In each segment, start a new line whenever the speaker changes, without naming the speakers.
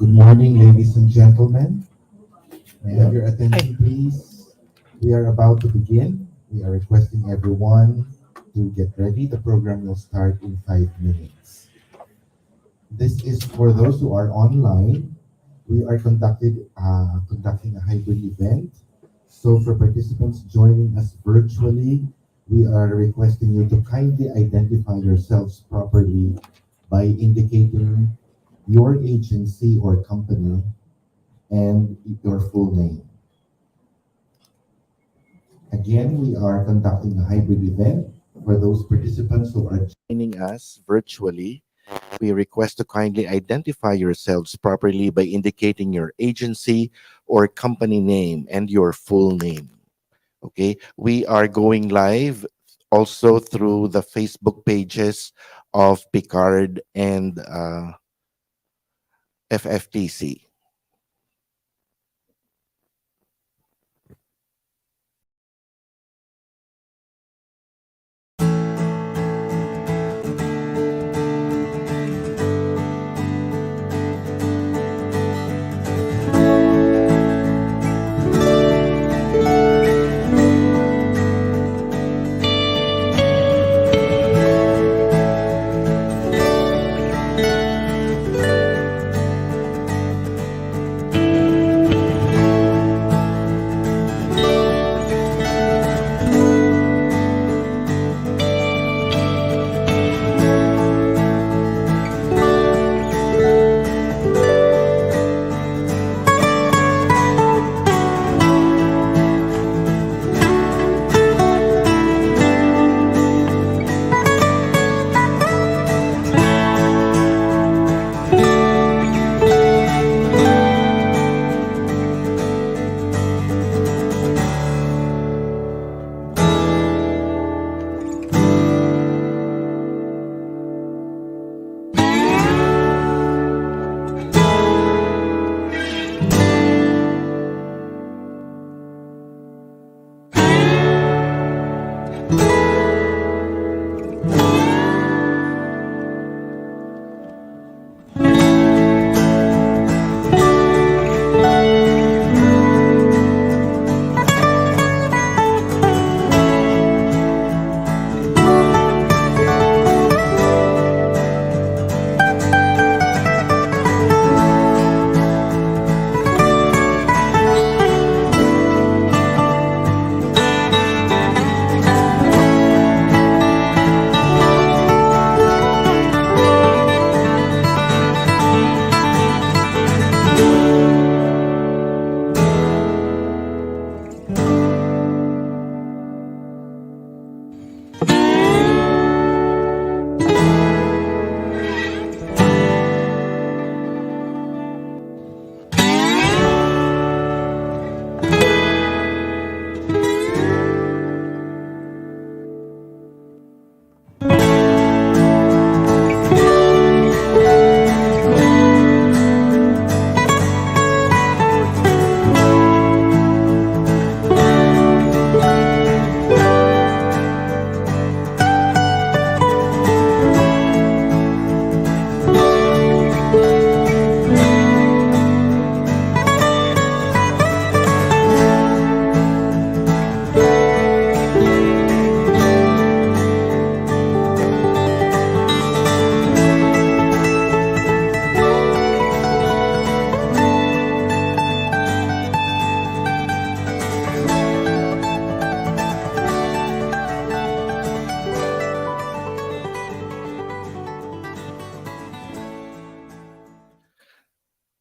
Good morning, ladies and gentlemen. May I have your attention, please? We are about to begin. We are requesting everyone to get ready. The program will start in 5 minutes. This is for those who are online. We are conducting a hybrid event. So for participants joining us virtually, we are requesting you to kindly identify yourselves properly by indicating your agency or company and your full name. Again, we are conducting a hybrid event. For those participants who are joining us virtually, we request to kindly identify yourselves properly by indicating your agency or company name and your full name. Okay, we are going live also through the Facebook pages of Picard and FFTC.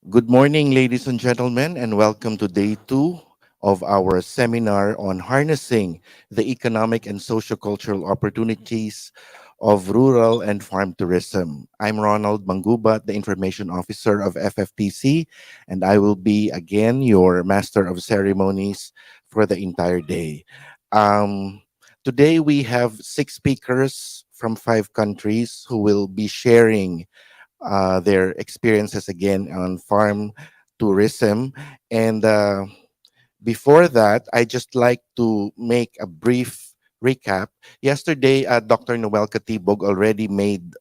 Good morning, ladies and gentlemen, and welcome to day two of our seminar on harnessing the economic and socio-cultural opportunities of rural and farm tourism. I'm Ronald Mangubat, the Information Officer of FFTC, and I will be again your Master of Ceremonies for the entire day. Today we have 6 speakers from 5 countries who will be sharing their experiences again on farm tourism. And before that, I just like to make a brief recap. Yesterday, Dr. Noel Katibog already made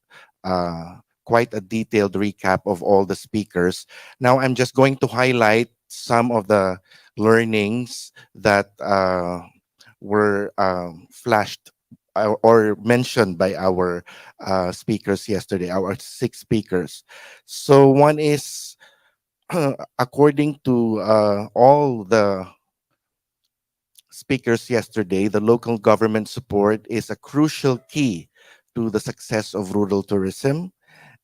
uh, quite a detailed recap of all the speakers. Now I'm just going to highlight some of the learnings that were flashed or mentioned by our speakers yesterday, our six speakers. So one is according to all the speakers yesterday, the local government support is a crucial key to the success of rural tourism.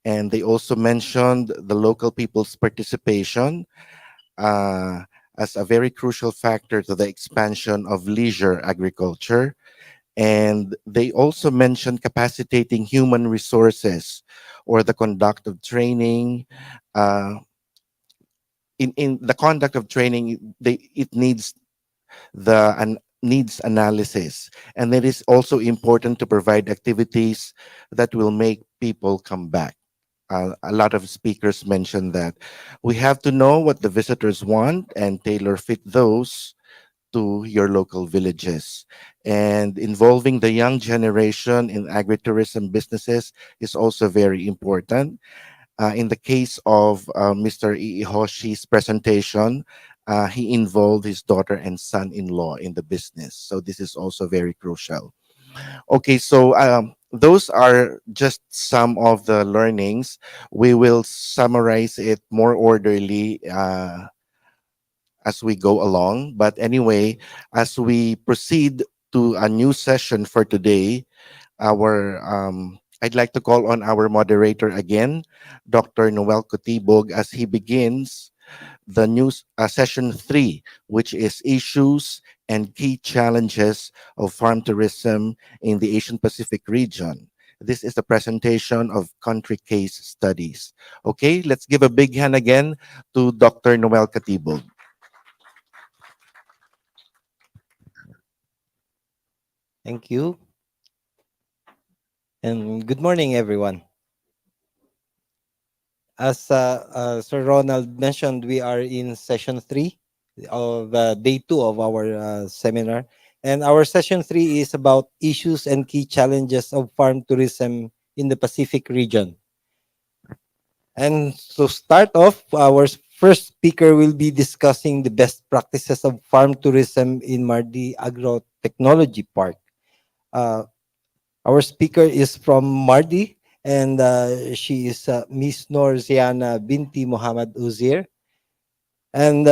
And they also mentioned the local people's participation uh, as a very crucial factor to the expansion of leisure agriculture. And they also mentioned capacitating human resources or the conduct of training. In the conduct of training, it needs needs analysis, and it is also important to provide activities that will make people come back. A lot of speakers mentioned that we have to know what the visitors want and tailor fit those to your local villages. And involving the young generation in agritourism businesses is also very important. In the case of Mr. Iihoshi's presentation, he involved his daughter and son-in-law in the business. So this is also very crucial. Okay, so those are just some of the learnings. We will summarize it more orderly as we go along. But anyway, as we proceed to a new session for today, our I'd like to call on our moderator again, Dr. Noel Cotibog, as he begins the new session 3, which is issues and key challenges of farm tourism in the Asian Pacific region. This is a presentation of country case studies. Okay, let's give a big hand again to Dr. Noel Cotibog.
Thank you. And good morning, everyone. As Sir Ronald mentioned, we are in session 3 of day 2 of our seminar. And our session 3 is about issues and key challenges of farm tourism in the Pacific region. And to start off, our first speaker will be discussing the best practices of farm tourism in Mardi Agro Technology Park. Uh, Our speaker is from Mardi, and she is Miss Norziana binti Muhammad Uzair. And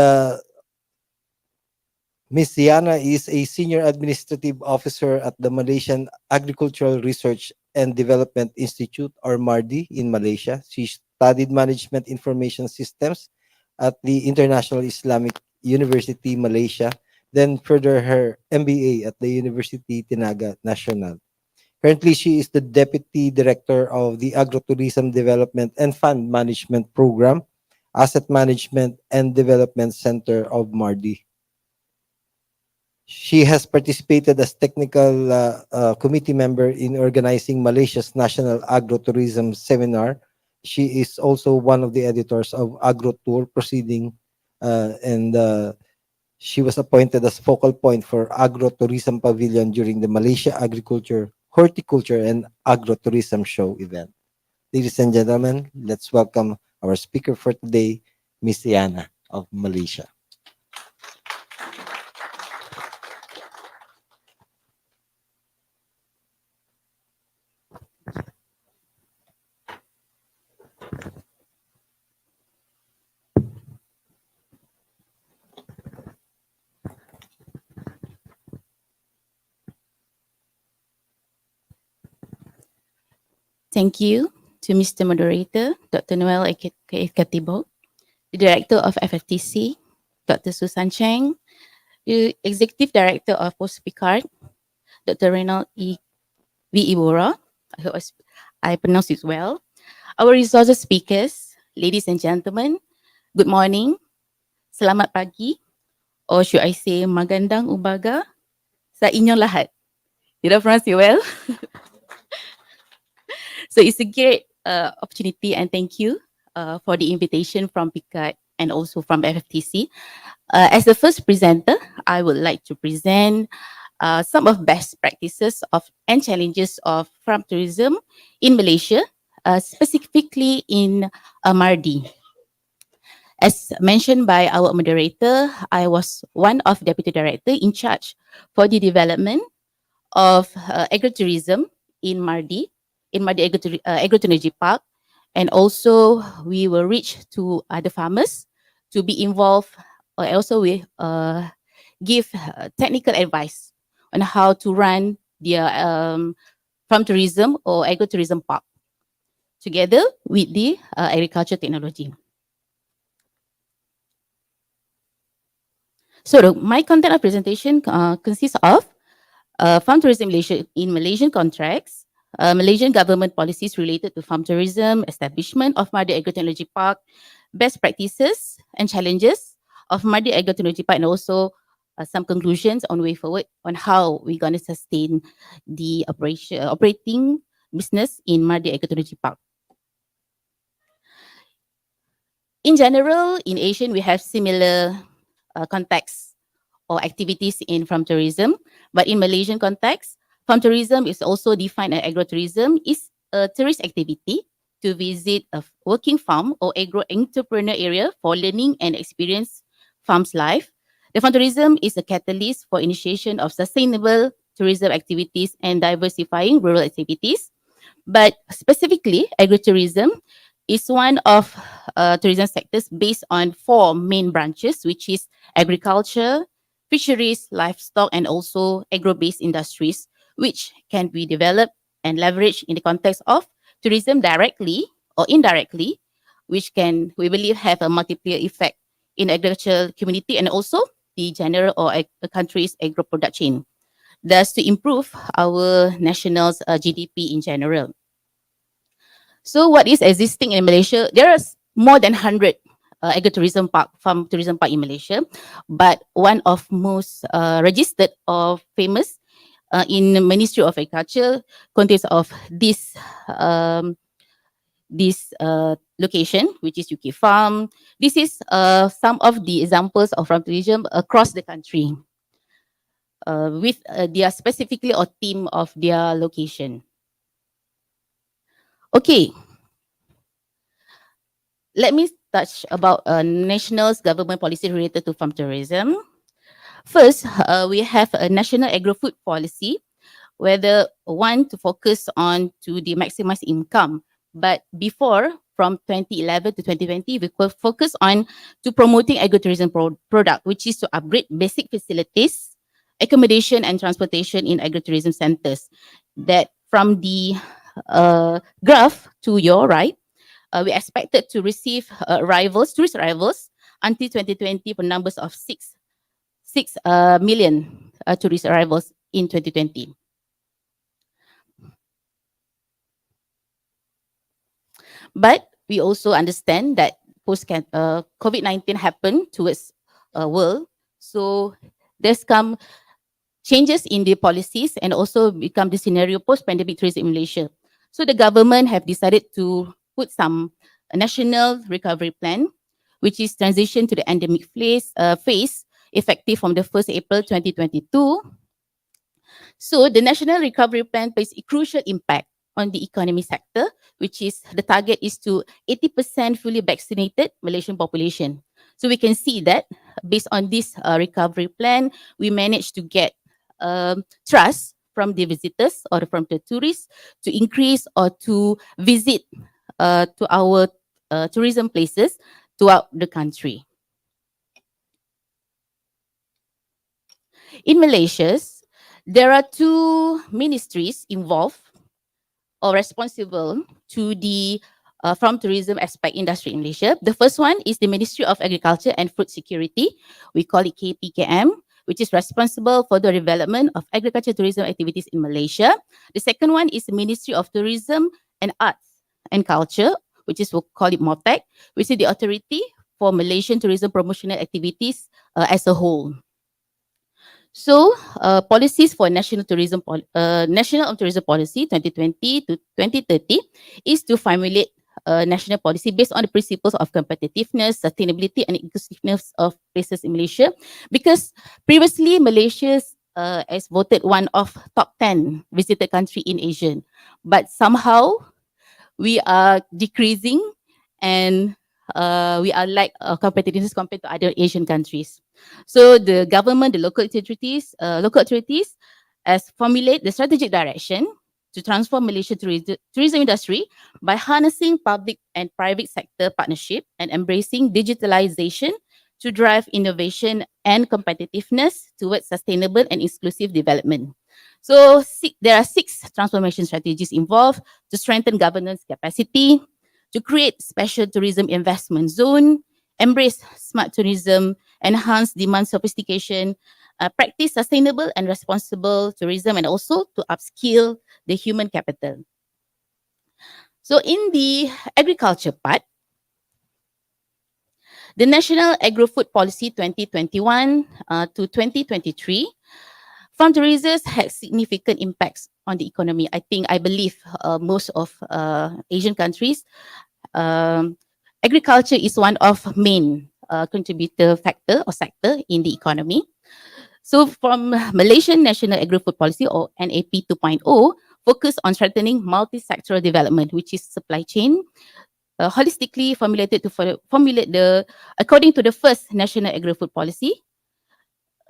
Miss Ziana is a senior administrative officer at the Malaysian Agricultural Research and Development Institute, or MARDI, in Malaysia. She studied management information systems at the International Islamic University, Malaysia, then further her MBA at the University Tinaga Nasional. Currently, she is the Deputy Director of the Agrotourism Development and Fund Management Program, Asset Management and Development Center of MARDI. She has participated as technical committee member in organizing Malaysia's National Agrotourism Seminar. She is also one of the editors of AgroTour Proceeding, and she was appointed as focal point for Agrotourism Pavilion during the Malaysia Agriculture, Horticulture, and Agrotourism Show event. Ladies and gentlemen, let's welcome our speaker for today, Miss Yana of Malaysia.
Thank you to Mr. Moderator, Dr. Noel Katibo, the Director of FFTC, Dr. Susan Cheng, the Executive Director of Post-PCAARRD, Dr. Reynald V. Ibora. I hope I pronounced it well. Our resources speakers, ladies and gentlemen, good morning, selamat pagi, or should I say magandang umaga sa inyong lahat. Did I pronounce it well? So it's a great opportunity, and thank you for the invitation from PICAT and also from FFTC. As the first presenter, I would like to present some of best practices of and challenges of farm tourism in Malaysia specifically in Mardi. As mentioned by our moderator, I was one of deputy director in charge for the development of agritourism in Mardi, Agrotourism Park, and also we will reach to other farmers to be involved. Also, we give technical advice on how to run their farm tourism or agrotourism park together with the agriculture technology. So my content of presentation consists of farm tourism in Malaysian contracts, Malaysian government policies related to farm tourism, establishment of Madi Agrotechnology Park, best practices and challenges of Madi Agrotechnology Park, and also some conclusions on way forward on how we're going to sustain the operating business in Madi Agrotechnology Park. In general, in Asian, we have similar contexts or activities in farm tourism, but in Malaysian context, farm tourism is also defined as agrotourism is a tourist activity to visit a working farm or agro-entrepreneur area for learning and experience farm's life. The farm tourism is a catalyst for initiation of sustainable tourism activities and diversifying rural activities. But specifically, agrotourism is one of tourism sectors based on four main branches, which is agriculture, fisheries, livestock, and also agro-based industries, which can be developed and leveraged in the context of tourism directly or indirectly, which can, we believe, have a multiplier effect in agricultural community and also the general or a country's agro product chain, thus to improve our national's GDP in general. So what is existing in Malaysia? There are more than 100 agrotourism park, farm tourism park in Malaysia, but one of most registered or famous in the Ministry of Agriculture contains of this location, which is UK Farm. This is some of the examples of farm tourism across the country with their specifically or theme of their location. Okay, let me touch about national's government policy related to farm tourism. First, we have a national agro-food policy, whether one to focus on to the maximize income. But before, from 2011 to 2020, we could focus on to promoting agrotourism product, which is to upgrade basic facilities, accommodation and transportation in agrotourism centers. That from the graph to your right, we expected to receive tourist arrivals until 2020 for numbers of 6 million tourist arrivals in 2020. But we also understand that post COVID-19 happened towards world, so there's come changes in the policies and also become the scenario post-pandemic tourism in Malaysia. So the government have decided to put some national recovery plan, which is transition to the endemic phase effective from the 1st April 2022. So the national recovery plan plays a crucial impact on the economy sector, which is the target is to 80% fully vaccinated Malaysian population. So we can see that based on this recovery plan, we managed to get trust from the visitors or from the tourists to increase or to visit to our tourism places throughout the country. In Malaysia, there are two ministries involved or responsible to the farm tourism aspect industry in Malaysia. The first one is the Ministry of Agriculture and Food Security. We call it KPKM, which is responsible for the development of agriculture tourism activities in Malaysia. The second one is the Ministry of Tourism and Arts and Culture, which is we'll call it MOTAC, which is the authority for Malaysian tourism promotional activities as a whole. So, policies for national tourism policy 2020 to 2030 is to formulate a national policy based on the principles of competitiveness, sustainability, and inclusiveness of places in Malaysia. Because previously, Malaysia is voted one of top 10 visited country in Asia, but somehow we are decreasing, and we are like competitiveness compared to other Asian countries. So the government, the local authorities, has formulate the strategic direction to transform Malaysia tourism industry by harnessing public and private sector partnership and embracing digitalization to drive innovation and competitiveness towards sustainable and inclusive development. So there are 6 transformation strategies involved to strengthen governance capacity, to create special tourism investment zone, embrace smart tourism, enhance demand sophistication, practice sustainable and responsible tourism, and also to upskill the human capital. So in the agriculture part, the National Agro-Food Policy 2021 to 2023, farm tourism has significant impacts on the economy. I believe most of Asian countries, agriculture is one of main contributor factor or sector in the economy. So from Malaysian National Agri-Food Policy or NAP 2.0, focus on strengthening multi-sectoral development, which is supply chain, holistically formulated to formulate according to the first National Agri-Food Policy,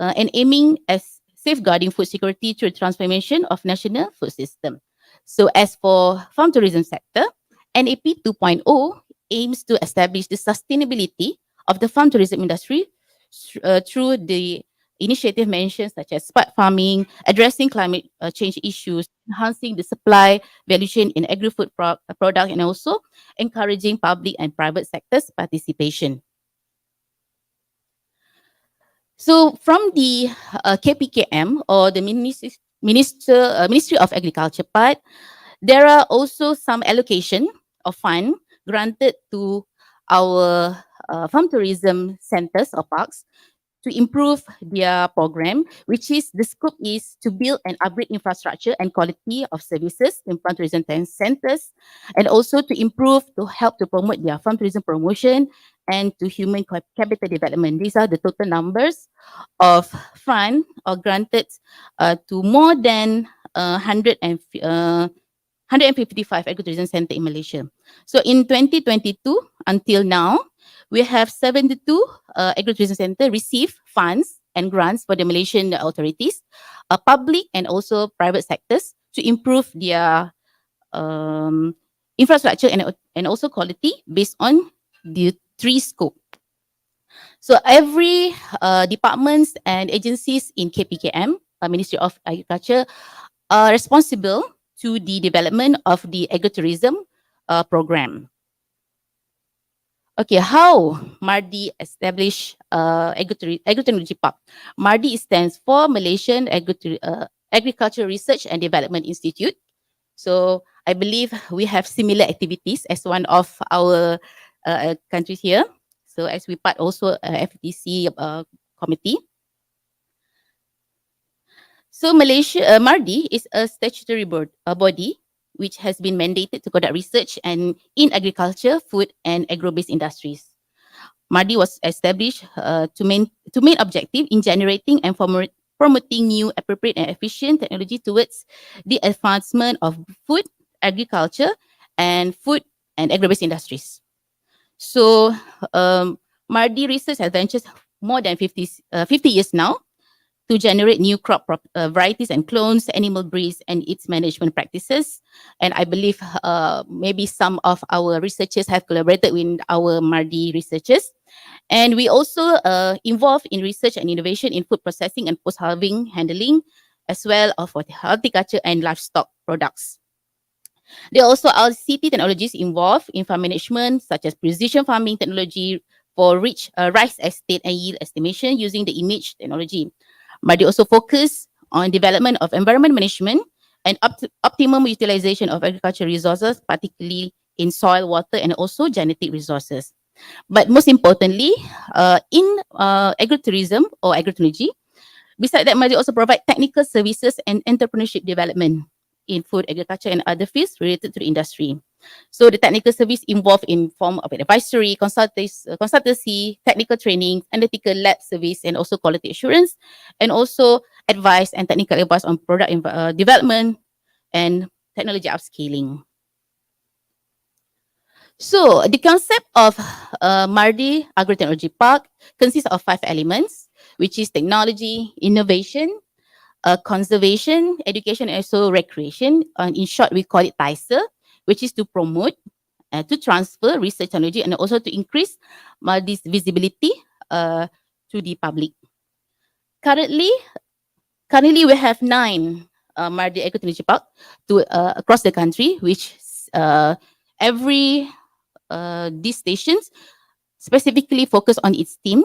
and aiming as safeguarding food security through transformation of national food system. So as for farm tourism sector, NAP 2.0 aims to establish the sustainability of the farm tourism industry through the initiative mentioned such as smart farming, addressing climate change issues, enhancing the supply value chain in agri-food product, and also encouraging public and private sectors participation. So from the KPKM or the Ministry of Agriculture part, there are also some allocation of fund granted to our farm tourism centers or parks to improve their program, which is the scope is to build and upgrade infrastructure and quality of services in farm tourism centers, and also to improve, to help to promote their farm tourism promotion and to human capital development. These are the total numbers of fund or granted to more than 155 agritourism center in Malaysia. So in 2022 until now, we have 72 agritourism center receive funds and grants for the Malaysian authorities, public and also private sectors to improve their infrastructure and also quality based on the 3 scope. So every departments and agencies in KPKM, Ministry of Agriculture, are responsible to the development of the agritourism program. Okay, how MARDI established Agritechnology Park? MARDI stands for Malaysian Agriculture Research and Development Institute. So I believe we have similar activities as one of our countries here. So as we part also FFTC committee. So Malaysia, MARDI is a statutory body which has been mandated to conduct research and in agriculture, food, and agro-based industries. MARDI was established to main objective in generating and promoting new, appropriate, and efficient technology towards the advancement of food, agriculture, and food and agro-based industries. So MARDI research adventures more than 50 years now to generate new crop varieties and clones, animal breeds, and its management practices. And I believe maybe some of our researchers have collaborated with our MARDI researchers. And we also involved in research and innovation in food processing and post-harvesting handling, as well as for horticulture and livestock products. There are also RCT technologies involved in farm management, such as precision farming technology for rich rice estate and yield estimation using the image technology. But they also focus on development of environment management and optimum utilization of agricultural resources, particularly in soil, water, and also genetic resources. But most importantly, in agritourism or agritechnology, besides that, MARDI also provide technical services and entrepreneurship development in food, agriculture, and other fields related to the industry. So the technical service involved in form of advisory, consultancy, technical training, analytical lab service, and also quality assurance, and also advice and technical advice on product development and technology upscaling. So the concept of Mardi Agrotechnology Park consists of 5 elements, which is technology, innovation, conservation, education, and also recreation. In short, we call it TISER, which is to promote, to transfer research technology, and also to increase Mardi's visibility uh, to the public. Currently, currently we have 9 Mardi Agrotechnology Park across the country, which every these stations specifically focus on its theme.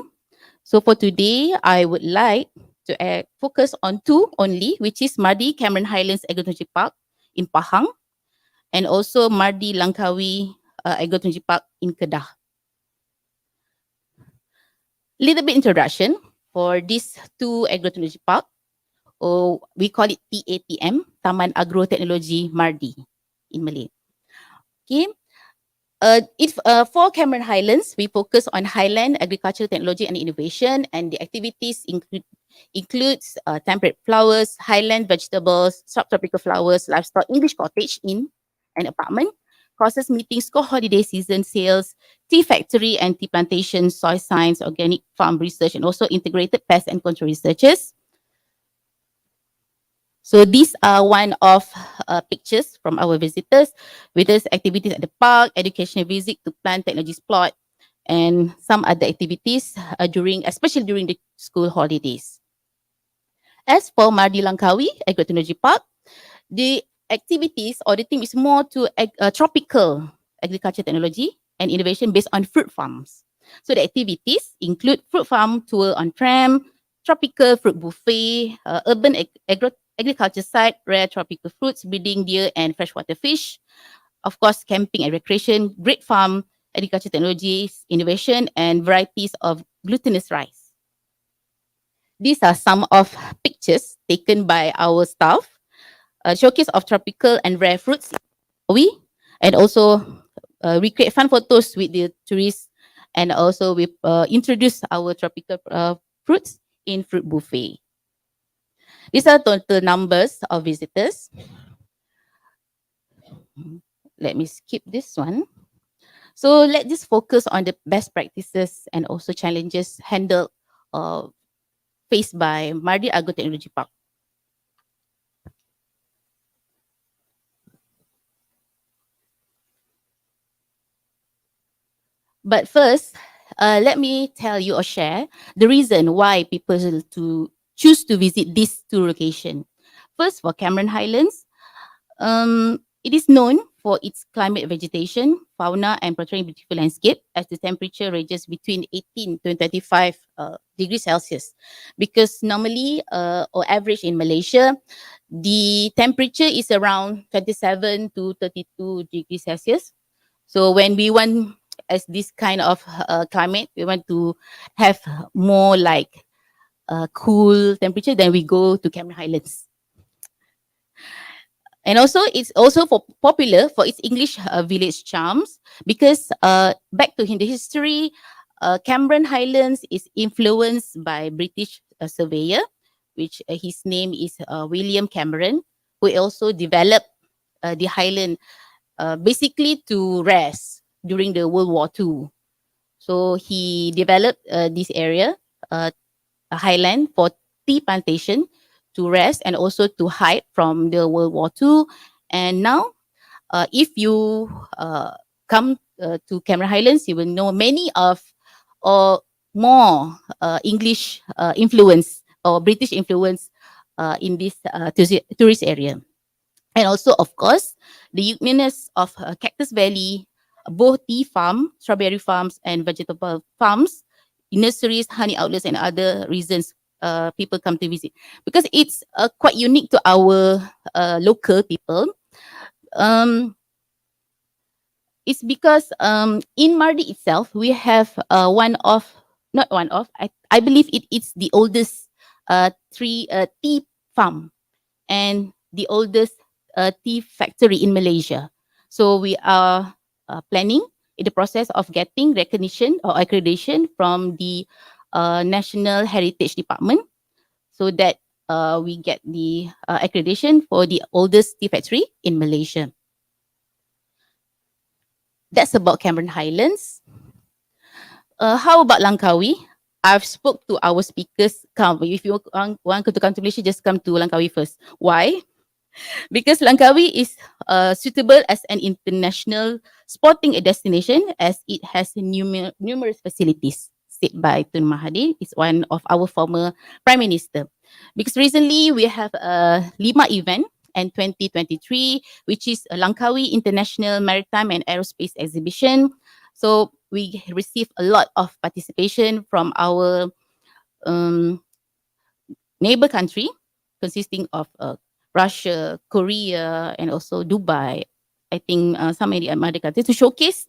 So for today, I would like to focus on 2 only, which is Mardi Cameron Highlands Agrotechnology Park in Pahang and also Mardi Langkawi Agrotechnology Park in Kedah. Little bit introduction for these 2 agrotechnology park. Or we call it TATM, Taman Agro Technology Mardi in Malay. Okay. For Cameron Highlands, we focus on highland agricultural technology and innovation, and the activities includes temperate flowers, highland vegetables, subtropical flowers, livestock, English cottage, inn, and apartment, courses, meetings, school holiday season sales, tea factory and tea plantation, soil science, organic farm research, and also integrated pest and control researches. So these are one of pictures from our visitors with these activities at the park, educational visit to plant technologies plot, and some other activities especially during the school holidays. As for Mardi Langkawi Agrotechnology Park, the activities or the theme is more to tropical agriculture technology and innovation based on fruit farms. So the activities include fruit farm tour on tram, tropical fruit buffet, urban agriculture site, rare tropical fruits, breeding deer and freshwater fish, of course, camping and recreation, great farm, agriculture technologies, innovation, and varieties of glutinous rice. These are some of pictures taken by our staff, showcase of tropical and rare fruits, and also we create fun photos with the tourists, and also we introduce our tropical fruits in fruit buffet. These are total numbers of visitors. Let me skip this one. So let's just focus on the best practices and also challenges handled faced by Mardi Agro Technology Park. But first, let me tell you or share the reason why people to choose to visit this two location. First, for Cameron Highlands, it is known for its climate vegetation, fauna, and portraying beautiful landscape as the temperature ranges between 18 to 35 degrees Celsius. Because normally, or average in Malaysia, the temperature is around 27 to 32 degrees Celsius. So when we want as this kind of climate, we want to have more like cool temperature, then we go to Cameron Highlands. And also, it's also popular for its English village charms because back to the history, Cameron Highlands is influenced by British surveyor, which his name is William Cameron, who also developed the Highland basically to rest during the World War II. So he developed this area, a highland for tea plantation to rest and also to hide from the World War II. And now, if you come to Cameron Highlands, you will know many of or more English influence or British influence in this tourist area. And also, of course, the uniqueness of Cactus Valley, both tea farm, strawberry farms, and vegetable farms, nurseries, honey outlets, and other reasons people come to visit. Because it's quite unique to our local people. Um, it's because in Mardi itself, we have not one of, I believe it's the oldest tea farm and the oldest tea factory in Malaysia. So we are planning in the process of getting recognition or accreditation from the National Heritage Department so that we get the accreditation for the oldest tea factory in Malaysia. That's about Cameron Highlands. How about Langkawi? I've spoke to our speakers. Come, if you want to come to Malaysia, just come to Langkawi first. Why? Because Langkawi is suitable as an international sporting destination as it has numerous facilities. Said by Tun Mahathir, is one of our former Prime Minister. Because recently we have a Lima event in 2023, which is a Langkawi International Maritime and Aerospace Exhibition. So we received a lot of participation from our um, neighbor country, consisting of Russia, Korea, and also Dubai. I think some other countries to showcase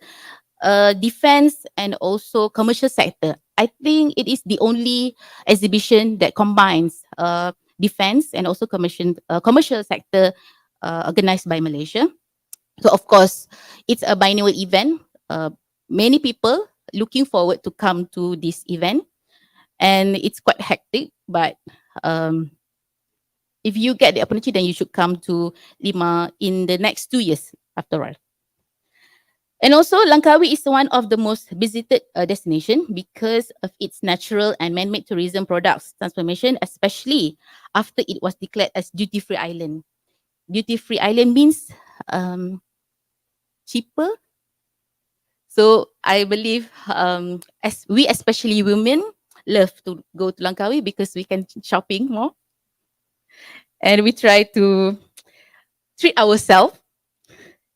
defense and also commercial sector. I think it is the only exhibition that combines defense and also commercial sector organized by Malaysia. So of course, it's a biannual event. Many people looking forward to come to this event, and it's quite hectic. But um, if you get the opportunity, then you should come to Lima in the next 2 years after all. And also, Langkawi is one of the most visited destination because of its natural and man-made tourism products transformation, especially after it was declared as duty-free island. Duty-free island means cheaper. So I believe as we, especially women, love to go to Langkawi because we can shopping more, and we try to treat ourselves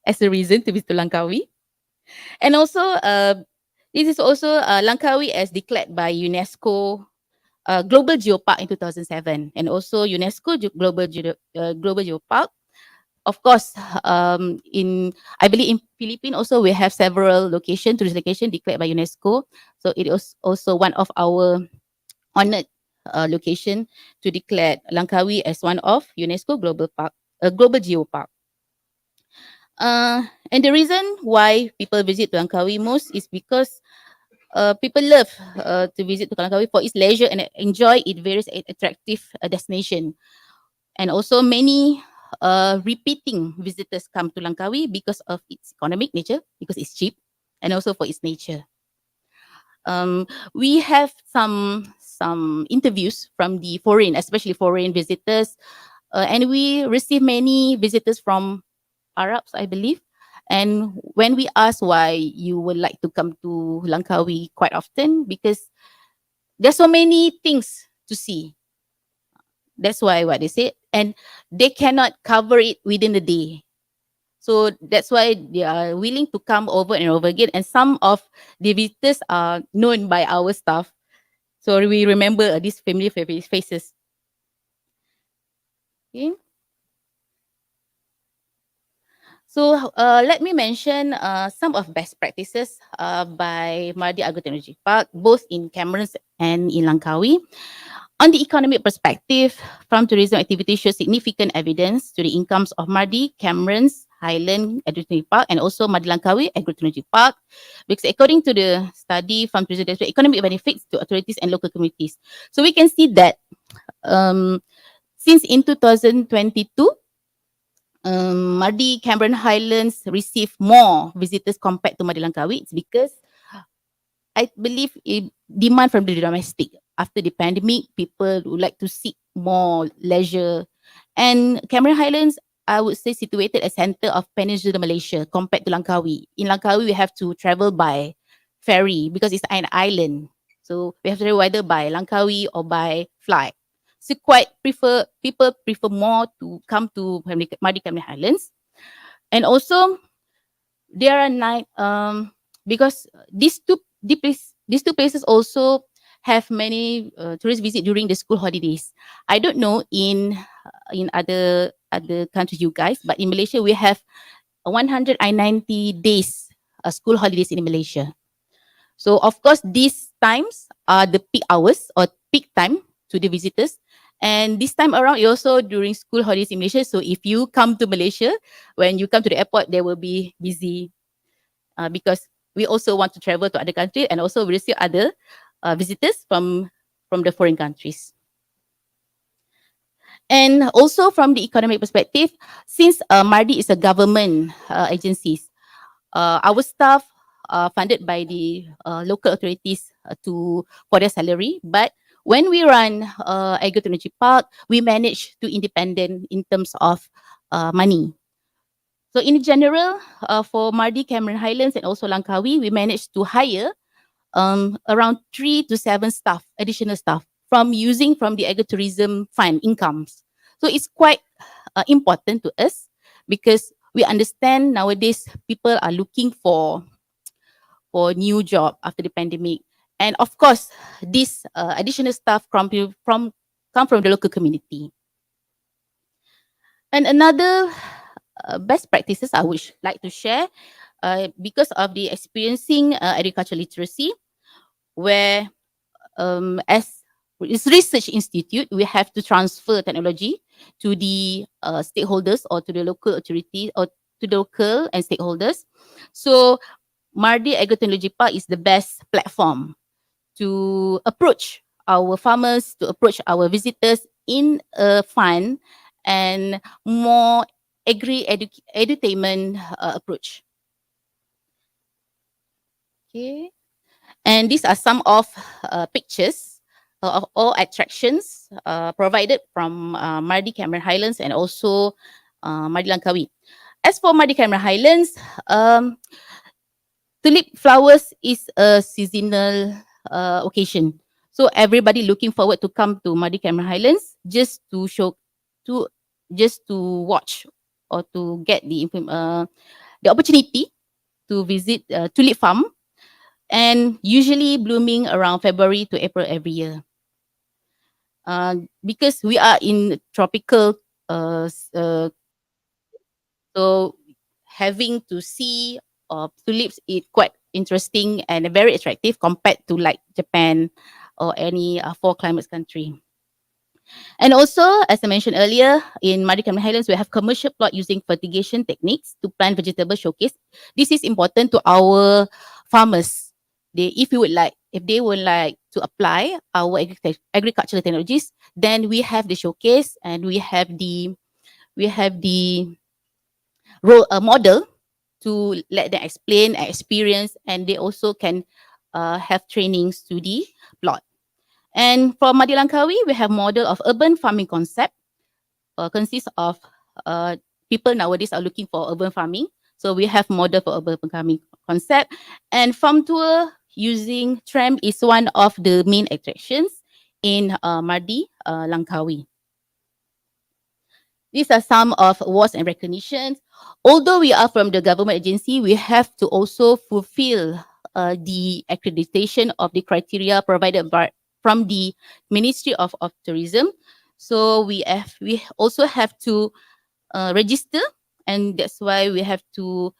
as a reason to visit Langkawi. And also, this is also Langkawi as declared by UNESCO Global Geopark in 2007, and also UNESCO Global Geopark. Of course, in I believe in Philippines also we have several tourist location declared by UNESCO. So it is also one of our honored location to declare Langkawi as one of UNESCO Global Geopark. And the reason why people visit Langkawi most is because people love to visit to Langkawi for its leisure and enjoy its various attractive destination. And also many repeating visitors come to Langkawi because of its economic nature, because it's cheap, and also for its nature. We have some interviews from the foreign, especially foreign visitors, and we receive many visitors from Arabs, I believe. And when we ask why you would like to come to Langkawi quite often, because there's so many things to see. That's why what they say, and they cannot cover it within the day. So that's why they are willing to come over and over again. And some of the visitors are known by our staff. So we remember these familiar faces. Okay. So let me mention some of best practices by Mardi Agrotechnology Park, both in Cameron and in Langkawi. On the economic perspective, farm tourism activity shows significant evidence to the incomes of Mardi, Cameron's, Highland Agrotechnology Park, and also Mardi Langkawi Agrotechnology Park, because according to the study, farm tourism has economic benefits to authorities and local communities. So we can see that since in 2022, Mardi Cameron Highlands received more visitors compared to Mardi Langkawi. It's because I believe demand from the domestic. After the pandemic, people would like to seek more leisure. And Cameron Highlands, I would say, situated as center of Peninsular Malaysia compared to Langkawi. In Langkawi, we have to travel by ferry because it's an island. So we have to travel either by Langkawi or by flight. So people prefer more to come to Mardi Cameron Highlands. And also there are because these two places also have many tourist visit during the school holidays. I don't know in other countries, you guys, but in Malaysia we have 190 days school holidays in Malaysia. So of course these times are the peak hours or peak time to the visitors. And this time around, also during school holidays in Malaysia. So if you come to Malaysia, when you come to the airport, they will be busy because we also want to travel to other countries and also we receive other visitors from the foreign countries. And also from the economic perspective, since Mardi is a government agency, our staff funded by the local authorities to for their salary. But when we run Agri-Technology Park, we manage to independent in terms of money. So in general, for Mardi, Cameron Highlands, and also Langkawi, we managed to hire around 3 to 7 staff, additional staff, from using from the agritourism fund incomes. So it's quite important to us because we understand nowadays people are looking for new job after the pandemic, and of course, this additional staff come from the local community. And another best practices I would like to share, because of the experiencing agricultural literacy, where as research institute, we have to transfer technology to the stakeholders or to the local authority or to the local and stakeholders. So Mardi Agri-Technology Park is the best platform to approach our farmers, to approach our visitors in a fun and more edutainment approach. Okay. And these are some of pictures of all attractions provided from Mardi Cameron Highlands and also Mardi Langkawi. As for Mardi Cameron Highlands, tulip flowers is a seasonal occasion. So everybody looking forward to come to Mardi Cameron Highlands to just to watch or to get the opportunity to visit tulip farm, and usually blooming around February to April every year. Because we are in tropical, so having to see tulips is quite interesting and very attractive compared to like Japan or any four climates country. And also, as I mentioned earlier, in Mardi Cameron Highlands, we have commercial plot using fertigation techniques to plant vegetable showcase. This is important to our farmers. If they would like to apply our agricultural technologies, then we have the showcase and we have the role model to let them explain experience, and they also can have trainings to the plot. And for Mardi Langkawi, we have model of urban farming concept, consists of people nowadays are looking for urban farming. So we have model for urban farming concept, and farm tour using tram is one of the main attractions in Mardi Langkawi. These are some of awards and recognitions. Although we are from the government agency, we have to also fulfill the accreditation of the criteria provided from the Ministry of Tourism. So we also have to register, and that's why we have to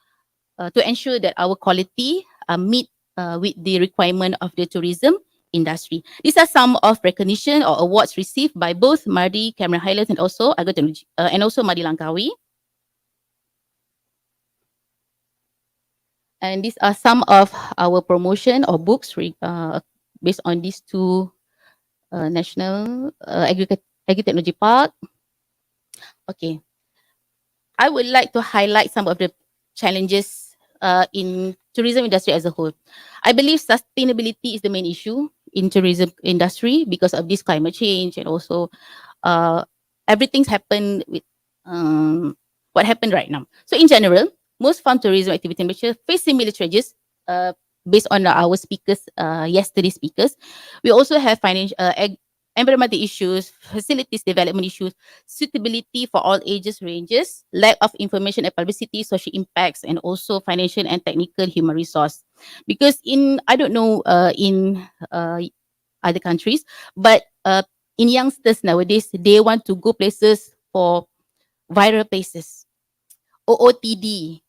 ensure that our quality meet with the requirement of the tourism industry. These are some of recognition or awards received by both Mardi Cameron Highlands and also and also Mardi Langkawi. And these are some of our promotion or books based on these two National Agri-Technology Park. Okay. I would like to highlight some of the challenges in tourism industry as a whole. I believe sustainability is the main issue in tourism industry because of this climate change, and also everything's happened with what happened right now. So in general, most farm tourism activity in Malaysia face similar challenges based on our speakers, yesterday's speakers. We also have environmental issues, facilities development issues, suitability for all ages ranges, lack of information and publicity, social impacts, and also financial and technical human resource. Because I don't know in other countries, but in youngsters nowadays, they want to go places for viral places, OOTD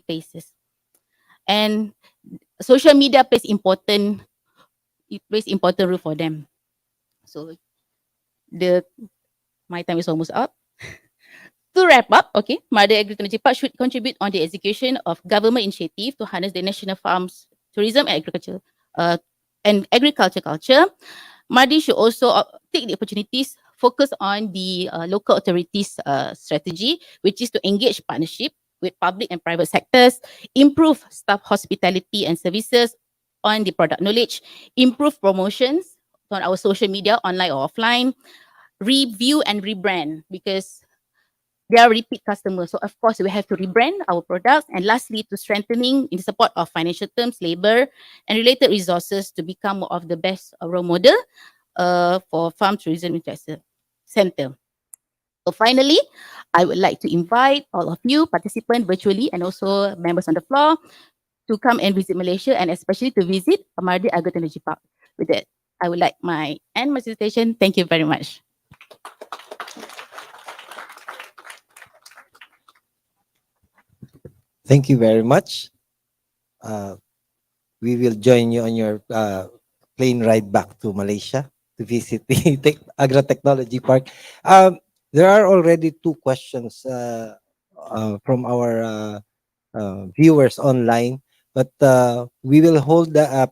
places. And social media plays important role for them. So my time is almost up. To wrap up, okay, Mardi Agri-Technology Park should contribute on the execution of government initiative to harness the national farms, tourism and agriculture culture. Mardi should also take the opportunities, focus on the local authorities strategy, which is to engage partnership with public and private sectors, improve staff hospitality and services on the product knowledge, improve promotions on our social media, online or offline, review and rebrand because they are repeat customers. So of course we have to rebrand our products. And lastly, to strengthening in support of financial terms, labor, and related resources to become more of the best role model for farm tourism research center. So finally, I would like to invite all of you participants virtually and also members on the floor to come and visit Malaysia and especially to visit Amardi Agrotechnology Park. With that, I would like my end my presentation. Thank you very much.
Thank you very much. Uh, we will join you on your plane ride back to Malaysia to visit the Agro-Technology Park. There are already two questions from our viewers online, but we will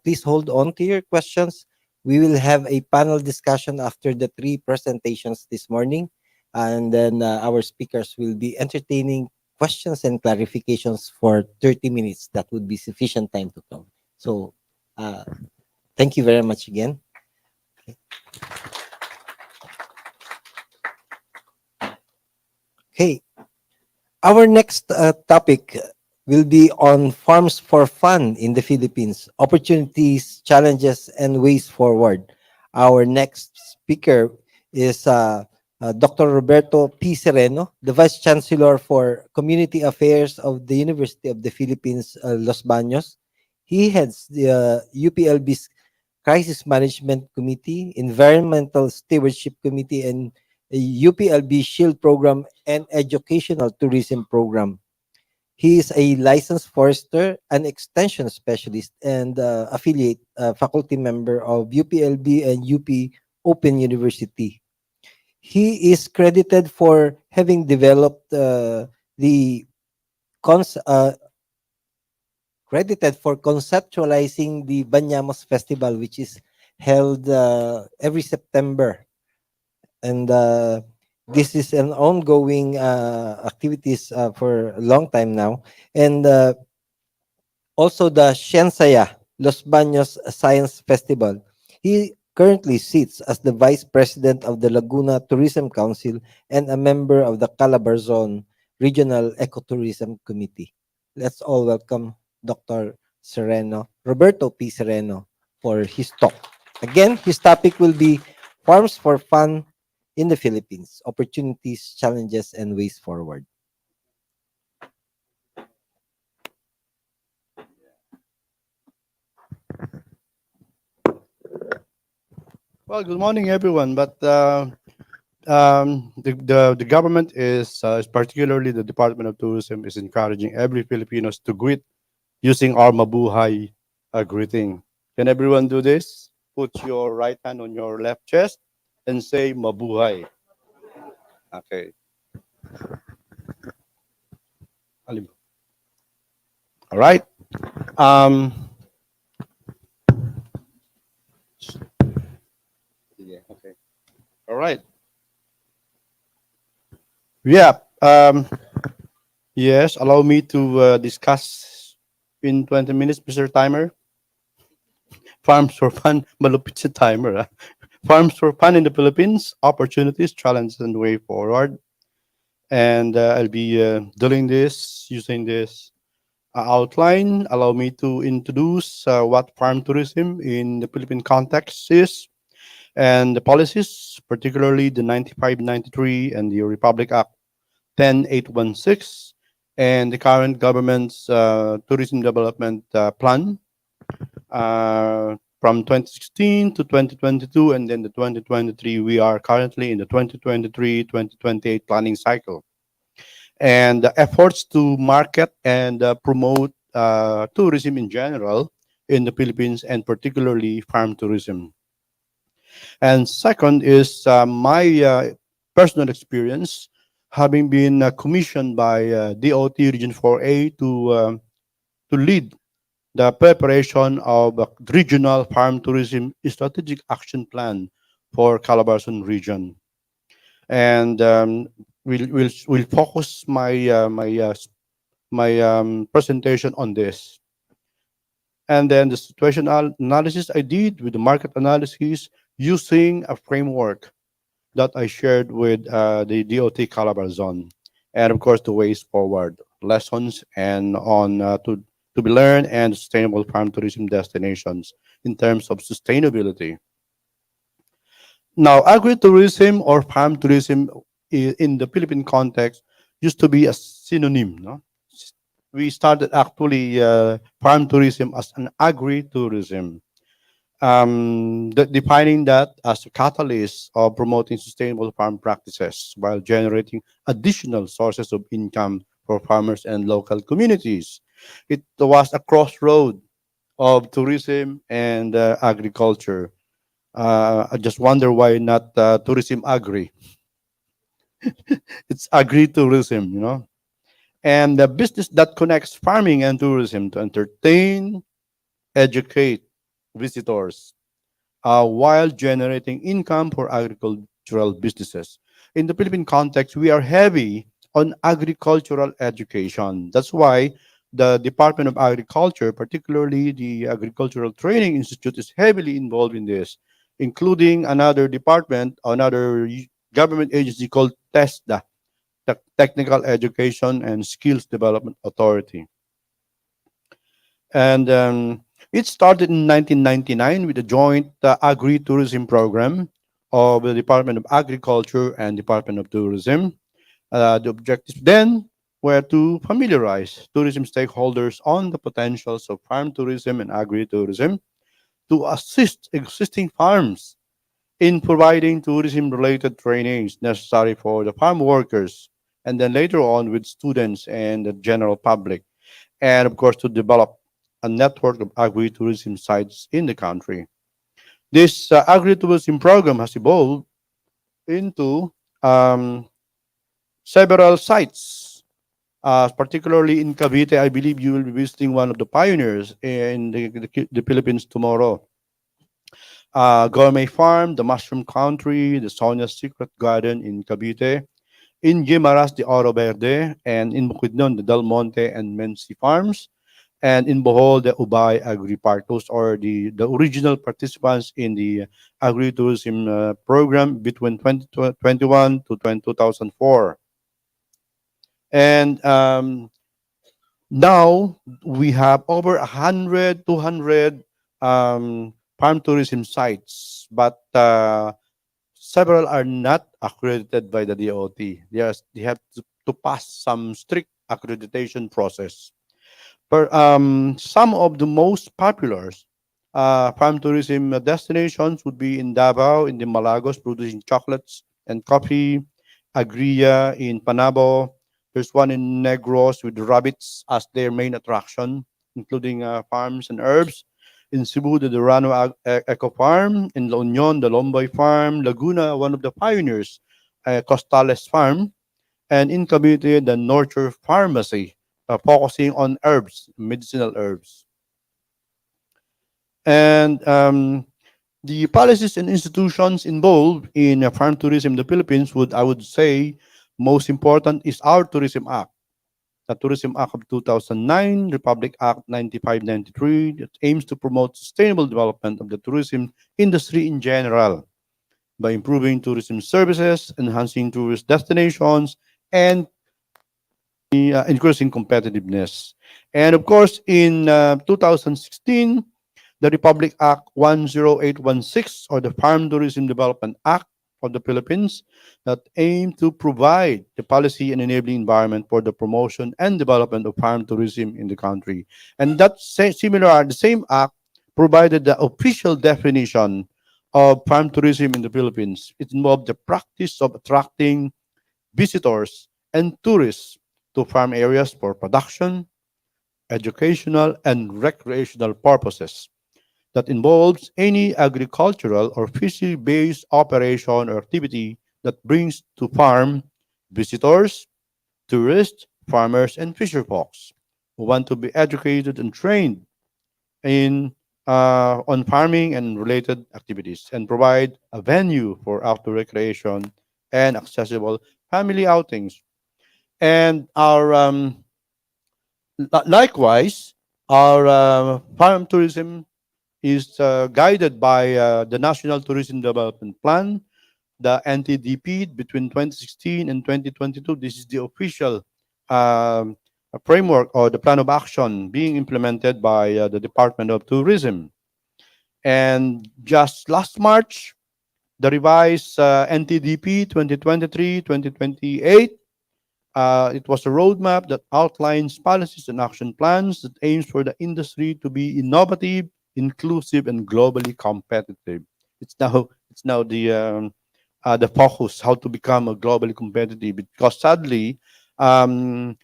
please hold on to your questions. We will have a panel discussion after the three presentations this morning, and then our speakers will be entertaining questions and clarifications for 30 minutes. That would be sufficient time to come. So, uh, thank you very much again. Okay, our next topic will be on farms for fun in the Philippines, opportunities, challenges, and ways forward. Our next speaker is Dr. Roberto P. Sereno, the Vice Chancellor for Community Affairs of the University of the Philippines, Los Baños. He heads the UPLB's Crisis Management Committee, Environmental Stewardship Committee, and UPLB Shield Program and Educational Tourism Program. He is a licensed forester, an extension specialist, and affiliate faculty member of UPLB and UP Open University. He is credited for having developed the cons- uh, credited for conceptualizing the Banyamos Festival, which is held every September, and this is an ongoing activities for a long time now, and also the Shensaya Los Baños Science Festival. He currently sits as the vice president of the Laguna Tourism Council and a member of the Calabarzon Regional Ecotourism Committee. Let's all welcome Dr. Sereno, Roberto P. Sereno, for his talk. Again, his topic will be Farms for Fun in the Philippines, opportunities, challenges, and ways forward.
Well, good morning, everyone. But the government is particularly the Department of Tourism is encouraging every Filipinos to greet using our mabuhay greeting. Can everyone do this? Put your right hand on your left chest and say mabuhay. Okay. Alim. All right. Um, yeah, okay. All right. Yeah. Yes. Allow me to discuss in 20 minutes, Mr. Timer. Farms for Fun, malupit si timer. Farms for Fun in the Philippines, opportunities, challenges, and way forward. And I'll be doing this using this outline. Allow me to introduce what farm tourism in the Philippine context is and the policies, particularly the 9593 and the Republic Act 10816 and the current government's tourism development plan from 2016 to 2022, and then the 2023. We are currently in the 2023-2028 planning cycle. And the efforts to market and promote tourism in general in the Philippines, and particularly farm tourism. And second is my personal experience, having been commissioned by DOT Region 4A to lead the preparation of a regional farm tourism strategic action plan for Calabarzon region. And we'll focus presentation on this. And then the situational analysis I did with the market analysis using a framework that I shared with the DOT Calabar Zone. And of course, the ways forward, lessons and on to be learned and sustainable farm tourism destinations in terms of sustainability. Now, agritourism or farm tourism in the Philippine context used to be a synonym. No? We started actually farm tourism as an agritourism, defining that as a catalyst of promoting sustainable farm practices while generating additional sources of income for farmers and local communities. It was a crossroad of tourism and agriculture. I just wonder why not tourism agri. It's agri-tourism, you know, and the business that connects farming and tourism to entertain, educate visitors while generating income for agricultural businesses. In the Philippine context, we are heavy on agricultural education. That's why the Department of Agriculture, particularly the Agricultural Training Institute, is heavily involved in this, including another department, another government agency called TESDA, the Technical Education and Skills Development Authority. And it started in 1999 with a joint agri-tourism program of the Department of Agriculture and Department of Tourism. The objectives then were to familiarize tourism stakeholders on the potentials of farm tourism and agri-tourism, to assist existing farms in providing tourism-related trainings necessary for the farm workers, and then later on with students and the general public, and of course to develop a network of agri-tourism sites in the country. This agri-tourism program has evolved into um, several sites, particularly in Cavite. I believe you will be visiting one of the pioneers in the Philippines tomorrow. Gourmet Farm, the Mushroom Country, the Sonia's Secret Garden in Cavite, in Guimaras, the Oro Verde, and in Bukidnon, the Del Monte and Mensi Farms, and in Bohol, the Ubay Agri Park. Those are the original participants in the agri-tourism program between 2021 to 2004. And now we have over 100, 200 farm tourism sites, but several are not accredited by the DOT. They have to pass some strict accreditation process. Some of the most popular farm tourism destinations would be in Davao, in the Malagos, producing chocolates and coffee. Agria in Panabo. There's one in Negros with rabbits as their main attraction, including farms and herbs. In Cebu, the Durano Eco Farm. In La Union, the Lomboy Farm. Laguna, one of the pioneers, Costales Farm. And in Cavite, the Nurture Pharmacy, focusing on herbs, medicinal herbs. And the policies and institutions involved in farm tourism in the Philippines would, I would say, most important is our Tourism Act, the Tourism Act of 2009, Republic Act 9593, that aims to promote sustainable development of the tourism industry in general by improving tourism services, enhancing tourist destinations, and increasing competitiveness. And of course, in 2016, the Republic Act 10816, or the Farm Tourism Development Act of the Philippines, that aim to provide the policy and enabling environment for the promotion and development of farm tourism in the country. And that similar, the same act provided the official definition of farm tourism in the Philippines. It involved the practice of attracting visitors and tourists to farm areas for production, educational, and recreational purposes that involves any agricultural or fishery-based operation or activity that brings to farm visitors, tourists, farmers, and fisher folks who want to be educated and trained in on farming and related activities, and provide a venue for outdoor recreation and accessible family outings. And our Likewise, our farm tourism is guided by the National Tourism Development Plan, the NTDP between 2016 and 2022. This is the official um, framework or the plan of action being implemented by the Department of Tourism. And just last March, the revised NTDP 2023-2028. It was a roadmap that outlines policies and action plans that aims for the industry to be innovative, inclusive, and globally competitive. It's now the focus how to become a globally competitive, because sadly, um,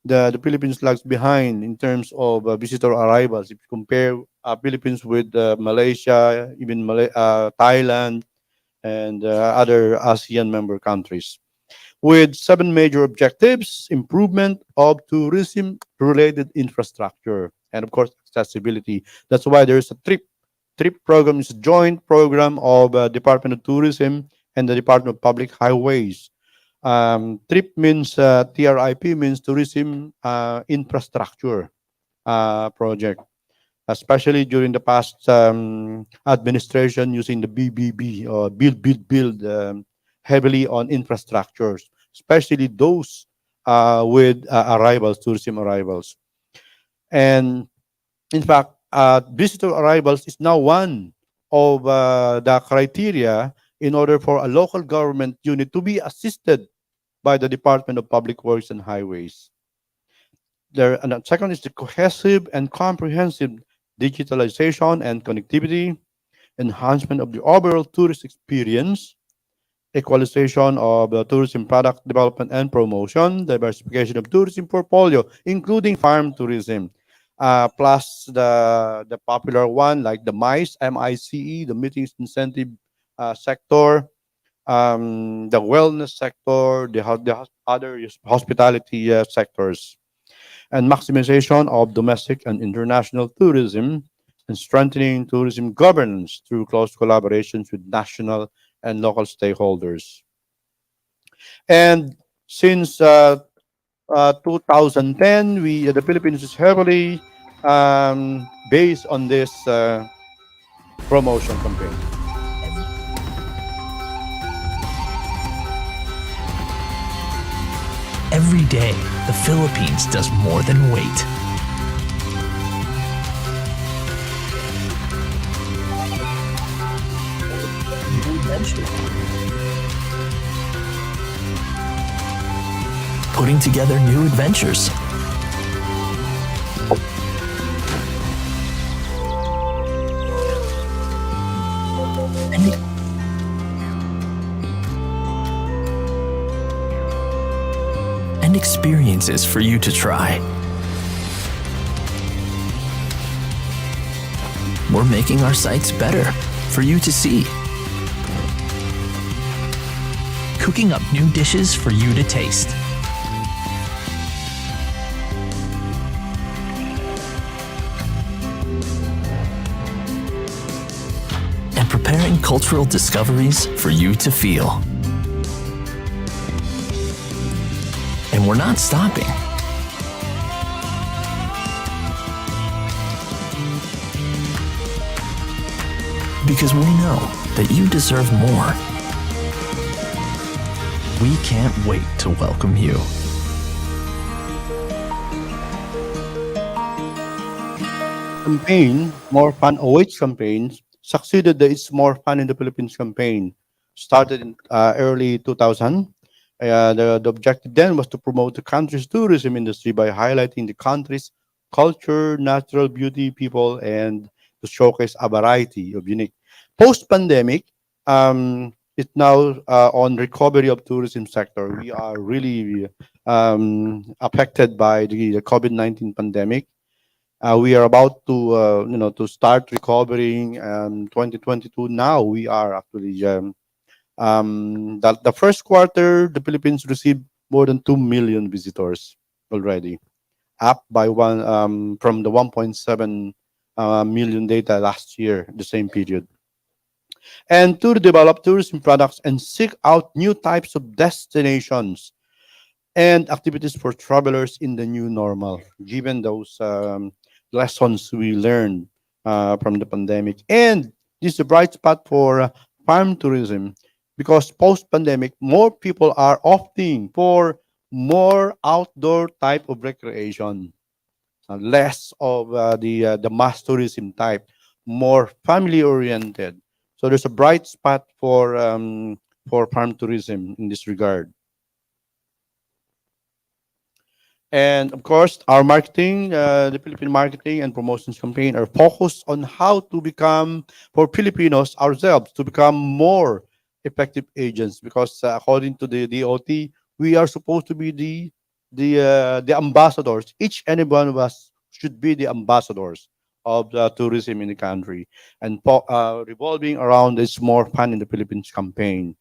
the Philippines lags behind in terms of visitor arrivals. If you compare Philippines with Malaysia, even Thailand, and other ASEAN member countries, with seven major objectives: improvement of tourism related infrastructure, and of course, accessibility. That's why there's a TRIP program, is a joint program of Department of Tourism and the Department of Public Highways. TRIP means TRIP means tourism infrastructure project, especially during the past administration using the BBB, or build, heavily on infrastructures, especially those with arrivals, tourism arrivals. And in fact, visitor arrivals is now one of the criteria in order for a local government unit to be assisted by the Department of Public Works and Highways. There, and the second is the cohesive and comprehensive digitalization and connectivity, enhancement of the overall tourist experience, equalization of the tourism product development and promotion, diversification of tourism portfolio, including farm tourism, plus the popular one like the MICE, the meetings incentive sector, the wellness sector, the other hospitality sectors, and maximization of domestic and international tourism, and strengthening tourism governance through close collaborations with national and local stakeholders. And since 2010, the Philippines is heavily based on this promotion campaign.
Every day, the Philippines does more than wait. Putting together new adventures. And experiences for you to try. We're making our sites better for you to see. Cooking up new dishes for you to taste. And preparing cultural discoveries for you to feel. And we're not stopping. Because we know that you deserve more. We can't wait to welcome you.
Campaign, More Fun Awaits campaign, succeeded the It's More Fun in the Philippines campaign, started in early 2000. The objective then was to promote the country's tourism industry by highlighting the country's culture, natural beauty, people, and to showcase a variety of unique. Post-pandemic, it's now on recovery of tourism sector. We are really affected by the COVID-19 pandemic. We are about to to start recovering. 2022 now we are actually the first quarter, the Philippines received more than 2 million visitors already, up by one from the 1.7 million data last year, the same period. And to develop tourism products and seek out new types of destinations, and activities for travelers in the new normal, given those lessons we learned from the pandemic. And this is a bright spot for farm tourism because post pandemic, more people are opting for more outdoor type of recreation, less of the mass tourism type, more family oriented. So there's a bright spot for farm tourism in this regard. And of course, our marketing, the Philippine marketing and promotions campaign are focused on how to become, for Filipinos ourselves, to become more effective agents. Because according to the DOT, we are supposed to be the ambassadors. Each and every one of us should be the ambassadors of the tourism in the country, and revolving around this more fun in the Philippines campaign.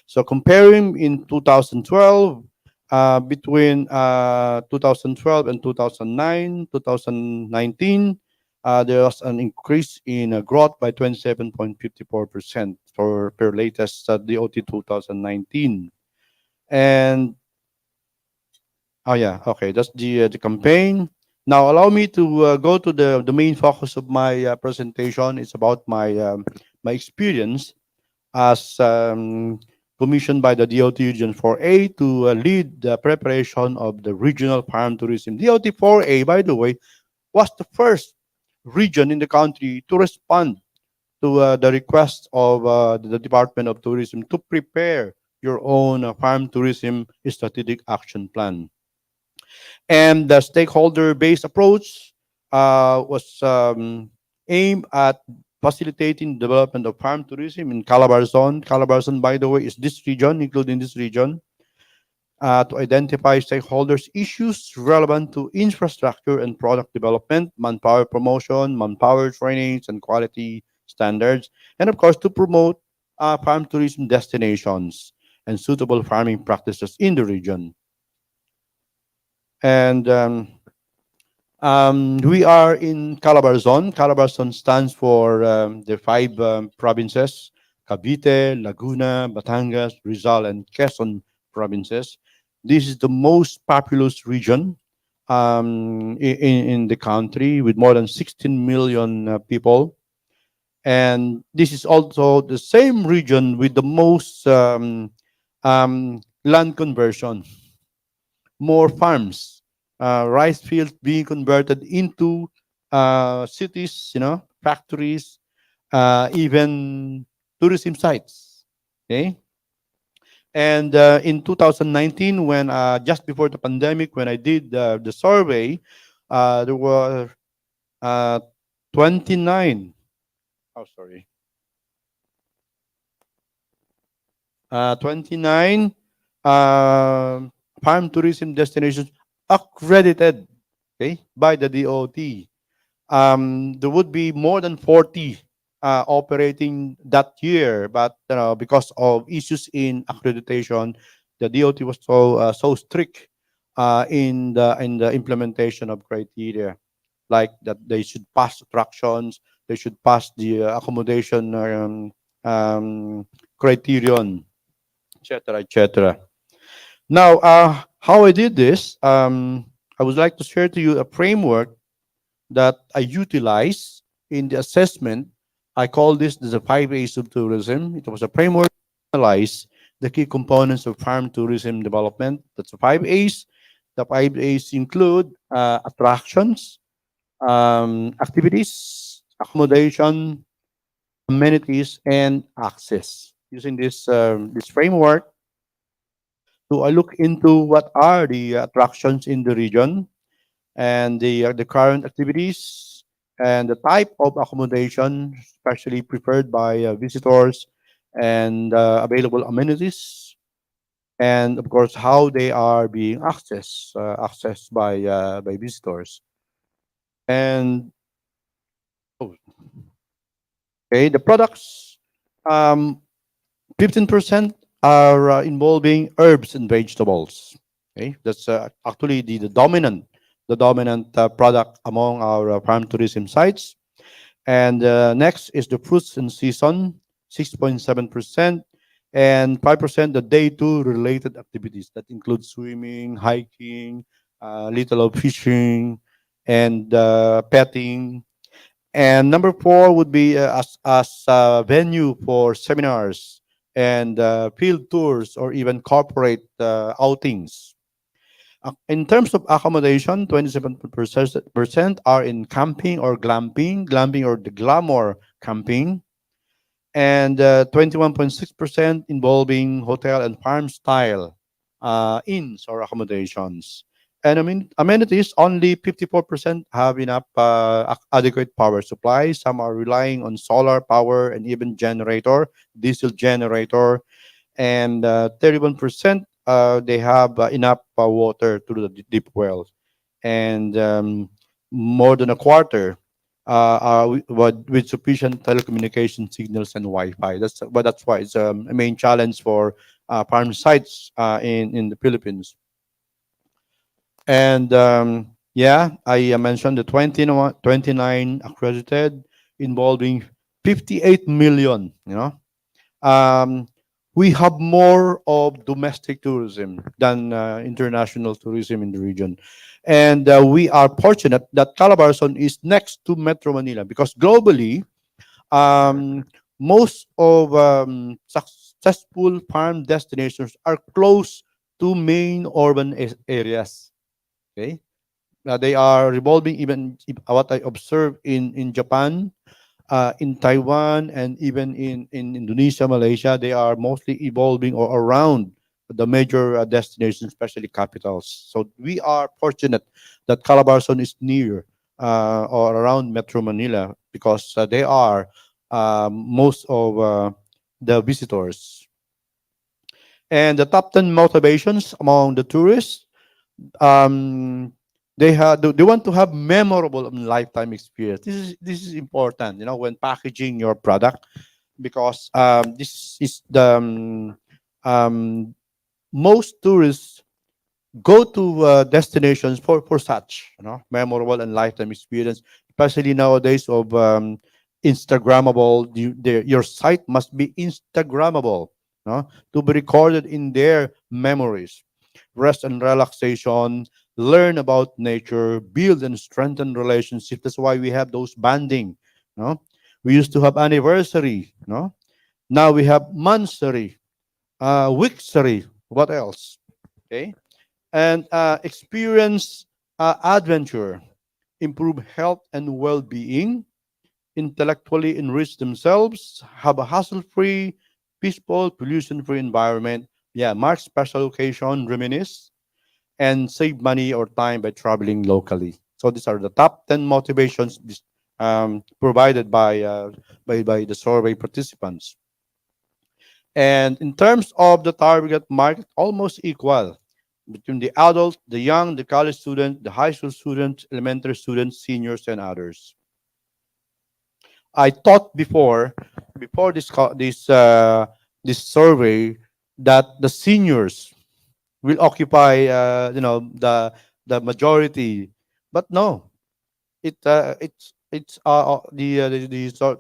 So comparing in 2012, between 2012 and 2009, 2019, there was an increase in growth by 27.54% for per latest DOT 2019. And oh yeah, okay, that's the campaign. Now allow me to go to the main focus of my presentation. It's about my experience as commissioned by the DOT Region 4A to lead the preparation of the regional farm tourism. DOT 4A, by the way, was the first region in the country to respond to the request of the Department of Tourism to prepare your own farm tourism strategic action plan. And the stakeholder-based approach was aimed at facilitating the development of farm tourism in Calabarzon. Calabarzon, by the way, is this region, including this region, to identify stakeholders' issues relevant to infrastructure and product development, manpower promotion, manpower trainings, and quality standards, and of course, to promote farm tourism destinations and suitable farming practices in the region. And we are in Calabarzon. Calabarzon stands for the five provinces: Cavite, Laguna, Batangas, Rizal, and Quezon provinces. This is the most populous region in the country with more than 16 million people. And this is also the same region with the most land conversion, more farms, rice fields being converted into cities, factories, even tourism sites. Okay. And in 2019, when just before the pandemic, when I did the survey, there were uh, 29. Oh, sorry. 29 uh, farm tourism destinations accredited, okay, by the DOT. There would be more than 40 operating that year, but because of issues in accreditation, the DOT was so strict in the implementation of criteria, like that they should pass attractions, they should pass the accommodation criterion, etc., etc. Now, how I did this, I would like to share to you a framework that I utilize in the assessment. I call this the 5 A's of tourism. It was a framework to analyze the key components of farm tourism development. That's the 5 A's. The 5 A's include attractions, activities, accommodation, amenities, and access. Using this framework, so I look into what are the attractions in the region and the current activities and the type of accommodation, especially preferred by visitors, and available amenities, and of course how they are being accessed by visitors. And oh, okay, the products, um, 15% are involving herbs and vegetables. Okay, that's actually the dominant product among our farm tourism sites. And next is the fruits and season, 6.7%, and 5% the day two related activities that include swimming, hiking, little of fishing, and petting. And number four would be as a venue for seminars and field tours or even corporate outings. In terms of accommodation, 27% are in camping or glamping or the glamour camping, and 21.6% involving hotel and farm style inns or accommodations. And I mean, amenities, only 54% have enough adequate power supply. Some are relying on solar power and even generator, diesel generator, and 31% they have enough water through the deep wells, and more than a quarter are with sufficient telecommunication signals and Wi-Fi. That's why it's a main challenge for farm sites in the Philippines. And yeah, I mentioned the 29 accredited involving 58 million. Um, we have more of domestic tourism than international tourism in the region. And we are fortunate that Calabarzon is next to Metro Manila because globally, um, most of successful farm destinations are close to main urban areas. Okay, they are revolving. Even what I observe in Japan, in Taiwan, and even in Indonesia, Malaysia, they are mostly evolving or around the major destinations, especially capitals. So we are fortunate that Calabarzon is near or around Metro Manila because they are most of the visitors. And the top 10 motivations among the tourists, um, they want to have memorable and lifetime experience. This is important, when packaging your product because this is the um, most tourists go to destinations for such memorable and lifetime experience, especially nowadays of Instagrammable. Your site must be Instagrammable, to be recorded in their memories. Rest and relaxation, learn about nature, build and strengthen relationships. That's why we have those banding. We used to have anniversary. Now we have monthsary, weeksary. What else? Okay, and experience adventure, improve health and well-being, intellectually enrich themselves, have a hassle-free, peaceful, pollution-free environment. Yeah, mark special occasion, reminisce, and save money or time by traveling locally. So these are the top 10 motivations provided by the survey participants. And in terms of the target market, almost equal between the adult, the young, the college student, the high school students, elementary students, seniors, and others. I thought before this survey that the seniors will occupy the majority, but no, the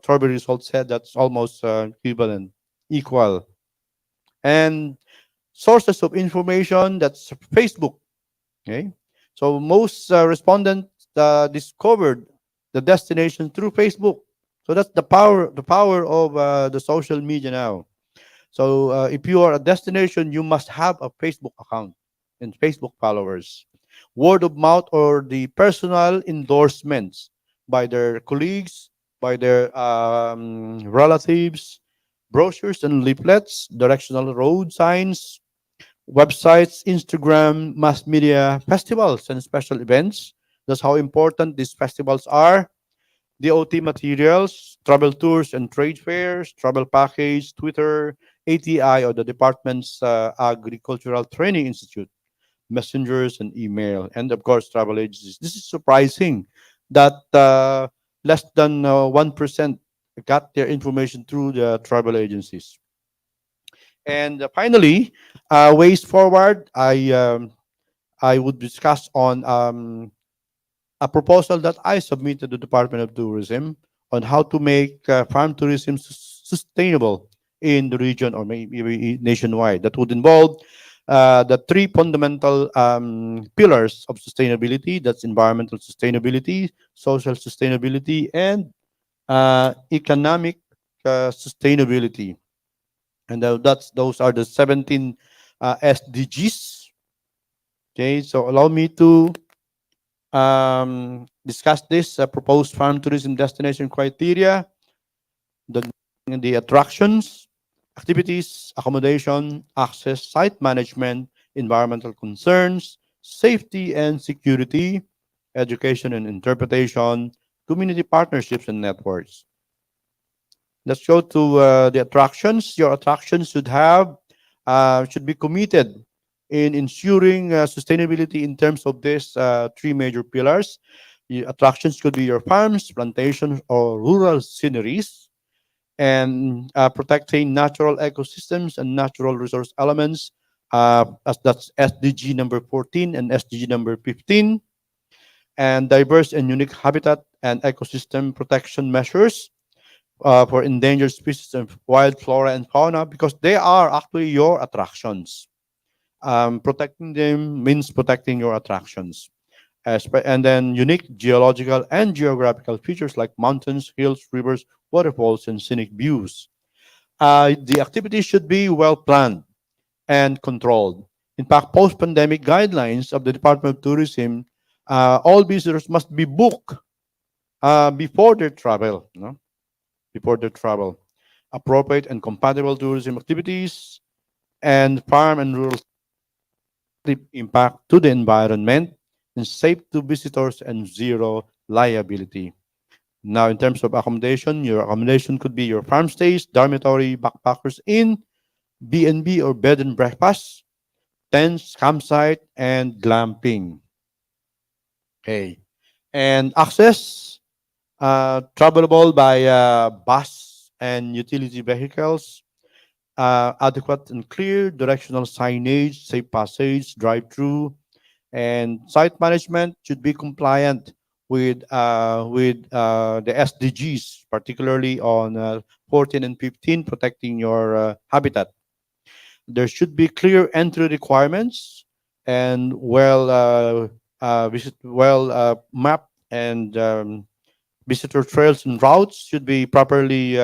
survey results said that's almost equivalent, equal. And sources of information, that's Facebook. Okay, so most respondents discovered the destination through Facebook. So that's the power of the social media now. So if you are a destination, you must have a Facebook account and Facebook followers. Word of mouth or the personal endorsements by their colleagues, by their relatives, brochures and leaflets, directional road signs, websites, Instagram, mass media, festivals, and special events. That's how important these festivals are. DOT materials, travel tours and trade fairs, travel package, Twitter, ATI or the department's Agricultural Training Institute, messengers and email, and of course travel agencies. This is surprising that less than 1% got their information through the travel agencies. And finally, ways forward, I would discuss on a proposal that I submitted to the Department of Tourism on how to make farm tourism sustainable in the region or maybe nationwide. That would involve the three fundamental pillars of sustainability. That's environmental sustainability, social sustainability, and economic sustainability. And those are the 17 SDGs. Okay, so allow me to discuss this proposed farm tourism destination criteria, the, the attractions, activities, accommodation, access, site management, environmental concerns, safety and security, education and interpretation, community partnerships and networks. Let's go to the attractions. Your attractions should be committed in ensuring sustainability in terms of these three major pillars. The attractions could be your farms, plantations, or rural sceneries, and protecting natural ecosystems and natural resource elements. As that's SDG number 14 and SDG number 15, and diverse and unique habitat and ecosystem protection measures for endangered species of wild flora and fauna, because they are actually your attractions. Protecting them means protecting your attractions. And then unique geological and geographical features like mountains, hills, rivers, waterfalls, and scenic views. The activities should be well planned and controlled. In fact, post-pandemic guidelines of the Department of Tourism, all visitors must be booked before their travel. Before their travel. Appropriate and compatible tourism activities and farm and rural impact to the environment and safe to visitors and zero liability. Now, in terms of accommodation, your accommodation could be your farm stays, dormitory, backpackers inn, B&B or bed and breakfast, tents, campsite, and glamping. Okay. And access, travelable by bus and utility vehicles, adequate and clear directional signage, safe passage, drive-through, and site management should be compliant with the SDGs, particularly on 14 and 15, protecting your habitat. There should be clear entry requirements and mapped and visitor trails and routes should be properly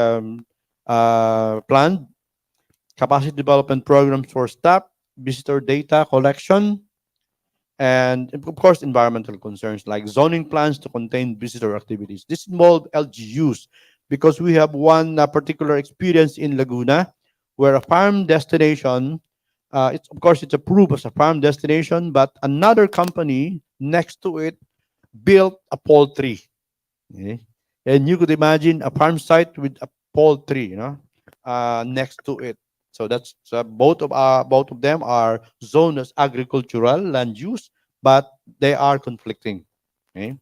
planned. Capacity development programs for staff, visitor data collection, and of course, environmental concerns like zoning plans to contain visitor activities. This involves LGUs because we have one particular experience in Laguna where a farm destination, it's of course it's approved as a farm destination, but another company next to it built a poultry. Okay? And you could imagine a farm site with a poultry, next to it. So that's both of them are zoned as agricultural land use, but they are conflicting. Okay?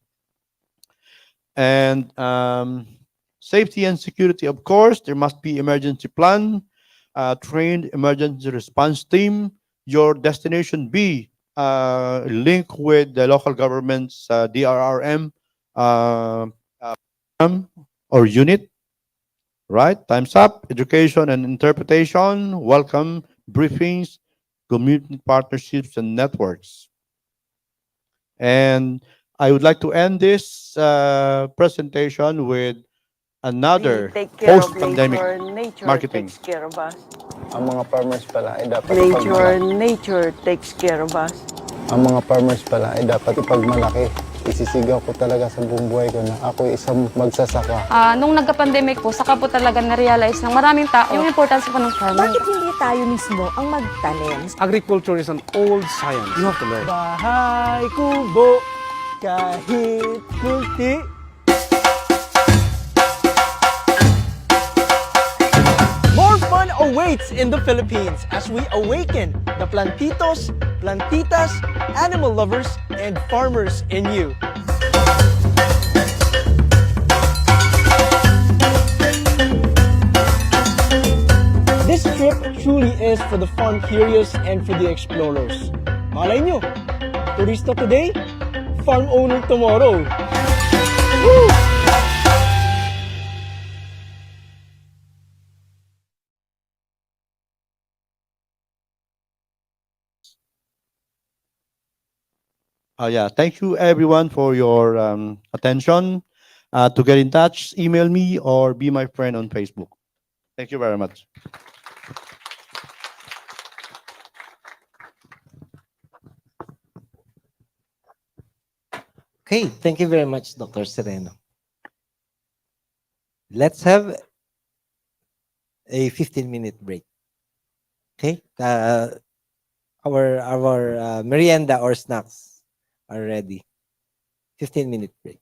And safety and security, of course, there must be emergency plan, trained emergency response team. Your destination be linked with the local government's DRRM or unit. Right? Time's up. Education and interpretation, welcome briefings, community partnerships, and networks. And I would like to end this presentation with another
Take care of
post-pandemic
nature. Nature
marketing.
takes care of us.
Ang mga farmers pala ay dapat
Nature takes care of us.
ang mga farmers pala ay dapat ipagmalaki. Isisigaw ko talaga sa buong buhay ko na ako isang magsasaka.
Nung nagka-pandemic po, saka po talaga na-realize ng maraming tao yung importance po ng farming.
Bakit hindi tayo mismo ang magtanim?
Agriculture is an old science. You have to learn.
Bahay kubo, kahit multi. More fun awaits in the Philippines as we awaken the plantitos, plantitas, animal lovers, and farmers in you. This trip truly is for the farm curious and for the explorers. Malay nyo, turista today, farm owner tomorrow. Woo!
Yeah, thank you everyone for your attention. To get in touch, email me or be my friend on Facebook. Thank you very much.
Okay, thank you very much, Dr. Sereno. Let's have a 15-minute break. Okay? Our merienda or snacks are ready. 15-minute break.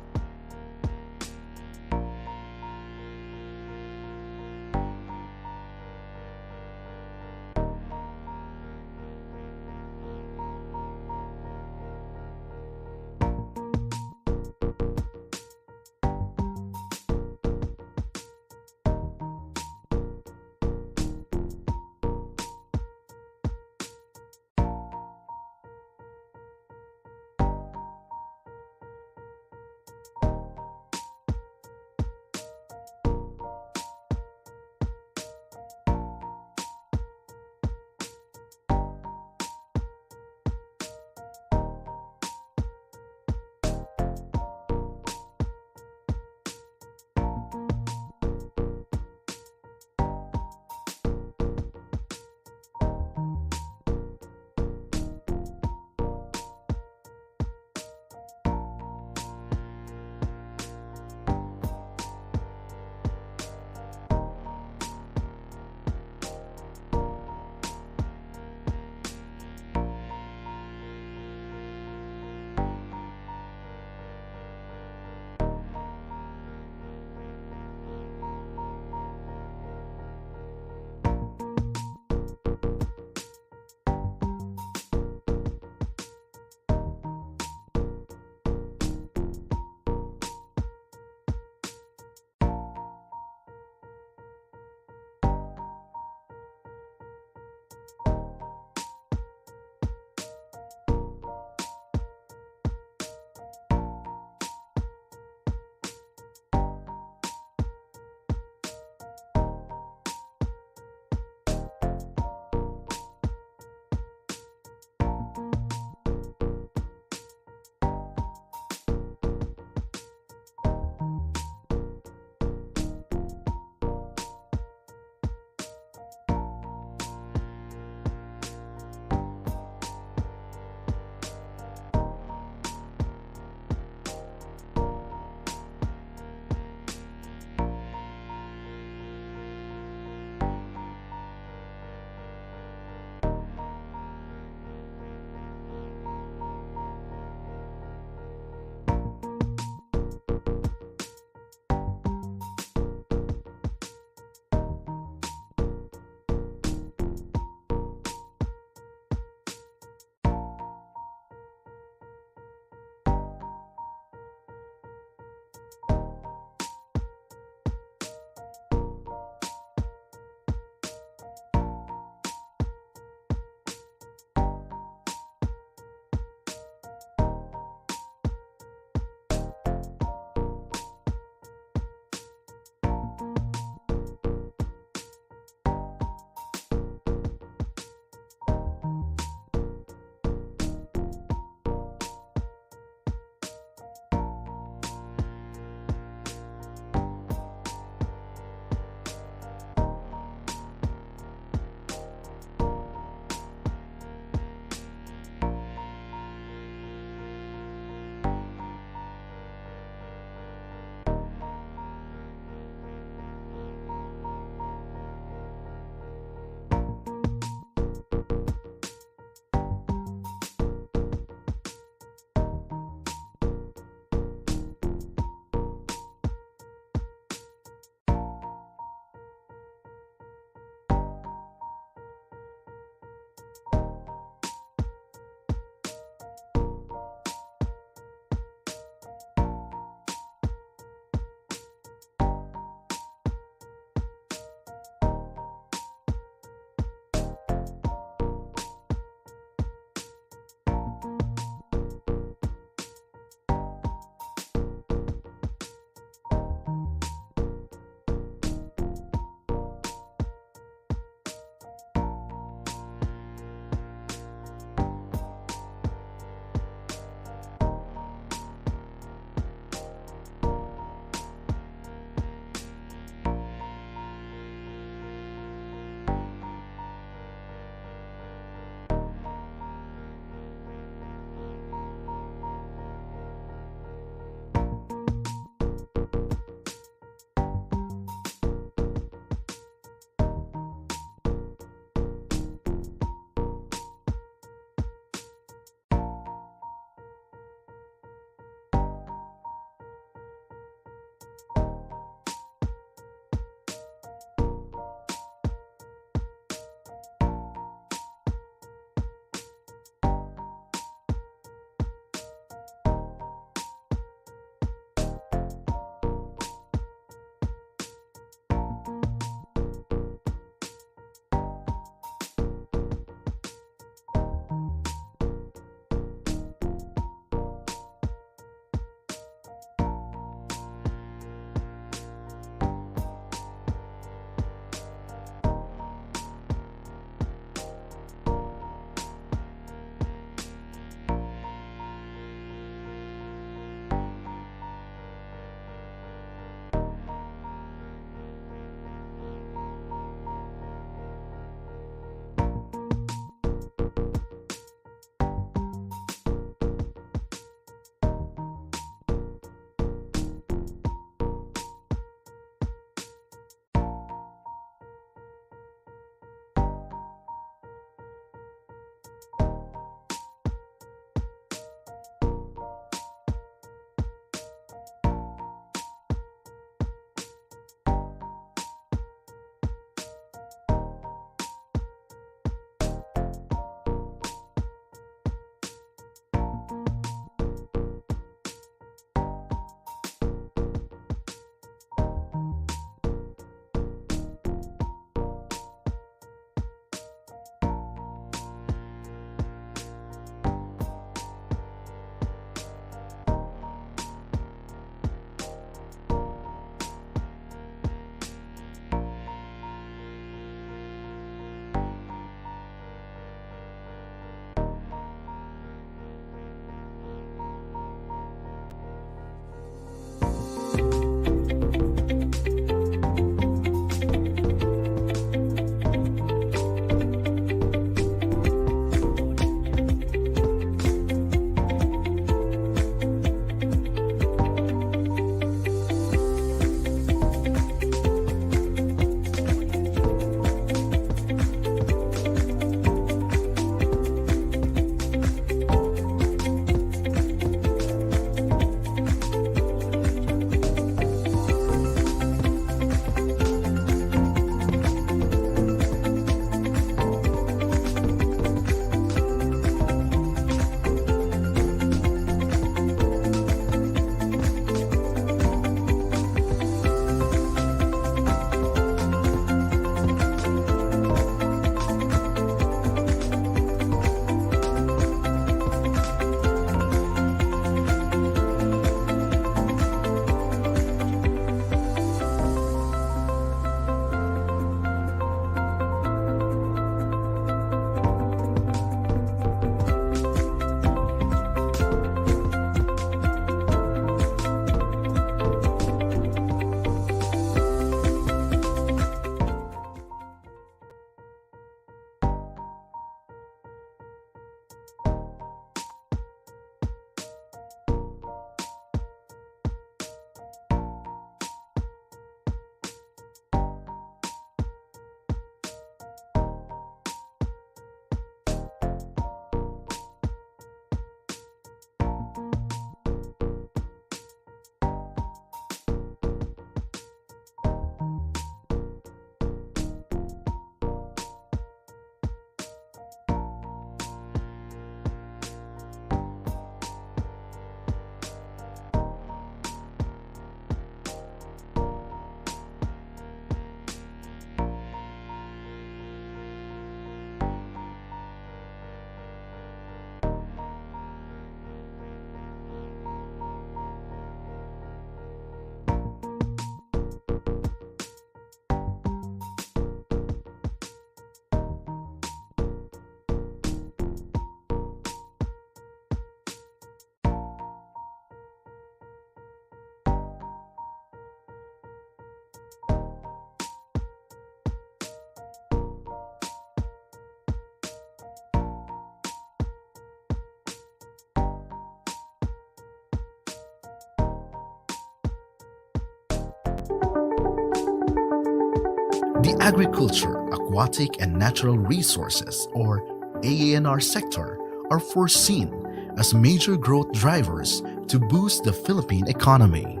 The agriculture, aquatic, and natural resources, or AANR sector, are foreseen as major growth drivers to boost the Philippine economy.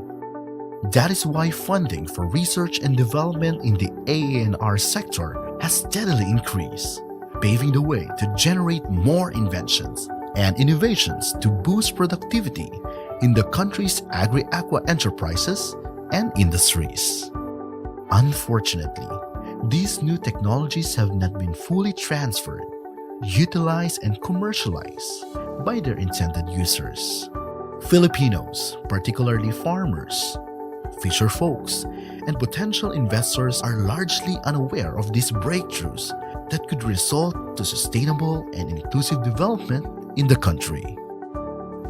That is why funding for research and development in the AANR sector has steadily increased, paving the way to generate more inventions and innovations to boost productivity in the country's agri-aqua enterprises and industries. Unfortunately, these new technologies have not been fully transferred, utilized, and commercialized by their intended users. Filipinos, particularly farmers, fisher folks, and potential investors are largely unaware of these breakthroughs that could result to sustainable and inclusive development in the country.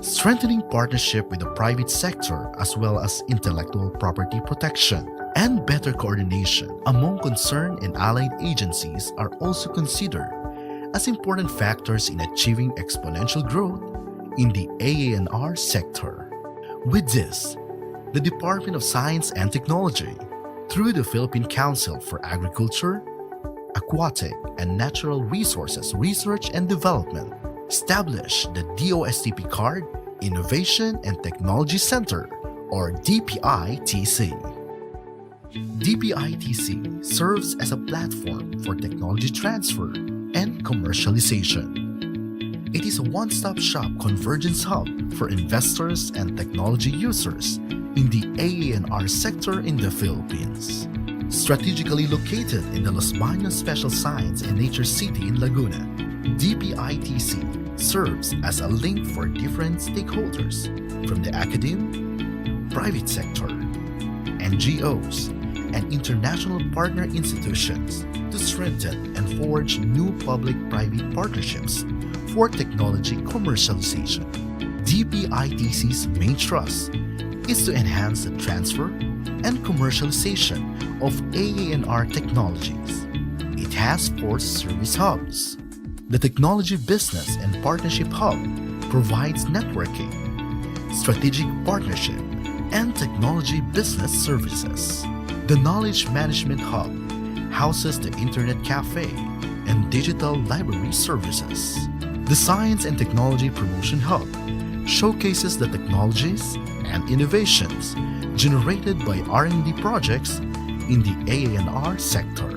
Strengthening partnership with the private sector as well as intellectual property protection and better coordination among concerned and allied agencies are also considered as important factors in achieving exponential growth in the AANR sector. With this, the Department of Science and Technology, through the Philippine Council for Agriculture, Aquatic, and Natural Resources Research and Development, established the DOST-PCAARRD Innovation and Technology Center, or DPITC. DPITC serves as a platform for technology transfer and commercialization. It is a one-stop shop convergence hub for investors and technology users in the AANR sector in the Philippines. Strategically located in the Los Baños Special Science and Nature City in Laguna, DPITC serves as a link for different stakeholders from the academe, private sector, NGOs, and international partner institutions to strengthen and forge new public-private partnerships for technology commercialization. DPITC's main thrust is to enhance the transfer and commercialization of AANR technologies. It has 4 service hubs. The Technology Business and Partnership Hub provides networking, strategic partnership, and technology business services. The Knowledge Management Hub houses the Internet Cafe and digital library services. The Science and Technology Promotion Hub showcases the technologies and innovations generated by R&D projects in the AANR sector.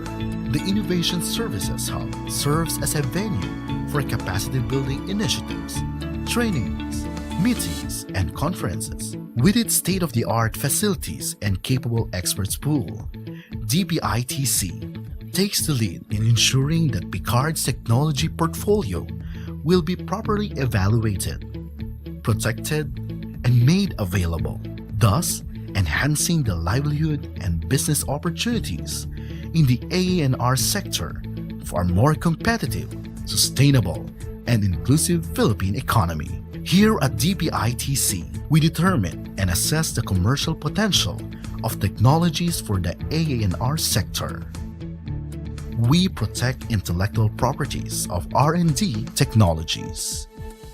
The Innovation Services Hub serves as a venue for capacity building initiatives, trainings, meetings, and conferences. With its state-of-the-art facilities and capable experts pool, DPITC takes the lead in ensuring that PCAARRD's technology portfolio will be properly evaluated, protected, and made available, thus enhancing the livelihood and business opportunities in the AANR sector for a more competitive, sustainable, and inclusive Philippine economy. Here at DPITC, we determine and assess the commercial potential of technologies for the AANR sector. We protect intellectual properties of R&D technologies.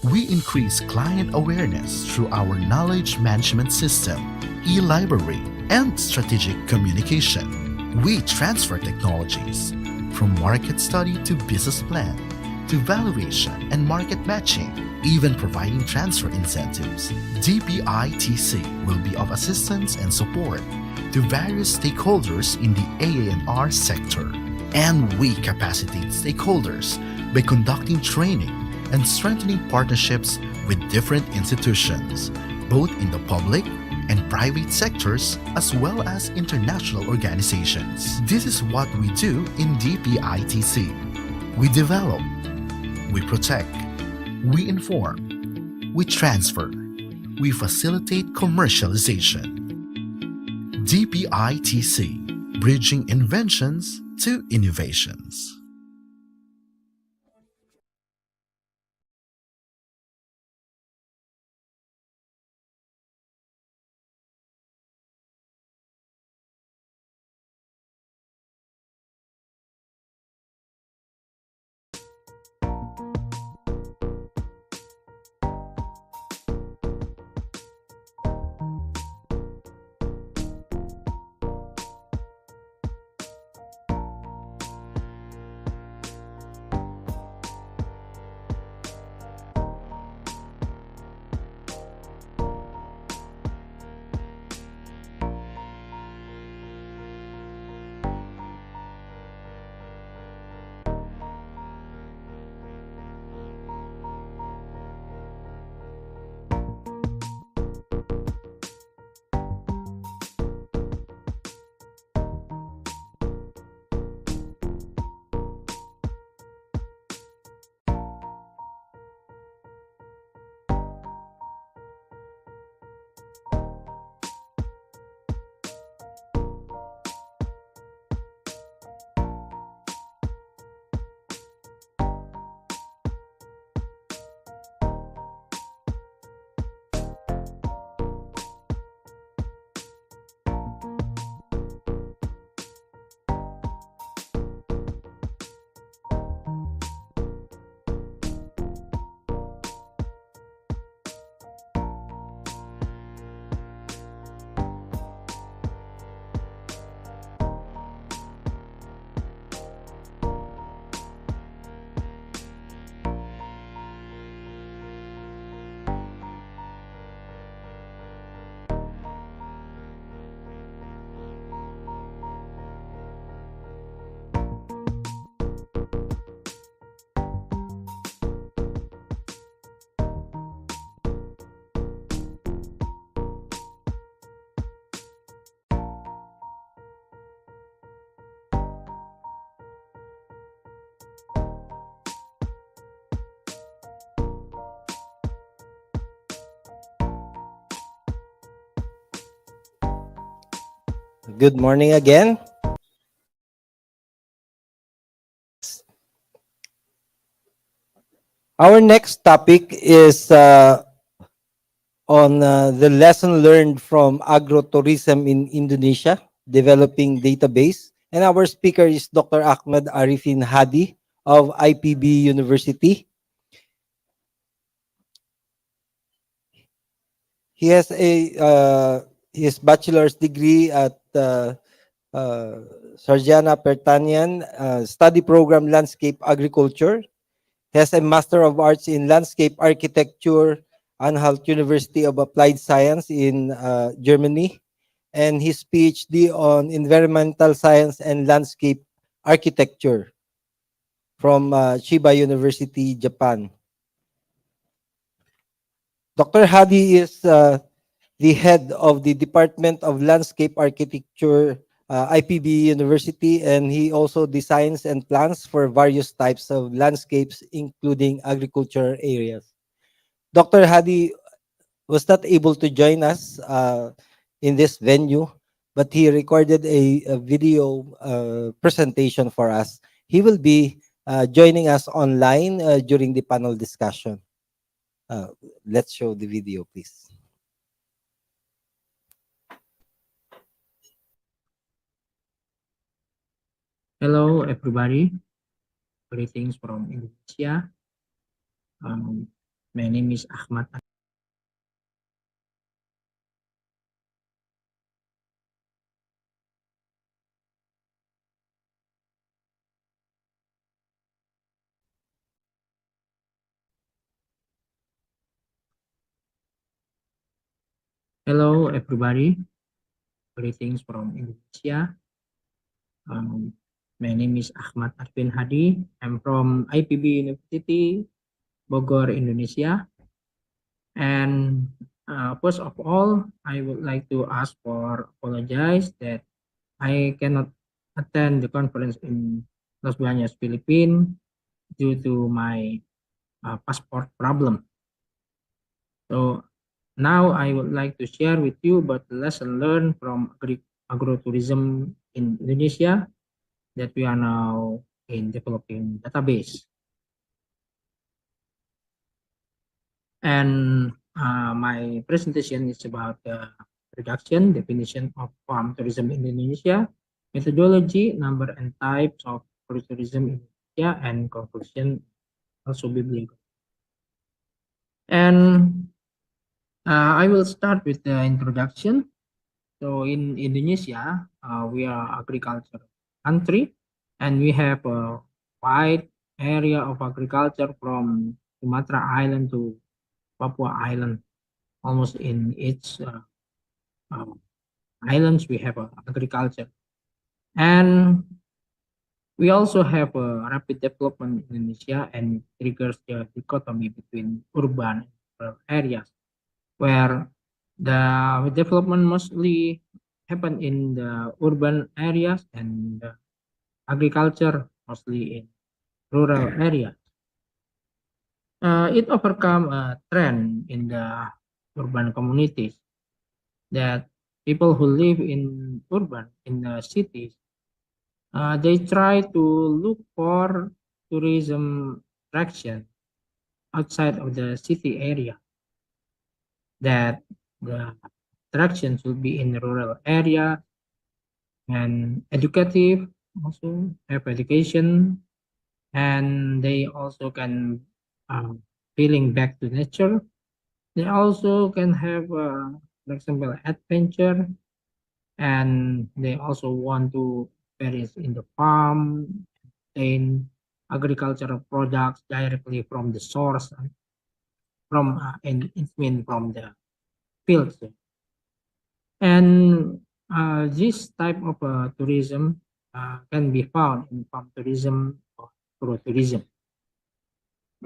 We increase client awareness through our knowledge management system, e-library, and strategic communication. We transfer technologies from market study to business plan to valuation and market matching, even providing transfer incentives. DPITC will be of assistance and support to various stakeholders in the AANR sector. And we capacitate stakeholders by conducting training and strengthening partnerships with different institutions, both in the public and private sectors, as well as international organizations. This is what we do in DPITC. We develop, we protect, we inform, we transfer, we facilitate commercialization. DPITC, bridging inventions to innovations.
Good morning again. Our next topic is on the lesson learned from agrotourism in Indonesia, developing database. And our speaker is Dr. Ahmed Arifin Hadi of IPB University. He has his bachelor's degree at Sarjana Pertanian Study Program Landscape Agriculture. He has a Master of Arts in Landscape Architecture, Anhalt University of Applied Science in Germany, and his PhD on Environmental Science and Landscape Architecture from Chiba University, Japan. Dr. Hadi is the head of the Department of Landscape Architecture, IPB University, and he also designs and plans for various types of landscapes, including agricultural areas. Dr. Hadi was not able to join us in this venue, but he recorded a video presentation for us. He will be joining us online during the panel discussion. Let's show the video, please.
Hello, everybody. Greetings from Indonesia. My name is Ahmad. Hello, everybody. Greetings from Indonesia. My name is Ahmad Arifin Hadi. I'm from IPB University, Bogor, Indonesia. And first of all, I would like to ask for apologize that I cannot attend the conference in Los Baños, Philippines due to my passport problem. So now I would like to share with you about the lesson learned from agrotourism in Indonesia that we are now in developing database. And my presentation is about the reduction, definition of farm tourism in Indonesia, methodology, number and types of tourism in Indonesia, and conclusion also biblical. And I will start with the introduction. So in Indonesia, we are agriculture country, and we have a wide area of agriculture from Sumatra Island to Papua Island. Almost in each islands we have agriculture, and we also have a rapid development in Indonesia, and triggers the dichotomy between urban and rural areas, where the development mostly happen in the urban areas and agriculture mostly in rural areas. It overcome a trend in the urban communities that people who live in urban, in the cities, they try to look for tourism attraction outside of the city area, that the attractions will be in rural area, and educative, also have education, and they also can feeling back to nature. They also can have for example adventure, and they also want to experience in the farm, obtain agricultural products directly from the source, from and it's mean from the fields. And this type of tourism can be found in farm tourism or agrotourism.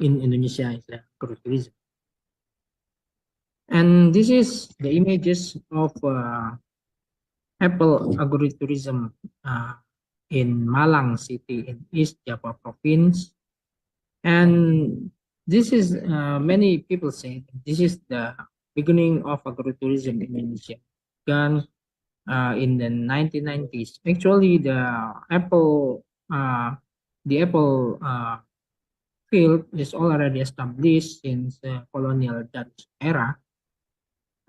In Indonesia, it's agrotourism. And this is the images of apple agrotourism in Malang City in East Java Province. And this is many people say this is the beginning of agrotourism in Indonesia. Can in the 1990s. Actually, the apple field is already established since the colonial Dutch era,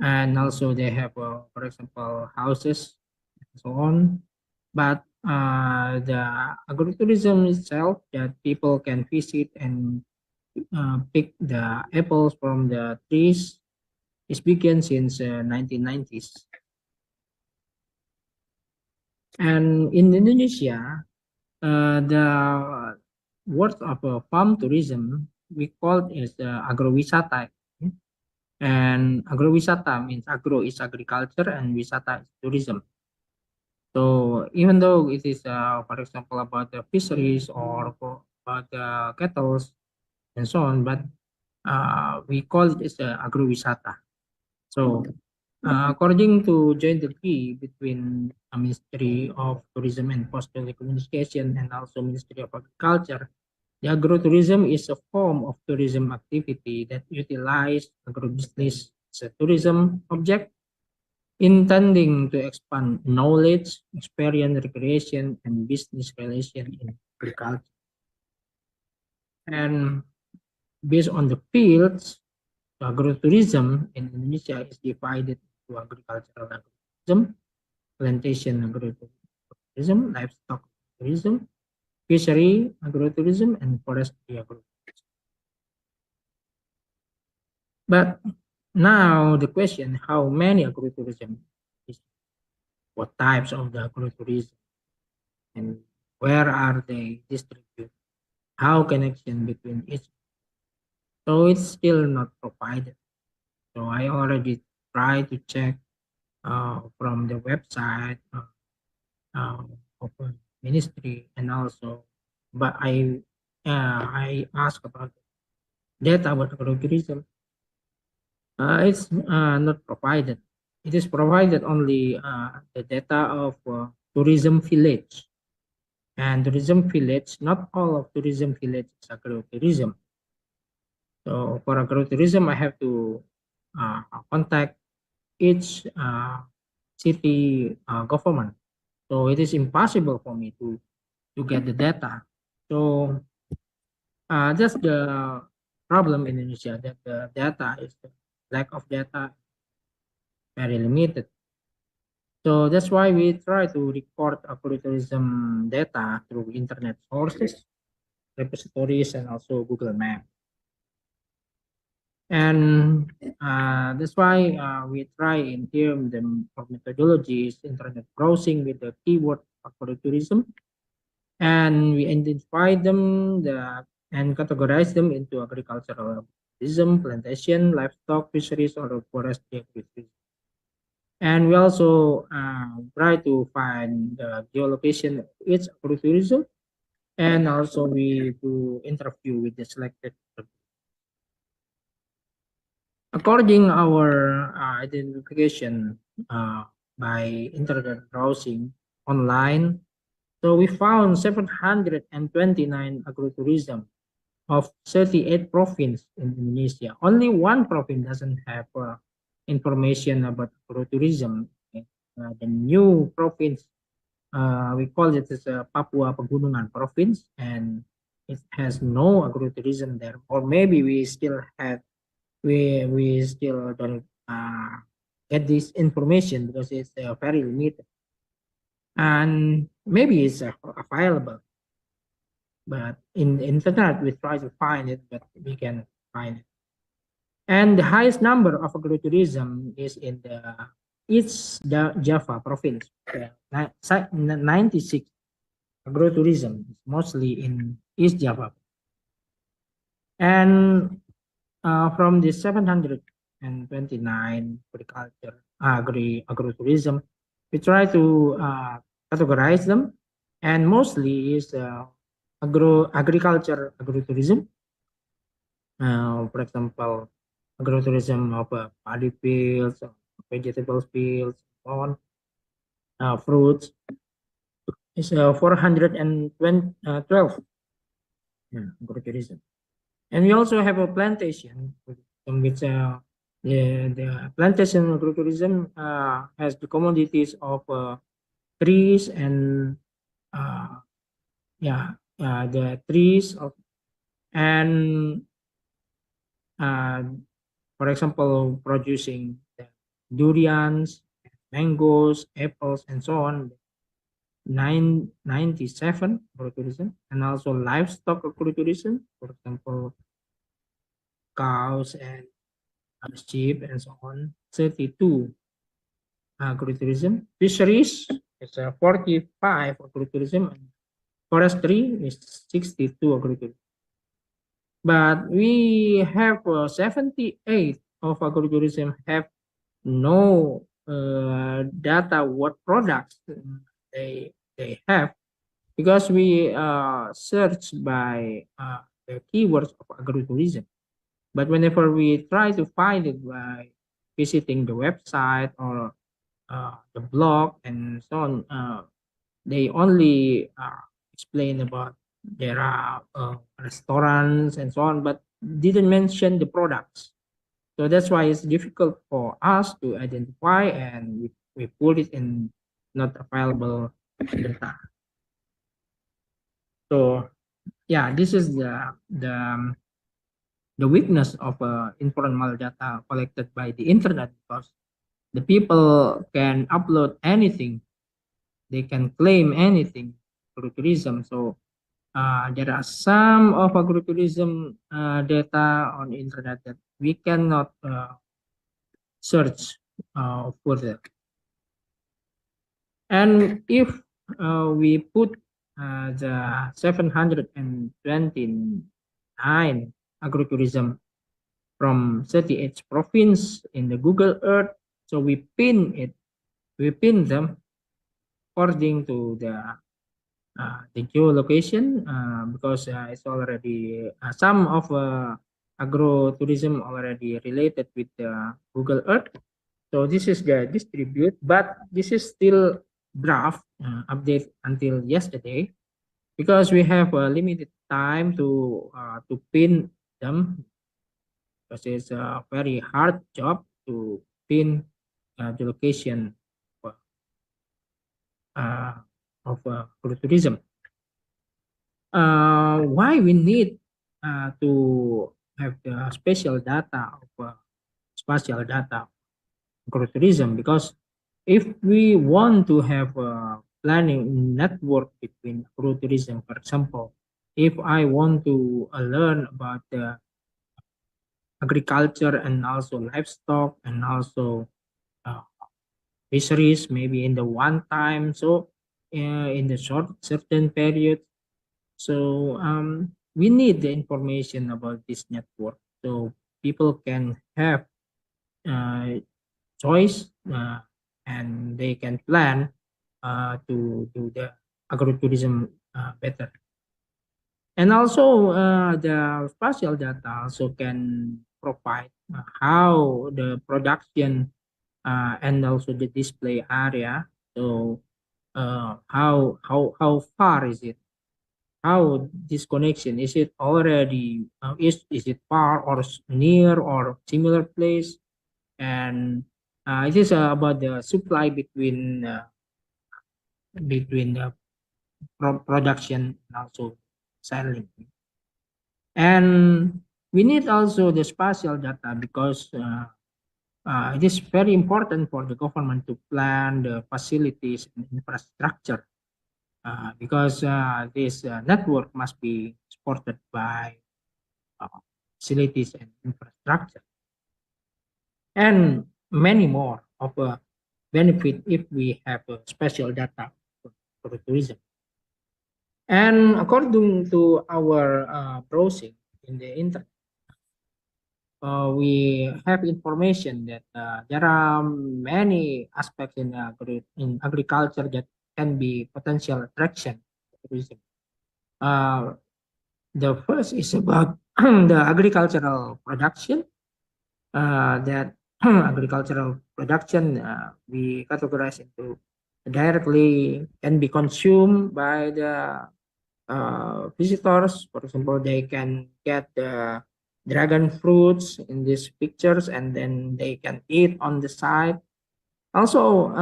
and also they have, for example, houses and so on. But the agritourism itself, that people can visit and pick the apples from the trees, is began since 1990s. And in Indonesia, the word of farm tourism, we call it as agrowisata. And agrowisata means agro is agriculture and wisata is tourism. So even though it is, for example, about the fisheries or about the cattle and so on, but we call it as agrowisata. So according to joint decree between Ministry of Tourism and Postal Communication and also Ministry of Agriculture, the agrotourism is a form of tourism activity that utilizes agrobusiness as a tourism object, intending to expand knowledge, experience, recreation, and business relation in agriculture. And based on the fields, agrotourism in Indonesia is divided into agricultural agrotourism, plantation agrotourism, livestock tourism, fishery agrotourism, and forestry agrotourism. But now the question, how many agrotourism is, what types of the agrotourism, and where are they distributed? How connection between each? So it's still not provided. So I already tried to check from the website of the ministry, and also, but I asked about data about agrotourism. It's not provided. It is provided only the data of tourism village. And tourism village, not all of tourism village is agrotourism. So for agrotourism, I have to contact each city government. So it is impossible for me to get the data. So that's the problem in Indonesia, that the data is the lack of data, very limited. So that's why we try to record agrotourism data through internet sources, repositories, and also Google Maps. And that's why we try in here the methodologies, internet browsing with the keyword agrotourism, and we identify them and categorize them into agricultural tourism, plantation, livestock, fisheries, or forestry activities. And we also try to find the geolocation of each agrotourism, and also we do interview with the selected. According our identification by internet browsing online, so we found 729 agrotourism of 38 provinces in Indonesia. Only one province doesn't have information about agrotourism. The new province, we call it as Papua Pegunungan province, and it has no agrotourism there. Or maybe we still have, we still don't get this information because it's very limited. And maybe it's available, but in the internet we try to find it, but we can find it. And the highest number of agrotourism is in the East Java province. 96 agrotourism is mostly in East Java. And from the 729 agrotourism, we try to categorize them, and mostly is agriculture agrotourism. For example, agrotourism of paddy fields, vegetable fields, on fruits is 412 agrotourism. And we also have a plantation, which The plantation agritourism has the commodities of trees and the trees of and uh, for example producing the durians, mangoes, apples, and so on. 997 agritourism, and also livestock agritourism, for example cows and sheep and so on. 32 agritourism. Fisheries is 45 agritourism, and forestry is 62 agritourism. But we have 78 of agritourism have no data what products they have, because we search by the keywords of agritourism. But whenever we try to find it by visiting the website or the blog and so on, they only explain about there are restaurants and so on, but didn't mention the products. So that's why it's difficult for us to identify, and we put it in not available data. So yeah, this is the weakness of informal data collected by the internet, because the people can upload anything, they can claim anything agritourism. So there are some of agritourism data on the internet that we cannot search further. And if we put the 729 agritourism from 38 province in the Google Earth, so we pin them according to the geolocation, because it's already some of agrotourism already related with Google Earth. So this is the distribute, but this is still draft update until yesterday, because we have a limited time to pin them, because it's a very hard job to pin the location of agritourism. Why we need to have the spatial data of spatial data agritourism? Because if we want to have a planning network between agritourism, for example, if I want to learn about the agriculture and also livestock and also fisheries, maybe in the one time, so in the certain period. So we need the information about this network, so people can have choice, and they can plan to do the agrotourism better. And also the spatial data also can provide how the production and also the display area. So how far is it? How this connection, is it already is it far or near or similar place? And it is about the supply between the production and also selling. And we need also the spatial data, because it is very important for the government to plan the facilities and infrastructure, because this network must be supported by facilities and infrastructure, and many more of a benefit if we have a special data for the tourism. And according to our browsing in the internet, we have information that there are many aspects in agriculture that can be potential attraction for tourism. The first is about the agricultural production. That agricultural production we categorize into directly can be consumed by the visitors. For example, they can get the dragon fruits in these pictures, and then they can eat on the side. Also,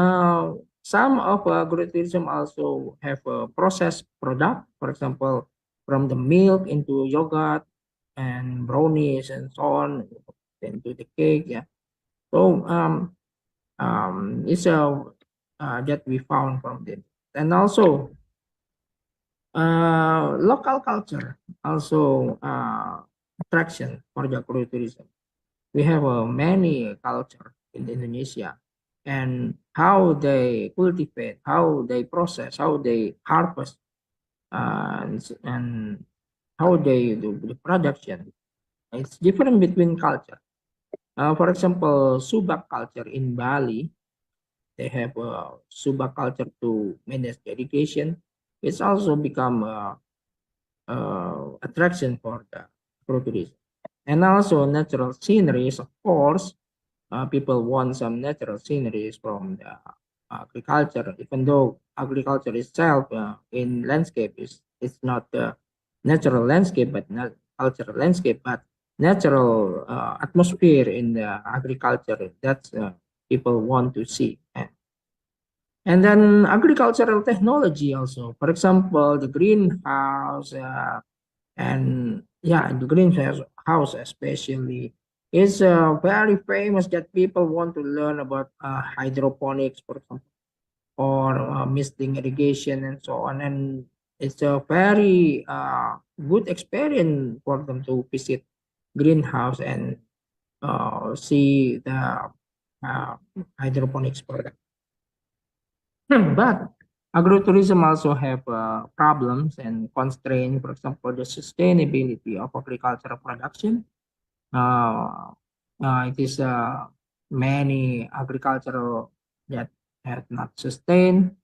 some of agritourism also have a processed product, for example, from the milk into yogurt and brownies and so on, into the cake. Yeah. So it's that we found from this, and also local culture also attraction for the agritourism. We have many culture in Indonesia, and how they cultivate, how they process, how they harvest, and how they do the production. It's different between culture. For example, Subak culture in Bali, they have a Subak culture to manage the irrigation. It's also become attraction for the tourism. And also natural sceneries, of course, people want some natural sceneries from the agriculture, even though agriculture itself in landscape is not the natural landscape, but not cultural landscape, but natural atmosphere in the agriculture that people want to see. And then agricultural technology also, for example, the greenhouse, and yeah, the greenhouse especially is very famous that people want to learn about hydroponics, for example, or misting irrigation and so on. And it's a very good experience for them to visit greenhouse and see the uh, hydroponics product. But agrotourism also have problems and constraints. For example, the sustainability of agricultural production. It is many agricultural that have not sustained,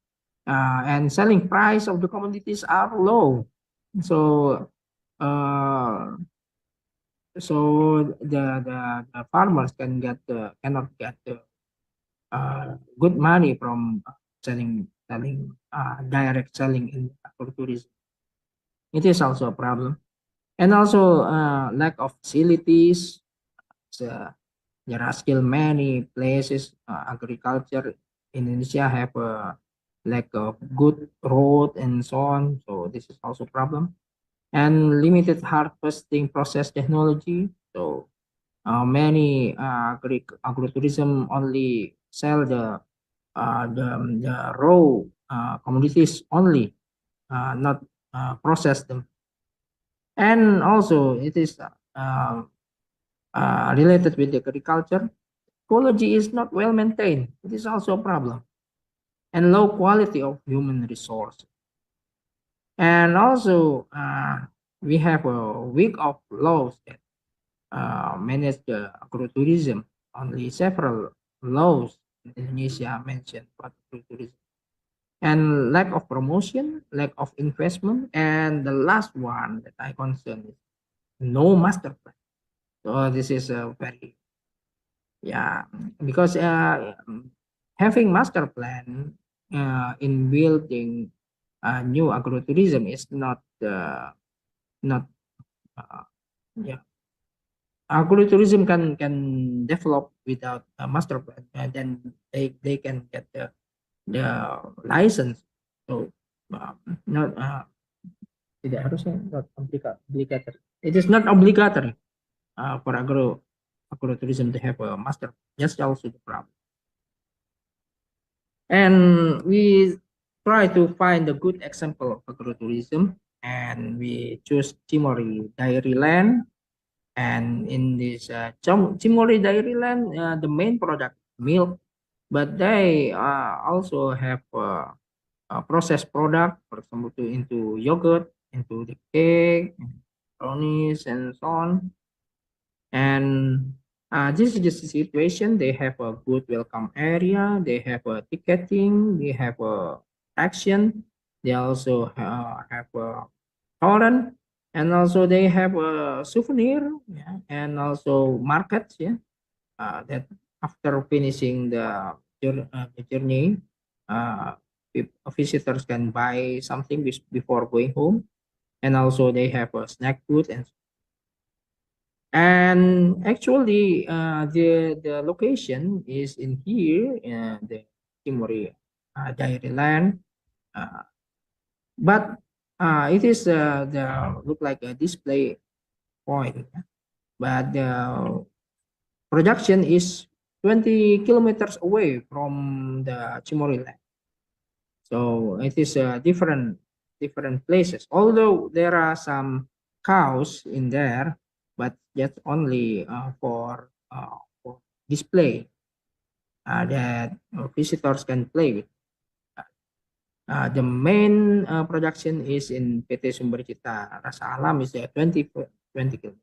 and selling price of the commodities are low. So, uh, the farmers cannot get the good money from selling direct selling in agritourism. It is also a problem, and also lack of facilities. So, there are still many places agriculture in Indonesia have a lack of good road and so on. So this is also a problem, and limited harvesting process technology. So many agritourism only sell the raw commodities only, not process them. And also it is related with agriculture. Ecology is not well maintained. It is also a problem. And low quality of human resource. And also we have a week of laws that manage the agrotourism. Only several laws in Indonesia mentioned about agrotourism. And lack of promotion, lack of investment, and the last one that I concern is no master plan. So this is a very, yeah, because having master plan in building new agrotourism is not yeah, agrotourism can develop without a master plan, and then they can get the license. So not tidak harusnya not obligatory. It is not obligatory for agrotourism to have a master. That's also the problem. And we try to find a good example of agrotourism, and we choose Timori Dairy Land. And in this Timori Dairy Land, the main product milk, but they also have a processed product, for example, into yogurt, into the cake, brownies, and so on. And this is the situation. They have a good welcome area. They have a ticketing. They have a action. They also have a restaurant, and also they have a souvenir, yeah, and also markets. Yeah, that after finishing the journey, uh, visitors can buy something before going home, and also they have a snack food And actually, the location is in here, the Timori Dairy Land. Uh, but it is the look like a display point, but the production is 20 kilometers away from the Chimori land. So it is different places. Although there are some cows in there, but just only for display that visitors can play with. The main production is in PT Sumber Cita Rasa Alam is 20 kilometers.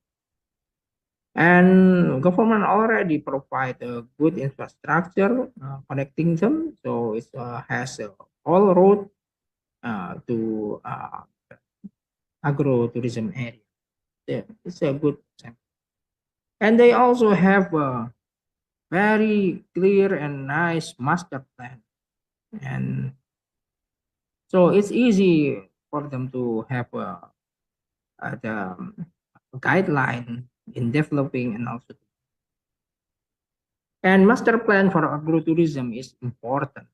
And government already provide a good infrastructure connecting them, so it has all road to agro-tourism area. Yeah, it's a good example. And they also have a very clear and nice master plan, and so it's easy for them to have the guideline in developing and also. And master plan for agrotourism is important.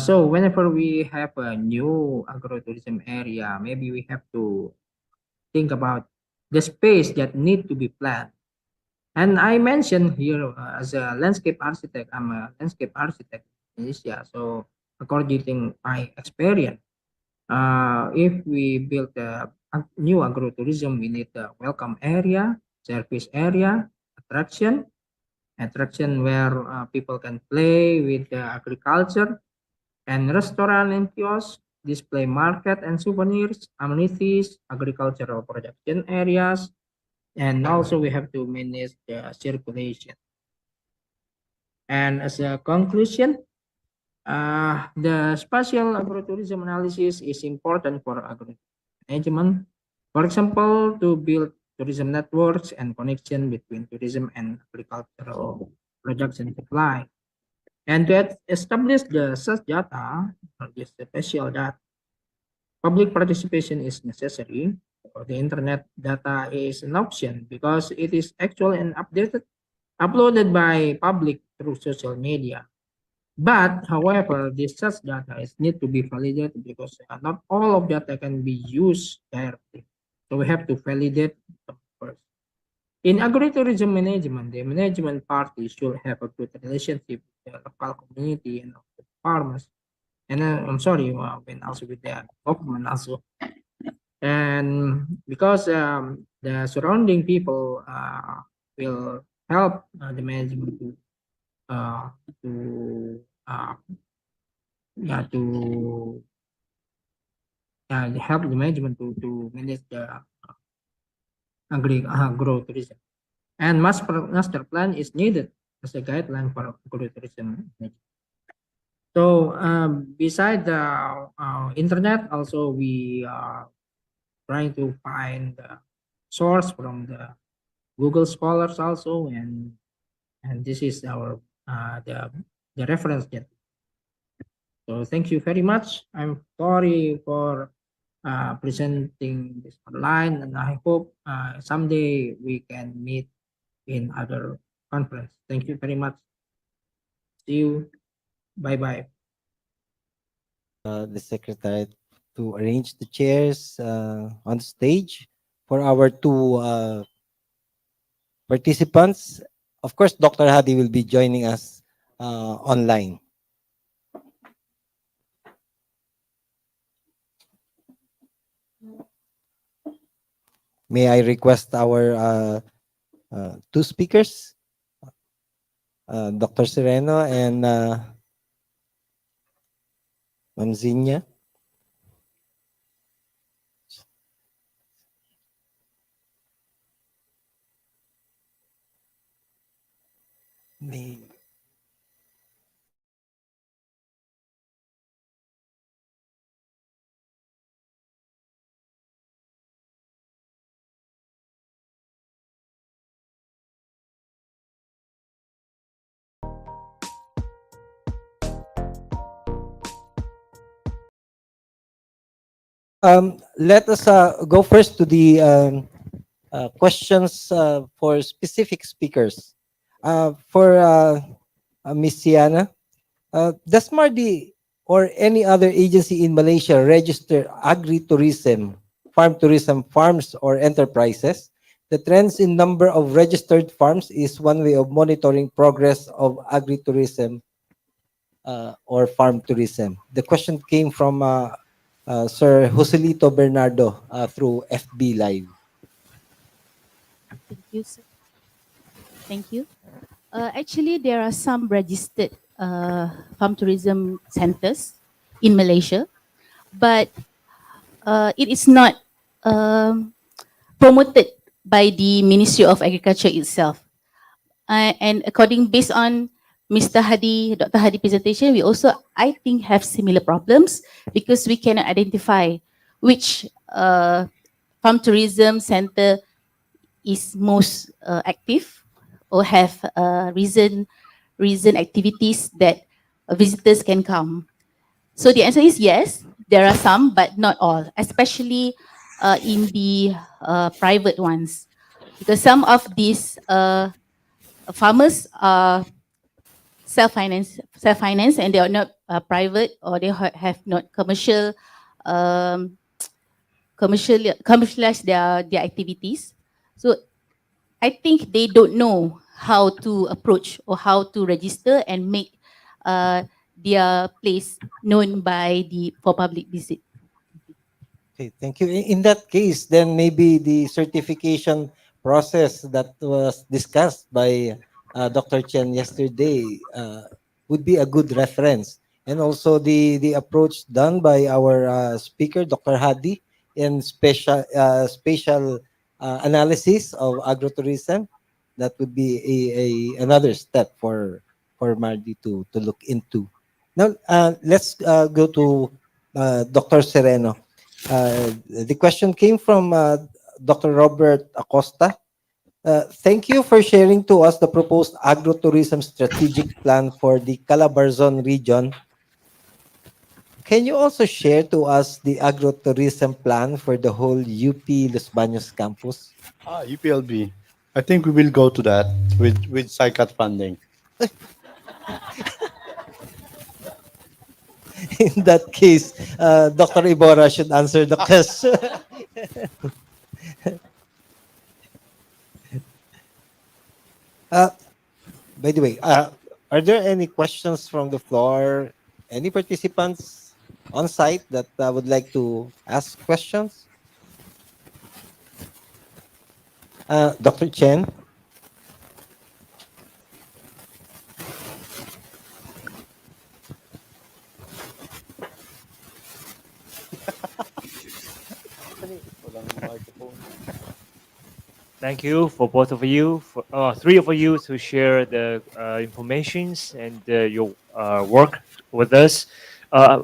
So whenever we have a new agrotourism area, maybe we have to think about the space that need to be planned. And I mentioned here as a landscape architect, I'm a landscape architect in Asia. So according to my experience, if we build a new agrotourism, we need a welcome area, service area, attraction where people can play with agriculture, and restaurant and kiosks, display market and souvenirs, amenities, agricultural production areas, and also we have to manage the circulation. And as a conclusion, the spatial agrotourism analysis is important for agro management. For example, to build tourism networks and connection between tourism and agricultural production supply. And to establish the such data, or the spatial data, public participation is necessary. The internet data is an option because it is actually and uploaded by public through social media. But however, this such data is need to be validated because not all of data can be used directly. So we have to validate them first. In agritourism management, the management party should have a good relationship with the local community and the farmers. And I'm sorry, when also with the government also. And because the surrounding people will help the management uh, to uh, yeah to help the management to manage the agro-tourism. And master plan is needed as a guideline for agro-tourism. So beside the internet, also we are trying to find the source from the Google Scholars also, and this is our the reference that. So thank you very much. I'm sorry for presenting this online, and I hope someday we can meet in other conference. Thank you very much. See you. Bye bye.
The secretary to arrange the chairs on stage for our two participants. Of course, Dr. Hadi will be joining us online. May I request our two speakers, Dr. Sereno and Ma'am Zinya. Let us go first to the questions for specific speakers. For Ms. Siana, does MARDI or any other agency in Malaysia register agri-tourism, farm tourism farms or enterprises? The trends in number of registered farms is one way of monitoring progress of agri-tourism or farm tourism. The question came from Sir Joselito Bernardo through FB Live.
Thank you, sir. Thank you. Actually, there are some registered farm tourism centers in Malaysia, but it is not promoted by the Ministry of Agriculture itself. And based on Dr. Hadi presentation, we also, I think, have similar problems because we cannot identify which farm tourism center is most active or have reason activities that visitors can come. So the answer is yes, there are some, but not all, especially in the private ones, because some of these farmers are self-finance, and they are not private, or they have not commercialize their activities. So I think they don't know how to approach or how to register and make their place known for public visit.
Okay, thank you. In that case, then maybe the certification process that was discussed by Dr. Chen yesterday would be a good reference. And also the approach done by our speaker, Dr. Hadi, in spatial analysis of agrotourism, that would be another step for Mardi to look into. Now, let's go to Dr. Sereno. The question came from Dr. Robert Acosta. Thank you for sharing to us the proposed agrotourism strategic plan for the Calabarzon region. Can you also share to us the agrotourism plan for the whole UP Los Baños campus?
UPLB. I think we will go to that with SICAT funding.
In that case, Dr. Iborra should answer the question. By the way, are there any questions from the floor? Any participants on site that would like to ask questions? Dr. Chen?
Thank you for both of you, for three of you, to share the informations and your work with us.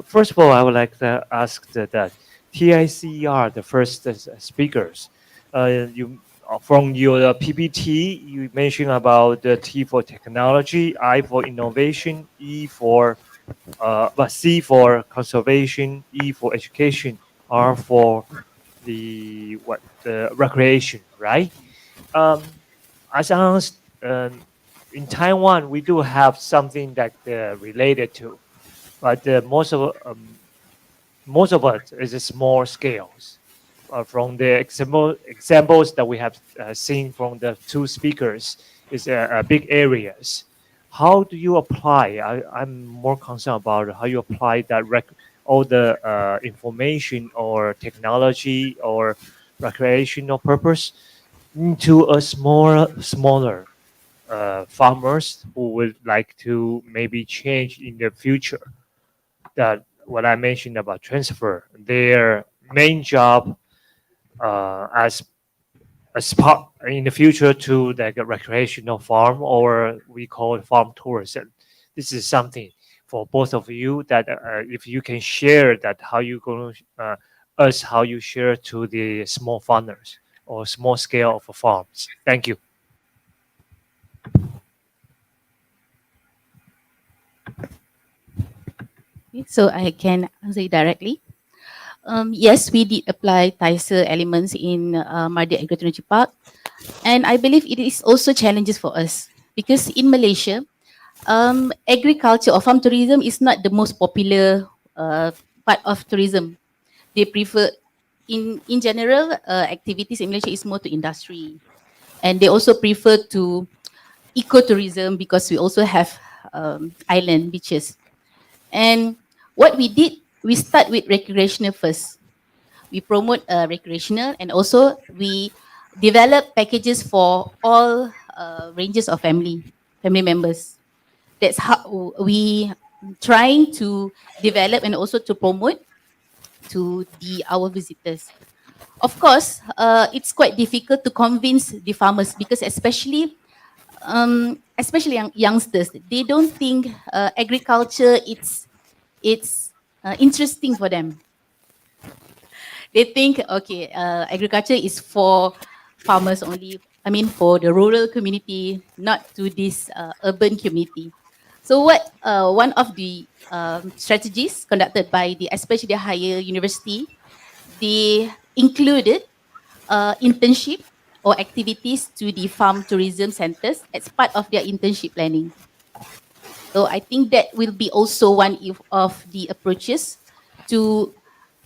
First of all, I would like to ask that TICER, the first speakers, from your PPT, you mentioned about the T for technology, I for innovation, C for conservation, E for education, R for the recreation, right? As announced, in Taiwan, we do have something that related to, but most of it is a small scales. From the examples that we have seen from the two speakers, is big areas. How do you apply? I'm more concerned about how you apply that all the information or technology or recreational purpose into a smaller farmers who would like to maybe change in the future. That what I mentioned about transfer, their main job as a part in the future to like a recreational farm, or we call it farm tourism. This is something for both of you that if you can share that how you going to how you share to the small farmers or small scale of farms. Thank you.
Okay, so I can answer it directly. Yes, we did apply TISER elements in Mardi Agritechnology Park. And I believe it is also challenges for us because in Malaysia, agriculture or farm tourism is not the most popular part of tourism. They prefer, in general, activities in Malaysia is more to industry, and they also prefer to ecotourism because we also have island beaches. And what we did, we start with recreational first. We promote recreational, and also we develop packages for all ranges of family members. That's how we trying to develop and also to promote to our visitors. Of course, it's quite difficult to convince the farmers because especially youngsters, they don't think agriculture it's interesting for them. They think, okay, agriculture is for farmers only. I mean, for the rural community, not to this urban community. So what one of the strategies conducted by especially the higher university, they included internship or activities to the farm tourism centers as part of their internship planning. So I think that will be also one of the approaches to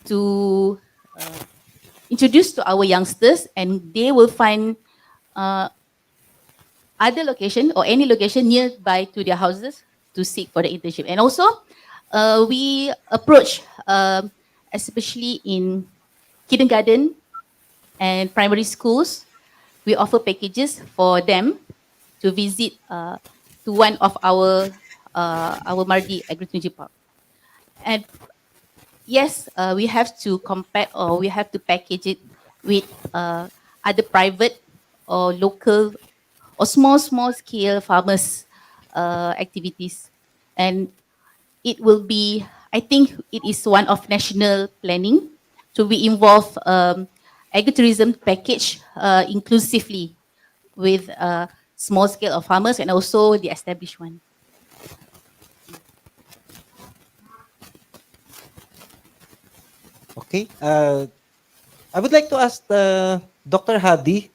to introduce to our youngsters, and they will find other location or any location nearby to their houses to seek for the internship. And also, we approach, especially in kindergarten and primary schools, we offer packages for them to visit to one of our Mardi Agritechnology Park. And yes, we have to compare or we have to package it with other private or local or small scale farmers activities. And it will be, I think it is one of national planning to be involved agritourism package inclusively with small scale of farmers and also the established one.
Okay. I would like to ask Dr. Hadi,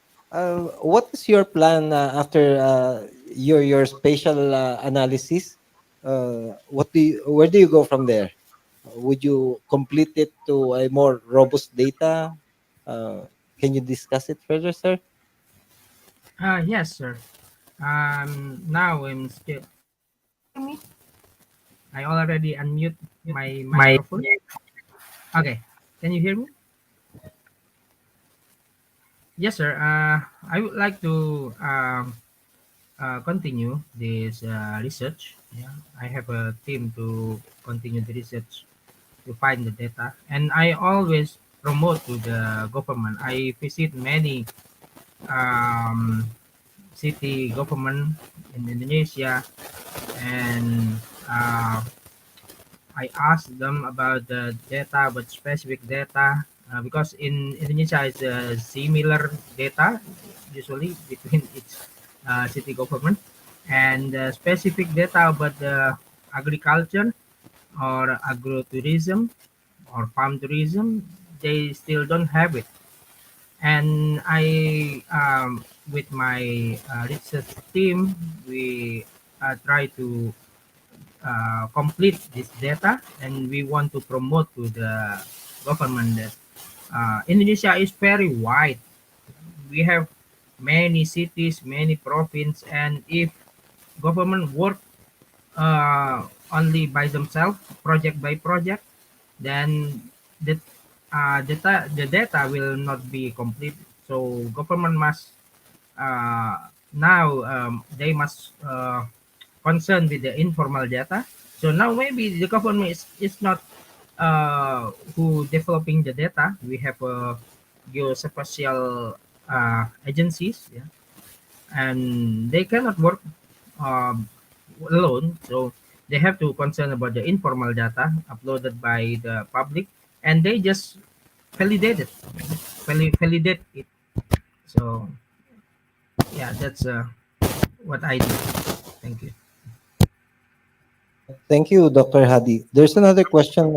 what is your plan after your spatial analysis? Where do you go from there? Would you complete it to a more robust data? Can you discuss it further, sir?
Yes, sir. Now I'm still. I already unmute my microphone. Okay, can you hear me? Yes, sir. I would like to continue this research. Yeah, I have a team to continue the research to find the data, and I always promote to the government. I visit many um, city government in Indonesia, and I asked them about the data, but specific data, because in Indonesia it's similar data usually between each city government, and specific data about the agriculture or agrotourism or farm tourism, they still don't have it. And I, with my research team, we try to complete this data, and we want to promote to the government that Indonesia is very wide. We have many cities, many provinces, and if government work only by themselves, project by project, then the the data will not be complete. So government must now they must concern with the informal data. So now maybe the government is not who developing the data. We have geospatial agencies, yeah, and they cannot work um, alone. So they have to concern about the informal data uploaded by the public, and they just validate it, validate it. So yeah, that's what I do. Thank you.
Thank you, Dr. Hadi. There's another question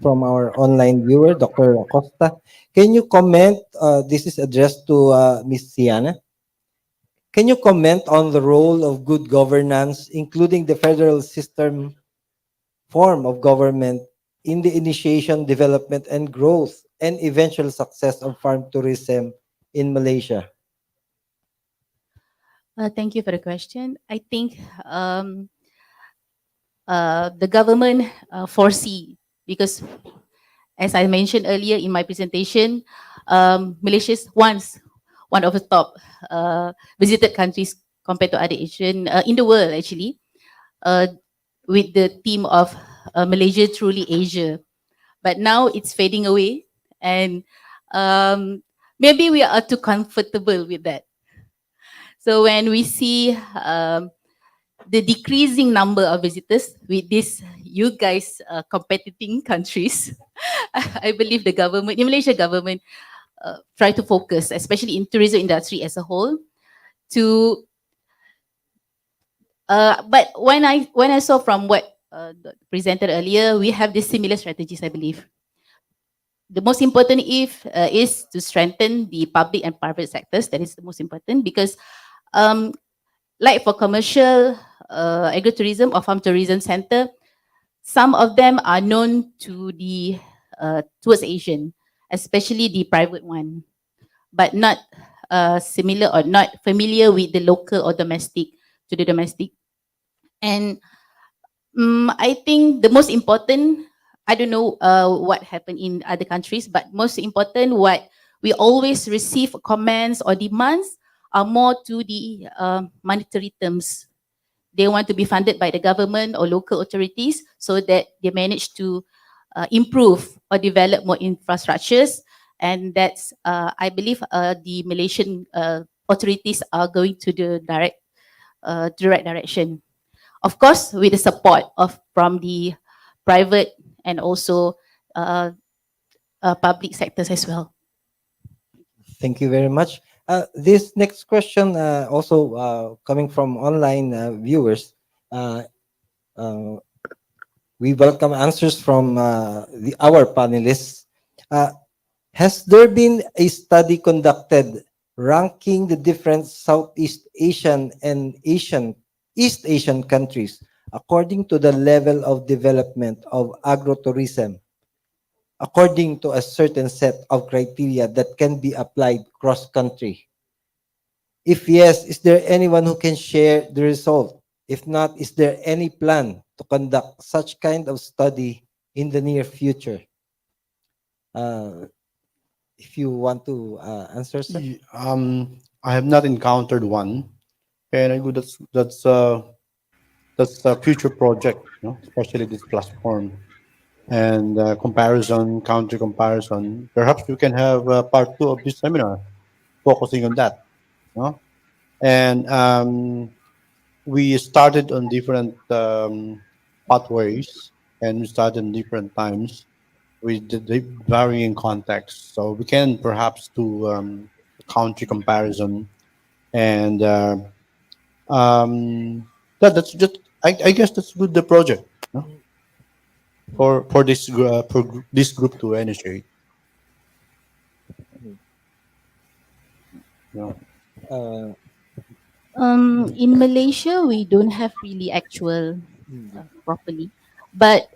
from our online viewer, Dr. Acosta. Can you comment? This is addressed to Ms. Siana. Can you comment on the role of good governance, including the federal system form of government, in the initiation, development, and growth and eventual success of farm tourism in Malaysia?
Thank you for the question. I think the government foresee, because as I mentioned earlier in my presentation, Malaysia is one of the top visited countries compared to other Asian in the world actually, uh, with the theme of Malaysia truly Asia. But now it's fading away, and maybe we are too comfortable with that. So when we see the decreasing number of visitors with this, you guys competing countries, I believe the government, the Malaysia government, try to focus, especially in tourism industry as a whole, to. But when I saw from what presented earlier, we have these similar strategies, I believe. The most important is to strengthen the public and private sectors. That is the most important, because like for commercial agritourism or farm tourism center, some of them are known to the towards Asian, especially the private one, but not similar or not familiar with the local or domestic to the domestic. And I think the most important, I don't know what happened in other countries, but most important, what we always receive comments or demands are more to the monetary terms. They want to be funded by the government or local authorities so that they manage to improve or develop more infrastructures. And that's, I believe, the Malaysian authorities are going to the direct direction. Of course, with the support of from the private and also public sectors as well.
Thank you very much. This next question, also coming from online viewers, uh, uh, we welcome answers from our panelists. Uh, has there been a study conducted ranking the different Southeast Asian and East Asian countries according to the level of development of agrotourism, according to a certain set of criteria that can be applied cross-country? If yes, is there anyone who can share the result? If not, is there any plan to conduct such kind of study in the near future? Uh, if you want to answer, sir.
I have not encountered one, and I go that's a future project, especially this platform and comparison, country comparison. Perhaps we can have part two of this seminar focusing on that. And we started on different pathways, and we started in different times with the varying contexts. So we can perhaps do country comparison, and that's just I guess that's good the project, for this group to initiate. Yeah.
In Malaysia, we don't have really actual properly, but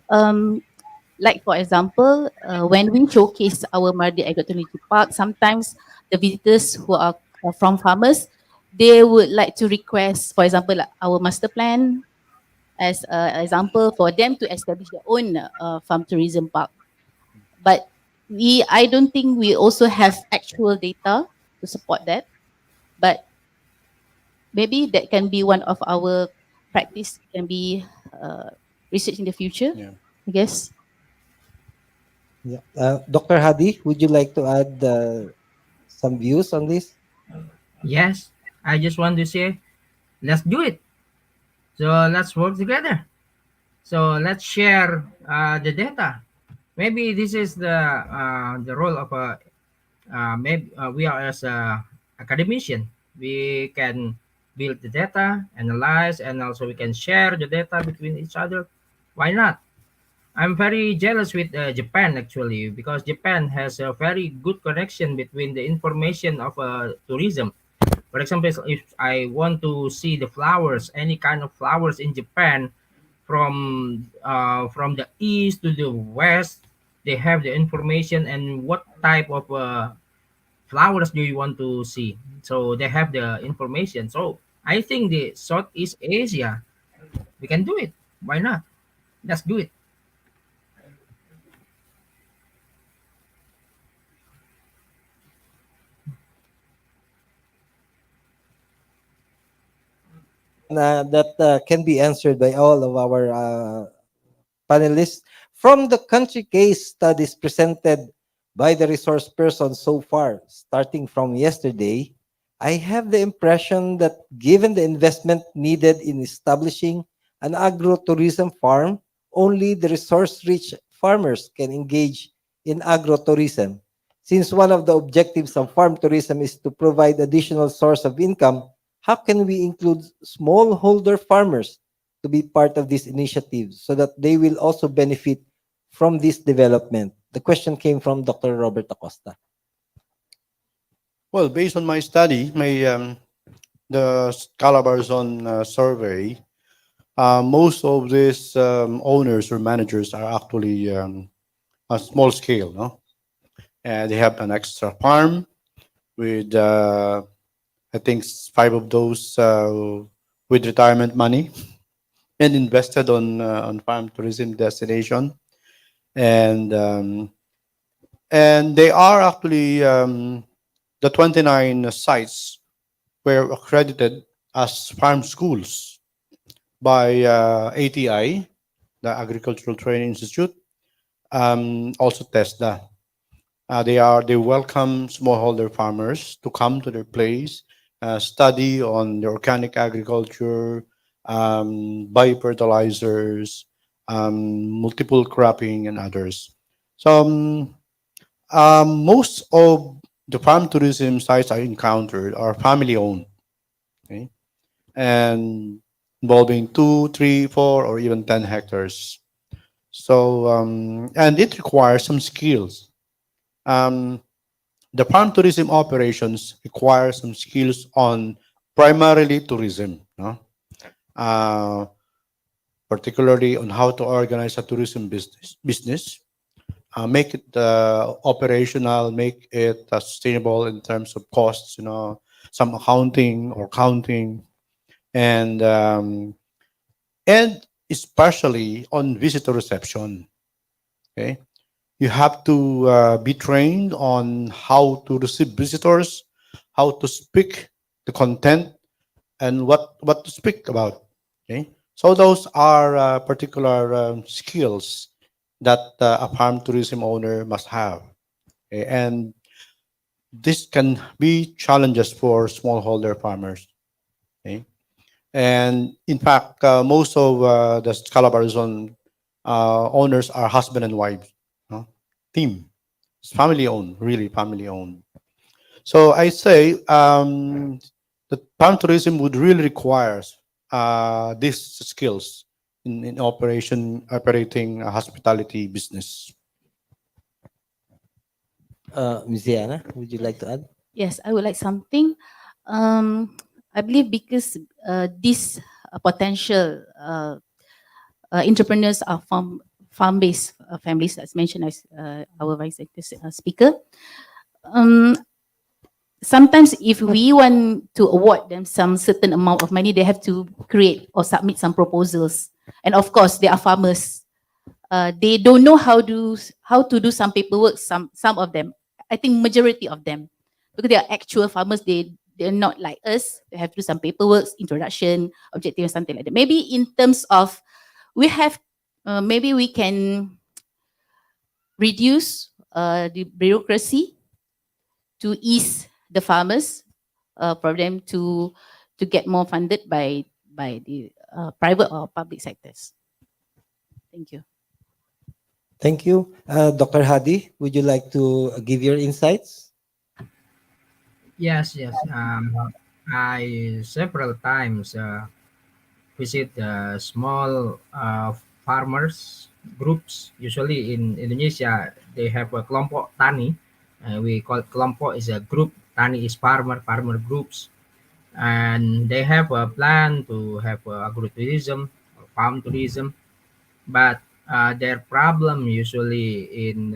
like for example, when we showcase our Mardi Agrotechnology Park, sometimes the visitors who are from farmers, they would like to request, for example, like our master plan as an example for them to establish their own farm tourism park. But I don't think we also have actual data to support that. But maybe that can be one of our practice, can be research in the future, I guess.
Yeah. Dr. Hadi, would you like to add some views on this?
Yes, I just want to say, let's do it. So let's work together. So let's share the data. Maybe this is the role of maybe we are as a academician. We can build the data, analyze, and also we can share the data between each other. Why not? I'm very jealous with Japan actually, because Japan has a very good connection between the information of tourism. For example, if I want to see the flowers, any kind of flowers in Japan, from the east to the west, they have the information and what type of flowers do you want to see. So they have the information. So I think the Southeast Asia, we can do it. Why not? Let's do it.
That can be answered by all of our panelists. From the country case studies presented by the resource person so far, starting from yesterday, I have the impression that given the investment needed in establishing an agrotourism farm, only the resource-rich farmers can engage in agrotourism. Since one of the objectives of farm tourism is to provide additional source of income, how can we include smallholder farmers to be part of this initiative so that they will also benefit from this development? The question came from Dr. Robert Acosta.
Well, based on my study, the Calabarzon survey, most of these owners or managers are actually a small scale, no? And they have an extra farm with, I think, five of those with retirement money and invested on farm tourism destination, and they are actually the 29 sites were accredited as farm schools by ATI, the Agricultural Training Institute, also TESDA. They welcome smallholder farmers to come to their place, study on the organic agriculture, biofertilizers, multiple cropping, and others. So most of the farm tourism sites I encountered are family owned, okay, and involving 2, 3, 4, or even 10 hectares. So and it requires some skills. Um, the farm tourism operations require some skills on primarily tourism, no? uh, particularly on how to organize a tourism business, make it operational, make it sustainable in terms of costs, some accounting or counting, and and especially on visitor reception. Okay, you have to be trained on how to receive visitors, how to speak the content, and what to speak about. Okay, so those are particular skills that a farm tourism owner must have. Okay? And this can be challenges for smallholder farmers. Okay? And in fact, most of the Calabar Zone owners are husband and wife, no? Team. It's family owned, really family owned. So I say that farm tourism would really require these skills in operating a hospitality business.
Ms. Diana, would you like to add?
Yes, I would like something. I believe because this potential entrepreneurs are farm-based families, as mentioned as our vice speaker. Sometimes if we want to award them some certain amount of money, they have to create or submit some proposals. And of course, they are farmers. They don't know how to do some paperwork. Some of them, I think majority of them, because they are actual farmers. They're not like us. They have to do some paperwork, introduction, objective, something like that. Maybe in terms of we have, maybe we can reduce the bureaucracy to ease the farmers for them to get more funded by the private or public sectors. Thank you.
Thank you. Dr. Hadi, would you like to give your insights?
Yes, yes. I several times visit small farmers groups. Usually in Indonesia, they have a kelompok tani. We call it kelompok is a group. Tani is farmer groups, and they have a plan to have agrotourism or farm tourism. But their problem usually in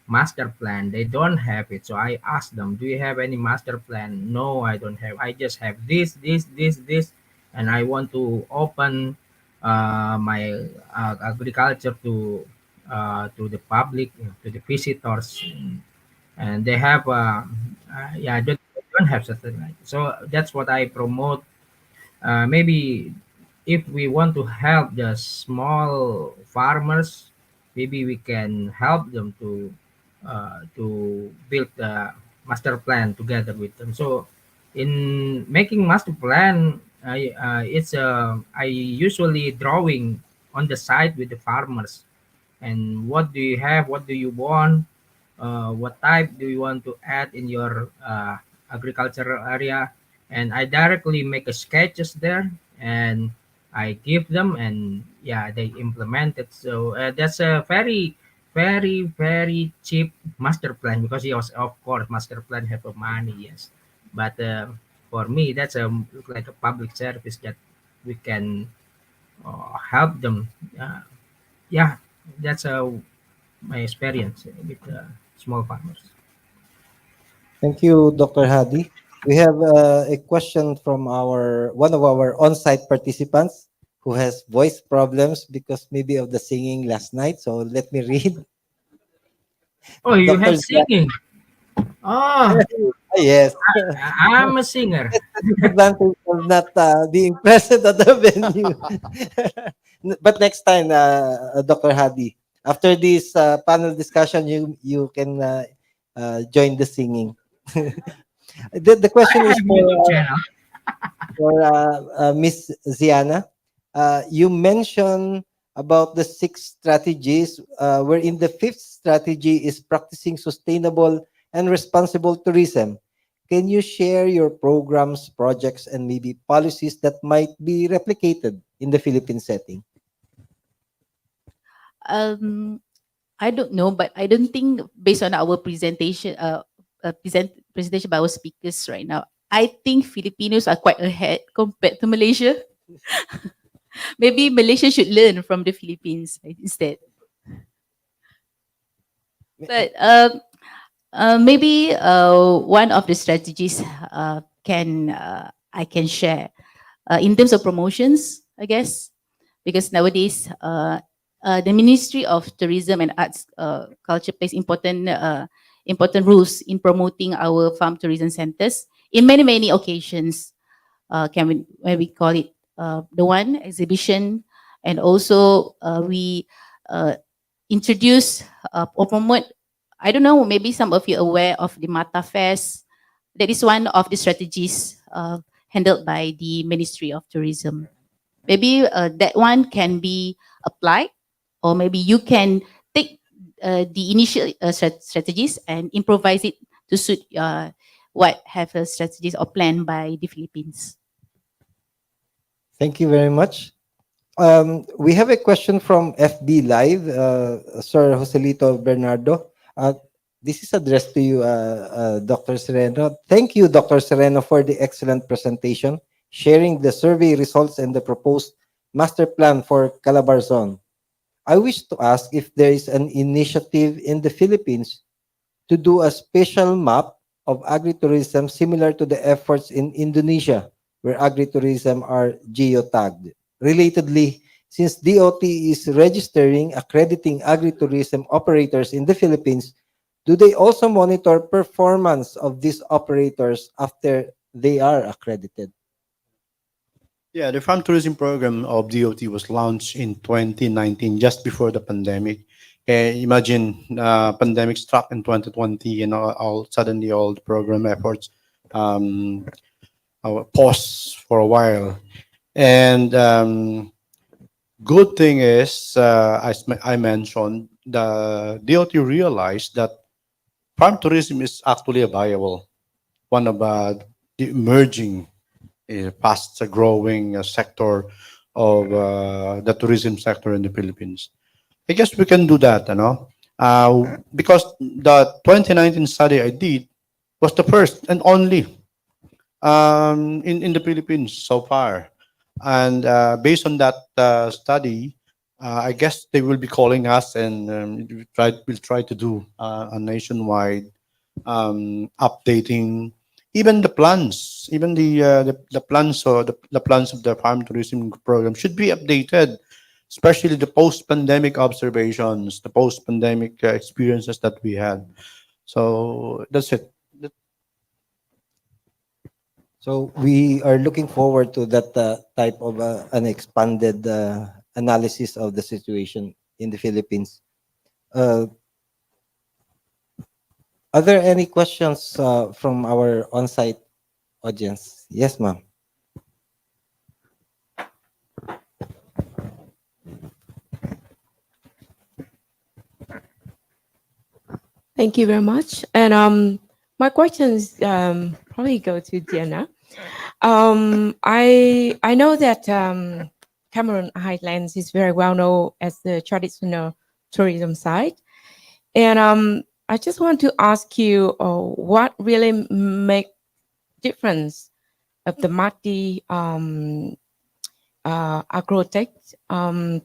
master plan, they don't have it. So I asked them, do you have any master plan? No, I don't have. I just have this, and I want to open my agriculture to the public, to the visitors, and they have yeah, they don't have something like. So that's what I promote. Maybe if we want to help the small farmers, maybe we can help them to build the master plan together with them. So in making master plan, I usually drawing on the side with the farmers, and what do you have, what do you want, what type do you want to add in your agricultural area, and I directly make a sketches there, and I give them, and yeah, they implement it. So that's a very cheap master plan, because yes, of course master plan have a money, yes, but for me that's a look like a public service that we can help them. Yeah, that's my experience with small farmers.
Thank you, Dr. Hadi. We have a question from our one of our on-site participants who has voice problems because maybe of the singing last night. So let me read.
Oh, you
Dr.
have singing. Oh,
Yes.
I'm a singer.
That's the disadvantage of not being present at the venue. But next time, Dr. Hadi, after this panel discussion, you can join the singing. The question
I
is
have YouTube channel.
for Miss Ziana. You mentioned about the 6 strategies, wherein the 5th strategy is practicing sustainable and responsible tourism. Can you share your programs, projects, and maybe policies that might be replicated in the Philippine setting?
Um, I don't know, but I don't think based on our presentation by our speakers right now, I think Filipinos are quite ahead compared to Malaysia. Maybe Malaysia should learn from the Philippines instead. But maybe one of the strategies can I can share in terms of promotions, I guess, because nowadays the Ministry of Tourism and Arts Culture plays important roles in promoting our farm tourism centers in many occasions. Can we when we call it the one exhibition, and also we uh, introduce or promote. I don't know, maybe some of you are aware of the Mata Fest. That is one of the strategies handled by the Ministry of Tourism. Maybe that one can be applied, or maybe you can take the initial strategies and improvise it to suit what have strategies or planned by the Philippines.
Thank you very much. We have a question from FB Live, Sir Joselito Bernardo. This is addressed to you, Dr. Sereno. Thank you, Dr. Sereno, for the excellent presentation, sharing the survey results and the proposed master plan for Calabarzon. I wish to ask if there is an initiative in the Philippines to do a special map of agritourism similar to the efforts in Indonesia, where agritourism are geotagged. Relatedly, since DOT is registering, accrediting agritourism operators in the Philippines, do they also monitor performance of these operators after they are accredited?
Yeah, the farm tourism program of DOT was launched in 2019, just before the pandemic. Imagine pandemic struck in 2020, and suddenly all the program efforts um, paused for a while. And good thing is, as I mentioned, the DOT realized that farm tourism is actually a viable, one of the emerging, fast growing sector of the tourism sector in the Philippines. I guess we can do that, because the 2019 study I did was the first and only in the Philippines so far. And based on that study, I guess they will be calling us and we'll try to do a nationwide updating, even the plans, even the plans or the plans of the farm tourism program should be updated, especially the post-pandemic observations, the post-pandemic experiences that we had. So that's it.
So we are looking forward to that type of an expanded analysis of the situation in the Philippines. Are there any questions from our on-site audience? Yes, ma'am.
Thank you very much. And my questions probably go to Diana. I know that Cameron Highlands is very well known as the traditional tourism site, and I just want to ask you what really make difference of the Mati agrotech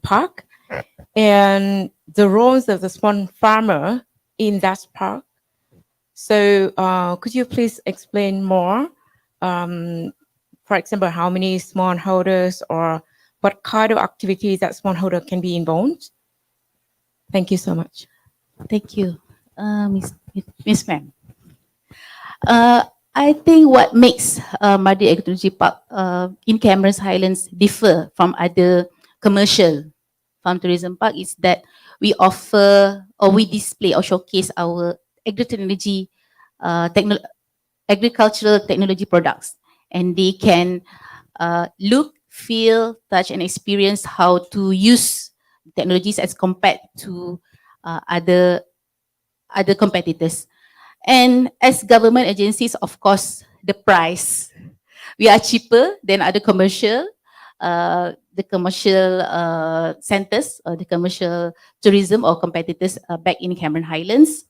park and the roles of the small farmer in that park. So could you please explain more? For example, how many smallholders or what kind of activities that smallholder can be involved? Thank you so much.
Thank you, Miss Ma'am. I think what makes Madi Agriculture Park in Cameron Highlands differ from other commercial farm tourism park is that we offer or we display or showcase our agri-technology, agricultural technology products, and they can look, feel, touch, and experience how to use technologies as compared to other competitors. And as government agencies, of course, the price, we are cheaper than other commercial, the commercial centers or the commercial tourism or competitors back in Cameron Highlands.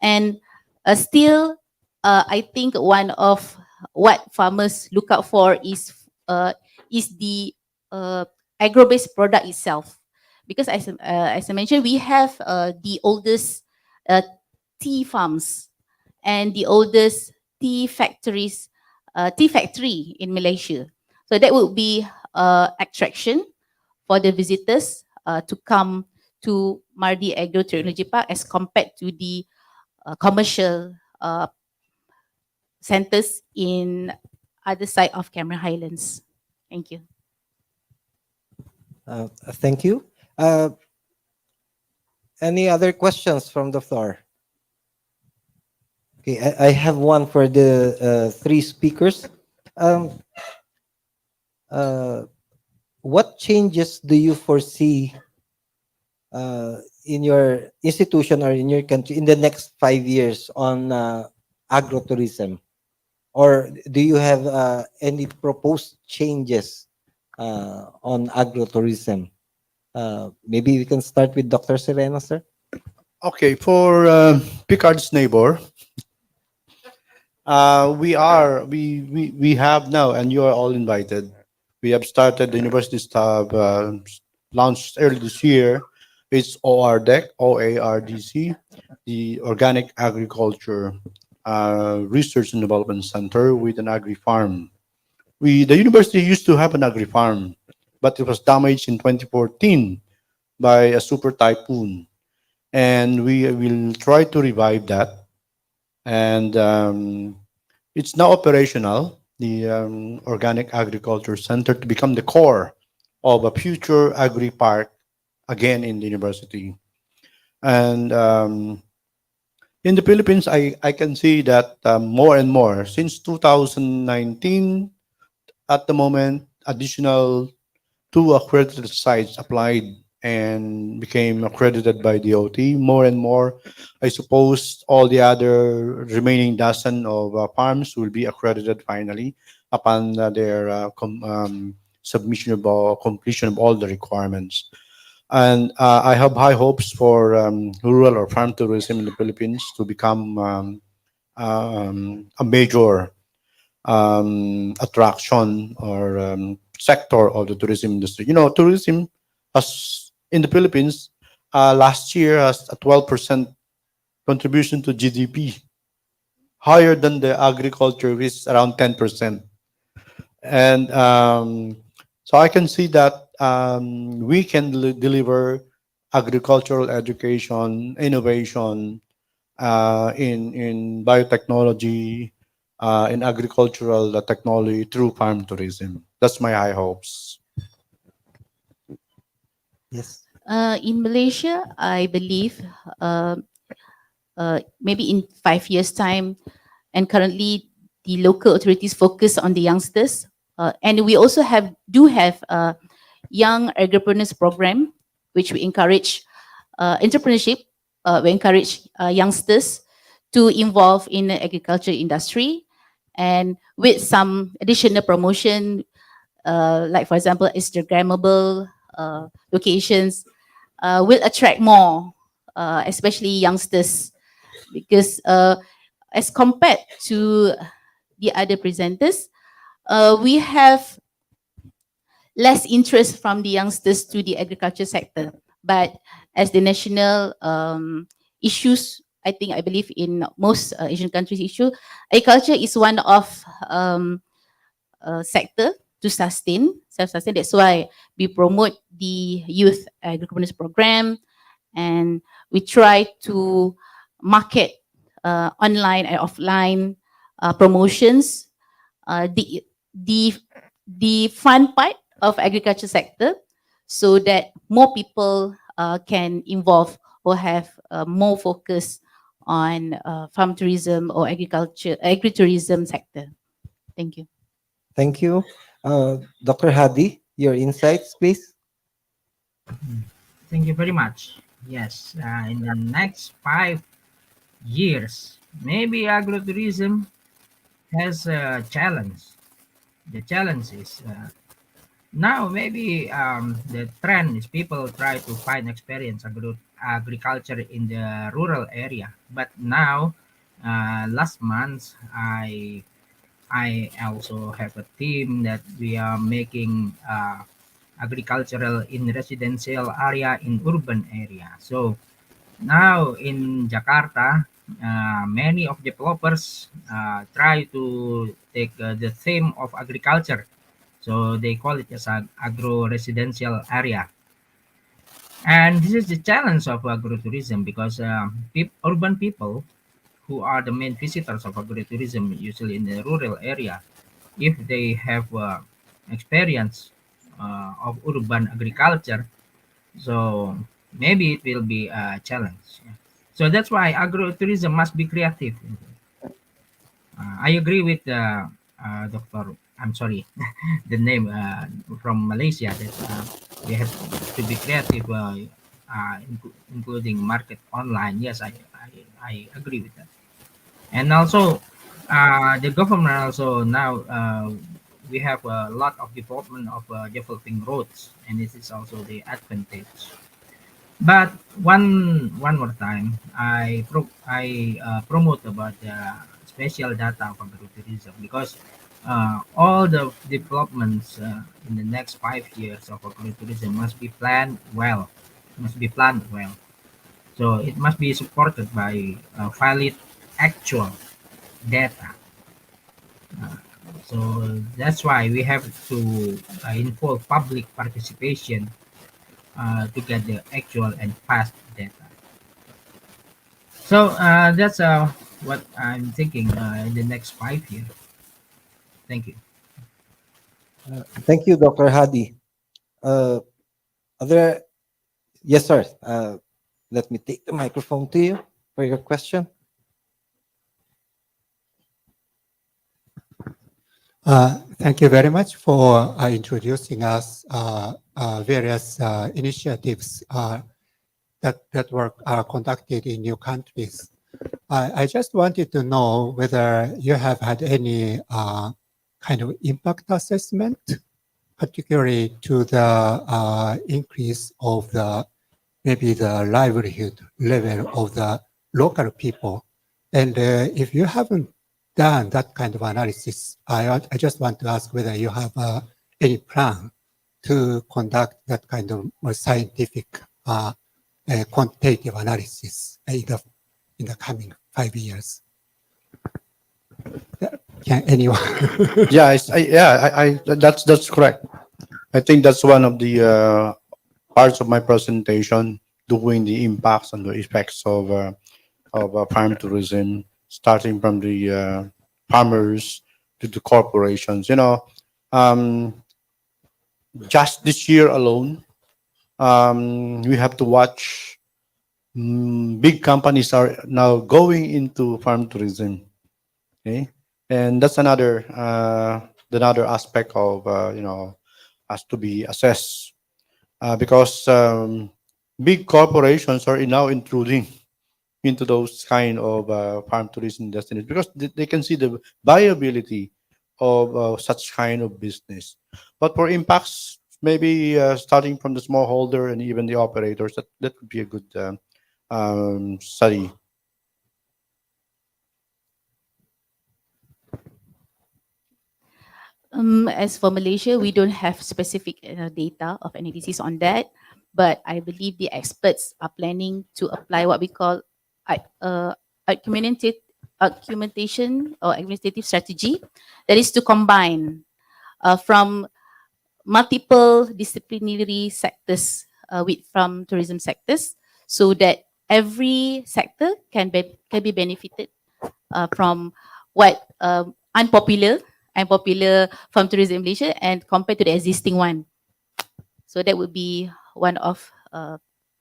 And still, I think one of what farmers look out for is the agro-based product itself. Because as I mentioned, we have the oldest tea farms and the oldest tea factories, tea factory in Malaysia. So that would be attraction for the visitors to come to Mardi Agro Technology Park as compared to the commercial centers in other side of Cameron Highlands. Thank you.
Thank you. Any other questions from the floor? Okay, I have one for the three speakers. What changes do you foresee in your institution or in your country in the next 5 years on agrotourism? Or do you have any proposed changes on agrotourism? Maybe we can start with Dr. Sereno, sir.
Okay, for Picard's neighbor, we have now, and you are all invited. We have started, the universities have launched early this year. It's ORDEC, OARDC, the Organic Agriculture Research and Development Center with an agri-farm. The university used to have an agri-farm, but it was damaged in 2014 by a super typhoon. And we will try to revive that. And it's now operational, the Organic Agriculture Center, to become the core of a future agri-park again in the university. And in the Philippines, I can see that more and more, since 2019, at the moment, additional 2 accredited sites applied and became accredited by DOT. More and more, I suppose all the other remaining dozen of farms will be accredited finally upon their submission of completion of all the requirements. And I have high hopes for rural or farm tourism in the Philippines to become a major attraction or sector of the tourism industry. You know, tourism has in the Philippines last year has a 12% contribution to GDP, higher than the agriculture, which is around 10%. And so I can see that we can deliver agricultural education, innovation in biotechnology, in agricultural technology through farm tourism. That's my high hopes.
Yes.
In Malaysia, I believe maybe in 5 years' time, and currently the local authorities focus on the youngsters, and we also do have a young agripreneurs program, which we encourage entrepreneurship. We encourage youngsters to involve in the agriculture industry, and with some additional promotion, like for example, Instagrammable locations, will attract more, especially youngsters, because as compared to the other presenters, we have less interest from the youngsters to the agriculture sector. But as the national issues, I believe in most Asian countries issue, agriculture is one of sector to self-sustain. That's why we promote the youth agripreneurs program, and we try to market online and offline promotions. The the fun part of agriculture sector, so that more people can involve or have more focus on farm tourism or agritourism sector. Thank you.
Thank you. Dr. Hadi, your insights, please.
Thank you very much. Yes, in the next 5 years, maybe agrotourism has a challenge. The challenge is now maybe the trend is people try to find experience agriculture in the rural area. But now, last month, I also have a team that we are making agricultural in residential area in urban area. So now in Jakarta, many of developers try to take the theme of agriculture. So they call it as an agro-residential area. And this is the challenge of agrotourism because urban people who are the main visitors of agrotourism, usually in the rural area, if they have experience of urban agriculture, so maybe it will be a challenge. So that's why agrotourism must be creative. I agree with Dr. I'm sorry, the name from Malaysia that we have to be creative, including market online. Yes, I agree with that. And also, the government also now we have a lot of development of developing roads, and this is also the advantage. But one more time, I promote about the special data of agrotourism because all the developments in the next 5 years of agrotourism must be planned well, So it must be supported by valid actual data. So that's why we have to involve public participation to get the actual and fast data. So that's what I'm thinking in the next 5 years. Thank you.
Thank you, Dr. Hadi. Other, yes, sir. Let me take the microphone to you for your question.
Thank you very much for introducing us various initiatives that were conducted in new countries. I just wanted to know whether you have had any kind of impact assessment particularly to the increase of the maybe the livelihood level of the local people. And if you haven't done that kind of analysis, I just want to ask whether you have any plan to conduct that kind of more scientific quantitative analysis in the coming 5 years. Can anyone?
That's correct. I think that's one of the parts of my presentation, doing the impacts and the effects of farm tourism, starting from the farmers to the corporations. Just this year alone, we have to watch. Big companies are now going into farm tourism. Okay, and that's another aspect of has to be assessed because big corporations are now intruding into those kind of farm tourism destinations because they can see the viability of such kind of business. But for impacts, maybe starting from the smallholder and even the operators, that would be a good study.
As for Malaysia, we don't have specific data of analysis on that, but I believe the experts are planning to apply what we call augmentation or administrative strategy, that is to combine from multiple disciplinary sectors from tourism sectors, so that every sector can be benefited from what unpopular farm tourism in Malaysia and compared to the existing one. So that would be one of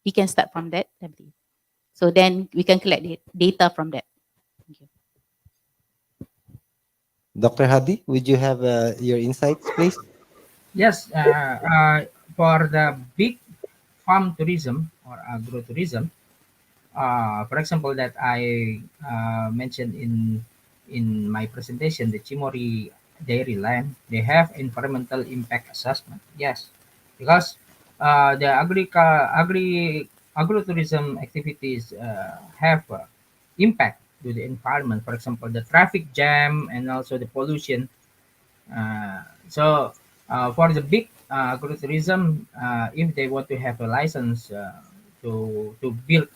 we can start from that, I believe. So then we can collect the data from that. Thank you.
Dr. Hadi, would you have your insights, please?
Yes, for the big farm tourism or agrotourism, for example, that I mentioned in my presentation, the Chimori Dairy Land, they have environmental impact assessment. Yes, because the agrotourism activities have impact to the environment. For example, the traffic jam and also the pollution. So for the big agrotourism, if they want to have a license to build,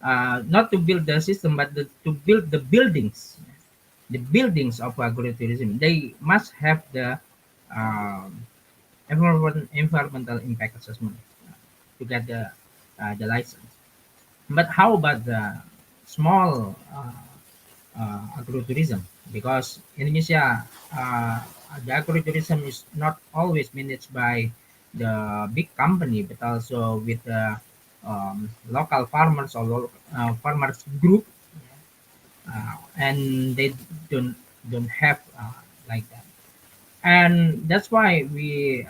not to build the system, but to build the buildings of agrotourism, they must have the environmental impact assessment to get the license. But how about the small agrotourism? Because in Indonesia, the agrotourism is not always managed by the big company, but also with the local farmers or farmers group, and they don't have like that. And that's why we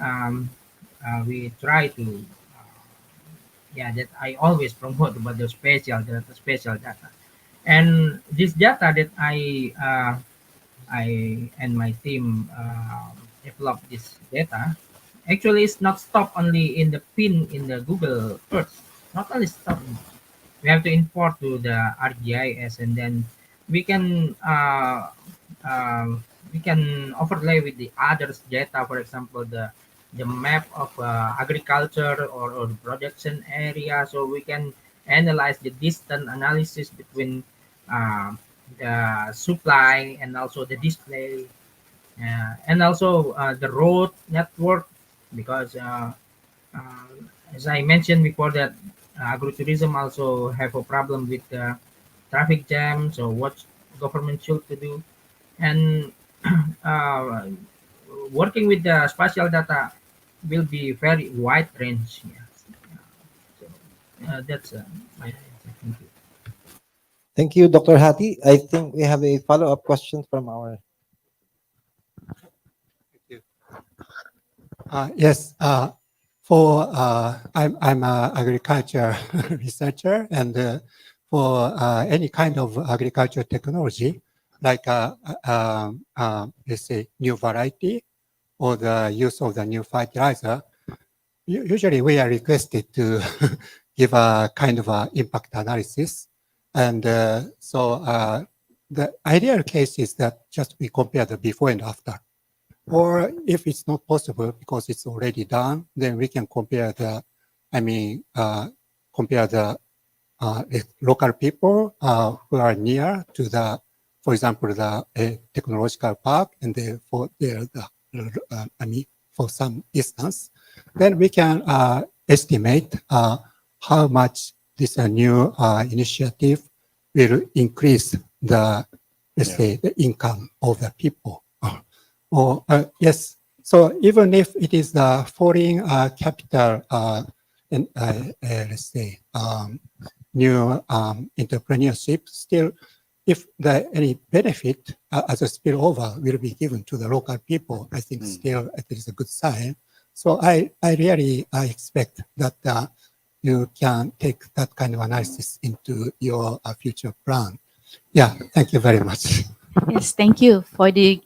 try to that I always promote about the special data. And this data that I and my team develop this data actually is not stop only in the pin in the Google Earth. Not only stop. We have to import to the ArcGIS, and then we can overlay with the others data. For example, the map of agriculture or the production area, so we can analyze the distance analysis between the supply and also the display, and also the road network, because as I mentioned before, that agrotourism also have a problem with the traffic jam. So what government should to do, and uh, working with the spatial data will be very wide range. Yeah. So that's my answer. Thank you.
Thank you, Dr. Hadi. I think we have a follow-up question from our.
Yes. I'm a agriculture researcher, and for any kind of agriculture technology, like let's say new variety or the use of the new fertilizer, usually we are requested to give a kind of a impact analysis. And the ideal case is that just we compare the before and after. Or if it's not possible because it's already done, then we can compare the, compare the local people who are near to the, for example, the technological park, and for for some distance, then we can estimate how much this new initiative will increase the, let's say, the income of the people. Yes. So even if it is the foreign capital, let's say, new entrepreneurship, still, if any benefit as a spillover will be given to the local people, I think still it is a good sign. So I really expect that you can take that kind of analysis into your future plan. Yeah, thank you very much.
Yes, thank you for the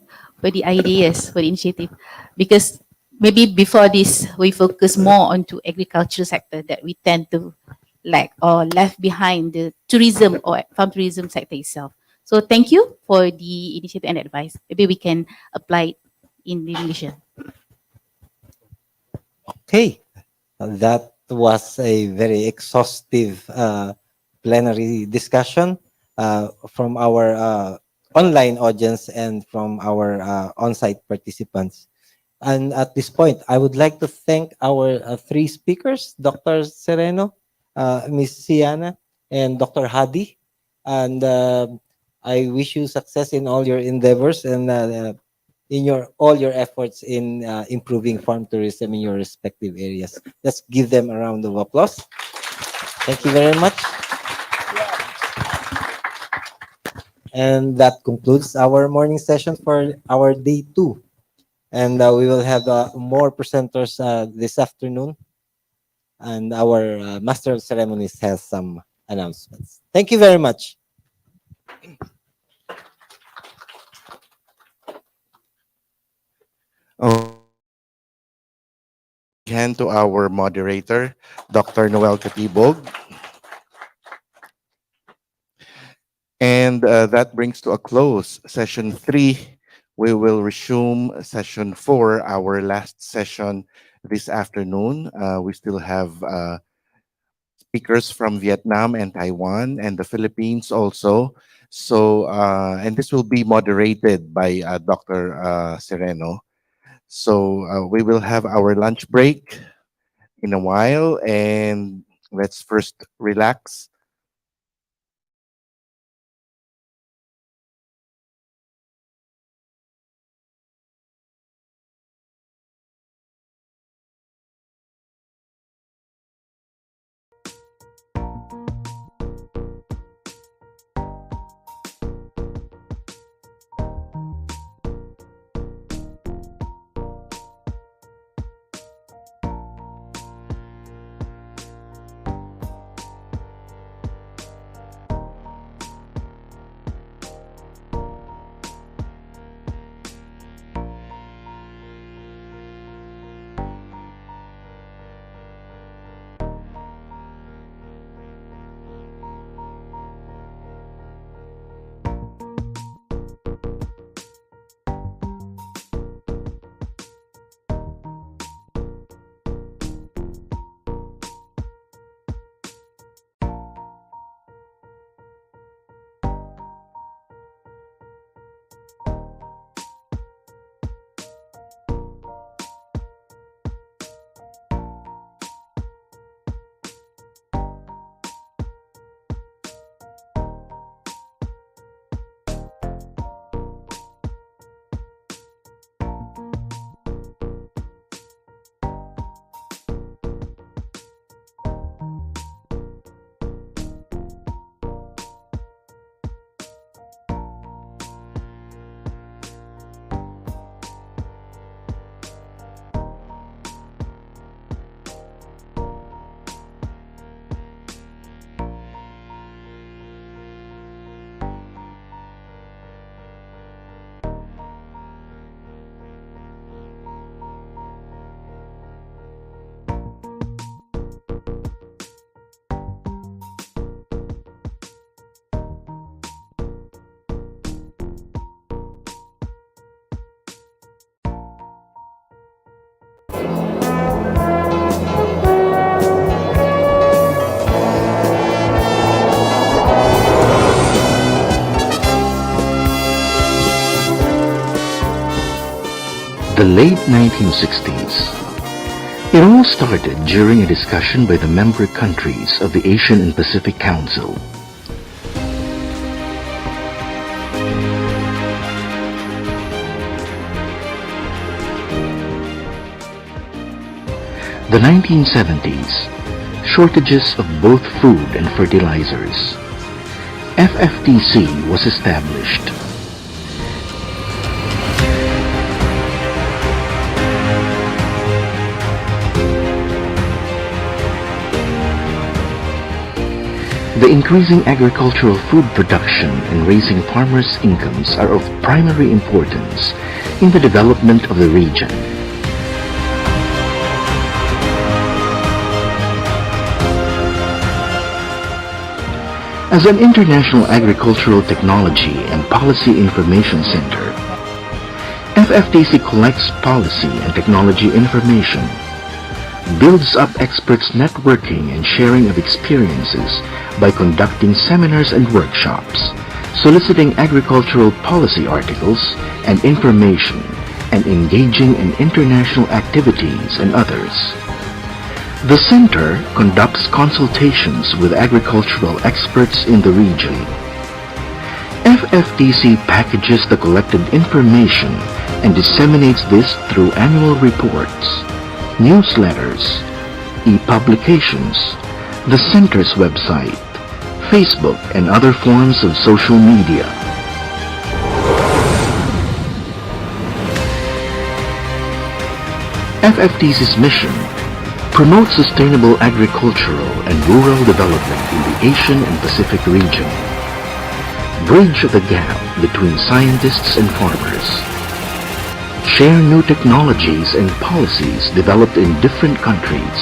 ideas, for the initiative, because maybe before this we focus more onto agriculture sector that we tend to lack or left behind the tourism or farm tourism sector itself. So thank you for the initiative and advice. Maybe we can apply it in Indonesia.
Okay, that was a very exhaustive plenary discussion from our online audience and from our on-site participants. And at this point, I would like to thank our three speakers, Dr. Sereno, Ms. Siana, and Dr. Hadi. And I wish you success in all your endeavors and in all your efforts in improving farm tourism in your respective areas. Let's give them a round of applause. Thank you very much. And that concludes our morning session for our day 2. And we will have more presenters this afternoon. And our Master of Ceremonies has some announcements. Thank you very much.
Oh, hand to our moderator, Dr. Noel Katibog. And that brings to a close session 3. We will resume session 4, our last session this afternoon. We still have speakers from Vietnam and Taiwan and the Philippines also. So, and this will be moderated by Dr. Sereno. So we will have our lunch break in a while, and let's first relax.
The late 1960s. It all started during a discussion by the member countries of the Asian and Pacific Council. The 1970s. Shortages of both food and fertilizers. FFTC was established. The increasing agricultural food production and raising farmers' incomes are of primary importance in the development of the region. As an international agricultural technology and policy information center, FFTC collects policy and technology information, builds up experts networking and sharing of experiences by conducting seminars and workshops, soliciting agricultural policy articles and information, and engaging in international activities and others. The center conducts consultations with agricultural experts in the region. FFTC packages the collected information and disseminates this through annual reports, newsletters, e-publications, the center's website, Facebook, and other forms of social media. FFTC's mission: promote sustainable agricultural and rural development in the Asian and Pacific region. Bridge the gap between scientists and farmers. Share new technologies and policies developed in different countries.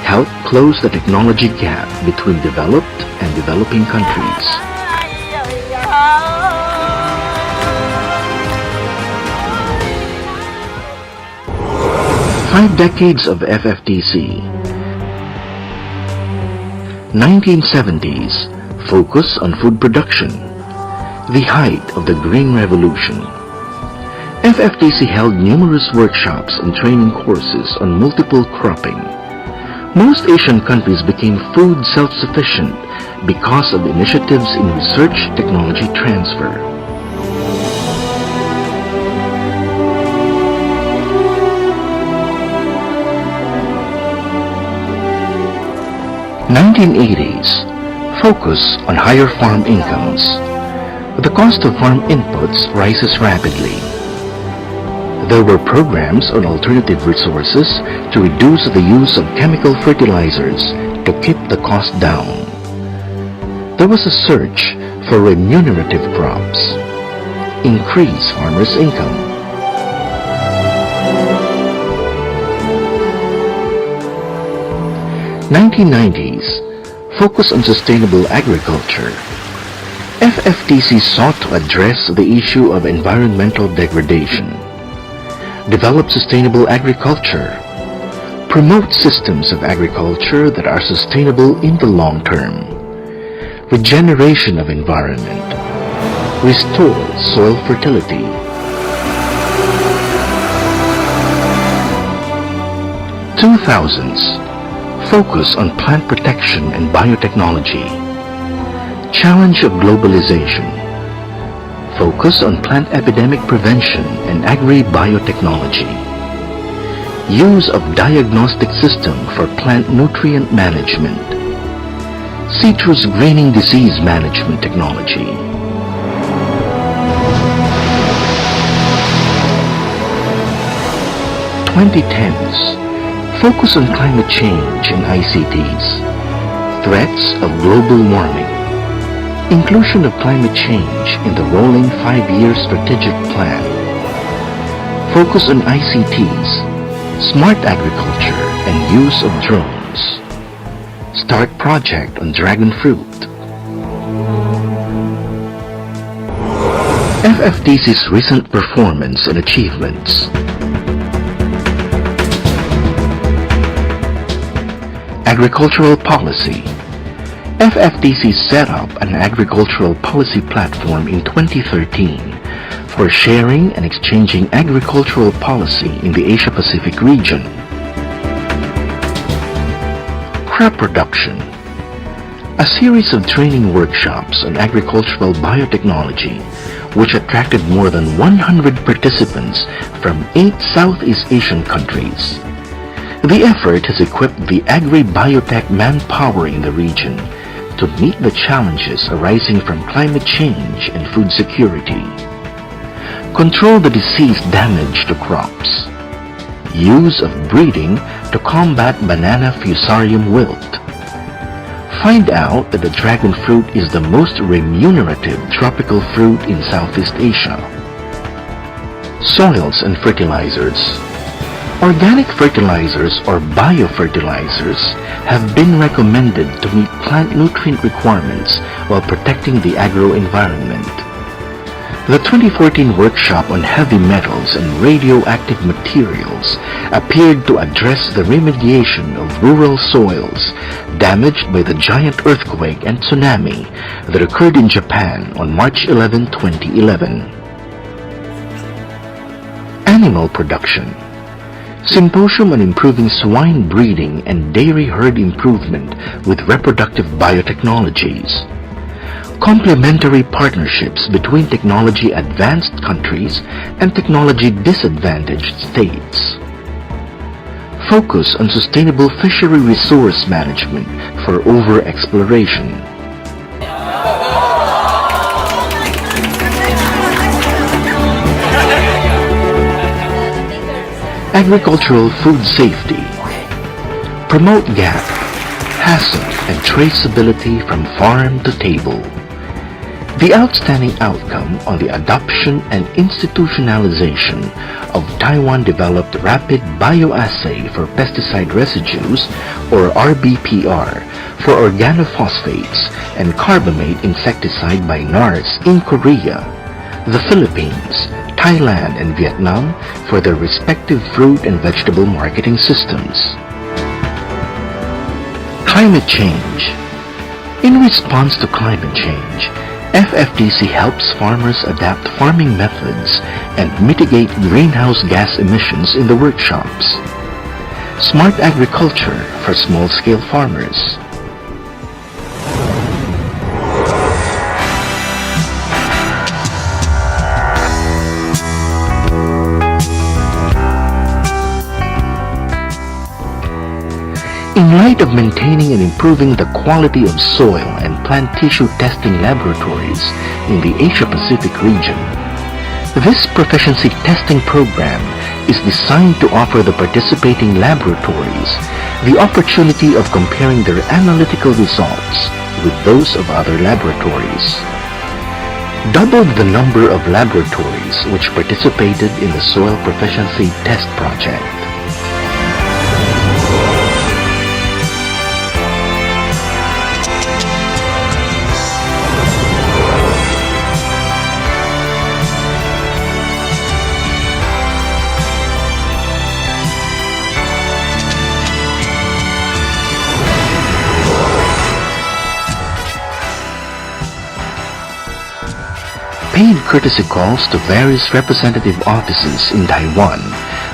Help close the technology gap between developed and developing countries. Five decades of FFTC. 1970s. Focus on food production. The height of the Green Revolution. FFTC held numerous workshops and training courses on multiple cropping. Most Asian countries became food self-sufficient because of initiatives in research technology transfer. '80s. Focus on higher farm incomes. The cost of farm inputs rises rapidly. There were programs on alternative resources to reduce the use of chemical fertilizers to keep the cost down. There was a search for remunerative crops. Increase farmers' income. '90s. Focus on sustainable agriculture. FFTC sought to address the issue of environmental degradation. Develop sustainable agriculture. Promote systems of agriculture that are sustainable in the long term. Regeneration of environment. Restore soil fertility. '2000s. Focus on plant protection and biotechnology. Challenge of globalization. Focus on plant epidemic prevention and agri-biotechnology. Use of diagnostic system for plant nutrient management. Citrus greening disease management technology. '2010s. Focus on climate change and ICTs. Threats of global warming. Inclusion of climate change in the rolling 5-year strategic plan. Focus on ICTs, smart agriculture, and use of drones. Start project on dragon fruit. FFTC's recent performance and achievements. Agricultural policy. FFTC set up an agricultural policy platform in 2013 for sharing and exchanging agricultural policy in the Asia-Pacific region. Crop production. A series of training workshops on agricultural biotechnology, which attracted more than 100 participants from 8 Southeast Asian countries. The effort has equipped the agri-biotech manpower in the region to meet the challenges arising from climate change and food security. Control the disease damage to crops. Use of breeding to combat banana fusarium wilt. Find out that the dragon fruit is the most remunerative tropical fruit in Southeast Asia. Soils and fertilizers. Organic fertilizers or biofertilizers have been recommended to meet plant nutrient requirements while protecting the agro-environment. The 2014 workshop on heavy metals and radioactive materials appeared to address the remediation of rural soils damaged by the giant earthquake and tsunami that occurred in Japan on March 11, 2011. Animal production. Symposium on improving swine breeding and dairy herd improvement with reproductive biotechnologies. Complementary partnerships between technology advanced countries and technology disadvantaged states. Focus on sustainable fishery resource management for over-exploration. Agricultural food safety. Promote gap, hassle, and traceability from farm to table. The outstanding outcome on the adoption and institutionalization of Taiwan-developed rapid bioassay for pesticide residues, or RBPR, for organophosphates and carbamate insecticide by NARS in Korea, the Philippines, Thailand, and Vietnam for their respective fruit and vegetable marketing systems. Climate change. In response to climate change, FFTC helps farmers adapt farming methods and mitigate greenhouse gas emissions in the workshops. Smart agriculture for small-scale farmers. In light of maintaining and improving the quality of soil and plant tissue testing laboratories in the Asia-Pacific region, this proficiency testing program is designed to offer the participating laboratories the opportunity of comparing their analytical results with those of other laboratories. Doubled the number of laboratories which participated in the soil proficiency test project. Paid courtesy calls to various representative offices in Taiwan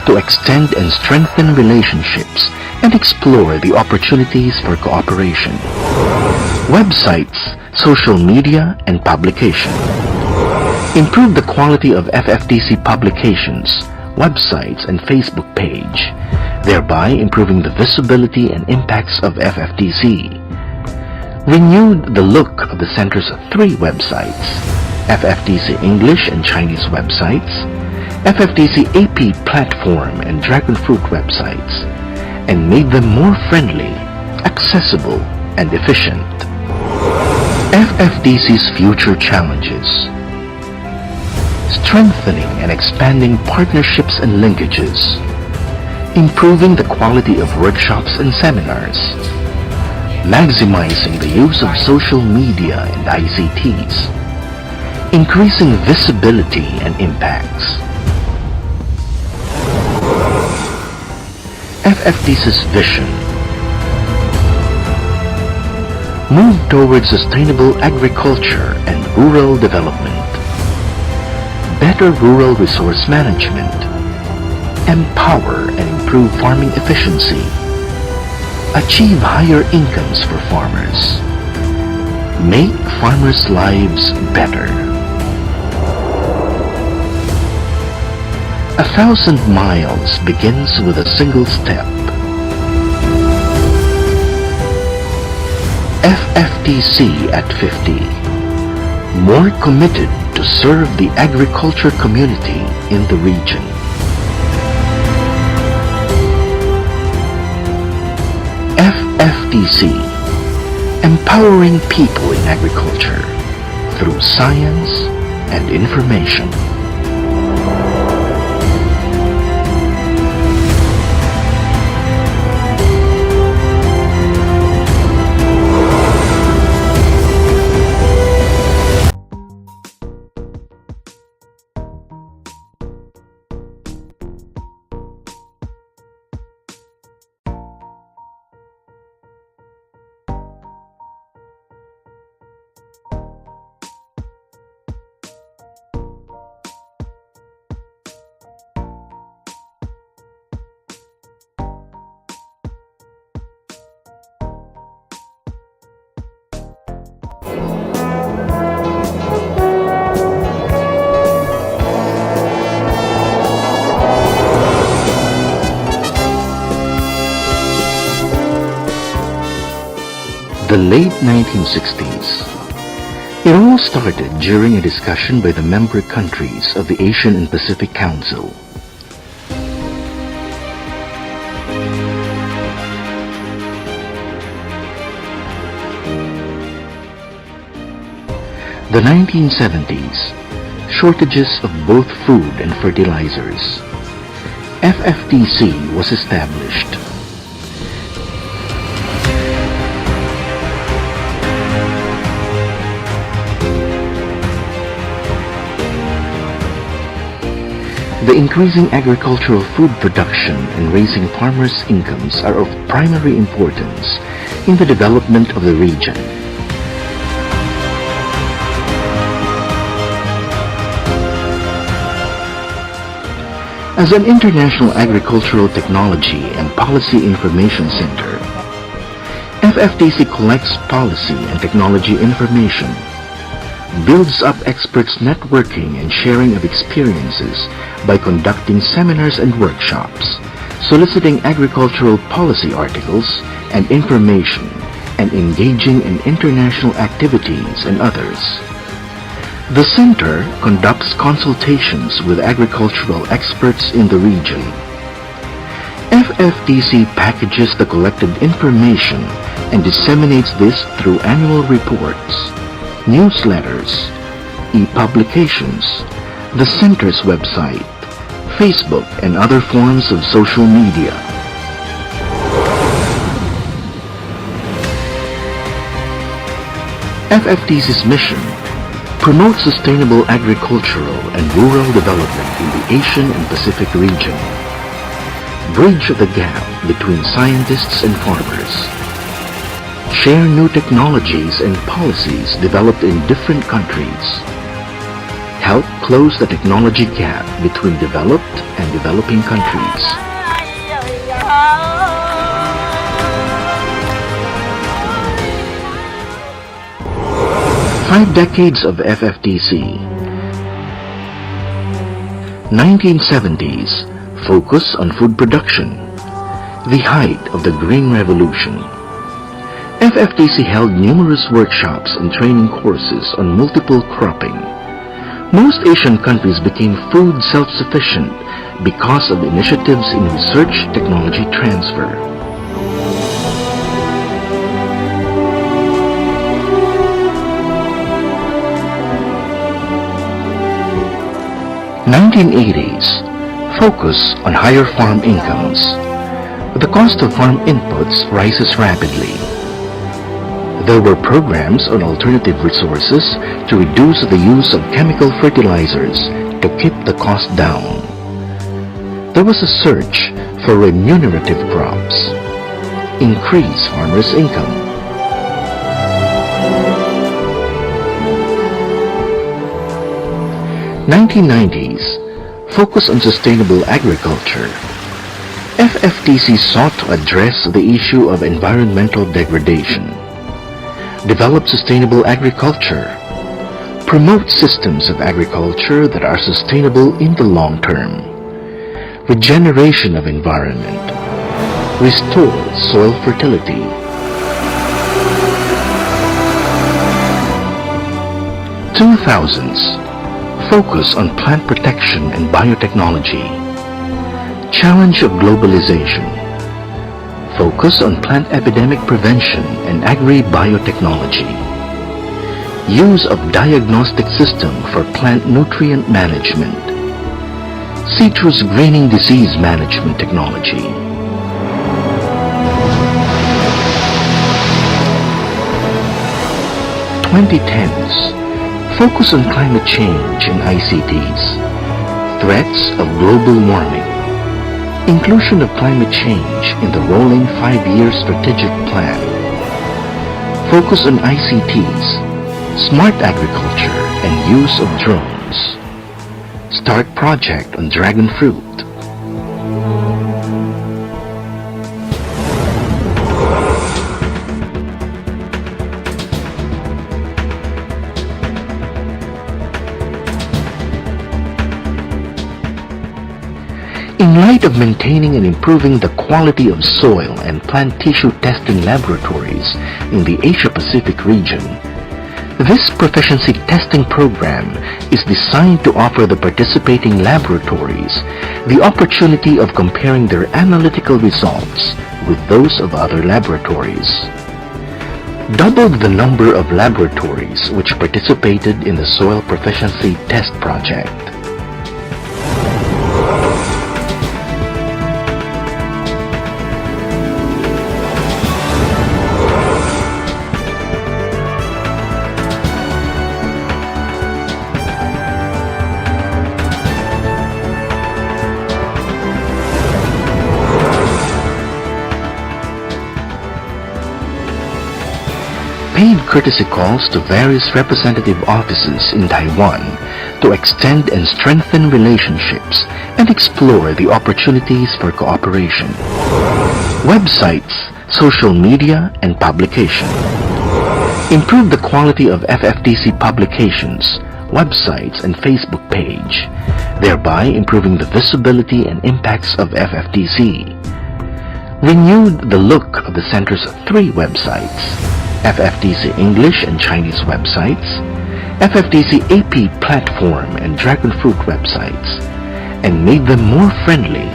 to extend and strengthen relationships and explore the opportunities for cooperation. Websites, social media, and publication. Improve the quality of FFTC publications, websites, and Facebook page, thereby improving the visibility and impacts of FFTC. Renewed the look of the Center's 3 websites: FFTC English and Chinese websites, FFTC AP platform and Dragon Fruit websites, and made them more friendly, accessible, and efficient. FFTC's future challenges. Strengthening and expanding partnerships and linkages. Improving the quality of workshops and seminars. Maximizing the use of social media and ICTs. Increasing visibility and impacts. FFTC's vision. Move towards sustainable agriculture and rural development. better rural resource management, empower and improve farming efficiency, achieve higher incomes for farmers, make farmers' lives better. 1,000 miles begins with a single step. FFTC at 50, more committed to serve the agriculture community in the region. FFTC, empowering people in agriculture through science and information. The late 1960s. It all started during a discussion by the member countries of the Asian and Pacific Council. The 1970s. Shortages of both food and fertilizers. FFTC was established. The increasing agricultural food production and raising farmers' incomes are of primary importance in the development of the region. As an international agricultural technology and policy information center, FFTC collects policy and technology information, builds up experts' networking and sharing of experiences by conducting seminars and workshops, soliciting agricultural policy articles and information, and engaging in international activities and others. The center conducts consultations with agricultural experts in the region. FFTC packages the collected information and disseminates this through annual reports, newsletters, e-publications, the center's website, Facebook, and other forms of social media. FFTC's mission: promote sustainable agricultural and rural development in the Asian and Pacific region, bridge the gap between scientists and farmers, share new technologies and policies developed in different countries, help close the technology gap between developed and developing countries. Five decades of FFTC. 1970s, focus on food production, the height of the Green Revolution. FFTC held numerous workshops and training courses on multiple cropping. Most Asian countries became food self-sufficient because of initiatives in research technology transfer. '80s, focus on higher farm incomes. The cost of farm inputs rises rapidly. There were programs on alternative resources to reduce the use of chemical fertilizers to keep the cost down. There was a search for remunerative crops, increase farmers' income. 1990s, focus on sustainable agriculture. FFTC sought to address the issue of environmental degradation, develop sustainable agriculture, promote systems of agriculture that are sustainable in the long term, regeneration of environment, restore soil fertility. 2000s, focus on plant protection and biotechnology, challenge of globalization, focus on plant epidemic prevention and agri-biotechnology, use of diagnostic system for plant nutrient management, citrus greening disease management technology. 2010s, focus on climate change and ICTs, threats of global warming, inclusion of climate change in the rolling 5-year strategic plan, focus on ICTs, smart agriculture and use of drones, start project on dragon fruit. In light of maintaining and improving the quality of soil and plant tissue testing laboratories in the Asia-Pacific region, this proficiency testing program is designed to offer the participating laboratories the opportunity of comparing their analytical results with those of other laboratories. Doubled the number of laboratories which participated in the soil proficiency test project. Paid courtesy calls to various representative offices in Taiwan to extend and strengthen relationships and explore the opportunities for cooperation. Websites, social media, and publication. Improve the quality of FFTC publications, websites, and Facebook page, thereby improving the visibility and impacts of FFTC. Renewed the look of the center's 3 websites: FFTC English and Chinese websites, FFTC AP platform and Dragon Fruit websites, and made them more friendly,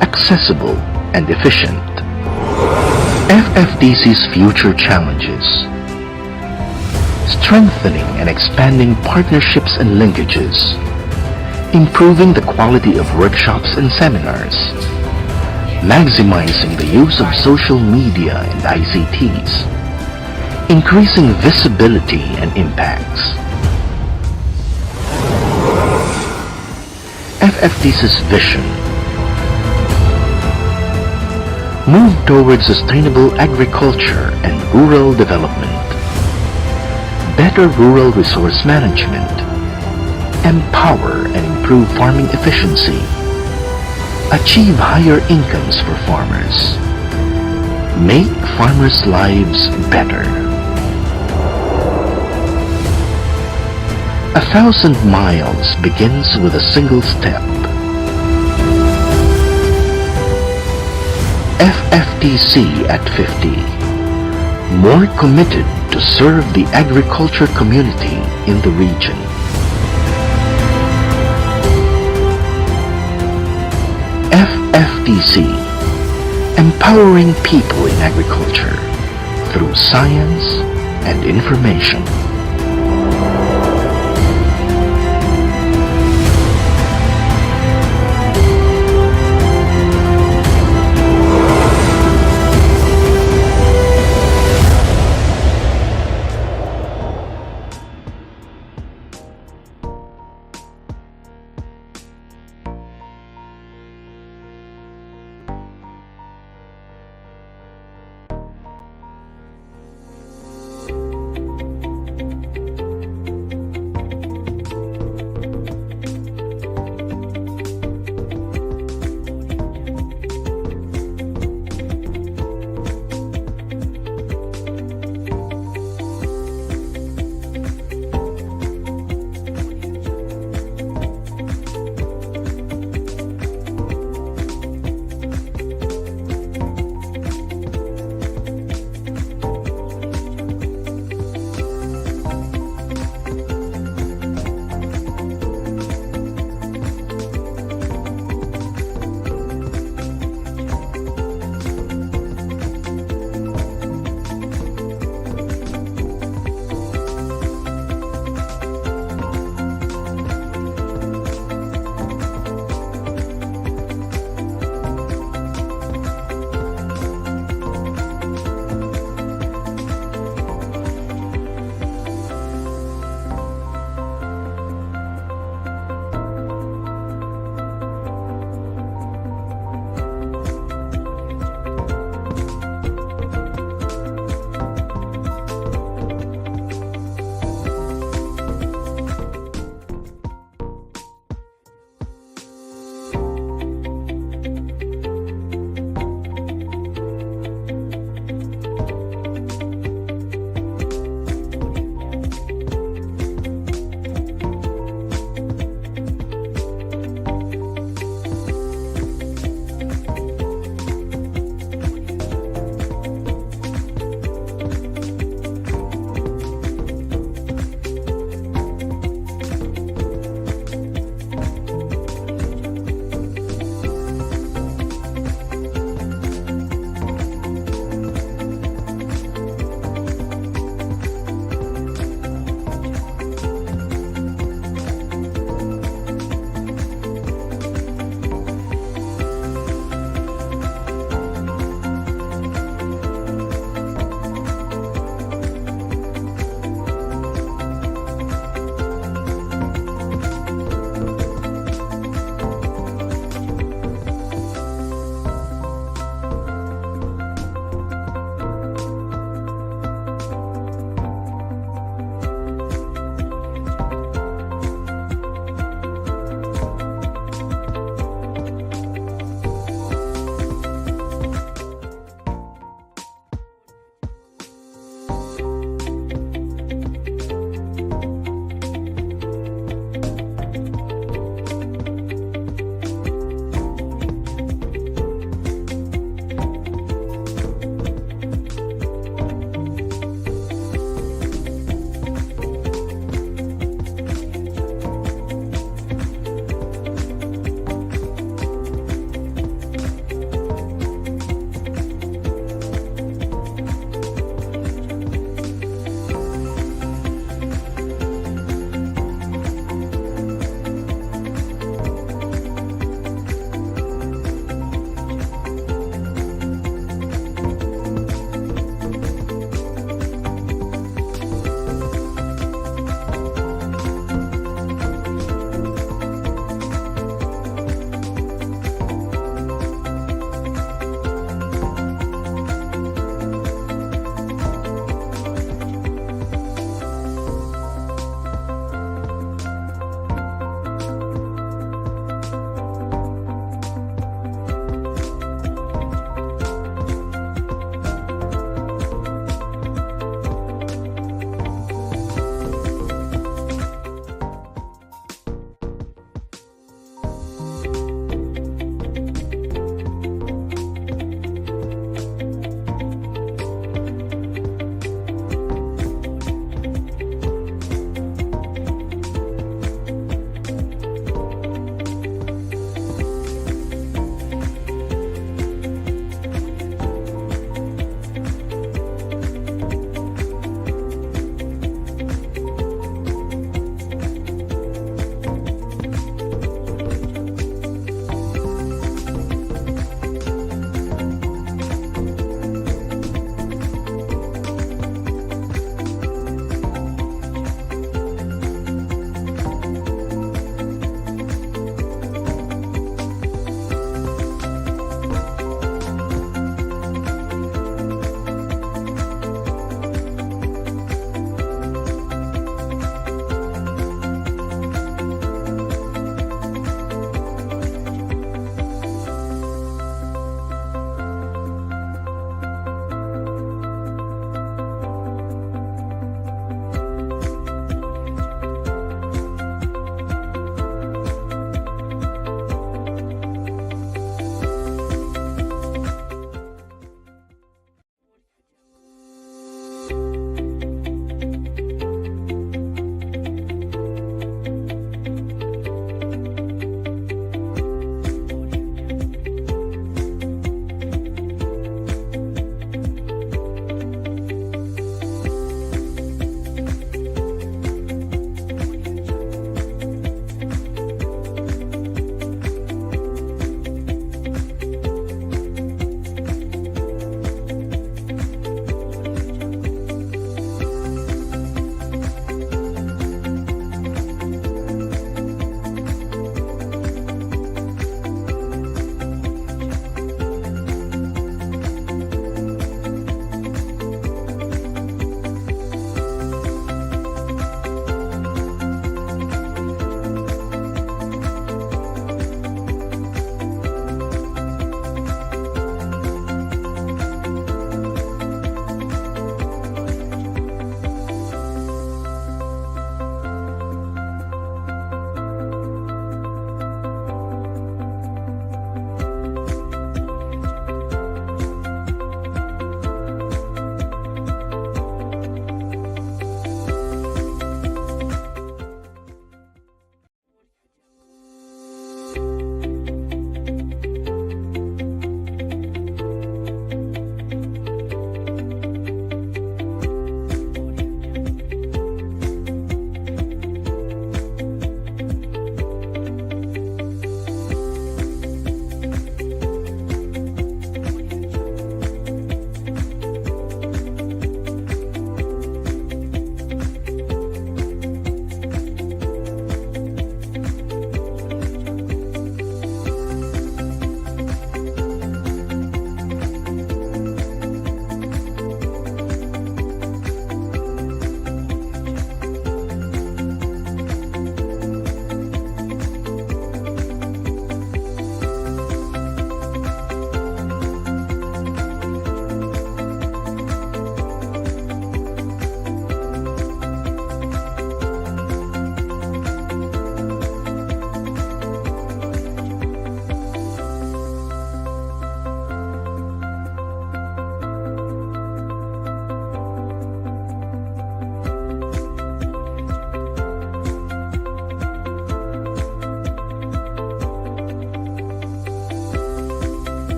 accessible, and efficient. FFTC's future challenges: strengthening and expanding partnerships and linkages, improving the quality of workshops and seminars, maximizing the use of social media and ICTs, increasing visibility and impacts. FFTC's vision: move towards sustainable agriculture and rural development, better rural resource management, empower and improve farming efficiency, achieve higher incomes for farmers, make farmers' lives better. 1,000 miles begins with a single step. FFTC at 50, more committed to serve the agriculture community in the region. FFTC, empowering people in agriculture through science and information.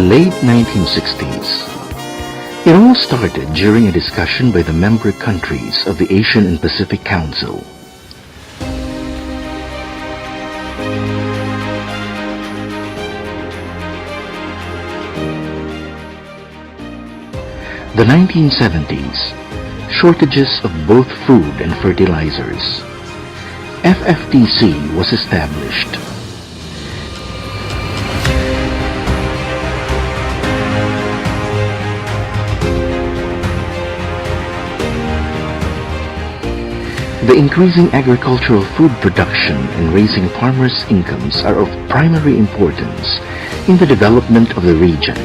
late 1960s. It all started during a discussion by the member countries of the Asian and Pacific Council. The 1970s, shortages of both food and fertilizers. FFTC was established. The increasing agricultural food production and raising farmers' incomes are of primary importance in the development of the region.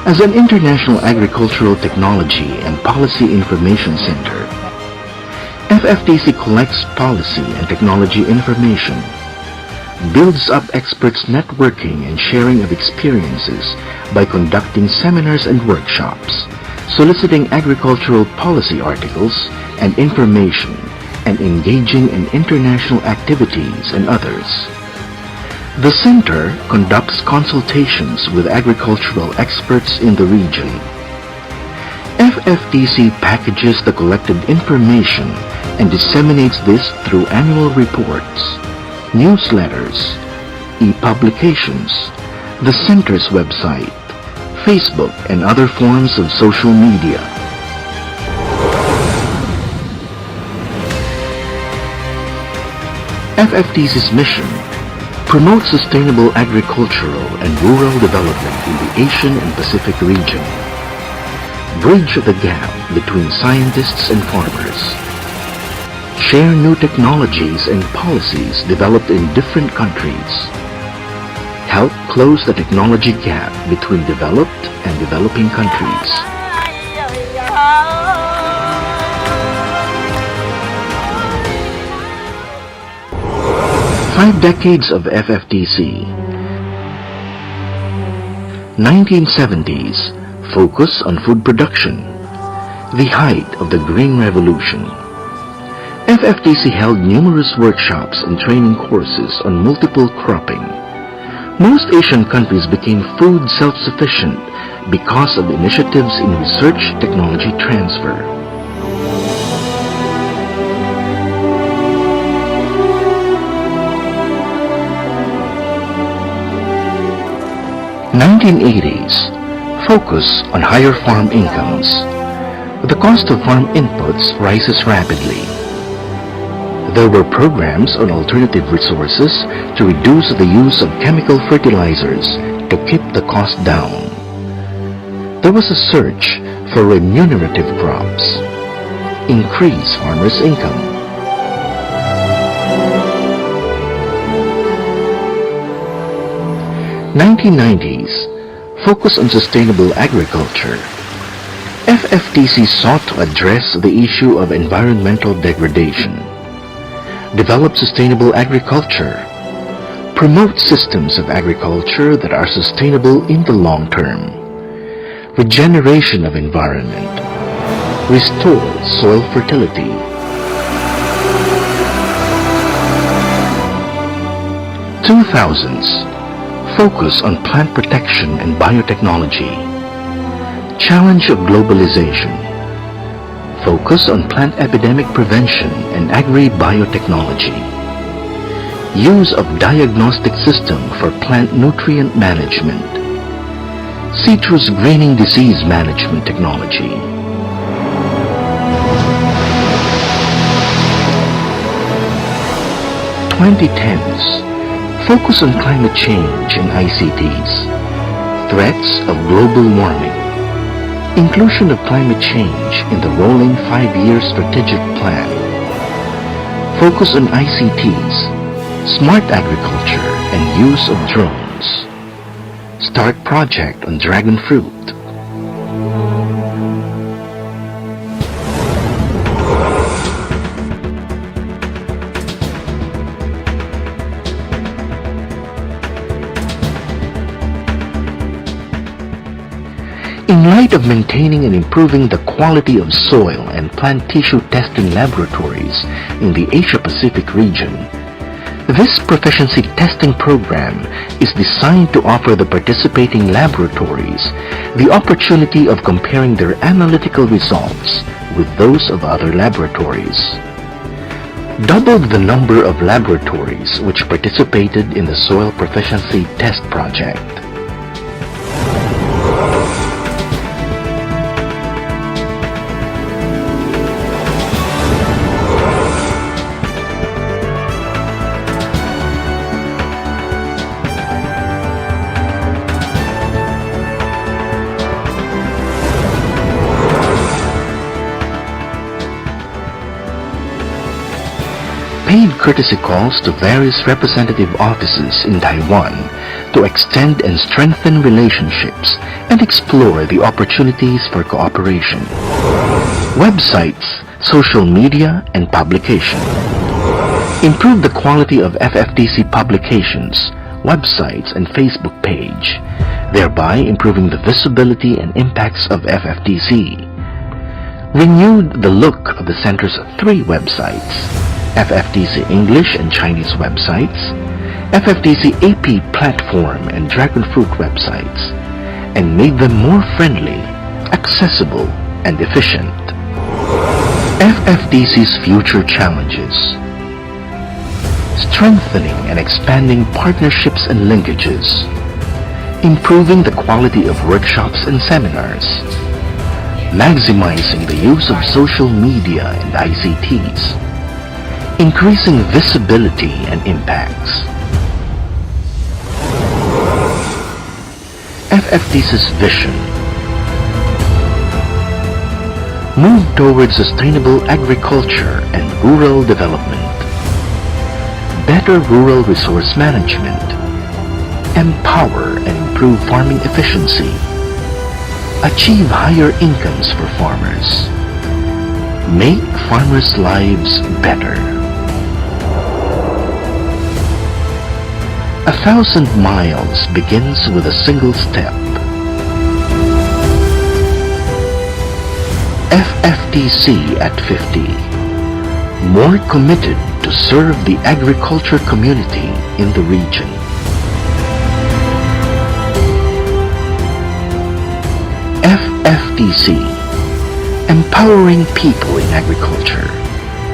As an international agricultural technology and policy information center, FFTC collects policy and technology information, builds up experts' networking and sharing of experiences by conducting seminars and workshops, soliciting agricultural policy articles and information, and engaging in international activities and others. The center conducts consultations with agricultural experts in the region. FFTC packages the collected information and disseminates this through annual reports, newsletters, e-publications, the center's website, Facebook, and other forms of social media. FFTC's mission: promote sustainable agricultural and rural development in the Asian and Pacific region. Bridge the gap between scientists and farmers. Share new technologies and policies developed in different countries. Help close the technology gap between developed and developing countries. Five decades of FFTC. 1970s, focus on food production. The height of the Green Revolution. FFTC held numerous workshops and training courses on multiple cropping. Most Asian countries became food self-sufficient because of initiatives in research technology transfer. '80s, focus on higher farm incomes. The cost of farm inputs rises rapidly. There were programs on alternative resources to reduce the use of chemical fertilizers to keep the cost down. There was a search for remunerative crops, increase farmers' income. 1990s, focus on sustainable agriculture. FFTC sought to address the issue of environmental degradation, develop sustainable agriculture, promote systems of agriculture that are sustainable in the long term, regeneration of environment, restore soil fertility. 2000s, focus on plant protection and biotechnology. Challenge of globalization. Focus on plant epidemic prevention and agri-biotechnology. Use of diagnostic system for plant nutrient management. Citrus greening disease management technology. (2010s) Focus on climate change and ICTs. Threats of global warming. Inclusion of climate change in the rolling 5-year strategic plan. Focus on ICTs, smart agriculture, and use of drones. Start project on dragon fruit. In light of maintaining and improving the quality of soil and plant tissue testing laboratories in the Asia-Pacific region, this proficiency testing program is designed to offer the participating laboratories the opportunity of comparing their analytical results with those of other laboratories. Doubled the number of laboratories which participated in the soil proficiency test project. Paid courtesy calls to various representative offices in Taiwan to extend and strengthen relationships and explore the opportunities for cooperation. Websites, social media, and publication. Improve the quality of FFTC publications, websites, and Facebook page, thereby improving the visibility and impacts of FFTC. Renewed the look of the center's 3 websites: FFTC English and Chinese websites, FFTC AP platform and Dragon Fruit websites, and made them more friendly, accessible, and efficient. FFTC's future challenges: strengthening and expanding partnerships and linkages, improving the quality of workshops and seminars, maximizing the use of social media and ICTs, increasing visibility and impacts. FFTC's vision: move towards sustainable agriculture and rural development, better rural resource management, empower and improve farming efficiency, achieve higher incomes for farmers, make farmers' lives better. 1,000 miles begins with a single step. FFTC at 50, more committed to serve the agriculture community in the region. FFTC, empowering people in agriculture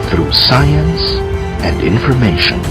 through science and information.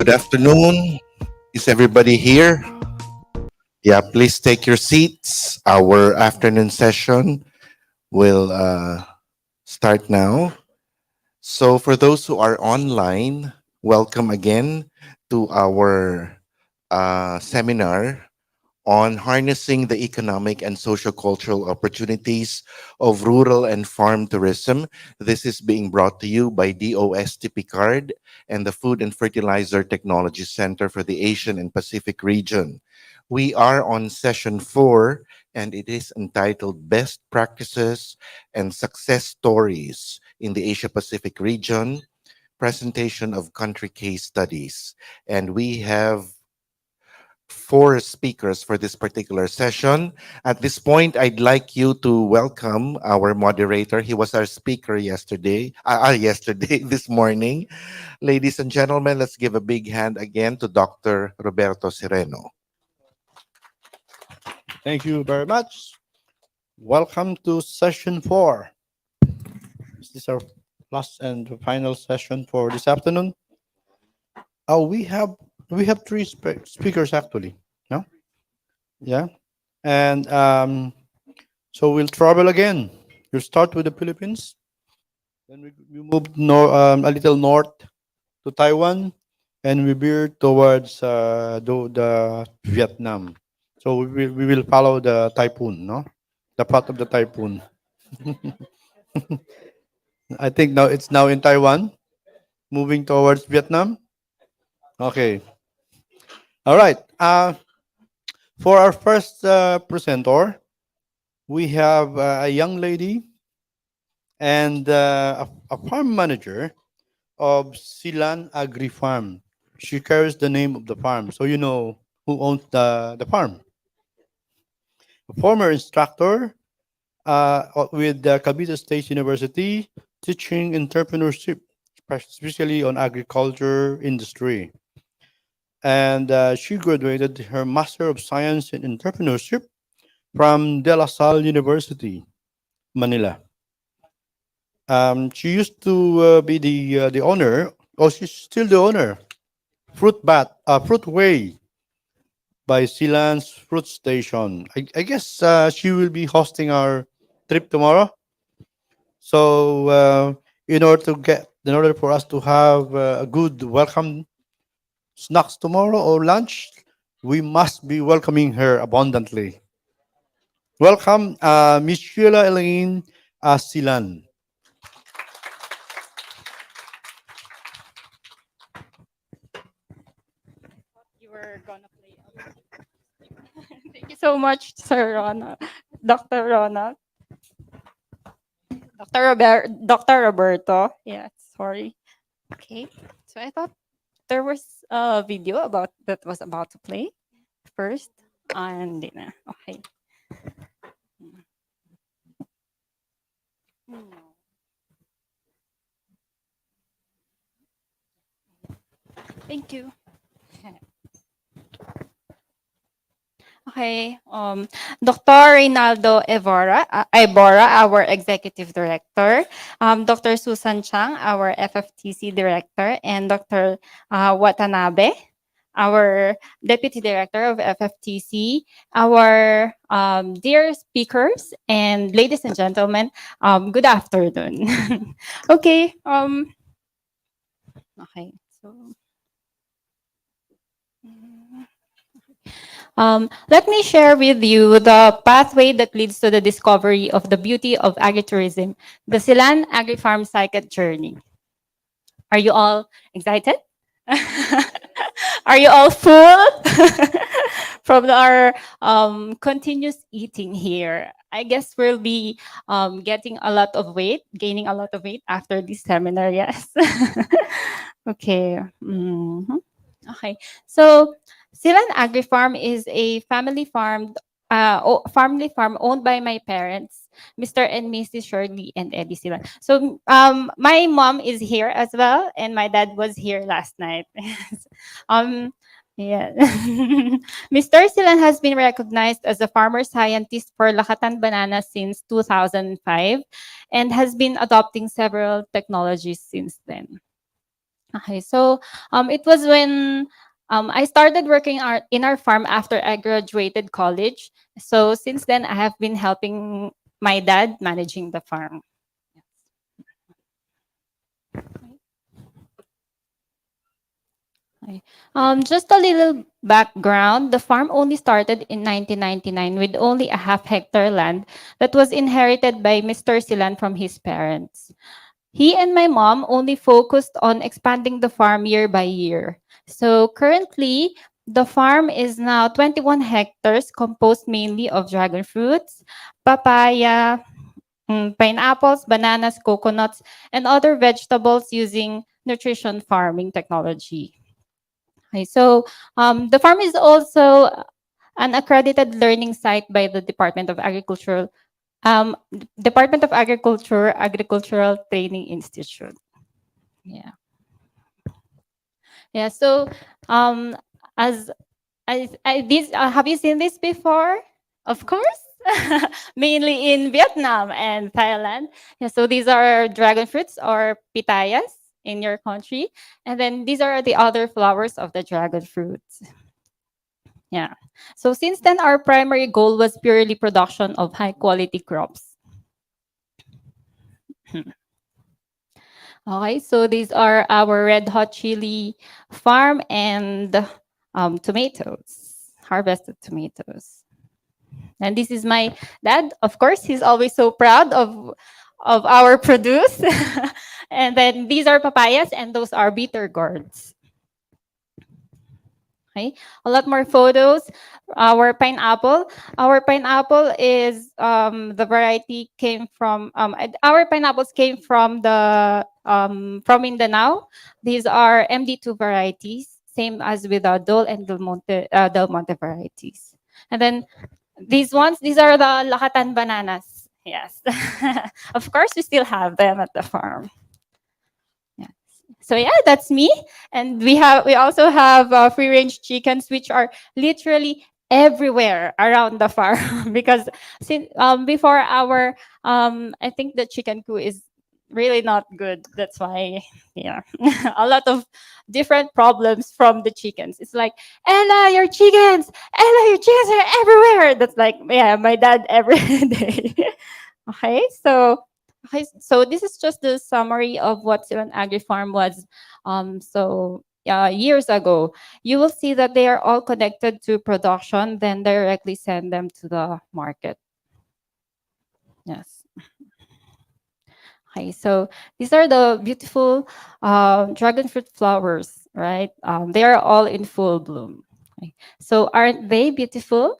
Good afternoon. Is everybody here? Yeah, please take your seats. Our afternoon session will start now. So, for those who are online, welcome again to our seminar on harnessing the economic and socio-cultural opportunities of rural and farm tourism. This is being brought to you by DOST-PCAARRD and the Food and Fertilizer Technology Center for the Asian and Pacific region. We are on session 4, and it is entitled Best Practices and Success Stories in the Asia Pacific region, presentation of country case studies. And we have 4 speakers for this particular session. At this point, I'd like you to welcome our moderator. He was our speaker yesterday, this morning. Ladies and gentlemen, let's give a big hand again to Dr. Roberto Sereno.
Thank you very much. Welcome to session 4. This is our last and final session for this afternoon. Oh, we have 3 speakers actually. No? Yeah. And so we'll travel again. We'll start with the Philippines. Then we move a little north to Taiwan, and we veer towards the Vietnam. So we will follow the typhoon, no? The path of the typhoon. I think now it's now in Taiwan, moving towards Vietnam. Okay. All right. For our first presenter, we have a young lady and a farm manager of Silan Agri Farm. She carries the name of the farm, so you know who owns the farm. A former instructor with the Cavite State University, teaching entrepreneurship, especially on agriculture industry. And she graduated her Master of Science in Entrepreneurship from De La Salle University, Manila. She used to be the owner, or she's still the owner, Fruit Way by Silan's Fruit Station. I guess she will be hosting our trip tomorrow. So in order for us to have a good welcome snacks tomorrow or lunch, we must be welcoming her abundantly. Welcome, Miss Sheila Elaine Silan.
You were gonna play. Thank you so much, Sir Ronald, Dr. Ronald, Dr. Roberto. Yeah, sorry. Okay, so I thought there was a video about that was about to play first, and then okay. Thank you. Okay, Dr. Reynaldo Ibora, our Executive Director, Dr. Susan Chang, our FFTC Director, and Dr. Watanabe, our Deputy Director of FFTC, our dear speakers, and ladies and gentlemen, good afternoon. Okay, okay, so. Let me share with you the pathway that leads to the discovery of the beauty of agritourism, the Silan Agri-Farm Cycle Journey. Are you all excited? Are you all full from our continuous eating here? I guess we'll be getting a lot of weight, gaining a lot of weight after this seminar, yes. Okay. Okay. So Silan Agri Farm is a family farm owned by my parents, Mr. and Mrs. Shirley and Eddie Silan. So my mom is here as well, and my dad was here last night. Yeah. Mr. Silan has been recognized as a farmer scientist for Lakatan Banana since 2005 and has been adopting several technologies since then. Okay, so it was when I started working in our farm after I graduated college. So since then, I have been helping my dad managing the farm. Okay. Just a little background. The farm only started in 1999 with only a half-hectare land that was inherited by Mr. Silan from his parents. He and my mom only focused on expanding the farm year by year. So currently, the farm is now 21 hectares composed mainly of dragon fruits, papaya, pineapples, bananas, coconuts, and other vegetables using nutrition farming technology. Okay, so the farm is also an accredited learning site by the Department of Agriculture Agricultural Training Institute. Yeah. Yeah. So um, as this have you seen this before? Of course. Mainly in Vietnam and Thailand. Yeah, so these are dragon fruits or pitayas in your country. And then these are the other flowers of the dragon fruits. Yeah. So since then, our primary goal was purely production of high quality crops. Okay, so these are our red hot chili farm and tomatoes, harvested tomatoes. And this is my dad. Of course, he's always so proud of our produce. And then these are papayas, and those are bitter gourds. Okay, a lot more photos. Our pineapple is the variety came from our pineapples came from Mindanao. These are MD2 varieties, same as with Dole and Del Monte varieties. And then these are the Lakatan bananas. Yes, of course we still have them at the farm. So yeah, that's me. And we also have free range chickens, which are literally everywhere around the farm because since before our I think the chicken coop is really not good. That's why yeah, a lot of different problems from the chickens. It's like Ella, your chickens are everywhere. That's like yeah, my dad every day. Okay, so okay, so this is just the summary of what Silan Agri Farm was. Years ago, you will see that they are all connected to production, then directly send them to the market. Yes. Okay, so these are the beautiful dragon fruit flowers, right? They are all in full bloom. Okay. So aren't they beautiful?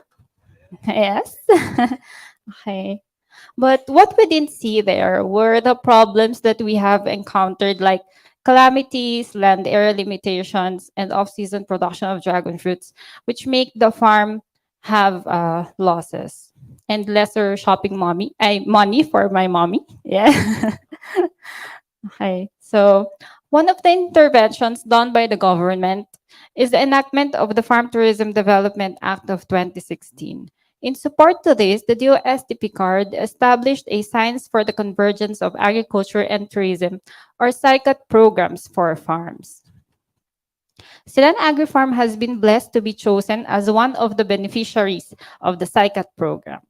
Yes. Okay. But what we didn't see there were the problems that we have encountered, like calamities, land area limitations, and off-season production of dragon fruits, which make the farm have losses and lesser shopping money for my mommy. Yeah. Okay. So one of the interventions done by the government is the enactment of the Farm Tourism Development Act of 2016. In support to this, the DOST-PCAARRD established a Science for the Convergence of Agriculture and Tourism, or SICAT programs for farms. Silan Agri-Farm has been blessed to be chosen as one of the beneficiaries of the SICAT program.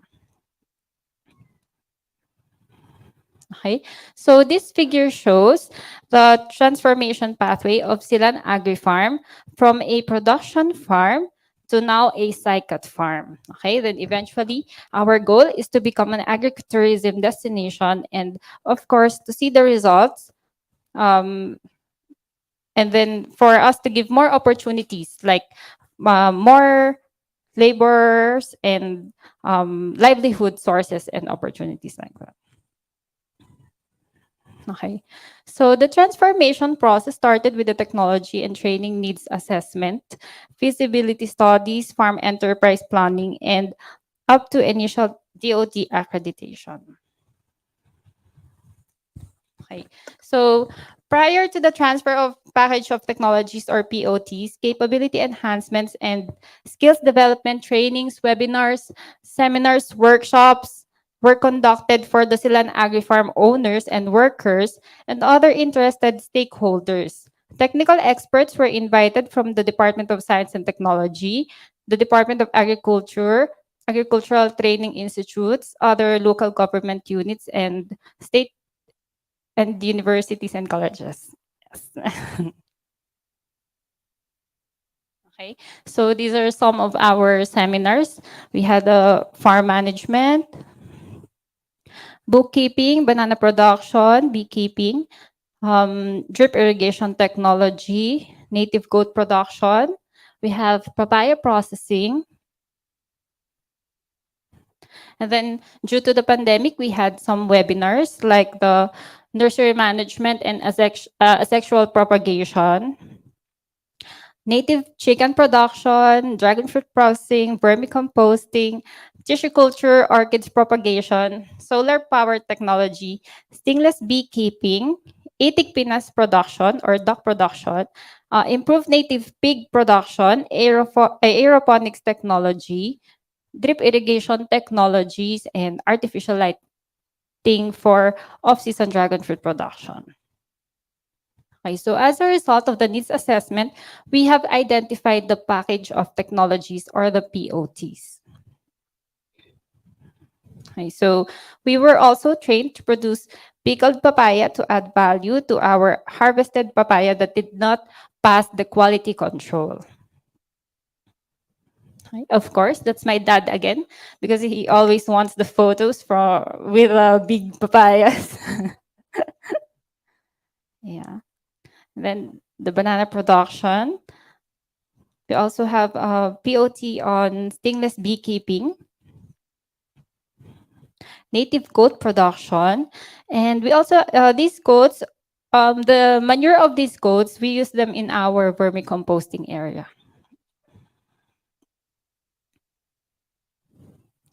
Okay, so this figure shows the transformation pathway of Silan Agri-Farm from a production farm to now a SICAT farm. Okay, then eventually our goal is to become an agritourism destination and of course to see the results and then for us to give more opportunities like more laborers and livelihood sources and opportunities like that. Okay, so the transformation process started with the technology and training needs assessment, feasibility studies, farm enterprise planning, and up to initial DOT accreditation. Okay, so prior to the transfer of package of technologies or POTs, capability enhancements and skills development trainings, webinars, seminars, workshops, were conducted for the Silan Agri-Farm owners and workers and other interested stakeholders Technical experts were invited from the Department of Science and Technology, the Department of Agriculture, agricultural training institutes, other local government units, and state and universities and colleges. Yes. Okay, so these are some of our seminars. We had farm management, bookkeeping, banana production, beekeeping, drip irrigation technology, native goat production. We have papaya processing. And then due to the pandemic, we had some webinars like the nursery management and asexual propagation, native chicken production, dragon fruit processing, vermicomposting, tissue culture, orchids propagation, solar power technology, stingless beekeeping, itik pinas production or duck production, improved native pig production, aeroponics technology, drip irrigation technologies, and artificial lighting for off-season dragon fruit production. Okay, so as a result of the needs assessment, we have identified the package of technologies or the POTs. Okay, so we were also trained to produce pickled papaya to add value to our harvested papaya that did not pass the quality control. Okay, of course, that's my dad again, because he always wants the photos with big papayas. Yeah. Then the banana production. We also have a POT on stingless beekeeping, native goat production, and we also, these goats, the manure of these goats, we use them in our vermicomposting area.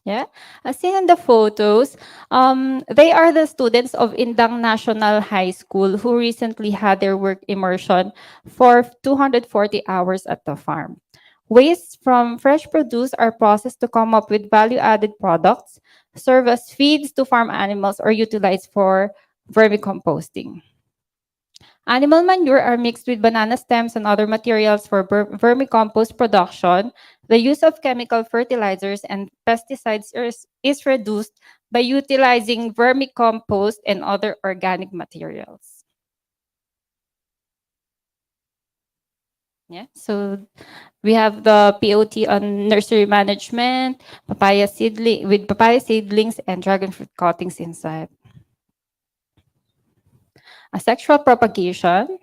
Yeah, as seen in the photos, they are the students of Indang National High School who recently had their work immersion for 240 hours at the farm. Waste from fresh produce are processed to come up with value-added products, serve as feeds to farm animals, or utilized for vermicomposting. Animal manure are mixed with banana stems and other materials for vermicompost production. The use of chemical fertilizers and pesticides is reduced by utilizing vermicompost and other organic materials. Yeah, so we have the POT on nursery management, papaya seedlings and dragon fruit cuttings inside. Asexual propagation,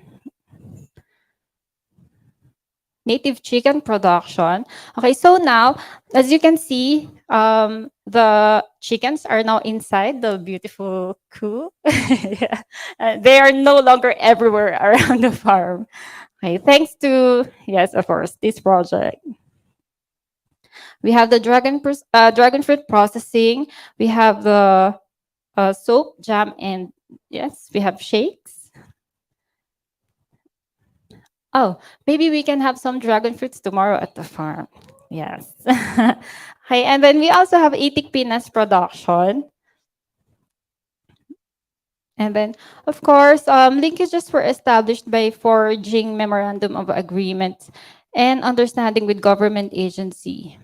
native chicken production. Okay, so now, as you can see, the chickens are now inside the beautiful coop. Yeah. They are no longer everywhere around the farm. Okay, thanks to, yes, of course, this project. We have the dragon fruit processing. We have the soap, jam, and yes, we have shakes. Oh, maybe we can have some dragon fruits tomorrow at the farm. Yes. Okay, and then we also have itik pinas production. And then, of course, linkages were established by forging memorandum of agreement and understanding with government agency.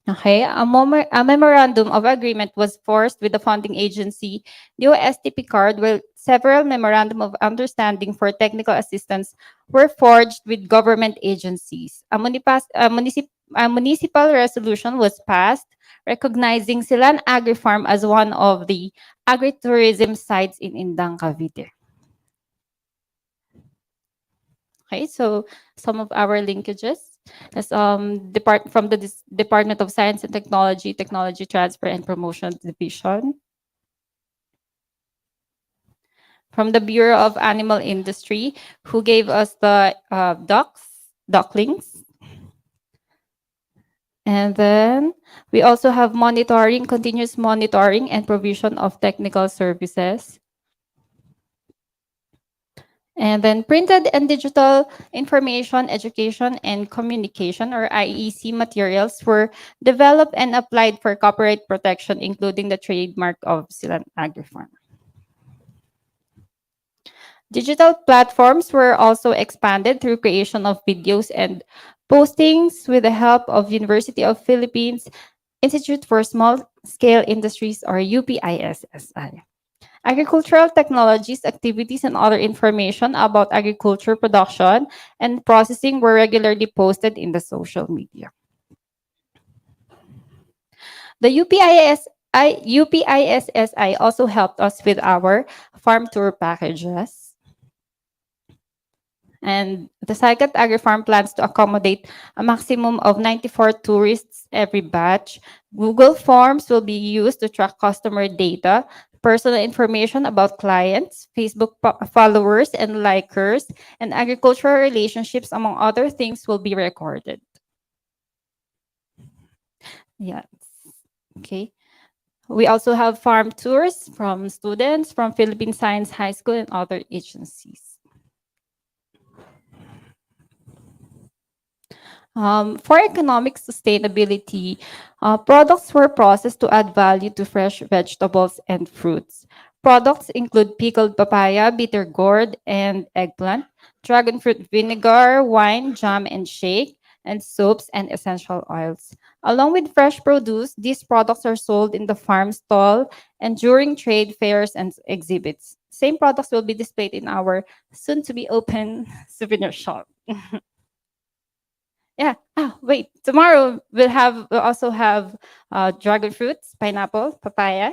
Okay, a memorandum of agreement was forged with the funding agency, DOST-PCAARRD, while several memorandum of understanding for technical assistance were forged with government agencies. A municipal resolution was passed recognizing Silan Agri-Farm as one of the agritourism sites in Indang, Cavite. Okay, so some of our linkages is from the Department of Science and Technology, Technology Transfer and Promotion Division. From the Bureau of Animal Industry, who gave us the ducklings. And then we also have monitoring, continuous monitoring and provision of technical services. And then printed and digital information, education, and communication, or IEC materials, were developed and applied for copyright protection, including the trademark of Silan Agri-Farm. Digital platforms were also expanded through creation of videos and postings with the help of University of Philippines Institute for Small Scale Industries, or UPISSI. Agricultural technologies, activities, and other information about agriculture production and processing were regularly posted in the social media. The UPISSI also helped us with our farm tour packages. And the Saikat Agri-Farm plans to accommodate a maximum of 94 tourists every batch. Google Forms will be used to track customer data, personal information about clients, Facebook followers and likers, and agricultural relationships, among other things, will be recorded. Yeah. Okay. We also have farm tours from students from Philippine Science High School and other agencies. For economic sustainability, products were processed to add value to fresh vegetables and fruits. Products include pickled papaya, bitter gourd, and eggplant, dragon fruit vinegar, wine, jam, and shake, and soaps and essential oils. Along with fresh produce, these products are sold in the farm stall and during trade fairs and exhibits. Same products will be displayed in our soon-to-be open souvenir shop. Yeah. Wait. Tomorrow we'll also have dragon fruits, pineapple, papaya,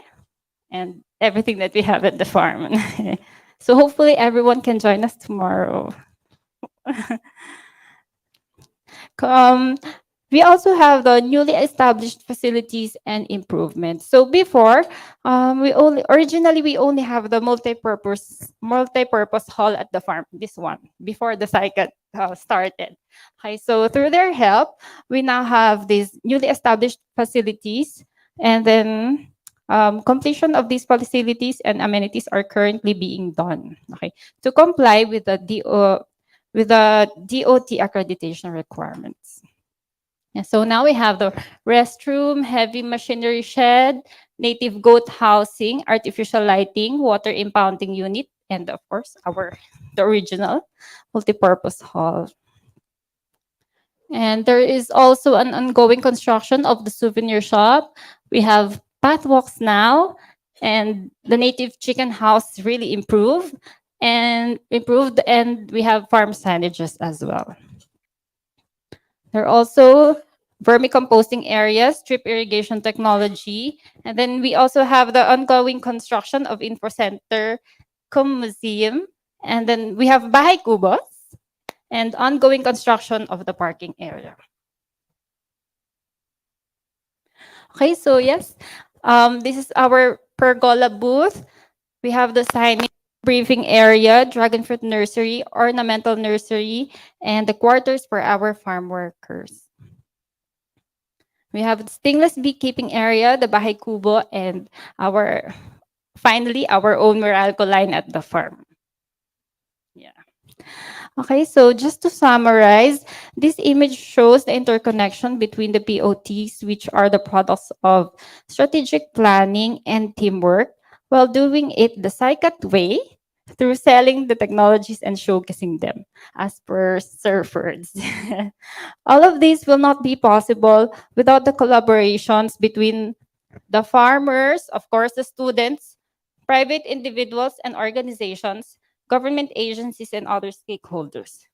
and everything that we have at the farm. So hopefully everyone can join us tomorrow. um, we also have the newly established facilities and improvements. So before, we only have the multi-purpose hall at the farm. This one before the cycle started. Okay, so through their help, we now have these newly established facilities, and then completion of these facilities and amenities are currently being done. Okay, to comply with the DOT accreditation requirements. Yeah, so now we have the restroom, heavy machinery shed, native goat housing, artificial lighting, water impounding unit, and of course the original multipurpose hall. And there is also an ongoing construction of the souvenir shop. We have pathwalks now, and the native chicken house really improved, and we have farm signages as well. There are also vermicomposting areas, drip irrigation technology, and then we also have the ongoing construction of Info Center, Museum, and then we have Bahay Kubos, and ongoing construction of the parking area. Okay, so yes, this is our pergola booth. We have the signage briefing area, dragon fruit nursery, ornamental nursery, and the quarters for our farm workers. We have the stainless beekeeping area, the Bahay Kubo, and finally our own Meralco line at the farm. Yeah. Okay, so just to summarize, this image shows the interconnection between the POTs, which are the products of strategic planning and teamwork, while doing it the SciCat way through selling the technologies and showcasing them, as per Surfers. All of these will not be possible without the collaborations between the farmers, of course, the students, private individuals and organizations, government agencies, and other stakeholders.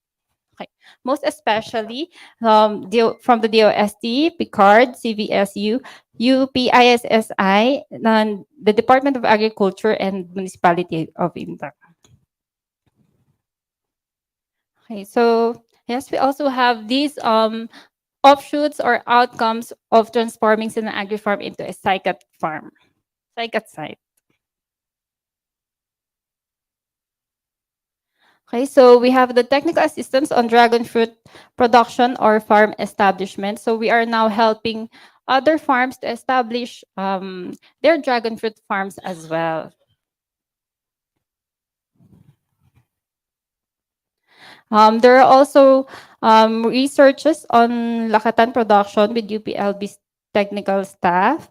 Okay. Most especially from the DOST, PCAARRD, CVSU, UPISSI, and the Department of Agriculture and Municipality of Inta. Okay, so yes, we also have these offshoots or outcomes of transforming an agri-farm into a SciCat farm, SciCat site. Okay, so we have the technical assistance on dragon fruit production or farm establishment. So we are now helping other farms to establish their dragon fruit farms as well. There are also researches on lakatan production with UPLB's technical staff.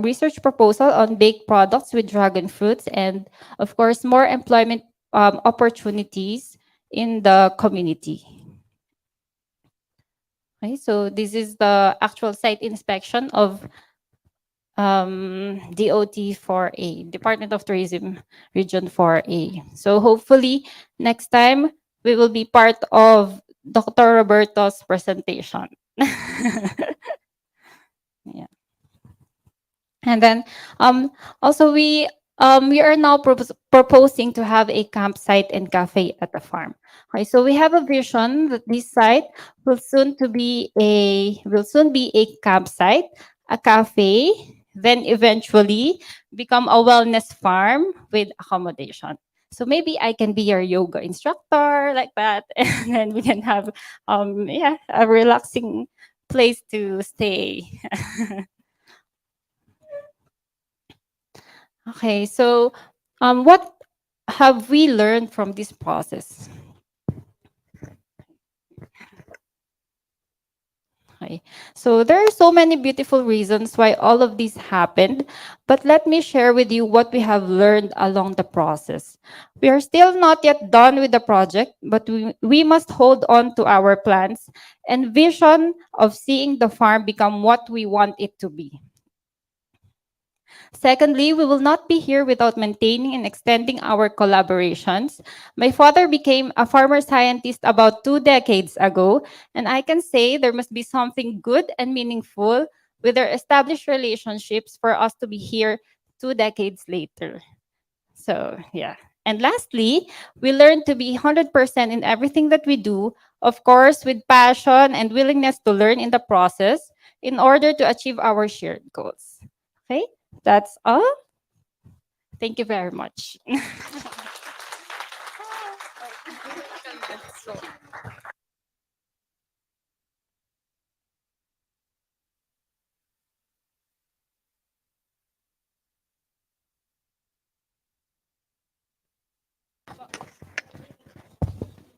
research proposal on baked products with dragon fruits, and of course, more employment opportunities in the community. Okay, so this is the actual site inspection of DOT 4A, Department of Tourism Region 4A. So hopefully next time we will be part of Dr. Roberto's presentation. Yeah. And then also we are now proposing to have a campsite and cafe at the farm. Okay, so we have a vision that this site will soon be a campsite, a cafe, then eventually become a wellness farm with accommodation. So maybe I can be your yoga instructor like that, and then we can have a relaxing place to stay. Okay, so what have we learned from this process? Okay. So there are so many beautiful reasons why all of this happened, but let me share with you what we have learned along the process. We are still not yet done with the project, but we must hold on to our plans and vision of seeing the farm become what we want it to be. Secondly, we will not be here without maintaining and extending our collaborations. My father became a farmer scientist about 2 decades ago, and I can say there must be something good and meaningful with their established relationships for us to be here 2 decades later. So, yeah. And lastly, we learn to be 100% in everything that we do, of course, with passion and willingness to learn in the process in order to achieve our shared goals. Okay? That's all. Thank you very much.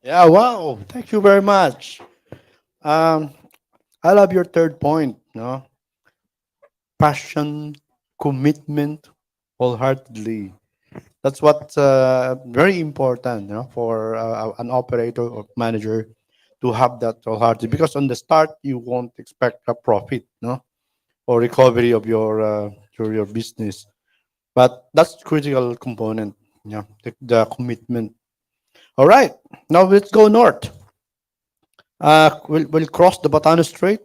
Yeah, wow. Thank you very much. Um, I love your third point, no? Passion, commitment, wholeheartedly. That's what's very important, for an operator or manager to have that wholehearted. Because on the start, you won't expect a profit, no, or recovery of your business. But that's critical component, the commitment. All right, now let's go north. We'll cross the Batano Strait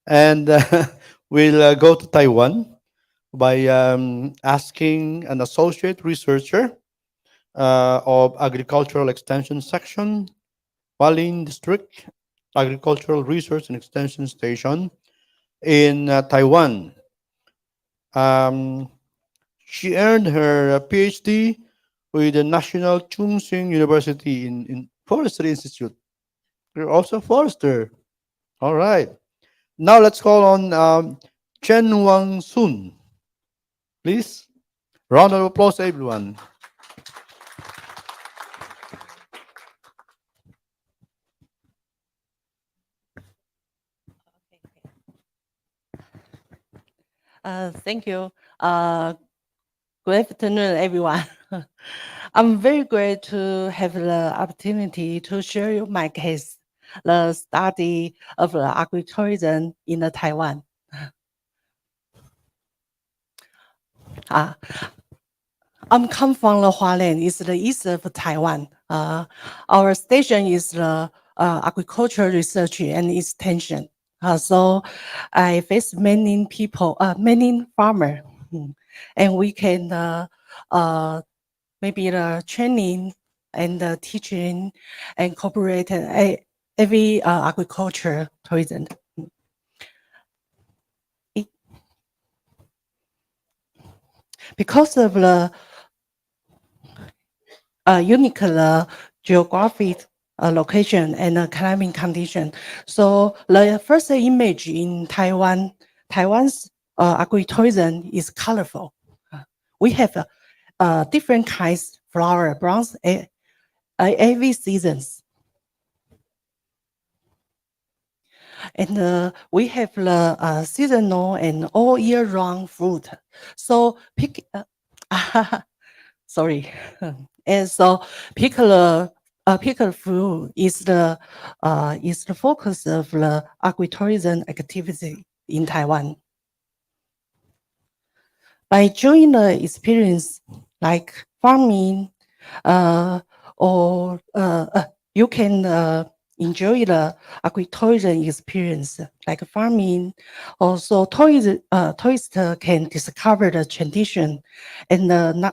and we'll go to Taiwan by asking an associate researcher of Agricultural Extension Section, Hualien District Agricultural Research and Extension Station in Taiwan. Um, she earned her PhD with the National Chung Sing University in Forestry Institute. You're also a forester. All right. Now let's call on Chen Wang Sun. Please. Round of applause, everyone.
Thank you. Good afternoon, everyone. I'm very glad to have the opportunity to share you my case, the study of the agritourism in the Taiwan. I'm come from the Hualien, it's the east of Taiwan. Our station is the agricultural research and extension. So I face many people, many farmers, and we can maybe the training and the teaching and cooperate every agriculture tourism. Because of the unique geographic location and climbing condition. So the first image in Taiwan's agritourism is colorful. We have different kinds flower, bronze, every seasons. And we have the seasonal and all year round fruit. So sorry. And so pickle fruit is the focus of the agritourism activity in Taiwan. By joining the experience like farming, or you can enjoy the agritourism experience like farming. Also, tourists can discover the tradition and the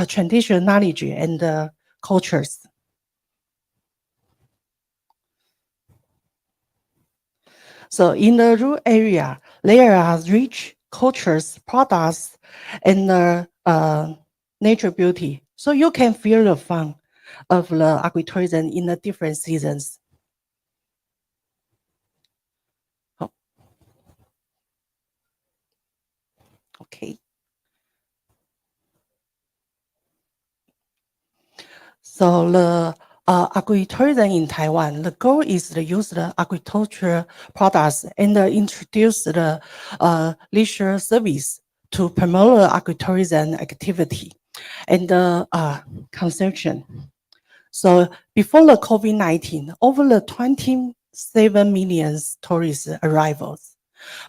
traditional knowledge and cultures. So in the rural area, there are rich cultures, products, and nature beauty. So you can feel the fun of the agritourism in the different seasons. Oh. Okay. So the agritourism in Taiwan, the goal is to use the agricultural products and introduce the leisure service to promote the agritourism activity and consumption. So before the COVID-19, over the 27 million tourist arrivals.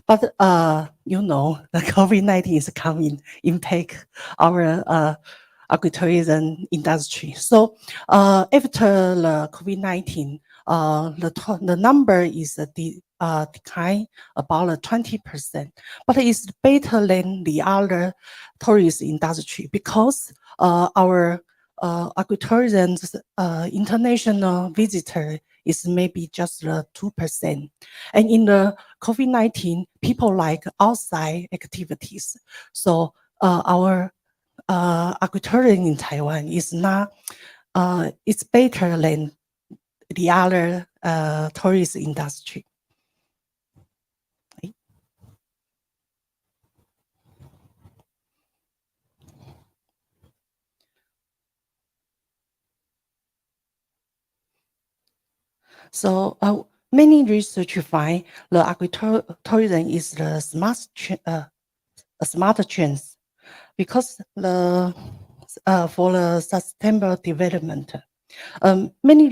But you know, the COVID-19 is coming impact our agritourism industry. So after the COVID-19, the number is decline about 20%, but it's better than the other tourist industry because our agritourism international visitor is maybe just 2%. And in the COVID-19, people like outside activities. So our agritourism in Taiwan is not, it's better than the other tourist industry. So many research find the agritourism is the smart trends because the for the sustainable development. Many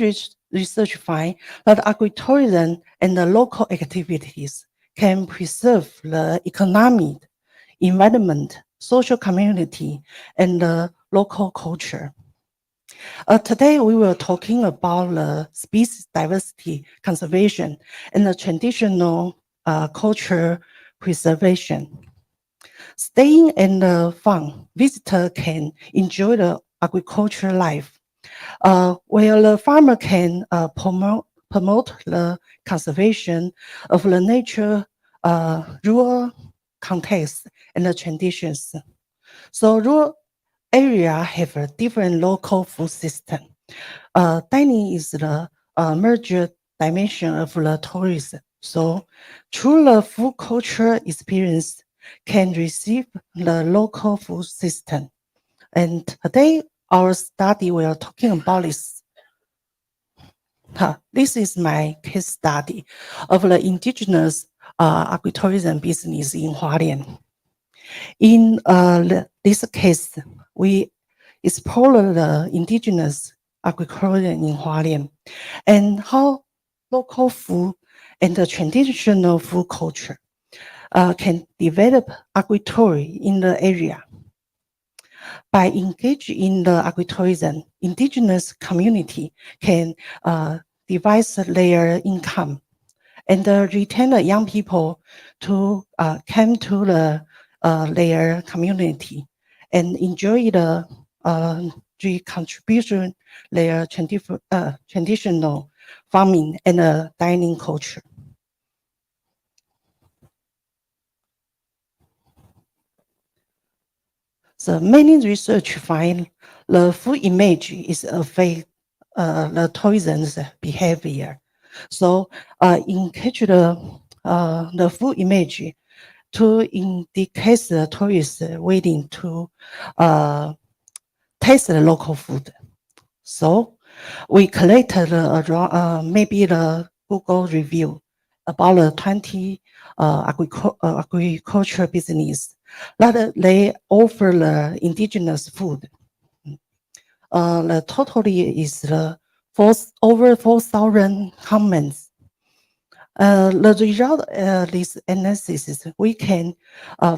research find that agritourism and the local activities can preserve the economy, environment, social community, and the local culture. Today, we were talking about the species diversity conservation and the traditional culture preservation. Staying in the farm, visitor can enjoy the agricultural life, where the farmer can promote the conservation of the nature, rural context, and the traditions. So rural area have a different local food system. Dining is the major dimension of the tourism. So through the food culture experience can receive the local food system. And today our study we are talking about this. This is my case study of the indigenous agritourism business in Hualien. In this case, we explore the indigenous agriculture in Hualien and how local food and the traditional food culture can develop agritourism in the area. By engaging in the agritourism, indigenous community can devise their income and retain the young people to come to their community and enjoy the contribution their traditional farming and dining culture. So many research find the food image is affect the tourism's behavior. So engage the food image to indicate the tourists waiting to taste the local food. So we collected maybe the Google review about the 20 agriculture business that they offer the indigenous food. The totally is over 4,000 comments. The result of this analysis, we can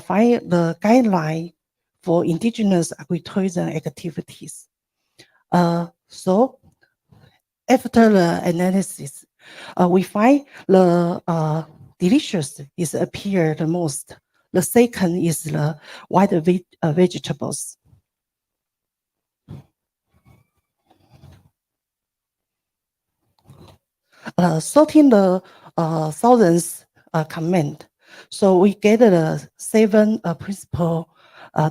find the guideline for indigenous agritourism activities. So after the analysis, we find the delicious is appear the most. The second is the white vegetables. Sorting the thousands comment. So we get the 7 principal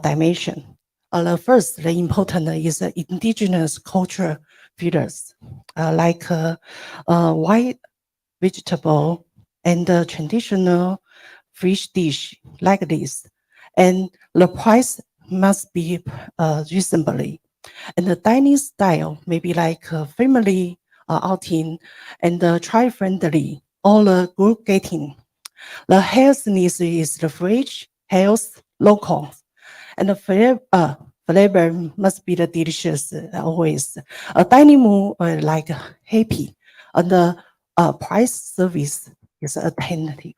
dimension. The first, the important is indigenous culture feeders, like white vegetable and traditional fish dish like this. And the price must be reasonably. And the dining style may be like a family outing and tri-friendly, all group getting. The healthiness is the fresh, health, local. And the flavor must be the delicious always. A dining mood like happy. And the price service is attentive.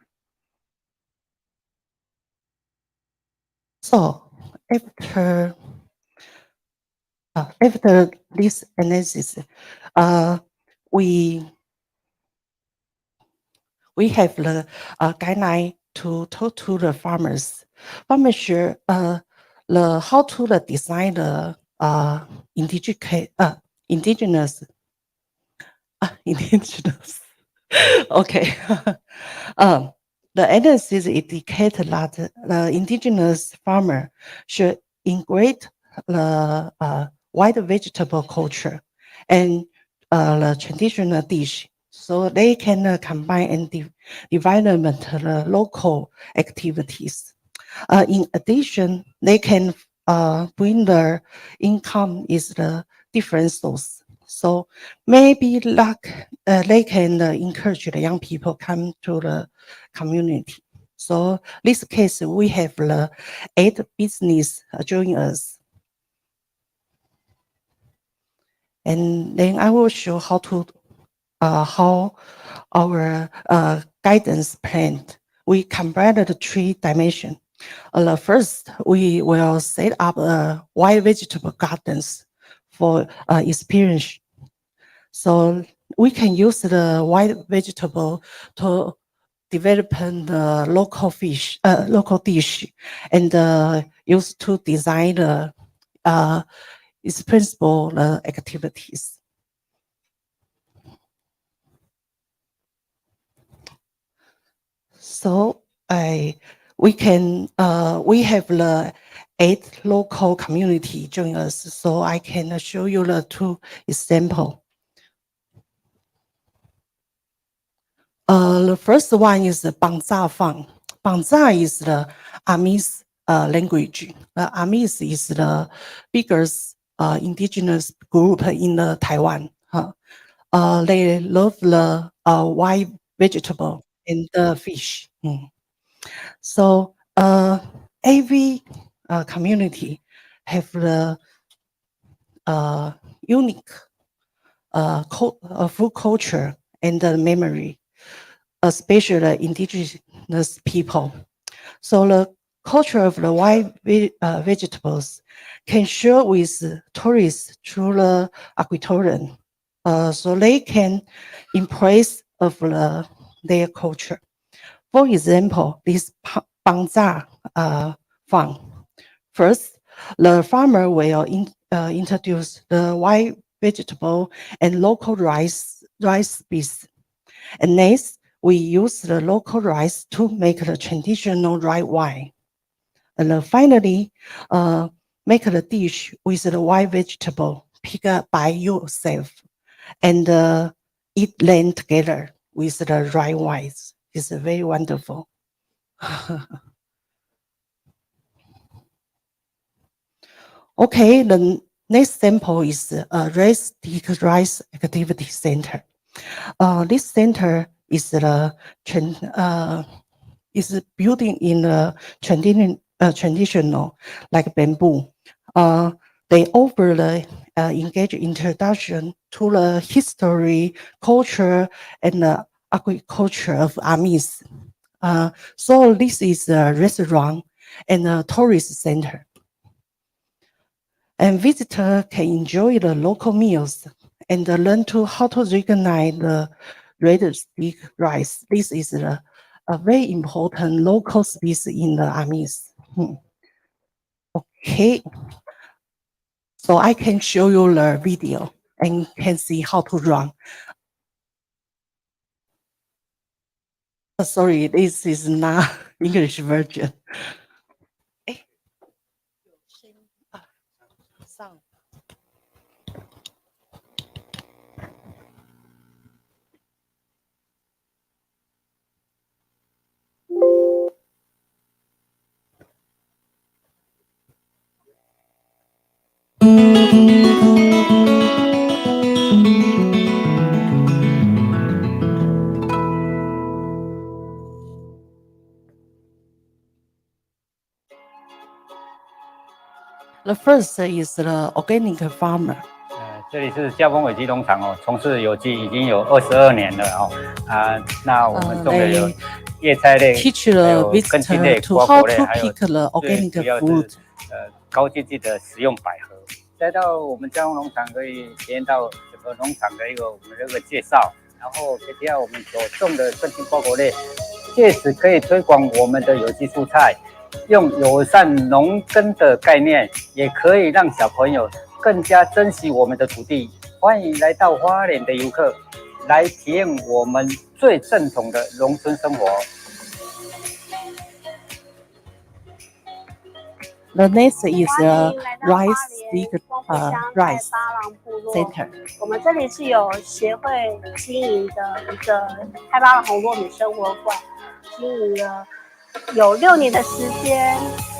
So after this analysis, we have the guideline to talk to the farmers. Farmers share how to design the indigenous. Okay. The analysis indicates that the indigenous farmer should integrate the white vegetable culture and the traditional dish, so they can combine and develop the local activities. In addition, they can bring their income is the different source. So maybe they can encourage the young people come to the community. So this case, we have the 8 business join us. And then I will show how our guidance plan, we combine the 3 dimensions. First, we will set up white vegetable gardens for experience. So we can use the white vegetable to develop the local dish, and use to design the its principal activities. So we have the 8 local community join us. So I can show you the 2 examples. The first one is the Bangza Fang. Bangza is the Amis language. Amis is the biggest indigenous group in Taiwan. They love the white vegetable and the fish. So every community have the unique food culture and the memory, especially the indigenous people. So the culture of the white vegetables can share with tourists through the agritourism, so they can impress of their culture. For example, this Bangza farm. First, the farmer will introduce the white vegetable and local rice beans. And next, we use the local rice to make the traditional red wine. And finally, make the dish with the white vegetable picked up by yourself, and eat them together with the red wines. It's very wonderful. Okay, the next sample is a rice activity center. This center is the is building in the traditional like bamboo. They offer the engage introduction to the history, culture, and the agriculture of Amis. So this is a restaurant and a tourist center. And visitor can enjoy the local meals and learn to how to recognize the red stick rice. This is a very important local species in the Amis. Okay, so I can show you the video and can see how to run. Sorry, this is not English version. Sound. The first is the organic farmer.
这里是嘉丰有机农场哦，从事有机已经有22年了哦。那我们种的有叶菜类，还有根茎类、瓜果类，还有最主要是高经济的食用百合。来到我们嘉丰农场，可以体验到整个农场的我们的介绍，然后可以体验我们所种的根茎瓜果类，借此可以推广我们的有机蔬菜。 用友善农耕的概念，也可以让小朋友更加珍惜我们的土地。欢迎来到花莲的游客，来体验我们最正统的农村生活。
The next is a rice stick rice center.
我们这里是有协会经营的一个开发了红糯米生活馆，经营了 有6年的时间，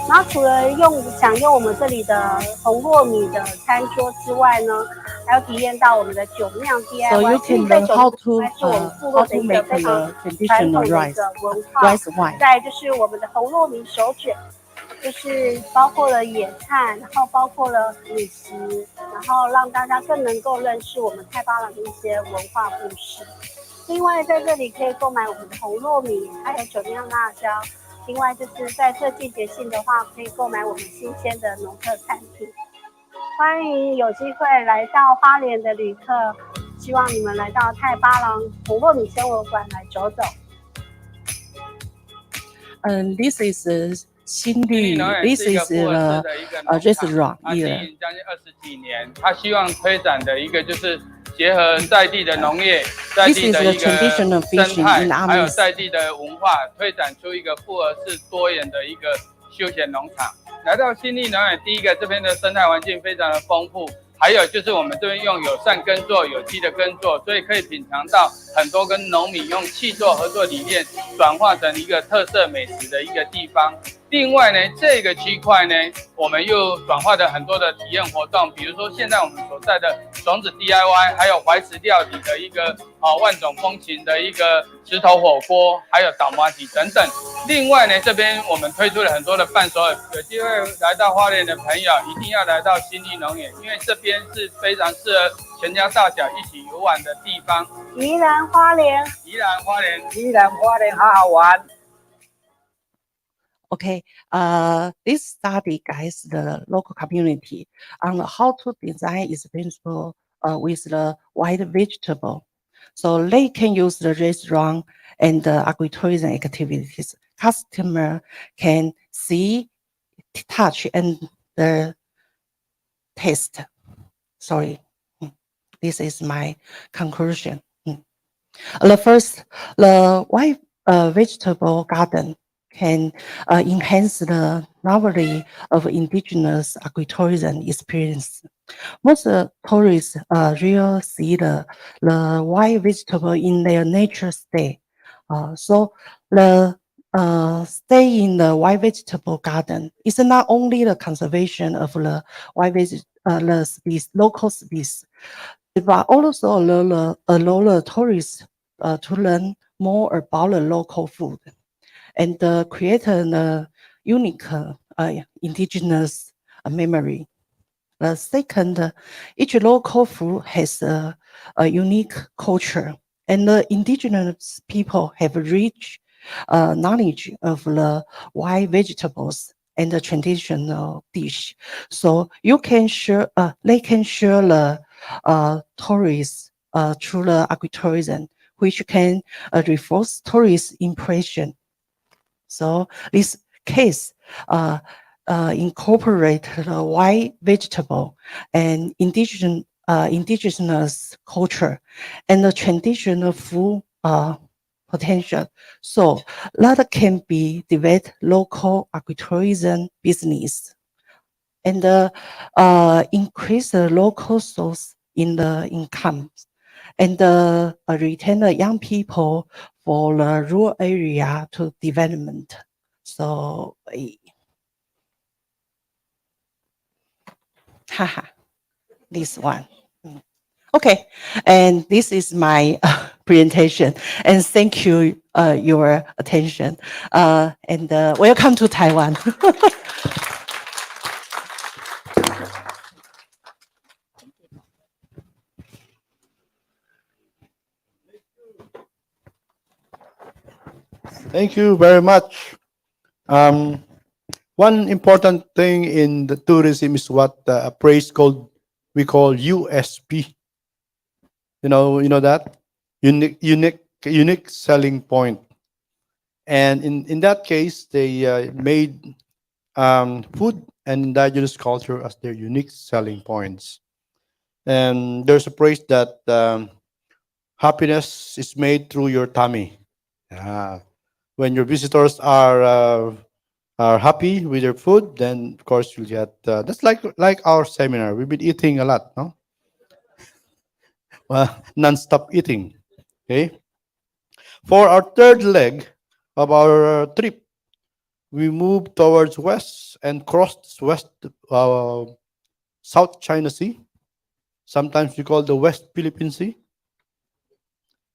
然后除了享用我们这里的红糯米的餐桌之外呢，还有体验到我们的酒酿 DIY。So
you can learn how to make the traditional rice
文化。再就是我们的红糯米手卷，就是包括了野菜，然后包括了米食，然后让大家更能够认识我们太巴郎的一些文化故事。另外在这里可以购买我们的红糯米，还有酒酿辣椒。 另外就是在这季节性的话，可以购买我们新鲜的农特产品。欢迎有机会来到花莲的旅客，希望你们来到太巴郎红糯米生活馆来走走。
This is 新绿 ，This is the restaurant.
经营将近20几年，他希望推展的一个就是结合在地的农业、在地的一个生态，还有在地的文化，推展出一个复合式多元的一个休闲农场。来到新力农园，第一个这边的生态环境非常的丰富，还有就是我们这边用友善耕作、有机的耕作，所以可以品尝到很多跟农民用契作合作理念转化成一个特色美食的一个地方。 另外呢，这个区块呢，我们又转化了很多的体验活动，比如说现在我们所在的种子 DIY， 还有怀石料理的一个万种风情的一个石头火锅，还有倒麻糬等等。另外呢，这边我们推出了很多的伴手礼，有机会来到花莲的朋友一定要来到新力农园，因为这边是非常适合全家大小一起游玩的地方。
宜兰花莲，
宜兰花莲，
宜兰花莲好好玩。
Okay, this study guides the local community on how to design its principle with the wild vegetable, so they can use the restaurant and the agritourism activities. Customer can see, touch, and the taste. Sorry, this is my conclusion. The first, the wild vegetable garden can enhance the novelty of indigenous agritourism experience. Most tourists really see the wild vegetable in their nature state. So the stay in the wild vegetable garden is not only the conservation of the wild the species, local species, but also allow the tourists to learn more about the local food and create a unique indigenous memory. The second, each local food has a unique culture, and the indigenous people have rich knowledge of the wild vegetables and the traditional dish. So you can share, they can share the tourists through the agritourism, which can reinforce tourist impression. So this case incorporate the wild vegetable and indigenous culture and the traditional food potential. So that can be developed local agritourism business and increase the local source in the income and retain the young people for the rural area to development. So, haha, this one. Okay, and this is my presentation, and thank you your attention, and welcome to Taiwan.
Thank you very much. One important thing in the tourism is what a phrase we call USP. You know that unique selling point. And in that case, they made food and indigenous culture as their unique selling points. And there's a phrase that happiness is made through your tummy. When your visitors are happy with your food, then of course you'll get. That's like our seminar. We've been eating a lot, no? Non-stop eating. Okay. For our third leg of our trip, we move towards west and cross South China Sea. Sometimes we call the West Philippine Sea.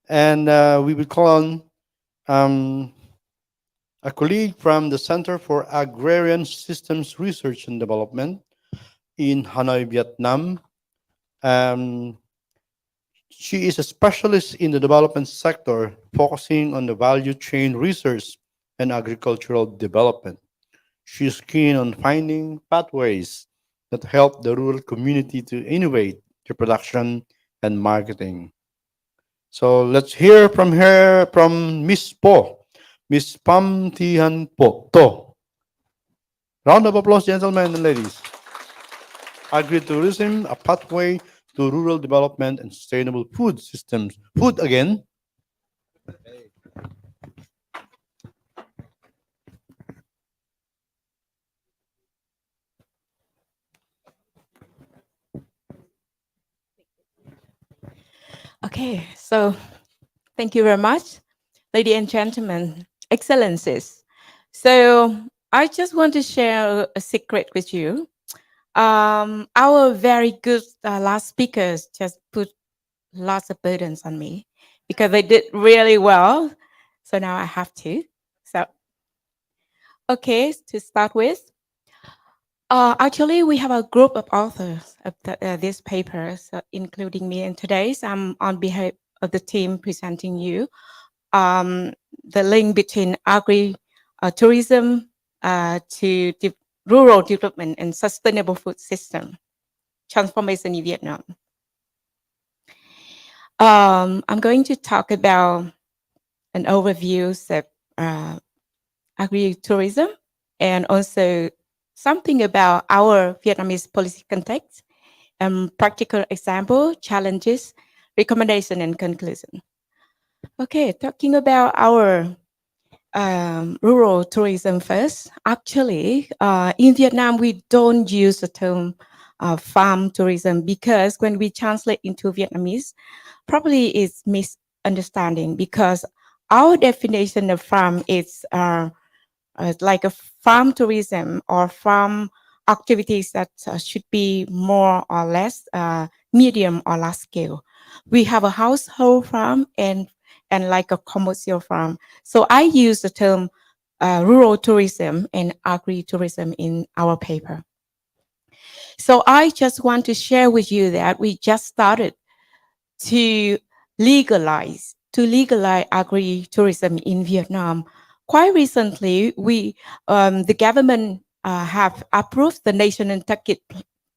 And we will call on a colleague from the Center for Agrarian Systems Research and Development in Hanoi, Vietnam. She is a specialist in the development sector, focusing on the value chain research and agricultural development. She is keen on finding pathways that help the rural community to innovate their production and marketing. So let's hear from her, from Miss Po, Miss Pam Tihan Po To. Round of applause, gentlemen and ladies. Agritourism, a pathway to rural development and sustainable food systems. Food again.
Okay, so thank you very much, ladies and gentlemen, excellencies. So I just want to share a secret with you. Our very good last speakers just put lots of burdens on me because they did really well. So now I have to. So, okay, to start with, actually, we have a group of authors of this paper, so including me. And today's I'm on behalf of the team presenting you the link between agri-tourism to rural development and sustainable food system transformation in Vietnam. I'm going to talk about an overview of agri-tourism and also something about our Vietnamese policy context, practical example, challenges, recommendation, and conclusion. Okay, talking about our rural tourism first. Actually, in Vietnam, we don't use the term farm tourism because when we translate into Vietnamese, probably it's misunderstanding because our definition of farm is like a farm tourism or farm activities that should be more or less medium or large scale. We have a household farm and and like a commercial farm. So I use the term rural tourism and agri-tourism in our paper. So I just want to share with you that we just started to legalize agri-tourism in Vietnam. Quite recently, the government have approved the national target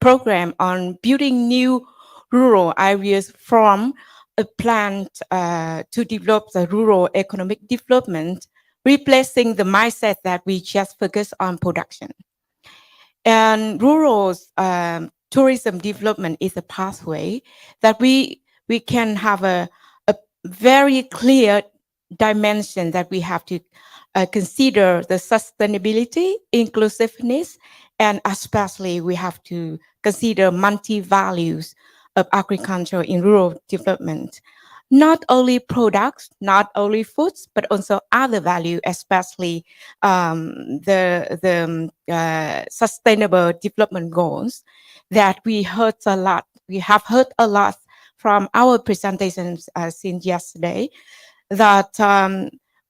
program on building new rural areas from a plan to develop the rural economic development, replacing the mindset that we just focus on production. And rural tourism development is a pathway that we can have a very clear dimension that we have to consider the sustainability, inclusiveness, and especially we have to consider multi-values of agriculture in rural development. Not only products, not only foods, but also other value, especially the sustainable development goals that we heard a lot. We have heard a lot from our presentations since yesterday that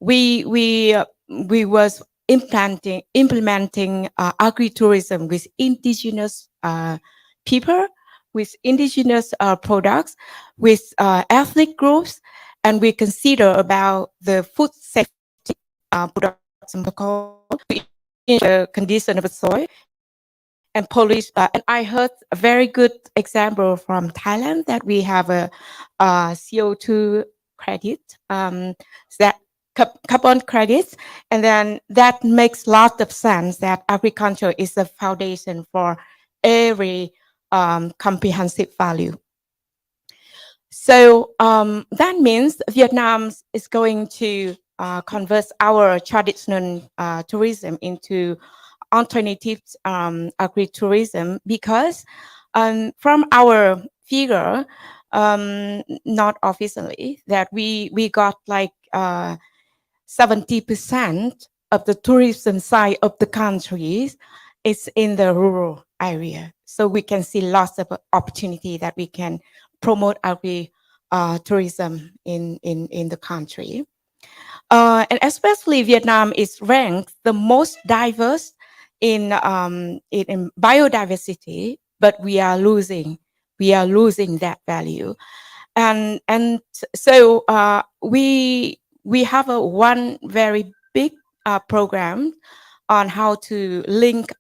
we was implementing agri-tourism with indigenous people, with indigenous products, with ethnic groups, and we consider about the food safety production the condition of the soil and police. And I heard a very good example from Thailand that we have a CO2 credit, that carbon credits, and then that makes lots of sense that agriculture is the foundation for every comprehensive value. So that means Vietnam is going to convert our traditional tourism into alternative agri-tourism, because from our figure, not officially, that we got like 70% of the tourism side of the country is in the rural area. So we can see lots of opportunity that we can promote agri-tourism in the country. And especially Vietnam is ranked the most diverse in biodiversity, but we are losing that value. And so we have one very big program on how to link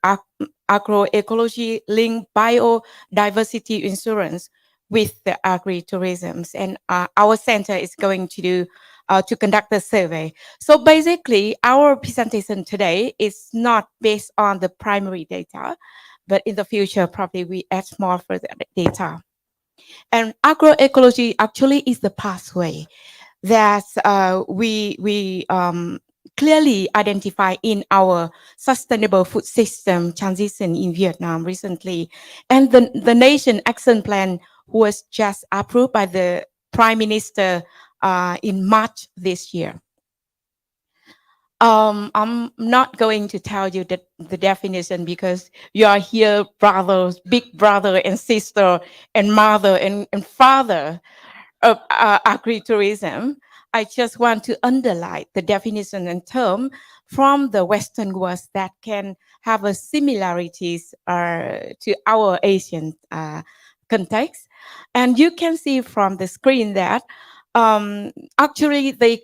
agroecology, link biodiversity insurance with the agri-tourism. And our center is going to do to conduct a survey. So basically, our presentation today is not based on the primary data, but in the future, probably we add more further data. And agroecology actually is the pathway that we clearly identify in our sustainable food system transition in Vietnam recently. And the Nation Action Plan was just approved by the Prime Minister in March this year. I'm not going to tell you the definition because you are here brothers, big brother and sister and mother and father of agri-tourism. I just want to underline the definition and term from the Western world that can have a similarities to our Asian context. And you can see from the screen that actually they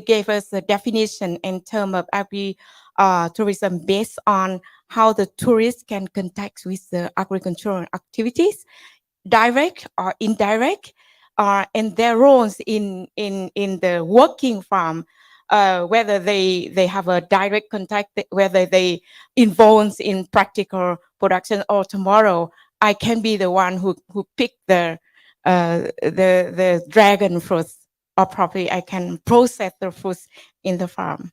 gave us a definition in terms of agri-tourism based on how the tourists can contact with the agricultural activities, direct or indirect, and their roles in the working farm, whether they have a direct contact, whether they involved in practical production, or tomorrow I can be the one who pick the dragon fruits, or probably I can process the fruits in the farm.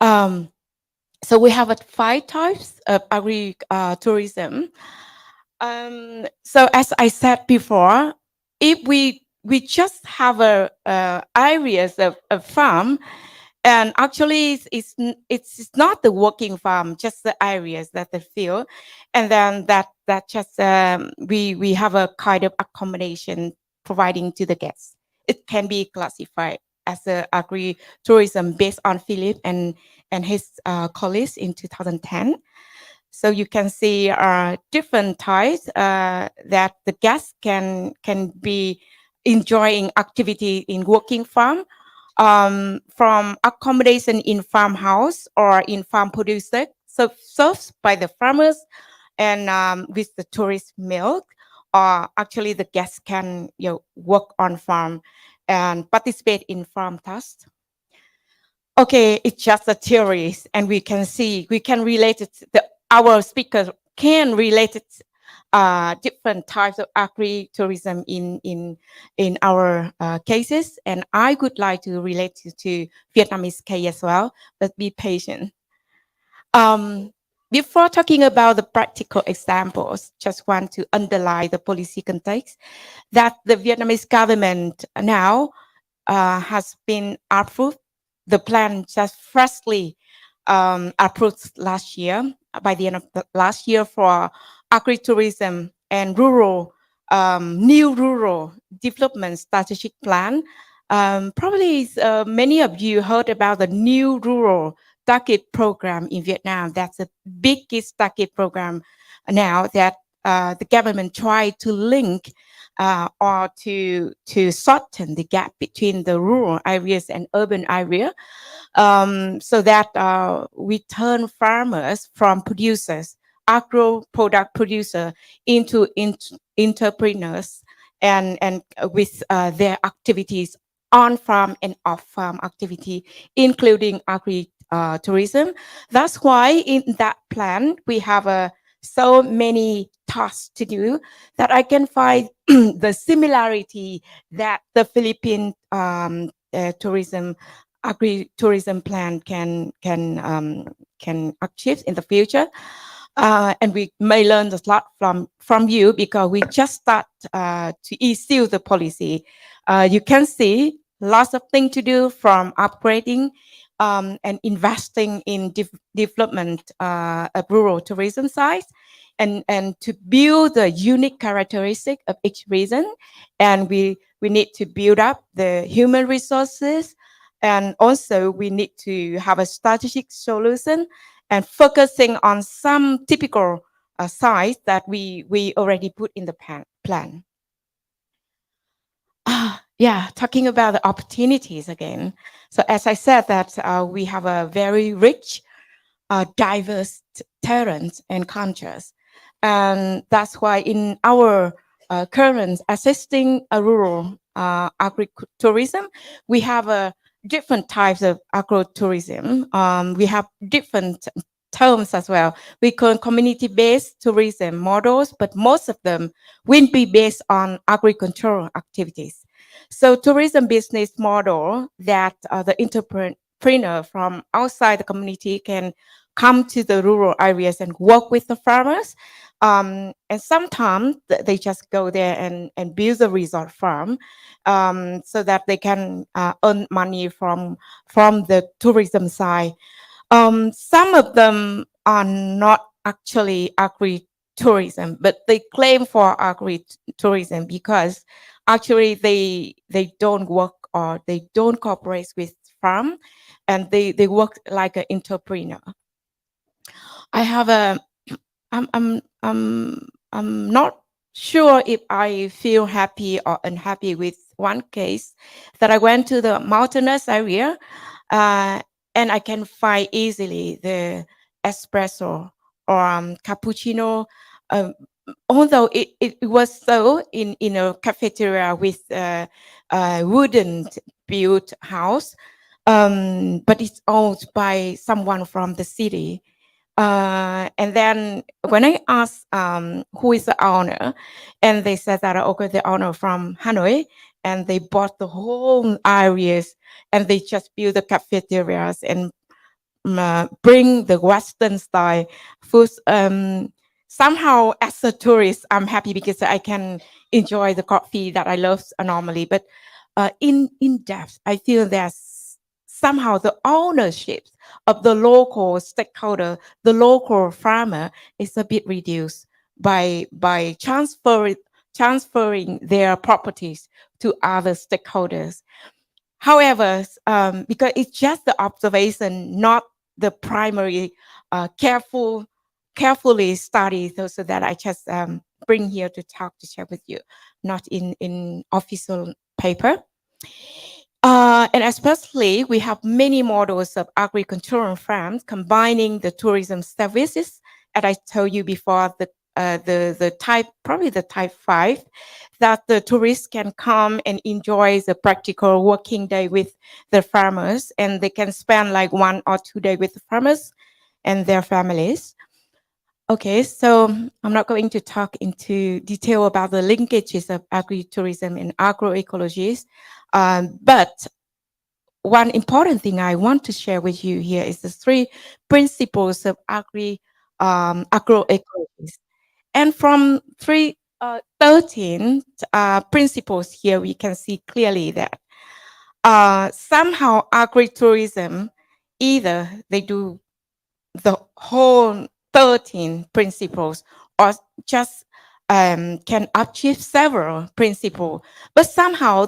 So we have 5 types of agri-tourism. So as I said before, if we just have areas of farm, and actually it's not the working farm, just the areas that they fill, and then that just we have a kind of accommodation providing to the guests. it can be classified as a agri-tourism based on Philip and his colleagues in 2010. So you can see different types that the guests can be enjoying activity in working farm, from accommodation in farmhouse or in farm producer, so served by the farmers, and with the tourist milk, or actually the guests can work on farm and participate in farm tasks. Okay, it's just a theories, and we can relate it. Our speakers can relate it different types of agri-tourism in our cases, and I would like to relate to Vietnamese case as well, but be patient. Before talking about the practical examples, just want to underline the policy context that the Vietnamese government now has been approved. The plan just freshly approved last year, by the end of the last year, for agri-tourism and rural, new rural development strategic plan. Probably many of you heard about the new rural target program in Vietnam. That's the biggest target program now that the government tried to link or to shorten the gap between the rural areas and urban area, so that we turn farmers from producers, agro product producer, into entrepreneurs, and with their activities on farm and off farm activity, including agri tourism. That's why in that plan we have so many tasks to do that I can find the similarity that the Philippine tourism agri-tourism plan can achieve in the future. And we may learn a lot from you, because we just start to issue the policy. You can see lots of things to do, from upgrading and investing in development of rural tourism sites, and to build the unique characteristic of each region. And we need to build up the human resources, and also we need to have a strategic solution and focusing on some typical sites that we already put in the plan. Yeah, talking about the opportunities again. So as I said, that we have a very rich, diverse terrains and cultures, and that's why in our current assisting rural agri-tourism, we have different types of agro-tourism. We have different terms as well. We call community-based tourism models, but most of them will be based on agricultural activities. So tourism business model that the entrepreneur from outside the community can come to the rural areas and work with the farmers. And sometimes they just go there and build a resort farm, so that they can earn money from the tourism side. Some of them are not actually agri-tourism, but they claim for agri-tourism because actually they don't work, or they don't cooperate with farm, and they work like an entrepreneur. I'm not sure if I feel happy or unhappy with one case that I went to the mountainous area, and I can find easily the espresso or cappuccino, although it was so in a cafeteria with a wooden built house, but it's owned by someone from the city. And then when I asked who is the owner, and they said that, okay, the owner from Hanoi, and they bought the whole areas, and they just built the cafeterias and bring the Western style foods. Somehow, as a tourist, I'm happy because I can enjoy the coffee that I love normally. But in depth, I feel there's somehow the ownership of the local stakeholder, the local farmer, is a bit reduced by transfer transferring their properties to other stakeholders. However, because it's just the observation, not the primary carefully study, so that I just bring here to talk to share with you, not in official paper. And especially, we have many models of agricultural farms combining the tourism services, as I told you before, the type, probably the type 5, that the tourists can come and enjoy the practical working day with the farmers, and they can spend like 1 or 2 days with the farmers and their families. Okay, so I'm not going to talk into detail about the linkages of agritourism and agroecologies, but one important thing I want to share with you here is the 3 principles of agroecologies. And from 13 principles here, we can see clearly that somehow agritourism, either they do the whole 13 principles or just can achieve several principles, but somehow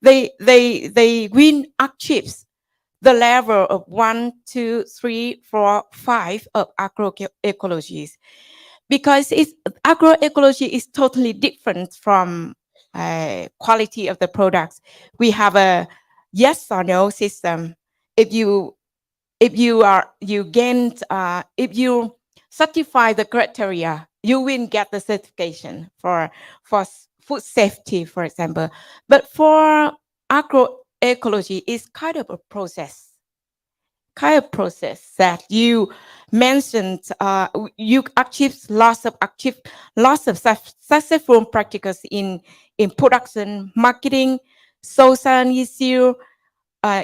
they win achieves the level of 1, 2, 3, 4, 5 of agroecologies, because agroecology is totally different from quality of the products. We have a yes or no system. If you satisfy the criteria, you will get the certification for food safety, for example. But for agroecology, it's kind of a process that you mentioned. You achieve lots of successful practices in production, marketing, social issue,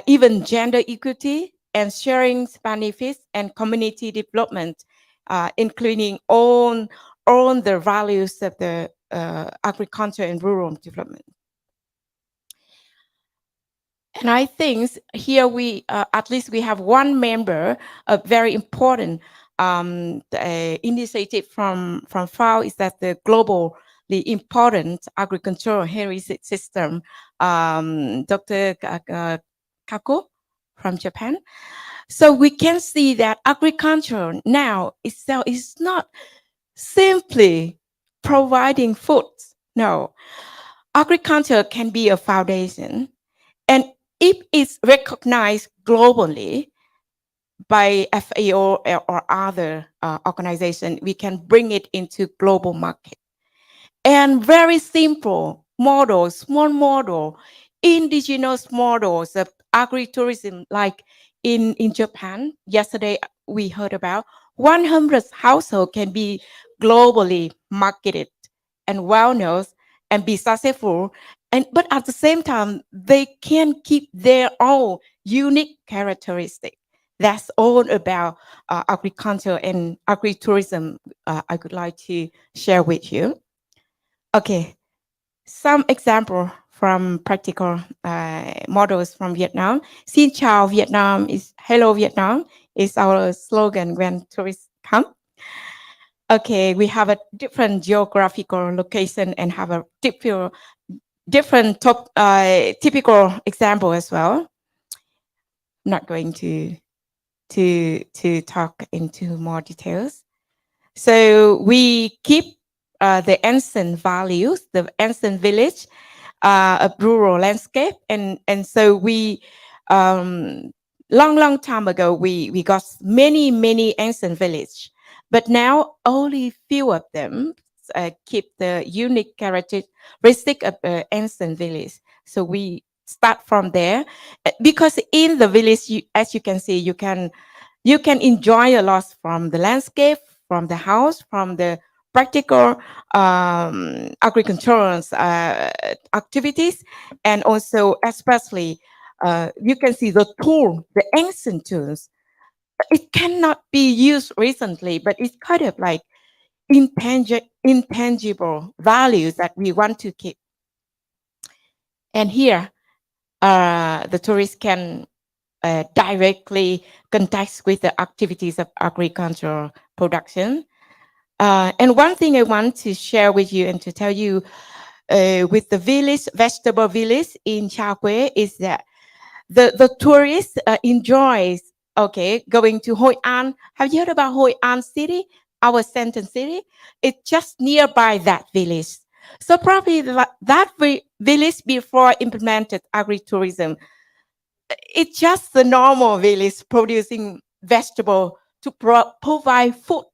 even gender equity, and sharing benefits and community development, including all the values of the agriculture and rural development. And I think here we, at least we have one member, a very important initiative from FAO, is that the globally important agricultural heritage system, Dr. Kako from Japan. So we can see that agriculture now itself is not simply providing food. No, agriculture can be a foundation. And if it's recognized globally by FAO or other organizations, we can bring it into global market. And very simple models, small model, indigenous models of agritourism, like in Japan. Yesterday, we heard about 100 households can be globally marketed and well-known and be successful. But at the same time, they can keep their own unique characteristic. That's all about agriculture and agritourism I would like to share with you. Okay, some example from practical models from Vietnam. Xin chào Vietnam is Hello Vietnam is our slogan when tourists come. Okay, we have a different geographical location and have a different typical example as well. I'm not going to talk into more details. So we keep the ancient values, the ancient village, a rural landscape, and so we long time ago we got many ancient village, but now only few of them keep the unique characteristic of ancient village. So we start from there, because in the village, as you can see, you can enjoy a lot from the landscape, from the house, from the practical agricultural activities, and also especially you can see the tool, the ancient tools. It cannot be used recently, but it's kind of like intangible values that we want to keep. And here, the tourists can directly contact with the activities of agricultural production. And one thing I want to share with you and to tell you with the village, vegetable village in Chakwe is that the tourists enjoys, okay, going to Hoi An. Have you heard about Hoi An city? Our Central city? It's just nearby that village. So probably that village before implemented agritourism, it's just the normal village producing vegetable to provide food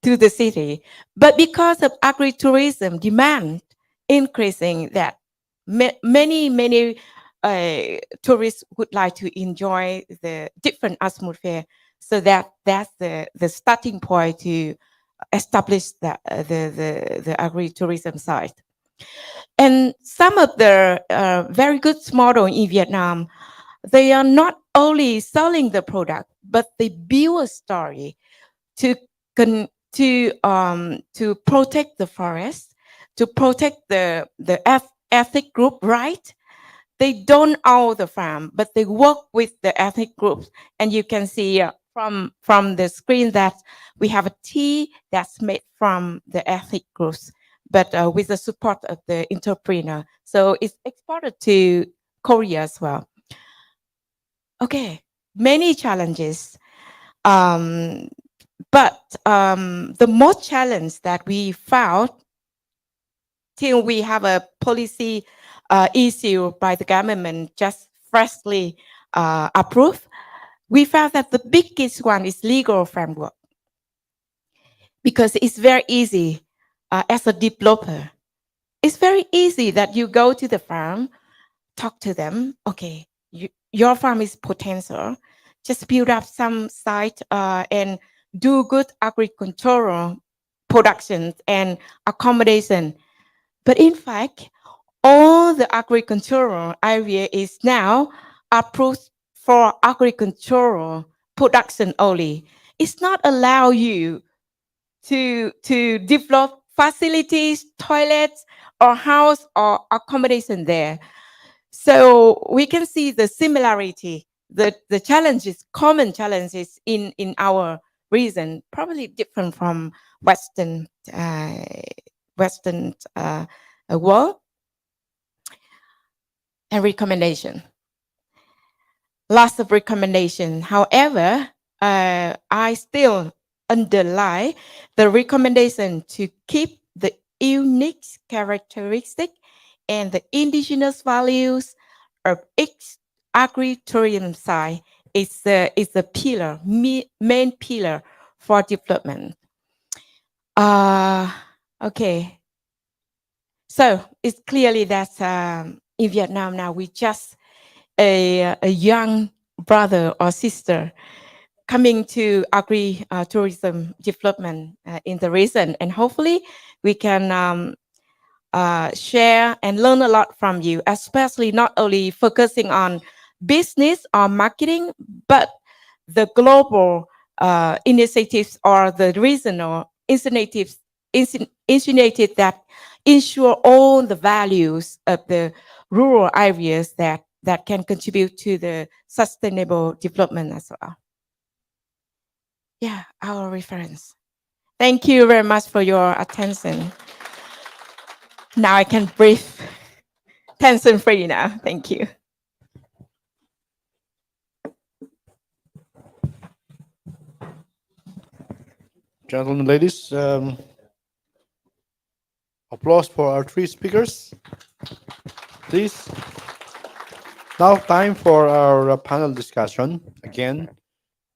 to the city. But because of agritourism demand increasing, that many tourists would like to enjoy the different atmosphere. So that's the starting point to establish the agritourism site. And some of the very good model in Vietnam, they are not only selling the product, but they build a story to protect the forest, to protect the ethnic group, right? They don't own the farm, but they work with the ethnic groups. And you can see from the screen that we have a tea that's made from the ethnic groups, but with the support of the entrepreneur. So it's exported to Korea as well. Okay, many challenges. But the most challenge that we found till we have a policy issue by the government just freshly approved, we found that the biggest one is legal framework. Because it's very easy as a developer. It's very easy that you go to the farm, talk to them. Okay, your farm is potential. Just build up some site and do good agricultural production and accommodation. But in fact, all the agricultural area is now approved for agricultural production only. It's not allow you to develop facilities, toilets, or house or accommodation there. So we can see the similarity, the challenges, common challenges in our region, probably different from Western world. And recommendation. Lots of recommendation. However, I still underline the recommendation to keep the unique characteristic and the indigenous values of each agritourism site is a pillar, main pillar for development. Okay. So it's clearly that in Vietnam now we just a young brother or sister coming to agri-tourism development in the region, and hopefully we can share and learn a lot from you, especially not only focusing on business or marketing, but the global initiatives or the regional initiatives that ensure all the values of the rural areas that can contribute to the sustainable development as well. Yeah, our reference. Thank you very much for your attention. Now I can breathe tension free now. Thank you.
Gentlemen, ladies, applause for our three speakers, please. Now time for our panel discussion. Again,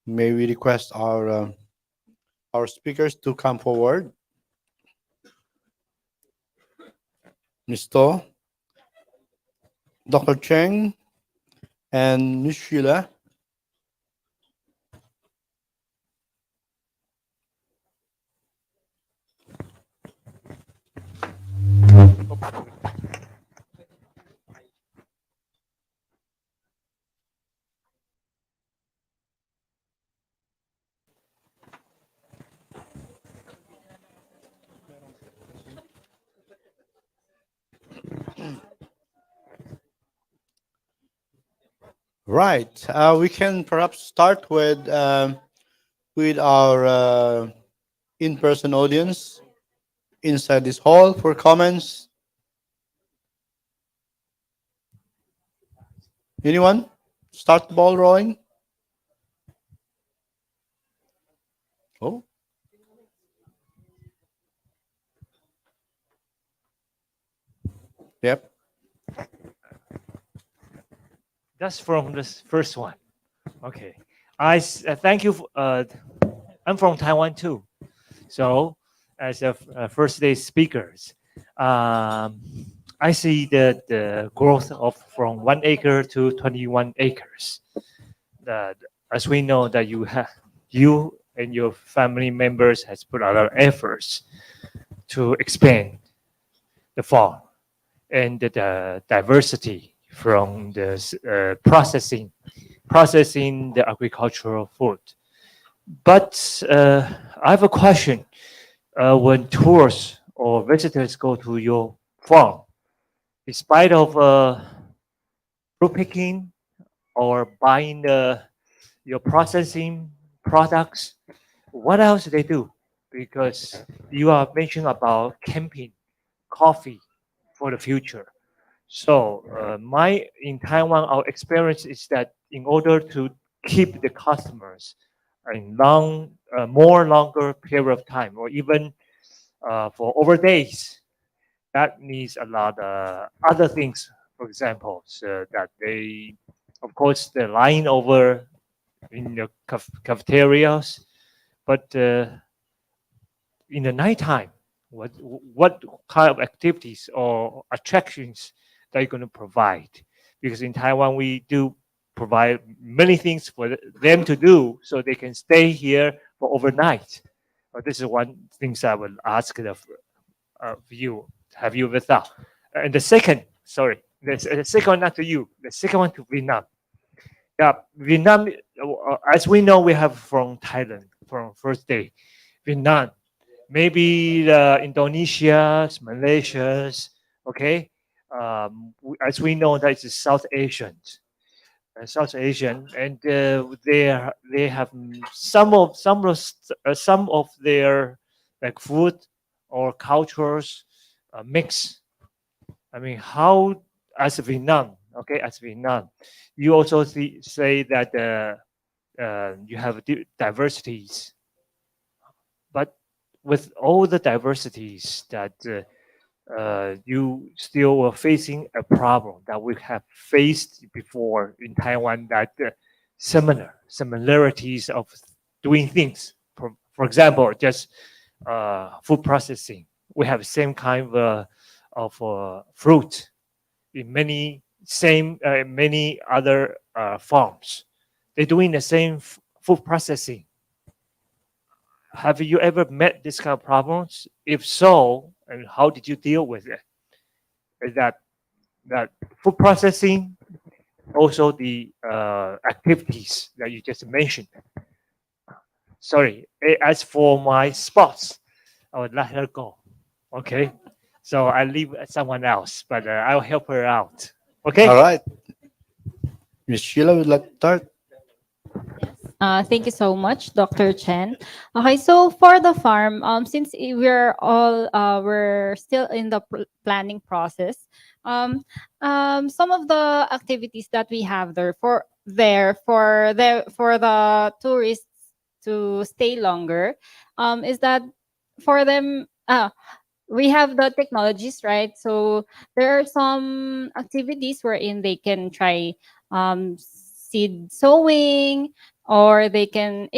may we request our speakers to come forward. Ms. To, Dr. Cheng, and Ms. Sheila. Right. We can perhaps start with our in-person audience inside this hall for comments? Anyone? Start the ball rolling. Oh. Yep.
That's from this first one. Okay. Thank you. I'm from Taiwan too. So, as a first day speakers, I see the growth of from 1 acre to 21 acres. That, as we know, that you and your family members has put a lot of efforts to expand the farm and the diversity from the processing the agricultural food. But I have a question. When tourists or visitors go to your farm, despite of fruit picking or buying your processing products, what else do they do? Because you are mentioning about camping, coffee for the future. So my in Taiwan, our experience is that in order to keep the customers in more longer period of time, or even for over days, that needs a lot of other things. For example, so that they, of course, they're lying over in the cafeterias, but in the nighttime, what kind of activities or attractions that you're going to provide? Because in Taiwan, we do provide many things for them to do, so they can stay here for overnight. This is one thing I will ask you. Have you ever thought? And the second, sorry, the second one not to you. The second one to Vietnam. Yeah, Vietnam. As we know, we have from Thailand from first day. Vietnam, maybe Indonesia, Malaysia, okay. As we know, that is South Asian, South Asian, and they have some of their like food or cultures mix. I mean, how as Vietnam, okay, as Vietnam, you also say that you have diversities, but with all the diversities that you still were facing a problem that we have faced before in Taiwan, that similarities of doing things. For example, just food processing. We have the same kind of fruit in many other farms. They're doing the same food processing. Have you ever met this kind of problems? If so, and how did you deal with it? Is that food processing, also the activities that you just mentioned? Sorry, as for my spots, I would let her go. Okay, so I leave someone else, but I'll help her out. Okay.
All right. Miss Sheila would like to start.
Thank you so much, Dr. Chen. Okay, so for the farm, since we're still in the planning process, some of the activities that we have for the tourists to stay longer, is that for them. We have the technologies, right? So there are some activities wherein they can try seed sowing, or they can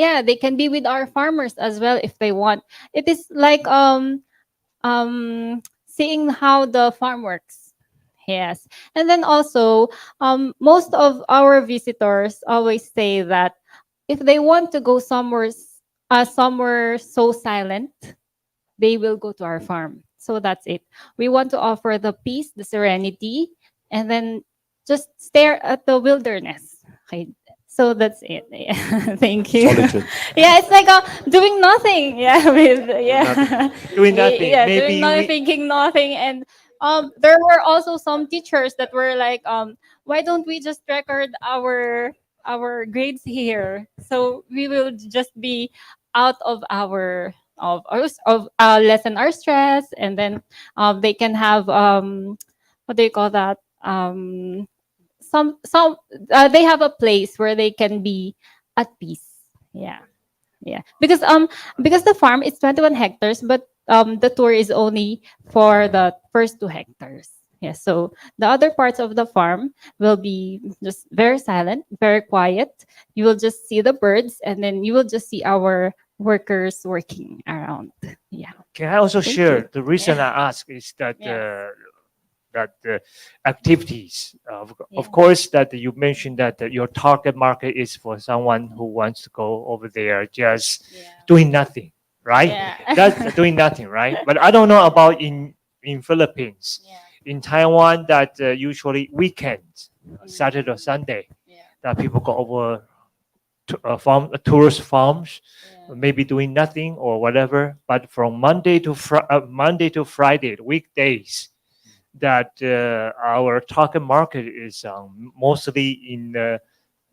be with our farmers as well if they want. It is like seeing how the farm works. Yes. And then also most of our visitors always say that if they want to go somewhere so silent, they will go to our farm. So that's it. We want to offer the peace, the serenity, and then just stare at the wilderness. Okay. So that's it. Yeah. Thank you.
Solitude.
Yeah, it's like doing nothing. Yeah,
Doing nothing.
Yeah,
Maybe
doing nothing, thinking nothing, and there were also some teachers that were like, why don't we just record our grades here? So we will just be out of our lessen our stress, and then they can have what do you call that? Some they have a place where they can be at peace. Yeah. Yeah, because the farm is 21 hectares, but the tour is only for the first 2 hectares. Yeah, so the other parts of the farm will be just very silent, very quiet. You will just see the birds, and then you will just see our workers working around. Yeah.
Can I also
Thank
share
you.
the reason
Yeah.
I ask is that
Yes.
that the activities, of course, that you mentioned that your target market is for someone who wants to go over there just doing nothing, right?
Yeah.
That's doing nothing, right? But I don't know about in Philippines, in Taiwan, that usually weekends, Saturday or Sunday, that people go over to tourist farms, maybe doing nothing or whatever. But from Monday to Friday, weekdays, that our target market is mostly in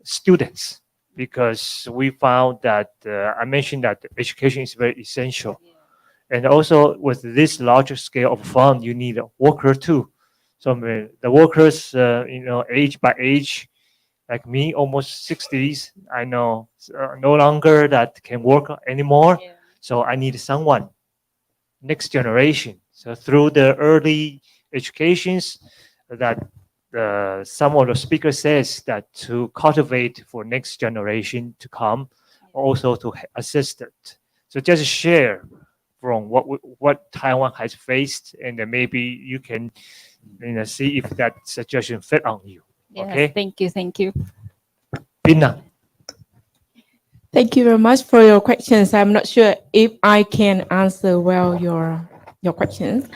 students, because we found that I mentioned that education is very essential, and also with this larger scale of farm, you need a worker too. So the workers, age by age, like me, almost 60s, I know no longer that can work anymore. So I need someone, next generation. So through the early educations, that some of the speaker says that to cultivate for next generation to come, also to assist it. So just share from what Taiwan has faced, and then maybe you can see if that suggestion fit on you.
Yes,
Okay.
thank you, thank you.
Pina.
Thank you very much for your questions. I'm not sure if I can answer well your questions.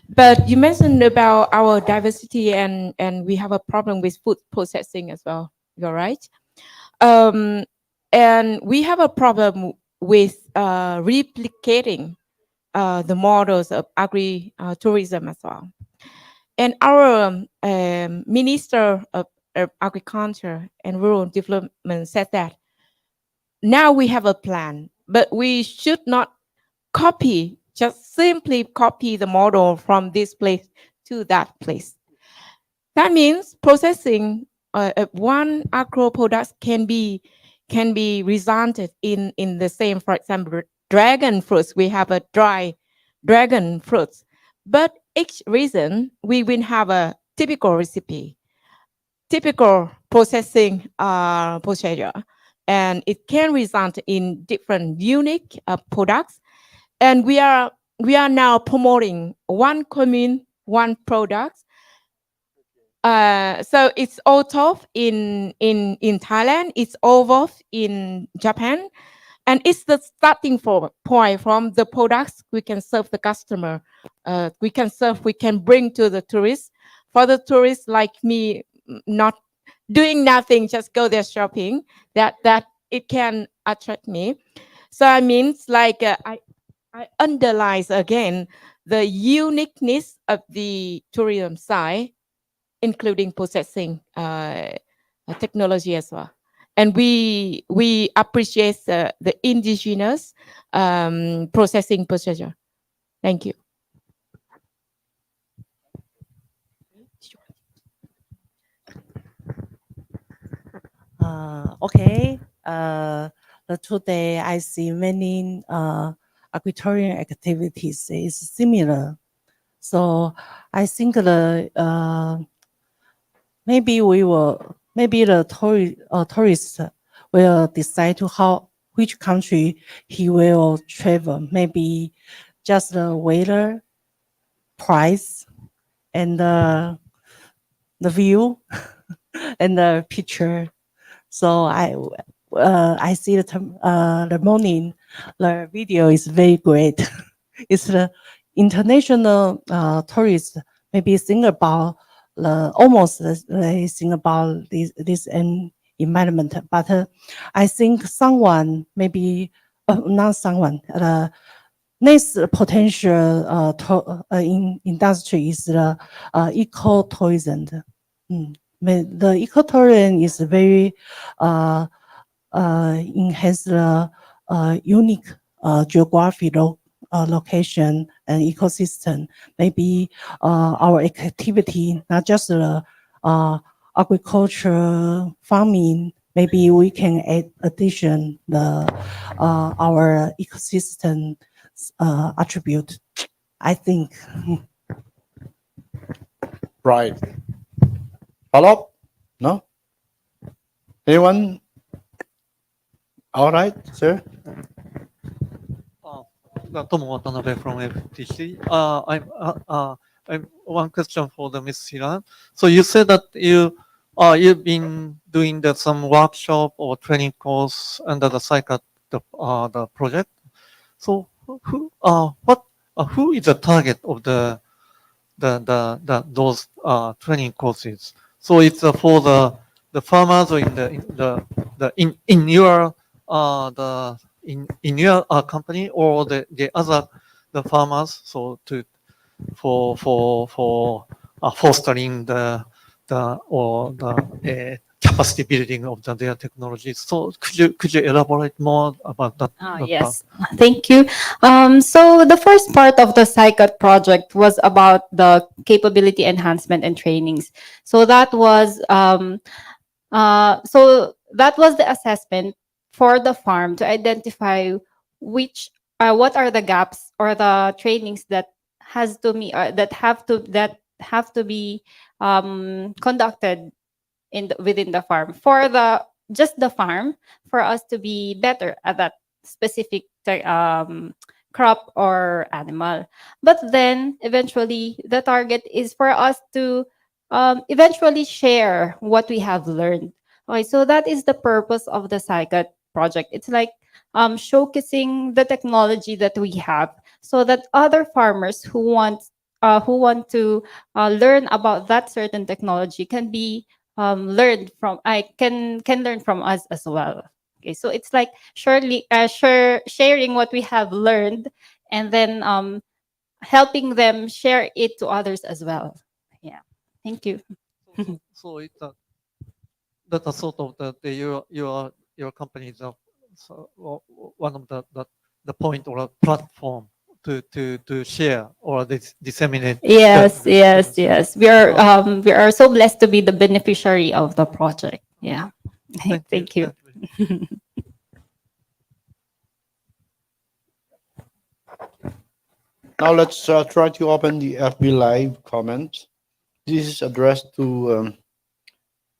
But you mentioned about our diversity, and we have a problem with food processing as well. You're right. And we have a problem with replicating the models of agri-tourism as well. And our Minister of Agriculture and Rural Development said that now we have a plan, but we should not just simply copy the model from this place to that place. That means processing one agro product can be resulted in the same. For example, dragon fruits. We have a dry dragon fruits, but each region we will have a typical recipe, typical processing procedure, and it can result in different unique products. And we are now promoting one commune, one product. So it's out in Thailand, it's over in Japan, and it's the starting point from the products we can serve the customer. We can bring to the tourists. For the tourists like me, not doing nothing, just go there shopping, that it can attract me. So I mean, like I underline again the uniqueness of the tourism side, including processing technology as well. And we appreciate the indigenous processing procedure. Thank you.
Okay. Today I see many agricultural activities is similar. So I think maybe the tourist will decide to which country he will travel. Maybe just the weather, price, and the view and the picture. So I see the morning, the video is very great. It's the international tourists maybe think about they think about this environment. But I think someone maybe not someone. Next potential in industry is the ecotourism. The ecotourism is very enhance the unique geographical location and ecosystem. Maybe our activity, not just agriculture, farming. Maybe we can add addition the our ecosystem attribute. I think.
Right. Follow up? No? Anyone? All right, sir.
Tomo Watanabe from FFTC. I'm one question for the Ms. Hiran. So you said that you've been doing some workshop or training course under the cycle the project. So who is the target of those training courses? So it's for the farmers or in your in your company or the other farmers, so for fostering the capacity building of their technologies. So could you elaborate more about that?
Yes, thank you. So the first part of the SciCut project was about the capability enhancement and trainings. So that was the assessment for the farm to identify what are the gaps or the trainings that have to be conducted within the farm for just the farm, for us to be better at that specific crop or animal. But then eventually the target is for us to eventually share what we have learned. Okay, so that is the purpose of the SciCut project. It's like showcasing the technology that we have so that other farmers who want to learn about that certain technology can be learned from can learn from us as well. Okay, so it's like sharing what we have learned, and then helping them share it to others as well. Yeah, thank you.
So it's that's a sort of your company is one of the point or a platform to share or disseminate.
Yes. We are so blessed to be the beneficiary of the project. Yeah. Thank you.
Now let's try to open the FB Live comment. This is addressed to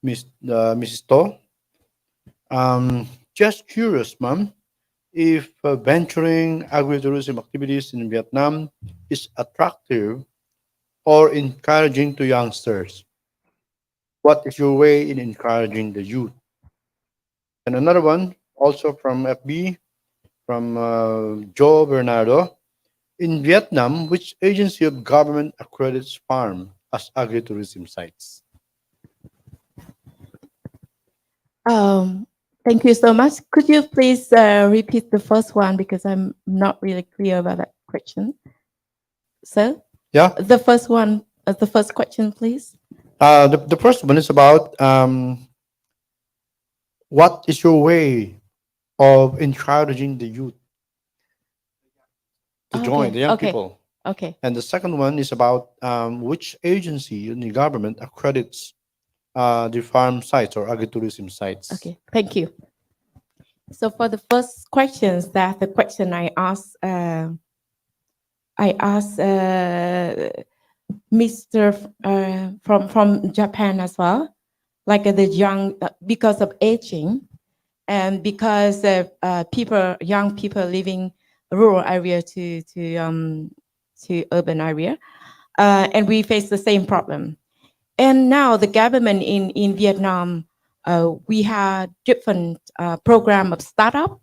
Mrs. To. Just curious, ma'am, if venturing agritourism activities in Vietnam is attractive or encouraging to youngsters. What is your way in encouraging the youth? And another one, also from FB, from Joe Bernardo. In Vietnam, which agency of government accredits farm as agritourism sites?
Thank you so much. Could you please repeat the first one because I'm not really clear about that question. Sir?
Yeah.
The first one, the first question, please.
The first one is about what is your way of encouraging the youth to join, the young people?
Okay.
And the second one is about which agency in the government accredits the farm sites or agritourism sites.
Okay, thank you. So for the first questions, that's the question I asked Mr. From Japan as well, like the young, because of aging and because young people living rural area to urban area, and we face the same problem. And now the government in Vietnam, we had different program of startup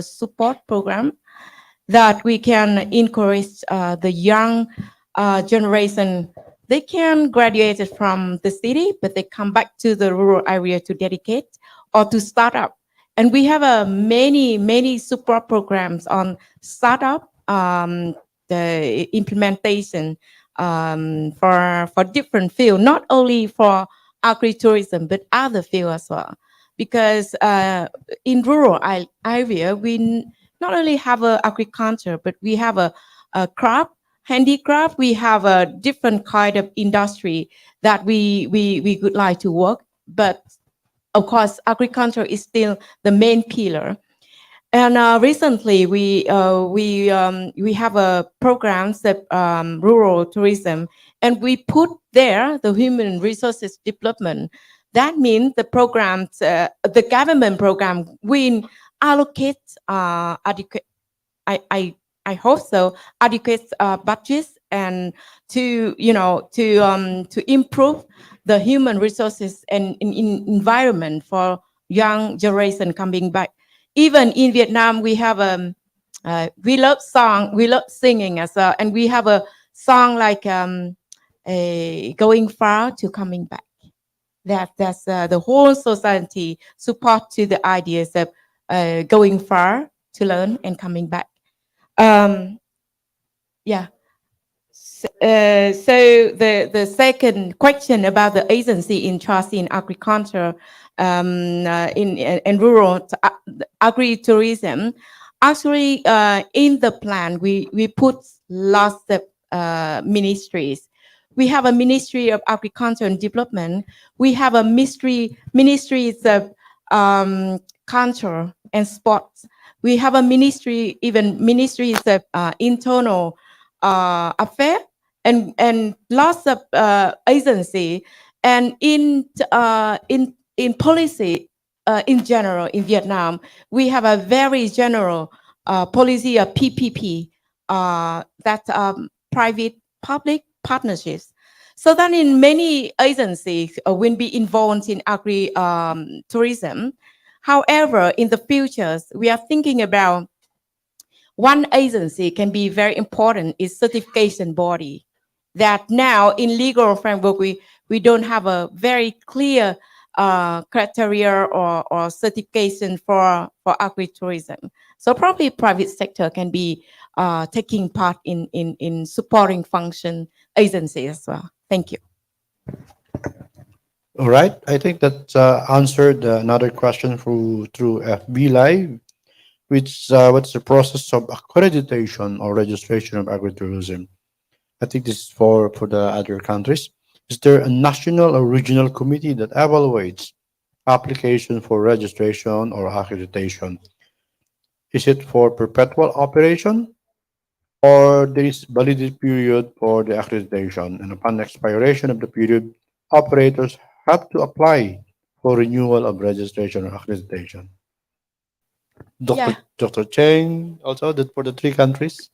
support program that we can encourage the young generation. They can graduate from the city, but they come back to the rural area to dedicate or to start up. And we have many support programs on startup, the implementation for different fields, not only for agritourism, but other fields as well. Because in rural area, we not only have a agriculture, but we have a craft, handicraft. We have a different kind of industry that we would like to work. But of course, agriculture is still the main pillar. And recently, we have a programs that rural tourism, and we put there the human resources development. That means the programs, the government program, will allocate adequate. I hope so. Adequate budgets and to to improve the human resources and in environment for young generation coming back. Even in Vietnam, we have we love song, we love singing as well, and we have a song like a going far to coming back. That's the whole society support to the ideas of going far to learn and coming back. Yeah. So the second question about the agency in trust in agriculture, in rural agri-tourism, actually in the plan we put lots of ministries. We have a Ministry of Agriculture and Development. We have a ministries of culture and sports. We have a ministry, even ministries of internal affair and lots of agency. And in policy in general in Vietnam, we have a very general policy of PPP, that private public partnerships. So that in many agencies will be involved in agri tourism. However, in the futures, we are thinking about one agency can be very important is certification body. That now in legal framework we don't have a very clear criteria or certification for agri-tourism. So probably private sector can be taking part in supporting function agency as well. Thank you.
All right. I think that answered another question through FB Live, which what's the process of accreditation or registration of agritourism? I think this is for the other countries. Is there a national or regional committee that evaluates application for registration or accreditation? Is it for perpetual operation, or there is validity period for the accreditation, and upon expiration of the period, operators have to apply for renewal of registration or accreditation? Dr. Cheng, also that for the three countries,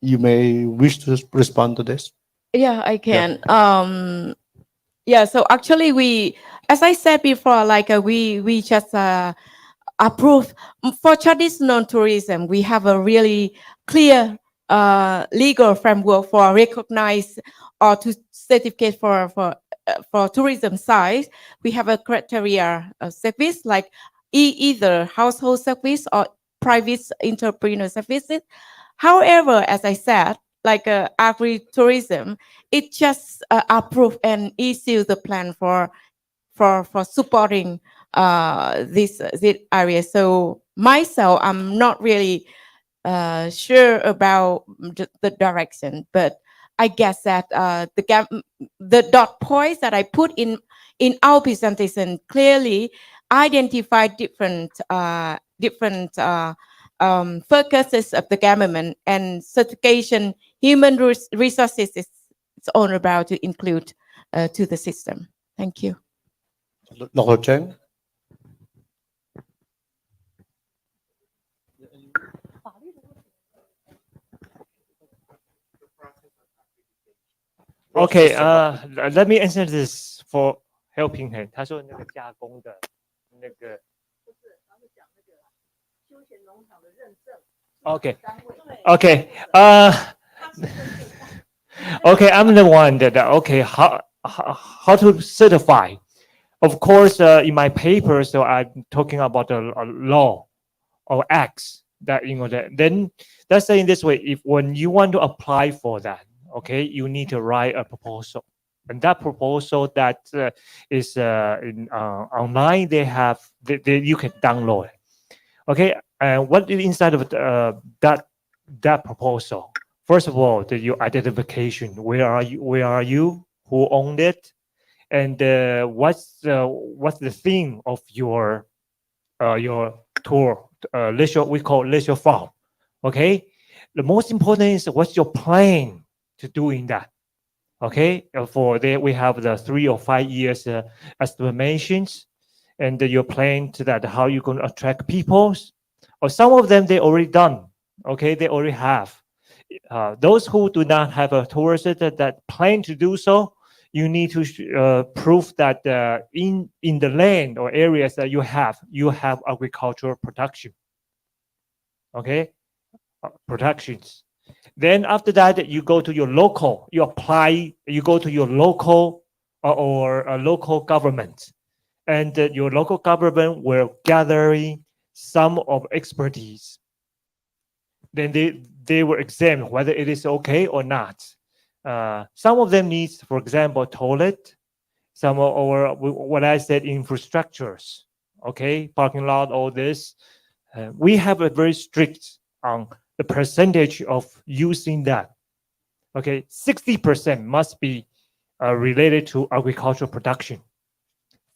you may wish to respond to this.
Yeah, I can. Yeah, so actually we, as I said before, like we just approve for traditional tourism. We have a really clear legal framework for recognize or to certificate for tourism side. We have a criteria service like either household service or private entrepreneur services. However, as I said, like agri-tourism, it just approve and issue the plan for supporting this area. So myself, I'm not really sure about the direction, but I guess that the dot points that I put in our presentation clearly identify different focuses of the government, and certification human resources is all about to include to the system. Thank you.
Dr. Cheng?
Okay, let me answer this for helping him. 他说那个加工的那个 Okay. Okay. Okay, I'm the one that okay, how to certify. Of course, in my paper, so I'm talking about a law or acts that that. Then let's say in this way, if when you want to apply for that, okay, you need to write a proposal, and that proposal that is in online. They have you can download it. Okay, And what is inside of that proposal? First of all, your identification. Where are you? Where are you? Who owned it? And what's the theme of your tour? Leisure, we call leisure farm. Okay. The most important is what's your plan to doing that. Okay. For there we have the 3 or 5 years estimations, and your plan to that how you can attract people. Or some of them they already done. Okay, they already have. Those who do not have a tourist that plan to do so, you need to prove that in the land or areas that you have agricultural production. Okay, productions. Then after that, you go to your local. You apply. You go to your local or local government, and your local government will gathering some of expertise. Then they will examine whether it is okay or not. Some of them needs, for example, toilet, some or what I said, infrastructures, okay, parking lot, all this. We have a very strict on the percentage of using that. Okay, 60% must be related to agricultural production.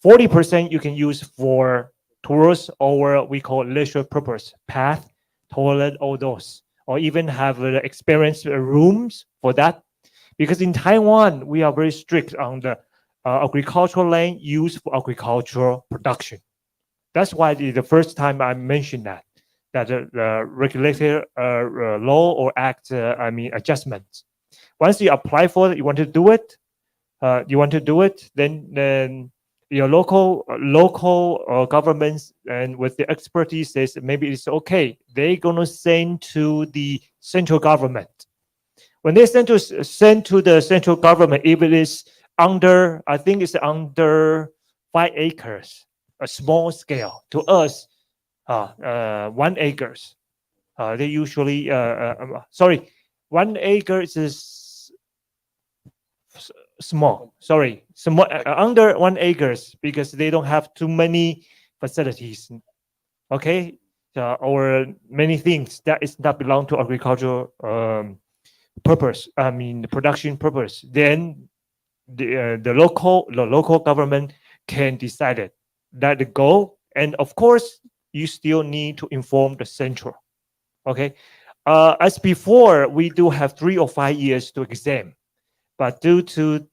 40% you can use for tourists or we call leisure purpose, path, toilet, all those, or even have experience rooms for that. Because in Taiwan, we are very strict on the agricultural land used for agricultural production. That's why the first time I mentioned that the regulator law or act, adjustments. Once you apply for it, you want to do it, then your local governments and with the expertise says maybe it's okay. They're gonna send to the central government. When they send to the central government, if it is under, I think it's under 5 acres, a small scale. To us, 1 acres. They usually, 1 acre is small. Sorry, small, under 1 acres because they don't have too many facilities. Okay, or many things that is not belong to agricultural purpose. The production purpose. Then the local government can decide it. That the goal, and of course you still need to inform the central. Okay, as before, we do have 3 or 5 years to exam, but due to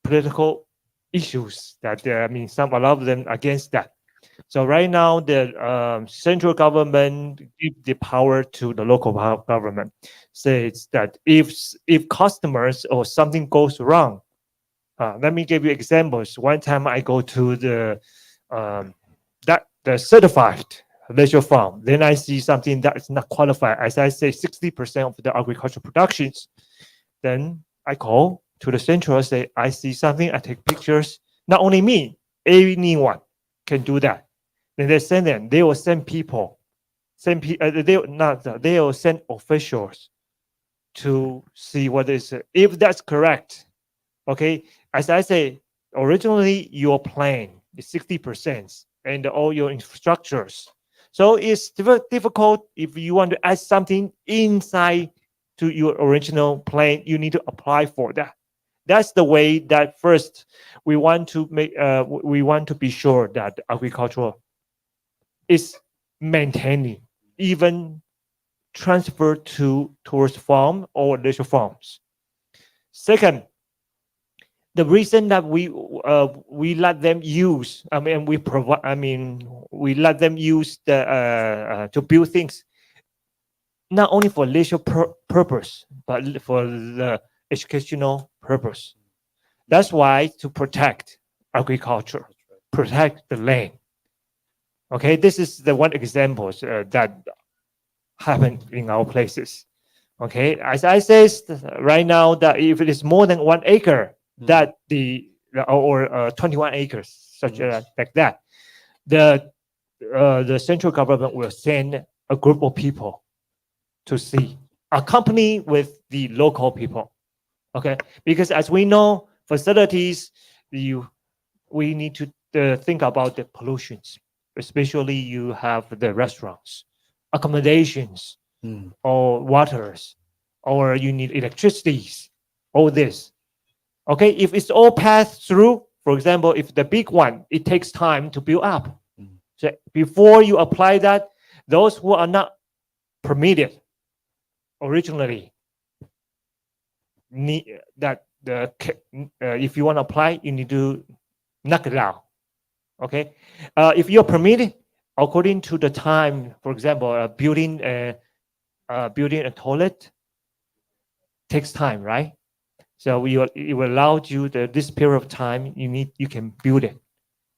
political issues that a lot of them against that. So right now the central government give the power to the local government. Says that if customers or something goes wrong, let me give you examples. One time I go to the certified leisure farm, then I see something that is not qualified. As I say, 60% of the agricultural productions. Then I call to the central, say I see something, I take pictures. Not only me, anyone can do that. Then they send them. They will send people. They will send officials to see what is if that's correct. Okay, as I say, originally your plan is 60% and all your infrastructures. So it's difficult if you want to add something inside to your original plan. You need to apply for that. That's the way that first we want to make. We want to be sure that agriculture is maintaining, even transfer to tourist farm or leisure farms. Second, the reason that we let them use, we provide, we let them use the to build things, not only for leisure purpose, but for the educational purpose. That's why to protect agriculture, protect the land. Okay, this is the one example that happened in our places. Okay, as I say, right now that if it is more than 1 acre, that or 21 acres, such like that, the central government will send a group of people to see, accompany with the local people. Okay, because as we know, facilities, we need to think about the pollutions, especially you have the restaurants. accommodations, or waters, or you need electricities, all this. Okay, if it's all passed through, for example, if the big one, it takes time to build up. So before you apply that, those who are not permitted originally need that if you want to apply, you need to knock it out. Okay, if you're permitted according to the time, for example, building a toilet takes time, right? So it will allow you this period of time you can build it.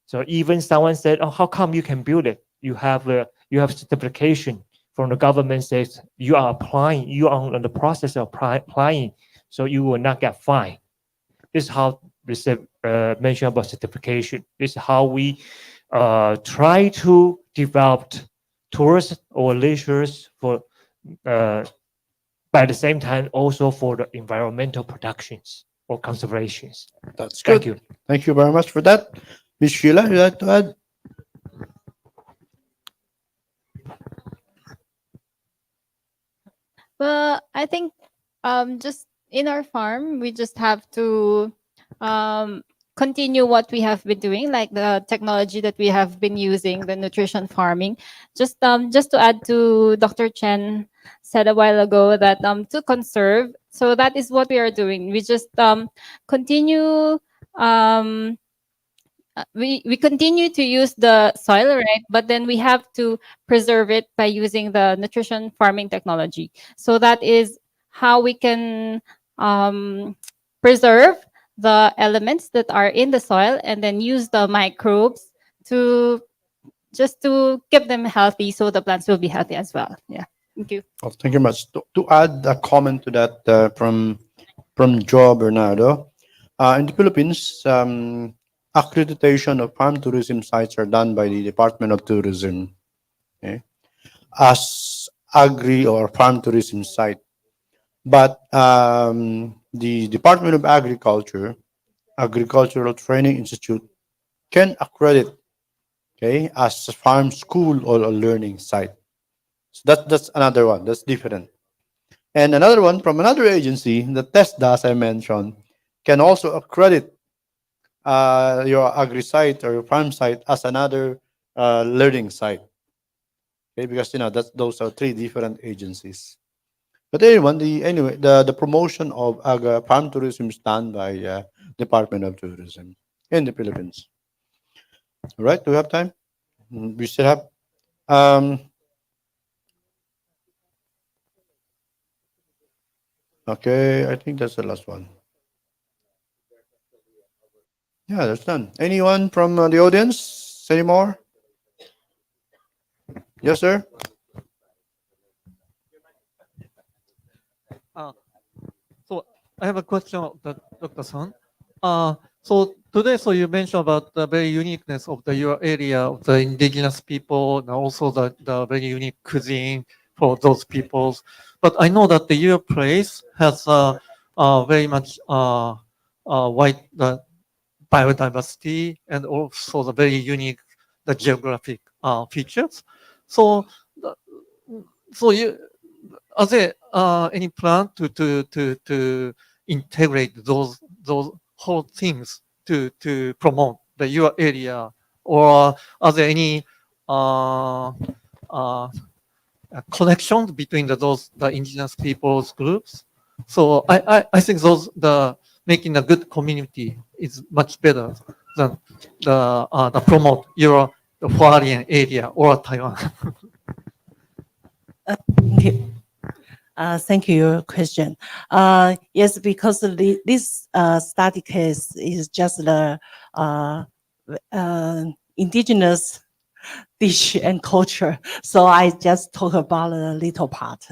So even someone said, "Oh, how come you can build it? You have certification from the government says you are applying, you are on the process of applying, so you will not get fined." This is how this mention about certification. This is how we try to develop tours or leisures for, by the same time also for the environmental productions or conservations.
That's
Thank
good.
you.
Thank you very much for that. Ms. Sheila, you like to add?
Well, I think just in our farm, we just have to continue what we have been doing, like the technology that we have been using, the nutrition farming. Just to add to Dr. Chen said a while ago that to conserve. So that is what we are doing. We just continue. We continue to use the soil, right? But then we have to preserve it by using the nutrition farming technology. So that is how we can preserve the elements that are in the soil and then use the microbes to just to keep them healthy so the plants will be healthy as well. Yeah. Thank you.
Oh, thank you much. To add a comment to that from Joe Bernardo, in the Philippines, accreditation of farm tourism sites are done by the Department of Tourism, okay, as agri or farm tourism site. But the Department of Agricultural Training Institute can accredit, okay, as a farm school or a learning site. So that's another one. That's different. And another one from another agency, the TESDA, as I mentioned, can also accredit your agri site or your farm site as another learning site. Okay, because those are three different agencies. But anyway, the promotion of farm tourism is done by Department of Tourism in the Philippines. All right, do we have time? We still have. Okay, I think that's the last one. Yeah, that's done. Anyone from the audience? Any more? Yes, sir.
So I have a question of Dr. Son. So today, so you mentioned about the very uniqueness of your area of the indigenous people and also the very unique cuisine for those peoples. But I know that your place has very much wide biodiversity and also the very unique geographic features. So, are there any plan to integrate those whole things to promote your area, or are there any connections between the indigenous peoples groups? So I think the making a good community is much better than the promote the Hualien area or Taiwan.
Thank you for your question. Yes, because this study case is just the indigenous dish and culture. So I just talk about a little part.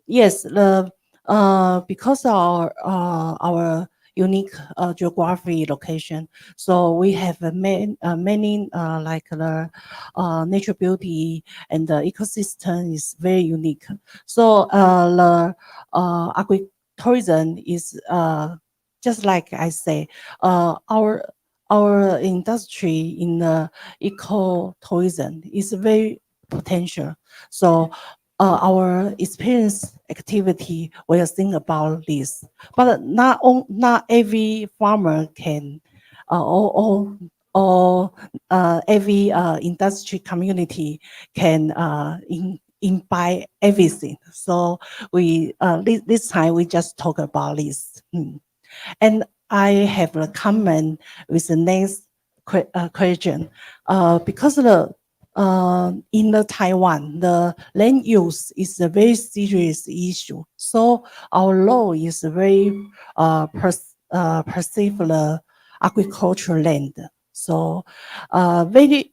Yes, because our unique geography location, so we have many like the nature beauty and the ecosystem is very unique. So the agritourism is just like I say, our industry in ecotourism is very potential. So our experience activity will think about this, but not every farmer can, or every industry community can buy everything. So we this time we just talk about this. And I have a comment with the next question. Because in the Taiwan, the land use is a very serious issue. So our law is very perceive the agricultural land. So many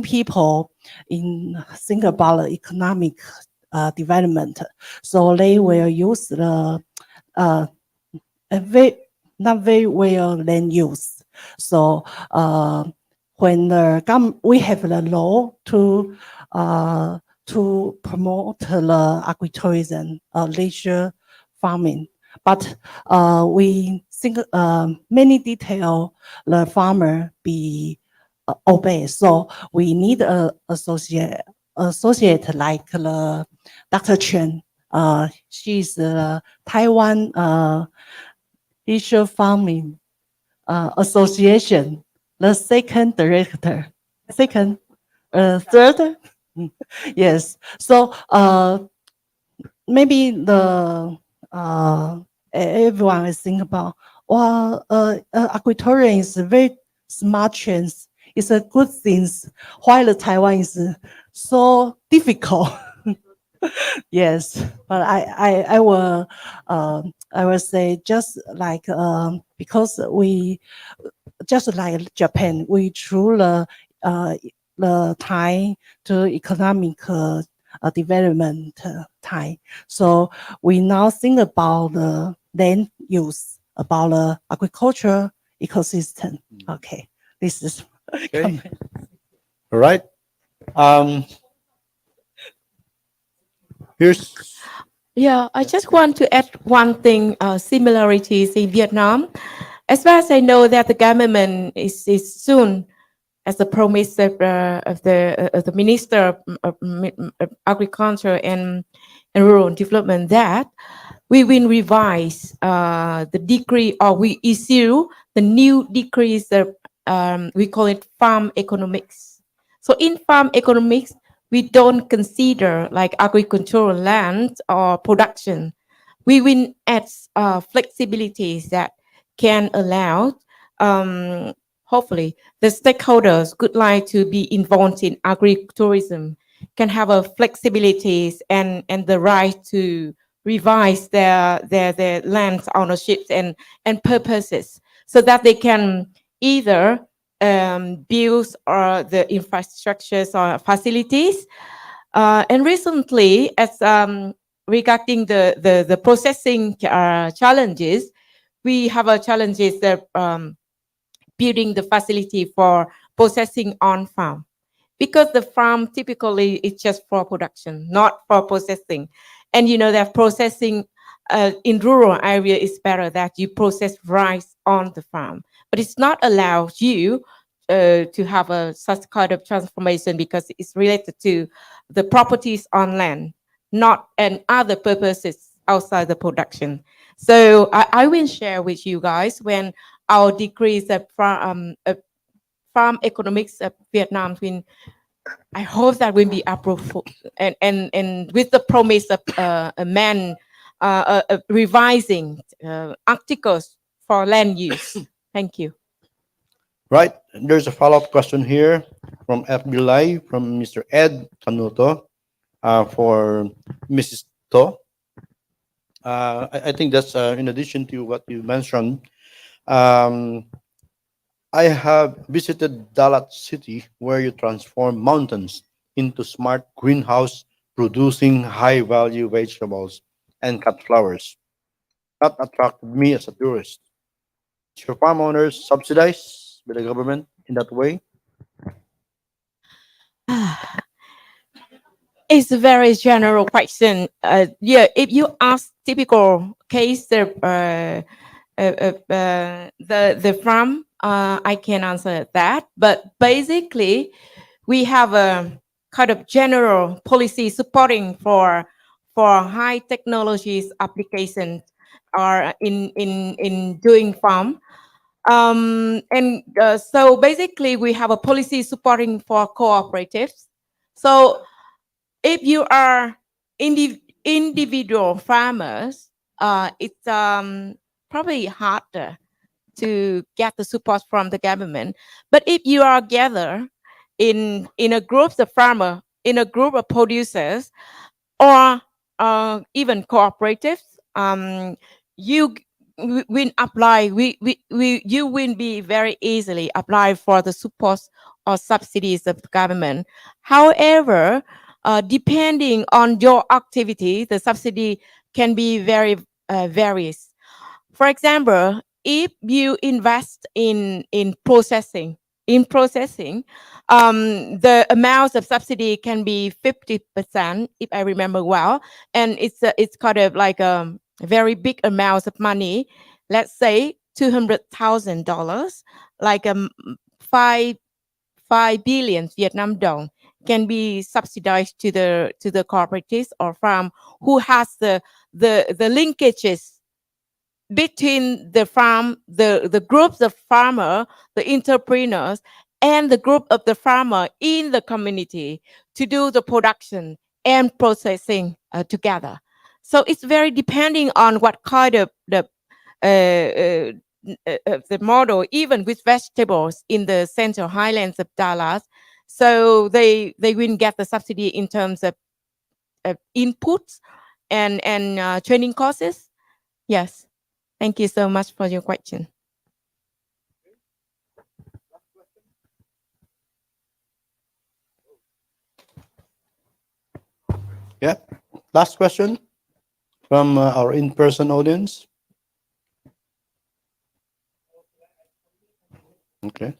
people think about the economic development. So they will use the not very well land use. So when we have the law to promote the agritourism, leisure farming, but we think many detail the farmer be obey. So we need a associate like the Dr. Chen. She's the Taiwan leisure farming association, the second director, third. Yes. So maybe the everyone is think about, well, agritourism is a very smart chance. It's a good thing. While the Taiwan is so difficult. Yes, but I will say just like because we just like Japan, we through the time to economic development time. So we now think about the land use, about the agriculture ecosystem. Okay, this is
Okay. All right. Here's
Yeah, I just want to add one thing, similarities in Vietnam. As far as I know that the government is soon, as a promise of the Minister of Agriculture and Rural Development, that we will revise the decree, or we issue the new decrees that we call it farm economics. So in farm economics, we don't consider like agricultural land or production. We will add flexibilities that can allow, hopefully, the stakeholders could like to be involved in agritourism, can have a flexibilities and the right to revise their land ownerships and purposes, so that they can either build the infrastructures or facilities. And recently, as regarding the processing challenges, we have a challenges that building the facility for processing on farm, because the farm typically is just for production, not for processing. And you know that processing in rural area is better, that you process rice on the farm, but it's not allowed you to have a such kind of transformation, because it's related to the properties on land, not and other purposes outside the production. So I will share with you guys when our decrees of farm economics of Vietnam will, I hope that will be approved, and with the promise of revising articles for land use. Thank you.
right. There's a follow-up question here from FB Live from Mr. Ed Canuto for Mrs. To. I think that's in addition to what you mentioned. I have visited Dalat City, where you transform mountains into smart greenhouse producing high-value vegetables and cut flowers. That attracted me as a tourist. Should farm owners subsidized by the government in that way?
It's a very general question. Yeah, if you ask typical case of the farm, I can answer that. But basically, we have kind of general policy supporting for high technologies applications or in doing farm. So basically we have a policy supporting for cooperatives. So if you are individual farmers, it's probably harder to get the support from the government. But if you are gathered in a group of farmer, in a group of producers, or even cooperatives, you will apply. You will be very easily apply for the support or subsidies of the government. However, depending on your activity, the subsidy can be very varies. For example, if you invest in processing, the amount of subsidy can be 50%, if I remember well, and it's kind of like a very big amount of money. Let's say $200,000, like five billion Vietnam dong can be subsidized to the cooperatives or farm who has the linkages between the farm, the groups of farmer, the entrepreneurs, and the group of the farmer in the community to do the production and processing together. So it's very depending on what kind of the model, even with vegetables in the central highlands of Dallas. So they will get the subsidy in terms of inputs and training courses. Yes. Thank you so much for your question.
Yeah. Last question from our in-person audience. Okay.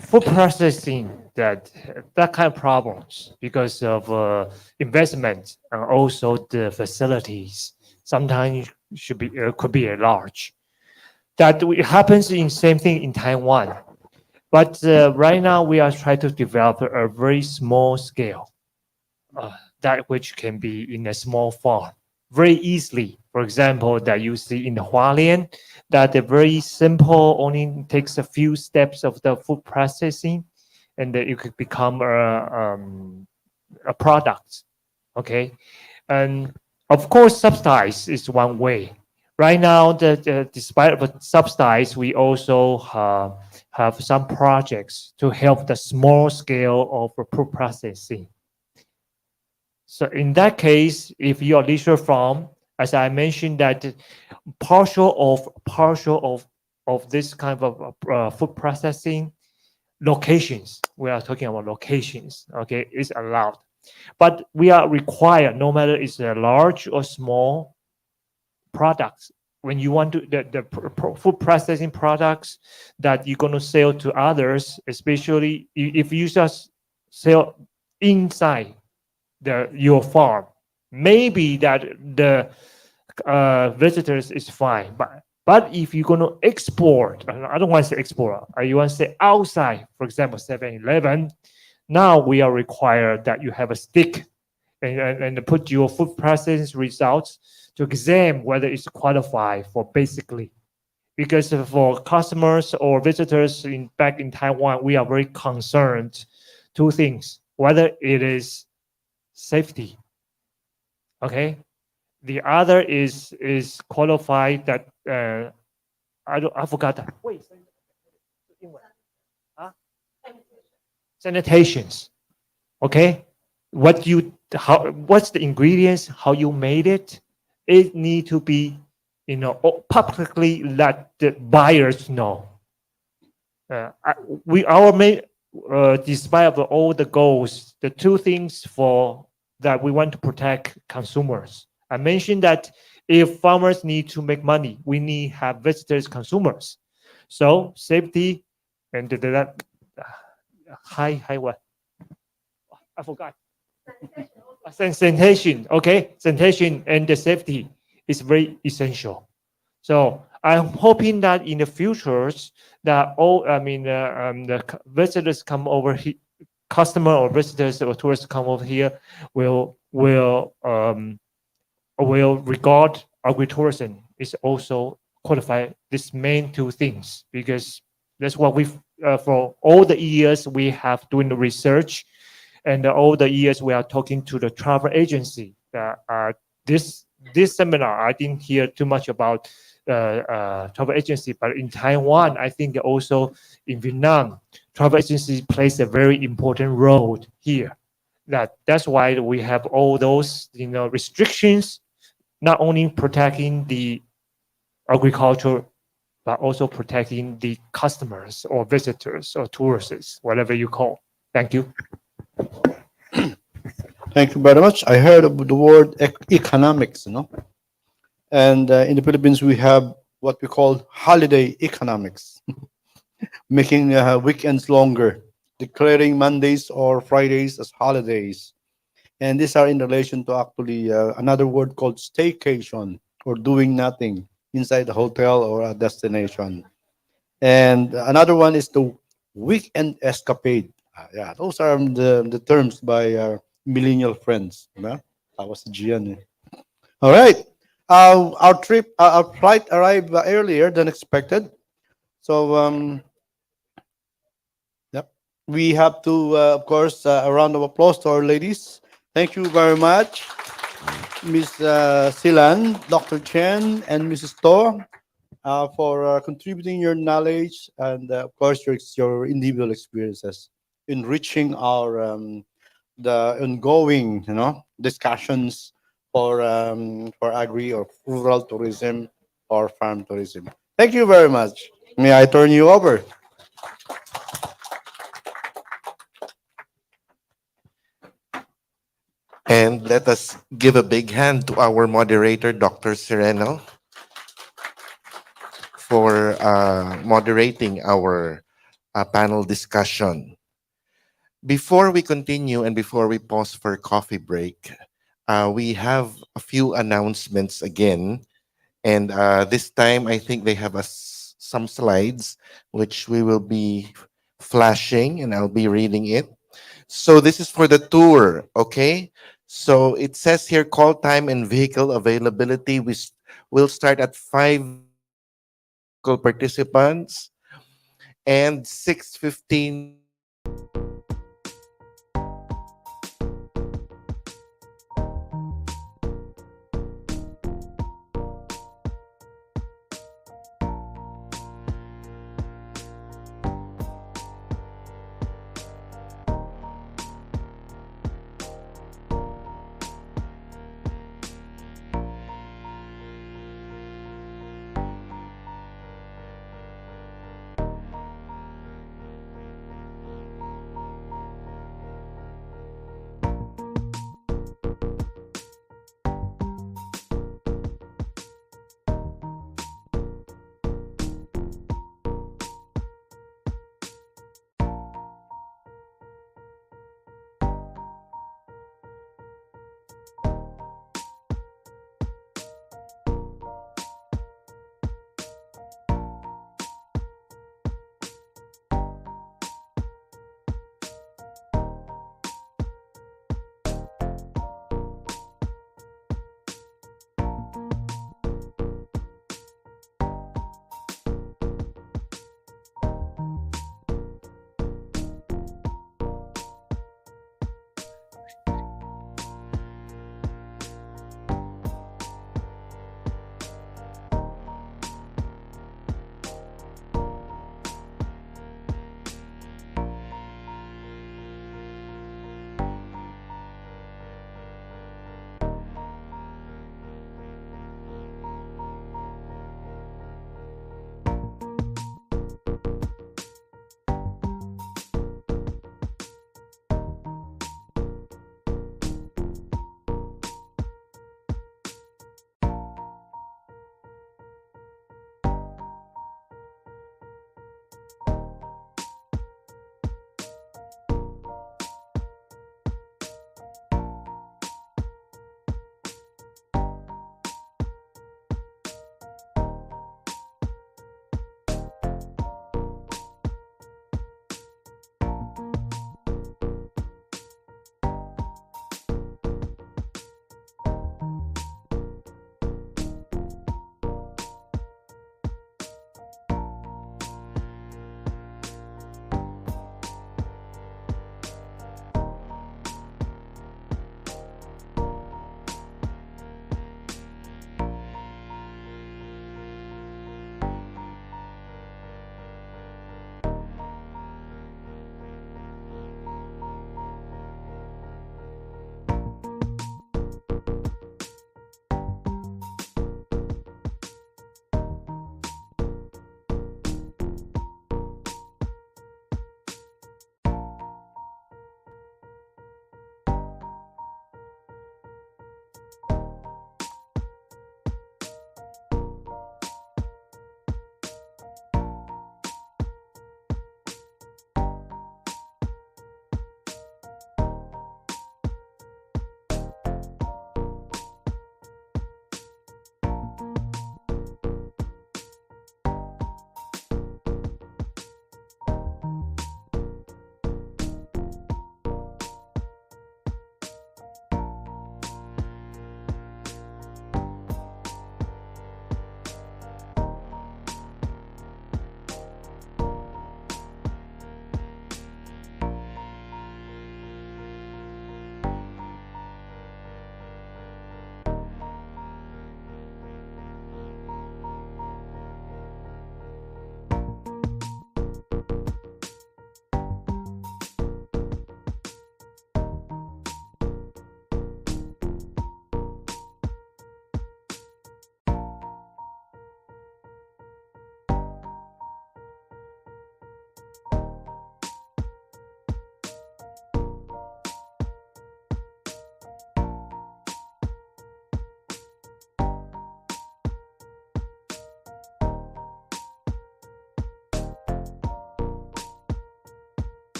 Food processing, that kind of problems because of investment and also the facilities sometimes could be a large. That happens in same thing in Taiwan, but right now we are trying to develop a very small scale, that which can be in a small farm very easily. For example, that you see in the Hualien, that a very simple, only takes a few steps of the food processing, and that it could become a product. Okay, and of course, subsidize is one way. Right now, despite of subsidize, we also have some projects to help the small scale of food processing. So in that case, if you are leisure farm, as I mentioned, that partial of this kind of food processing locations, we are talking about locations, okay, is allowed. But we are required, no matter it's a large or small products, when you want to the food processing products that you're going to sell to others, especially if you just sell inside your farm, maybe that the visitors is fine, but if you're going to export, I don't want to say export, you want to say outside, for example 7-Eleven, now we are required that you have a stick and put your food processing results to examine whether it's qualified for basically. Because for customers or visitors back in Taiwan, we are very concerned two things: whether it is safety, okay, the other is qualified that I forgot that. Wait, sanitations, okay, what's the ingredients, how you made it, it need to be publicly let the buyers know. Despite of all the goals, the two things for that we want to protect consumers. I mentioned that if farmers need to make money, we need to have visitors, consumers. So safety and that high what? I forgot. Sanitation, okay, sanitation and the safety is very essential. So I'm hoping that in the futures that all, visitors come over here, customer or visitors or tourists come over here will regard agritourism is also qualify these main two things, because that's what we've for all the years we have doing the research, and all the years we are talking to the travel agency. This seminar I didn't hear too much about travel agency, but in Taiwan I think also in Vietnam travel agency plays a very important role here. That's why we have all those restrictions, not only protecting the agriculture, but also protecting the customers or visitors or tourists, whatever you call. Thank you.
Thank you very much. I heard of the word economics, and in the Philippines we have what we call holiday economics, making weekends longer, declaring Mondays or Fridays as holidays. And these are in relation to actually another word called staycation, or doing nothing inside the hotel or a destination. And another one is the weekend escapade. Yeah, those are the terms by our millennial friends. Yeah? I was Gian. All right. Our flight arrived earlier than expected. So, yep, we have to, of course, a round of applause to our ladies. Thank you very much, Ms. Silan, Dr. Chen, and Mrs. To, for contributing your knowledge and, of course, your individual experiences, enriching our the ongoing, discussions for agri or rural tourism or farm tourism. Thank you very much. May I turn you over?
And let us give a big hand to our moderator, Dr. Sereno, for moderating our panel discussion. Before we continue and before we pause for coffee break, we have a few announcements again. And this time, I think they have some slides which we will be flashing, and I'll be reading it. So this is for the tour, okay? So it says here call time and vehicle availability. We'll start at 5:15 local participants and 6:15.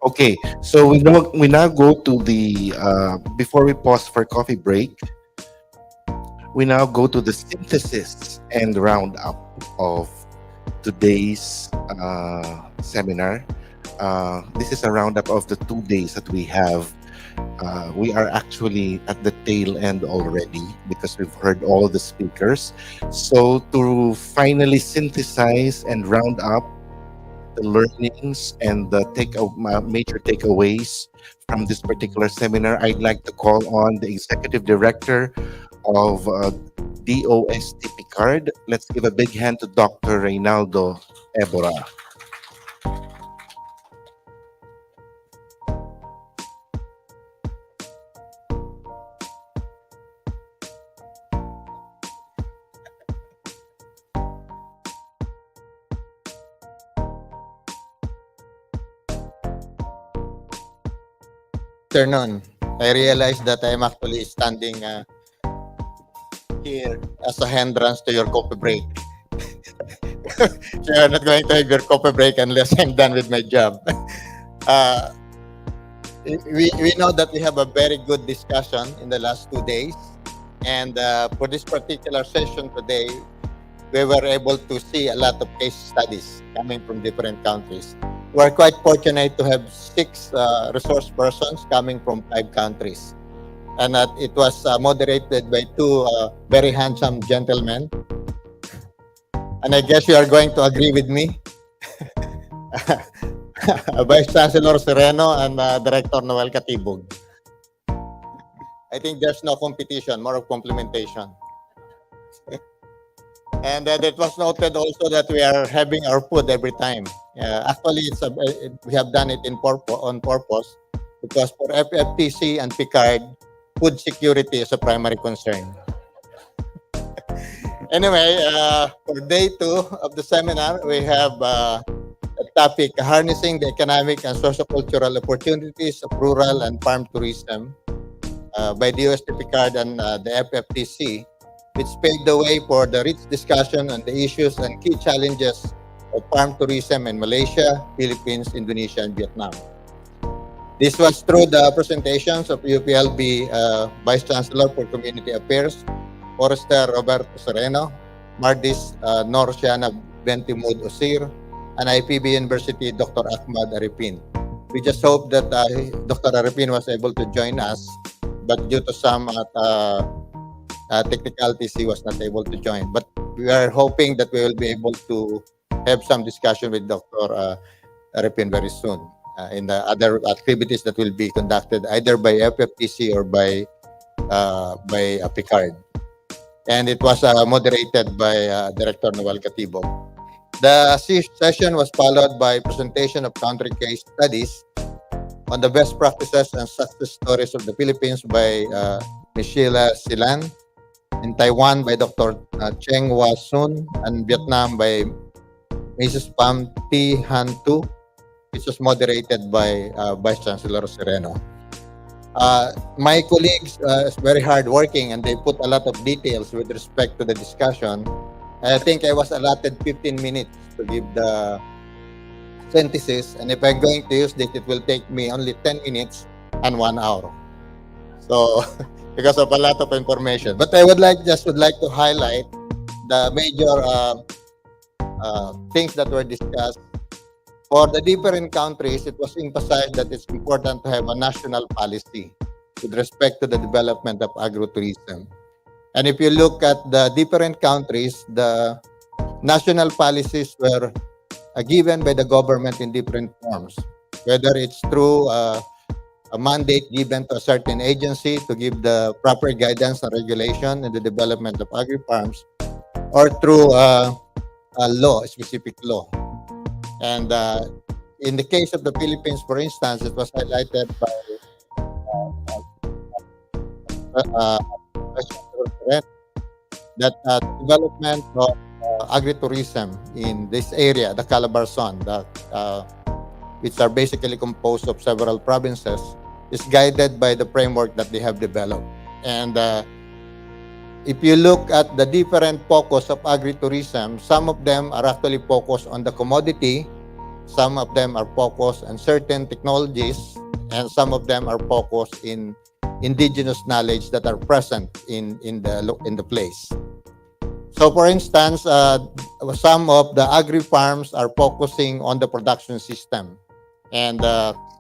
Okay, so we now go to the before we pause for coffee break. We now go to the synthesis and roundup of today's seminar. This is a roundup of the 2 days that we have. We are actually at the tail end already because we've heard all the speakers. So, to finally synthesize and round up the learnings and the major takeaways from this particular seminar, I'd like to call on the executive director of DOST-PCAARRD. Let's give a big hand to Dr. Reynaldo Ebora.
Afternoon. I realized that I'm actually standing here as a hindrance to your coffee break. So you're not going to have your coffee break unless I'm done with my job. We know that we have a very good discussion in the last 2 days. And for this particular session today, we were able to see a lot of case studies coming from different countries. We're quite fortunate to have 6 resource persons coming from 5 countries. And it was moderated by 2 very handsome gentlemen. And I guess you are going to agree with me. Vice Chancellor Sereno and Director Noel Catibog. I think there's no competition, more of complementation. And it was noted also that we are having our food every time. Actually, we have done it on purpose because for FFTC and PCAARRD, food security is a primary concern. Anyway, for day 2 of the seminar, we have a topic, harnessing the economic and socio-cultural opportunities of rural and farm tourism by DOST-PCAARRD and the FFTC, which paved the way for the rich discussion on the issues and key challenges of farm tourism in Malaysia, Philippines, Indonesia, and Vietnam. This was through the presentations of UPLB Vice Chancellor for Community Affairs, Forester Roberto Sereno, Mardis Norsiana Bentimud Osir, and IPB University Dr. Ahmad Arifin. We just hope that Dr. Arifin was able to join us, but due to some technicalities, he was not able to join. But we are hoping that we will be able to have some discussion with Dr. Arifin very soon in the other activities that will be conducted either by FFTC or by PCAARRD. And it was moderated by Director Noel Catibog. The session was followed by presentation of country case studies on the best practices and success stories of the Philippines by Ms. Sheila Silan, in Taiwan by Dr. Cheng Hua Sun, and Vietnam by Mrs. Pham Thi Han Tu, which was moderated by Vice Chancellor Sereno. My colleagues is very hardworking and they put a lot of details with respect to the discussion. I think I was allotted 15 minutes to give the synthesis, and if I'm going to use this, it will take me only 10 minutes and 1 hour. So, because of a lot of information. But I would like to highlight the major things that were discussed. For the different countries, it was emphasized that it's important to have a national policy with respect to the development of agritourism. And if you look at the different countries, the national policies were given by the government in different forms, whether it's through a mandate given to a certain agency to give the proper guidance and regulation in the development of agri-farms, or through a law, a specific law. And in the case of the Philippines, for instance, it was highlighted by that development of agritourism in this area, the Calabarzon, which are basically composed of several provinces, is guided by the framework that they have developed. And if you look at the different focus of agritourism, some of them are actually focused on the commodity, Some of them are focused on certain technologies, and some of them are focused in indigenous knowledge that are present in the place. So, for instance, some of the agri farms are focusing on the production system, and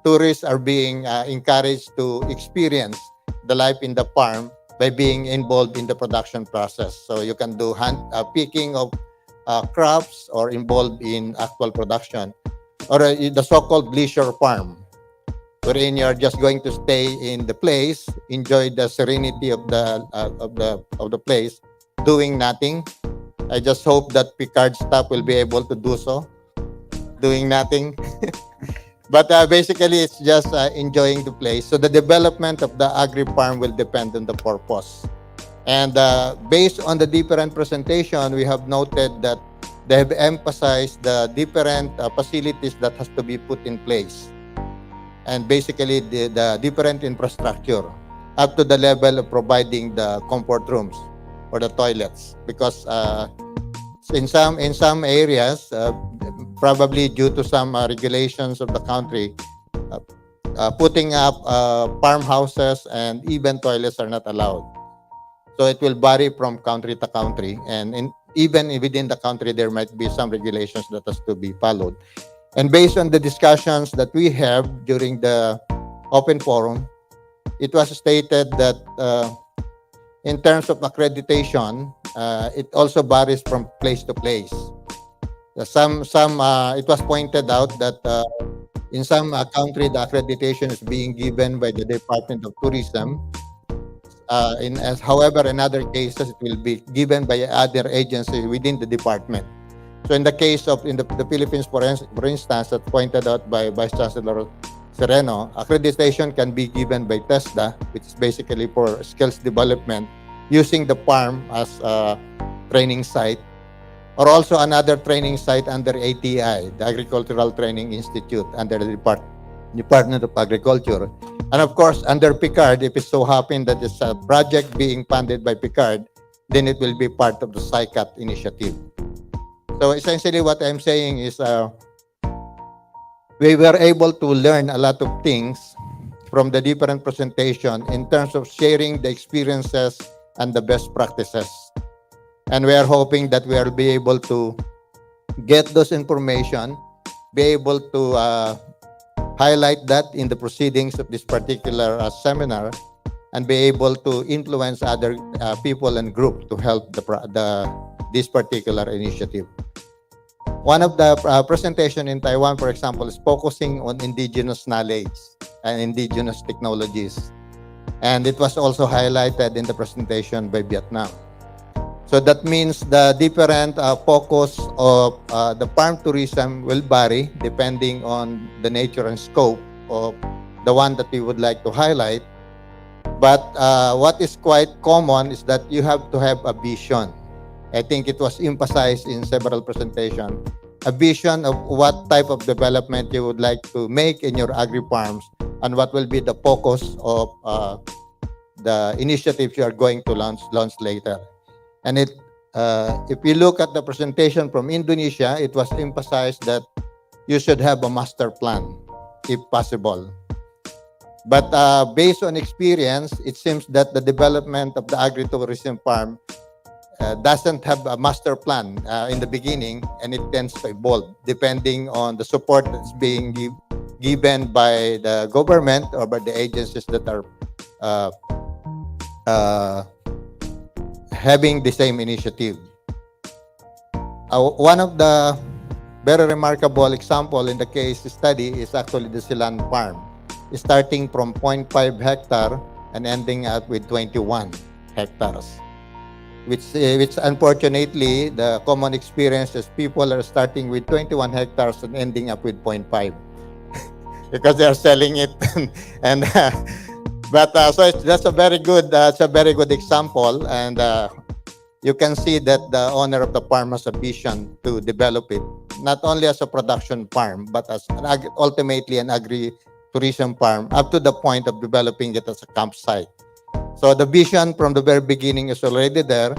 tourists are being encouraged to experience the life in the farm by being involved in the production process. So you can do picking of crops or involved in actual production, or the so-called leisure farm, wherein you're just going to stay in the place, enjoy the serenity of the place, doing nothing. I just hope that Picard staff will be able to do so, doing nothing. But basically, it's just enjoying the place. So the development of the agri farm will depend on the purpose. And based on the different presentation, we have noted that they have emphasized the different facilities that has to be put in place. And basically, the different infrastructure up to the level of providing the comfort rooms or the toilets. Because in some areas, probably due to some regulations of the country, putting up farmhouses and even toilets are not allowed. So it will vary from country to country, and even within the country, there might be some regulations that has to be followed. And based on the discussions that we have during the open forum, it was stated that in terms of accreditation, it also varies from place to place. It was pointed out that in some country, the accreditation is being given by the Department of Tourism. However, in other cases, it will be given by other agencies within the department. So in the case of the Philippines, for instance, that pointed out by Vice Chancellor Sereno, accreditation can be given by TESDA, which is basically for skills development, using the farm as a training site, or also another training site under ATI, the Agricultural Training Institute, under the Department of Agriculture. And of course, under Picard, if it so happens that it's a project being funded by Picard, then it will be part of the SICAT initiative. So essentially what I'm saying is we were able to learn a lot of things from the different presentation in terms of sharing the experiences and the best practices. And we are hoping that we will be able to get those information, be able to highlight that in the proceedings of this particular seminar, and be able to influence other people and groups to help this particular initiative. One of the presentation in Taiwan, for example, is focusing on indigenous knowledge and indigenous technologies. And it was also highlighted in the presentation by Vietnam. So that means the different focus of the farm tourism will vary depending on the nature and scope of the one that we would like to highlight. But what is quite common is that you have to have a vision. I think it was emphasized in several presentations, a vision of what type of development you would like to make in your agri-farms and what will be the focus of the initiatives you are going to launch later. And if you look at the presentation from Indonesia, it was emphasized that you should have a master plan, if possible. But based on experience, it seems that the development of the agritourism farm doesn't have a master plan in the beginning, and it tends to evolve depending on the support that's being given by the government or by the agencies that are having the same initiative. One of the very remarkable example in the case study is actually the Silan farm, starting from 0.5 hectare and ending up with 21 hectares. Which unfortunately, the common experience is people are starting with 21 hectares and ending up with 0.5 because they are selling it. And so that's a very good example, and you can see that the owner of the farm has a vision to develop it not only as a production farm but as ultimately an agri-tourism farm up to the point of developing it as a campsite. So the vision from the very beginning is already there,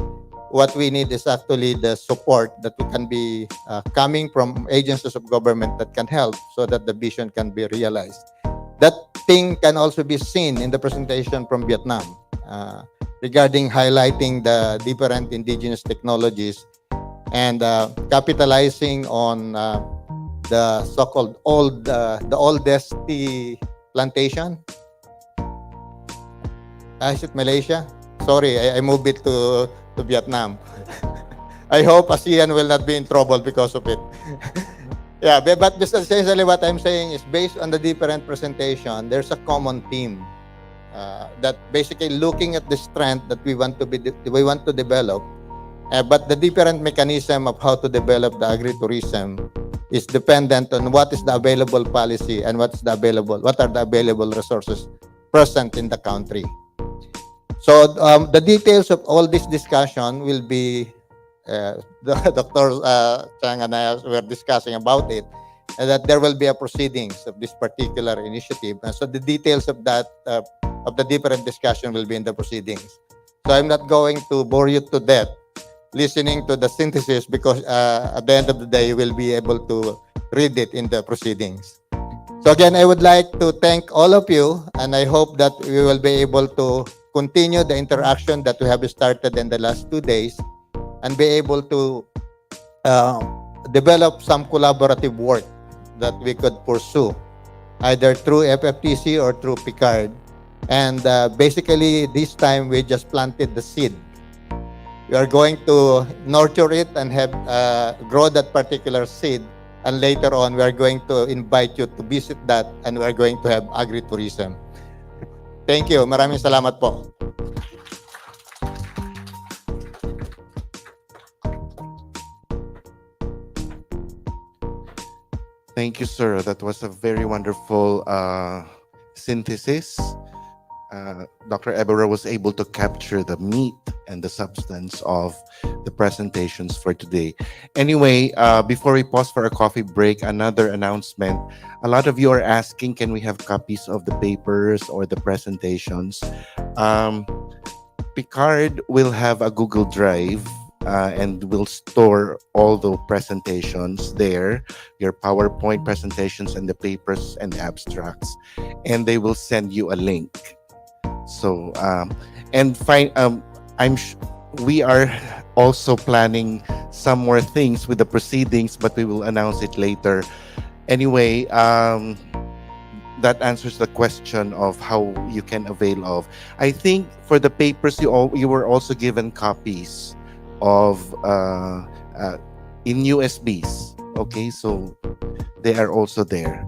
what we need is actually the support that we can be coming from agencies of government that can help so that the vision can be realized. That thing can also be seen in the presentation from Vietnam regarding highlighting the different indigenous technologies and capitalizing on the so-called the oldest tea plantation. Is it Malaysia? Sorry, I moved it to Vietnam. I hope ASEAN will not be in trouble because of it. Yeah, but just essentially what I'm saying is based on the different presentation, there's a common theme that basically looking at the strength that we want to develop, but the different mechanism of how to develop the agritourism is dependent on what is the available policy and what are the available resources present in the country. So the details of all this discussion will be Dr. Chang and I were discussing about it, and that there will be a proceedings of this particular initiative. And so the details of that of the different discussion will be in the proceedings. So I'm not going to bore you to death listening to the synthesis because at the end of the day you will be able to read it in the proceedings. So again, I would like to thank all of you, and I hope that we will be able to continue the interaction that we have started in the last 2 days and be able to develop some collaborative work that we could pursue either through FFTC or through PCAARRD. And basically this time we just planted the seed. We are going to nurture it and have grow that particular seed, and later on we are going to invite you to visit that, and we are going to have agritourism. Thank you. Maraming salamat po.
Thank you, sir. That was a very wonderful synthesis. Dr. Ebera was able to capture the meat and the substance of the presentations for today. Anyway, before we pause for a coffee break, another announcement. A lot of you are asking, can we have copies of the papers or the presentations? PCAARRD will have a Google Drive and will store all the presentations there, your PowerPoint presentations and the papers and abstracts, and they will send you a link. So, we are also planning some more things with the proceedings, but we will announce it later. Anyway, that answers the question of how you can avail of. I think for the papers, you were also given copies of in USBs. Okay, so they are also there.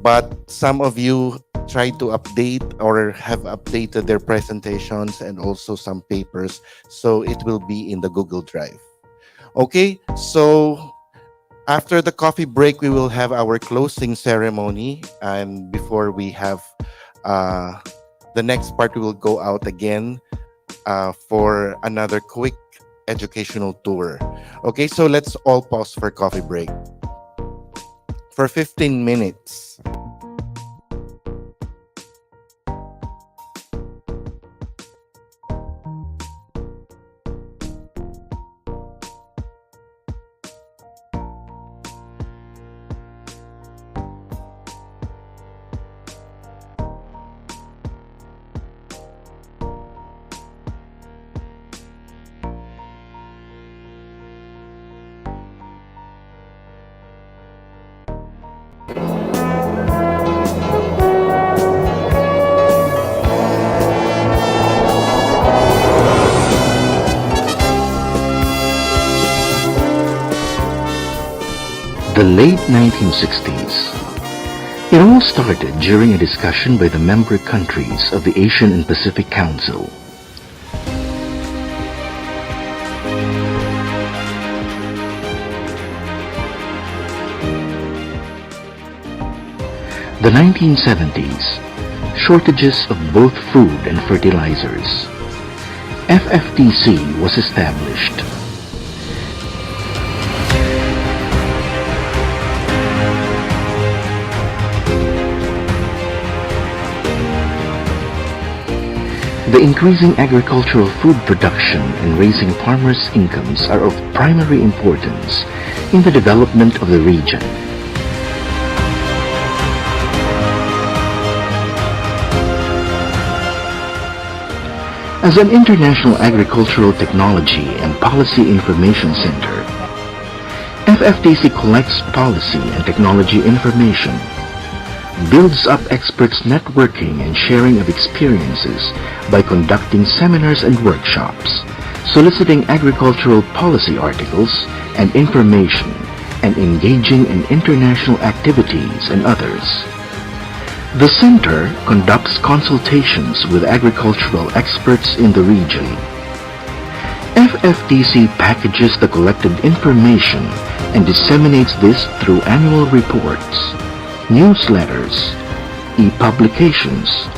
But some of you try to update or have updated their presentations and also some papers, so it will be in the Google Drive. Okay, so after the coffee break, we will have our closing ceremony, and before we have the next part, we will go out again for another quick educational tour. Okay, so let's all pause for coffee break for 15 minutes.
The late 1960s. It all started during a discussion by the member countries of the Asian and Pacific Council. The 1970s. Shortages of both food and fertilizers. FFTC was established. The increasing agricultural food production and raising farmers' incomes are of primary importance in the development of the region. As an international agricultural technology and policy information center, FFTC collects policy and technology information, builds up experts' networking and sharing of experiences by conducting seminars and workshops, soliciting agricultural policy articles and information, and engaging in international activities and others. The center conducts consultations with agricultural experts in the region. FFTC packages the collected information and disseminates this through annual reports, newsletters, e-publications,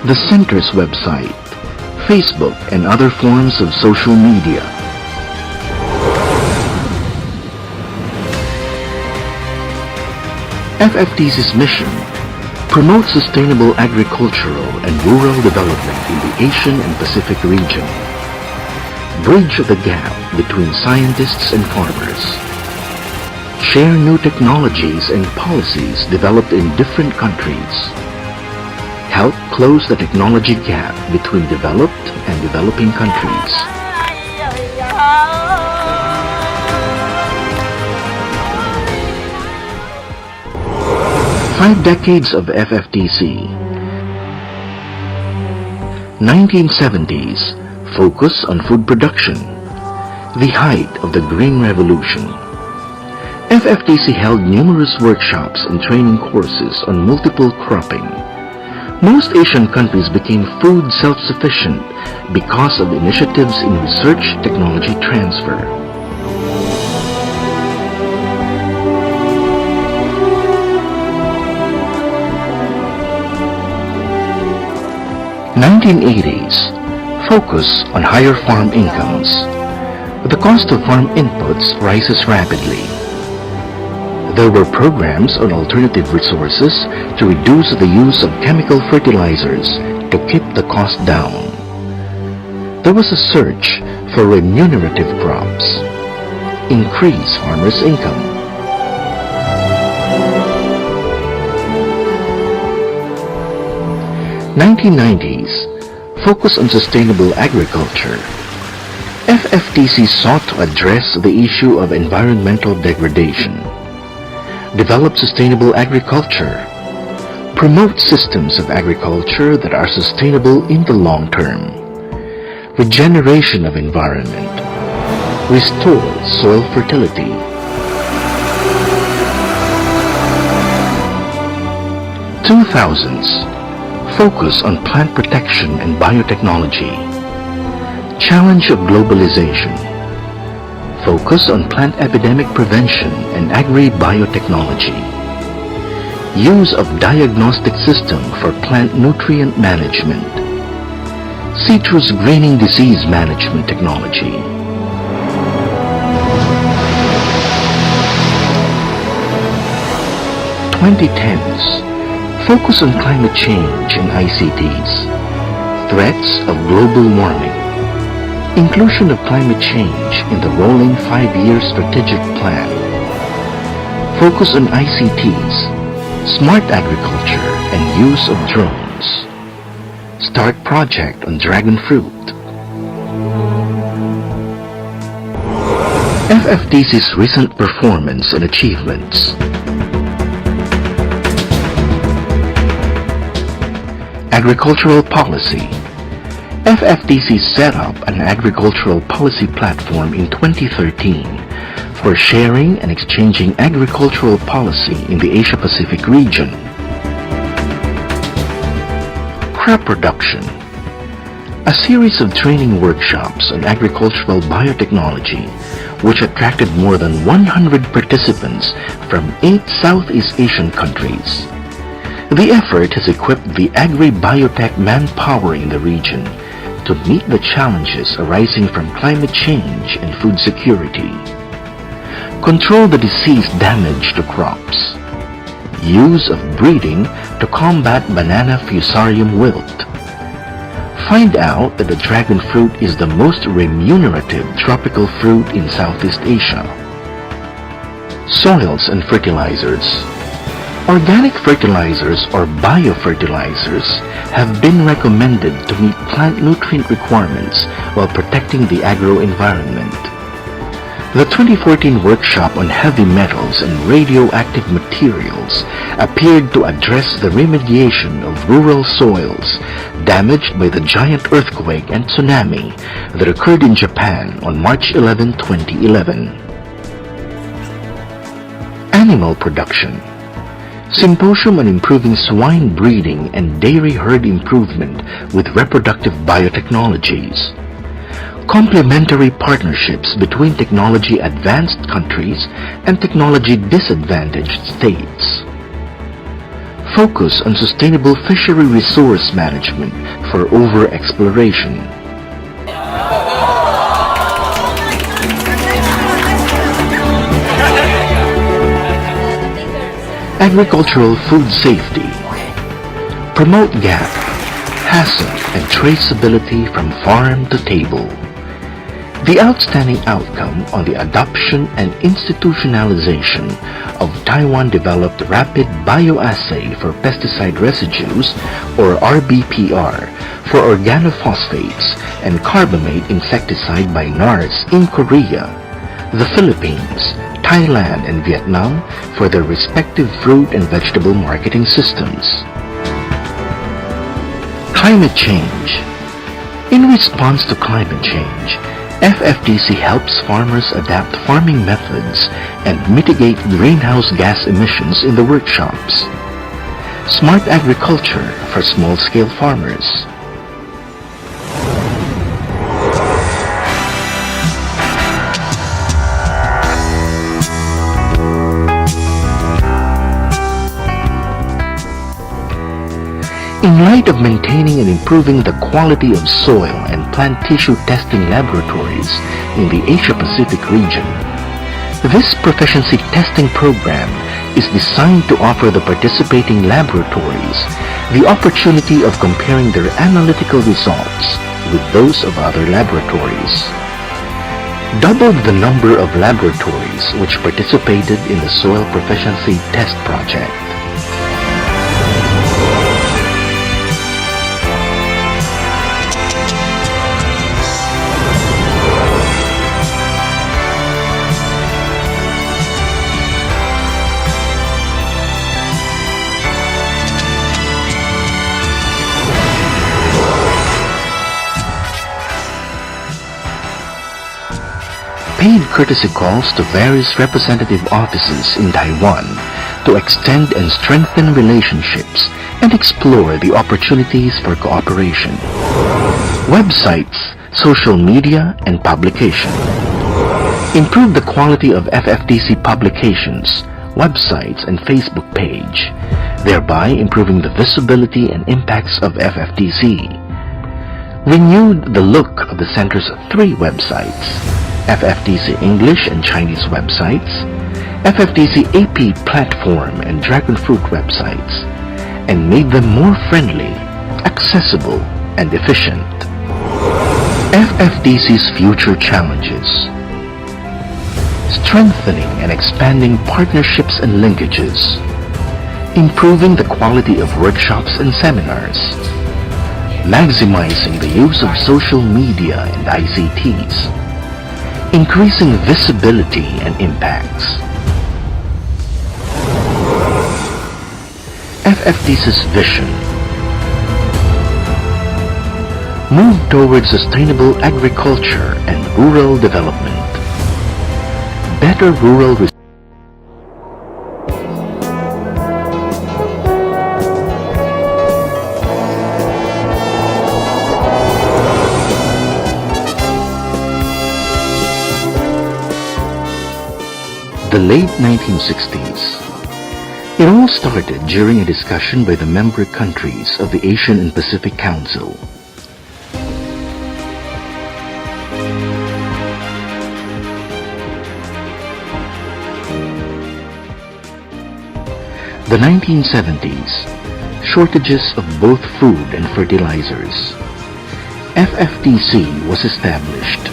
the center's website, Facebook, and other forms of social media. FFTC's mission: promote sustainable agricultural and rural development in the Asian and Pacific region. Bridge the gap between scientists and farmers. Share new technologies and policies developed in different countries. Help close the technology gap between developed and developing countries. Five decades of FFTC. 1970s, focus on food production, the height of the Green Revolution. FFTC held numerous workshops and training courses on multiple cropping. Most Asian countries became food self-sufficient because of initiatives in research technology transfer. 1980s, focus on higher farm incomes. The cost of farm inputs rises rapidly. There were programs on alternative resources to reduce the use of chemical fertilizers to keep the cost down. There was a search for remunerative crops, increase farmers' income. 1990s, focus on sustainable agriculture. FFTC sought to address the issue of environmental degradation, develop sustainable agriculture, promote systems of agriculture that are sustainable in the long term, regeneration of environment, restore soil fertility. 2000s, focus on plant protection and biotechnology. Challenge of globalization. Focus on plant epidemic prevention and agri-biotechnology. Use of diagnostic system for plant nutrient management. Citrus greening disease management technology. (2010s) Focus on climate change and ICTs. Threats of global warming. Inclusion of climate change in the rolling 5-year strategic plan. Focus on ICTs, smart agriculture, and use of drones. Start project on dragon fruit. FFTC's recent performance and achievements. Agricultural policy. FFTC set up an agricultural policy platform in 2013 for sharing and exchanging agricultural policy in the Asia-Pacific region. Crop production. A series of training workshops on agricultural biotechnology which attracted more than 100 participants from 8 Southeast Asian countries. The effort has equipped the agri-biotech manpower in the region to meet the challenges arising from climate change and food security. Control the disease damage to crops. Use of breeding to combat banana fusarium wilt. Find out that the dragon fruit is the most remunerative tropical fruit in Southeast Asia. Soils and fertilizers. Organic fertilizers or biofertilizers have been recommended to meet plant nutrient requirements while protecting the agro-environment. The 2014 workshop on heavy metals and radioactive materials appeared to address the remediation of rural soils damaged by the giant earthquake and tsunami that occurred in Japan on March 11, 2011. Animal production. Symposium on improving swine breeding and dairy herd improvement with reproductive biotechnologies. Complementary partnerships between technology advanced countries and technology disadvantaged states. Focus on sustainable fishery resource management for over-exploration. Agricultural food safety. Promote gap, HACCP, and traceability from farm to table. The outstanding outcome on the adoption and institutionalization of Taiwan-developed rapid bioassay for pesticide residues, or RBPR, for organophosphates and carbamate insecticide by NARS in Korea, the Philippines, Thailand, and Vietnam for their respective fruit and vegetable marketing systems. Climate change. In response to climate change, FFTC helps farmers adapt farming methods and mitigate greenhouse gas emissions in the workshops. Smart agriculture for small-scale farmers. In light of maintaining and improving the quality of soil and plant tissue testing laboratories in the Asia-Pacific region, this proficiency testing program is designed to offer the participating laboratories the opportunity of comparing their analytical results with those of other laboratories. Doubled the number of laboratories which participated in the soil proficiency test project. Paid courtesy calls to various representative offices in Taiwan to extend and strengthen relationships and explore the opportunities for cooperation. Websites, social media, and publication. Improve the quality of FFTC publications, websites, and Facebook page, thereby improving the visibility and impacts of FFTC. Renewed the look of the Center's 3 websites: FFTC English and Chinese websites, FFTC AP platform and Dragon Fruit websites, and made them more friendly, accessible, and efficient. FFTC's future challenges. Strengthening and expanding partnerships and linkages. Improving the quality of workshops and seminars. Maximizing the use of social media and ICTs. Increasing visibility and impacts. FFTC's vision. Move towards sustainable agriculture and rural development. Better rural the late 1960s. It all started during a discussion by the member countries of the Asian and Pacific Council. The 1970s, shortages of both food and fertilizers. FFTC was established.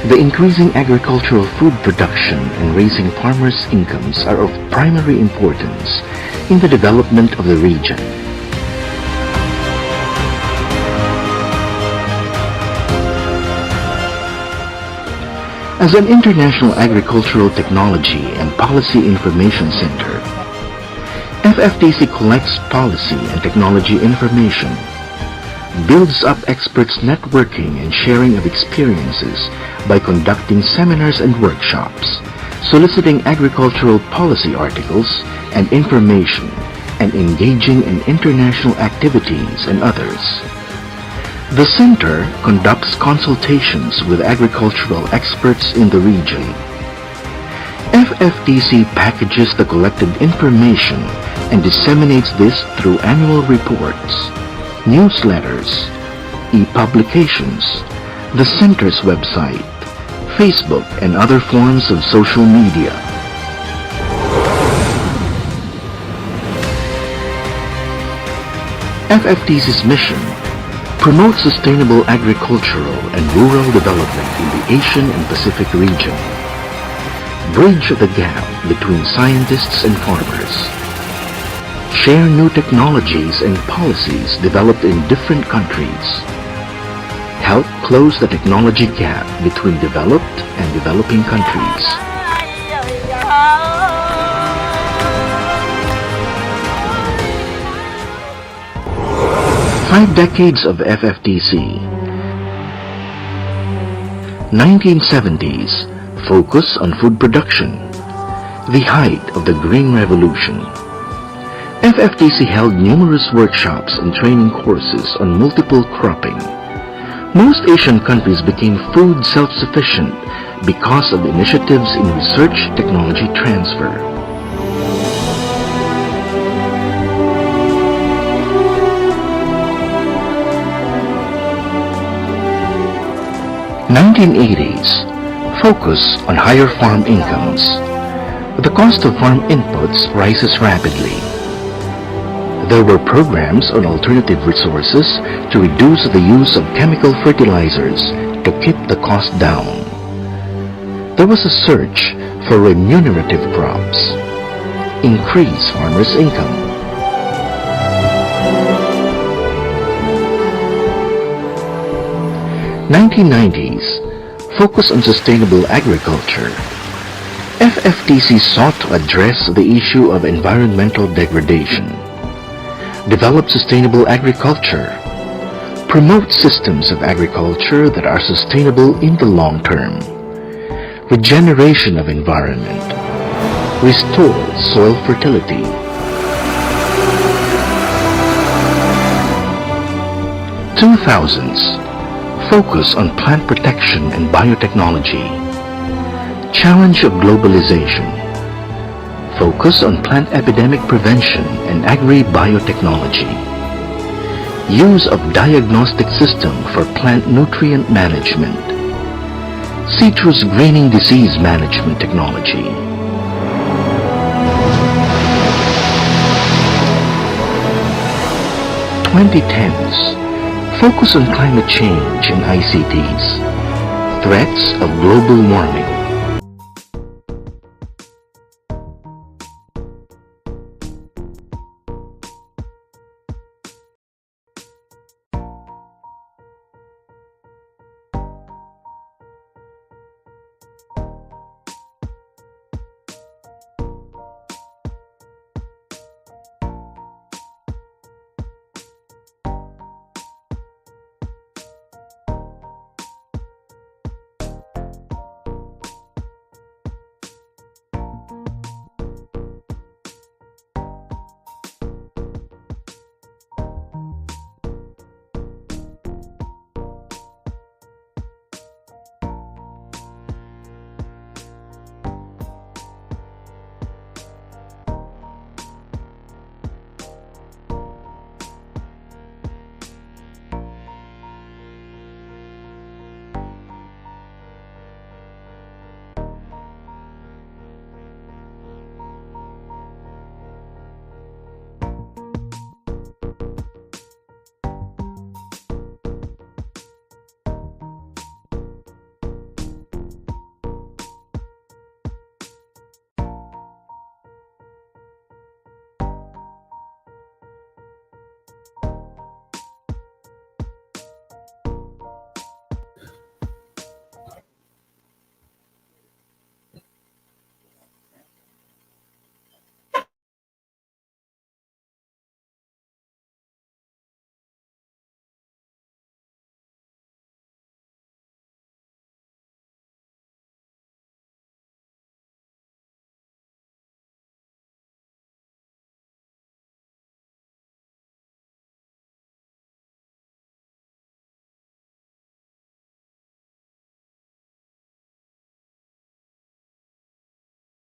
The increasing agricultural food production and raising farmers' incomes are of primary importance in the development of the region. As an international agricultural technology and policy information center, FFTC collects policy and technology information, builds up experts networking and sharing of experiences by conducting seminars and workshops, soliciting agricultural policy articles and information, and engaging in international activities and others. The center conducts consultations with agricultural experts in the region. FFTC packages the collected information and disseminates this through annual reports, newsletters, e-publications, the center's website, Facebook, and other forms of social media. FFTC's mission: promote sustainable agricultural and rural development in the Asian and Pacific region. Bridge the gap between scientists and farmers. Share new technologies and policies developed in different countries. Help close the technology gap between developed and developing countries. Five decades of FFTC. 1970s, focus on food production, the height of the Green Revolution. FFTC held numerous workshops and training courses on multiple cropping. Most Asian countries became food self-sufficient because of initiatives in research technology transfer. (1980s) Focus on higher farm incomes. The cost of farm inputs rises rapidly. There were programs on alternative resources to reduce the use of chemical fertilizers to keep the cost down. There was a search for remunerative crops. Increase farmers' income. (1990s) Focus on sustainable agriculture. FFTC sought to address the issue of environmental degradation. Develop sustainable agriculture. Promote systems of agriculture that are sustainable in the long term. Regeneration of environment. Restore soil fertility. (2000s) Focus on plant protection and biotechnology. Challenge of globalization. Focus on plant epidemic prevention and agri-biotechnology. Use of diagnostic system for plant nutrient management. Citrus greening disease management technology. (2010s) Focus on climate change and ICTs. Threats of global warming.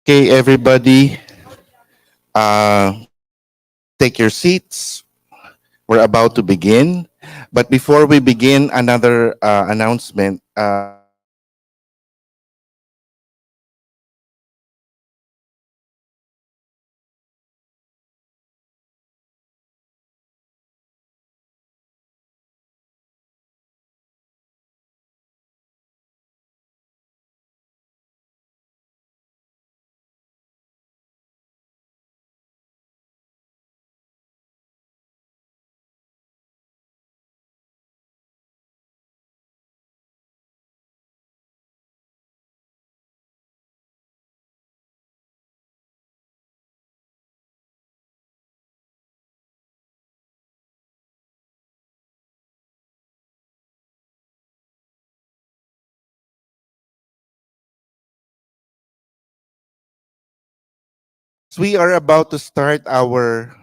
Okay, everybody, take your seats. We're about to begin. But before we begin, another announcement. We are about to start our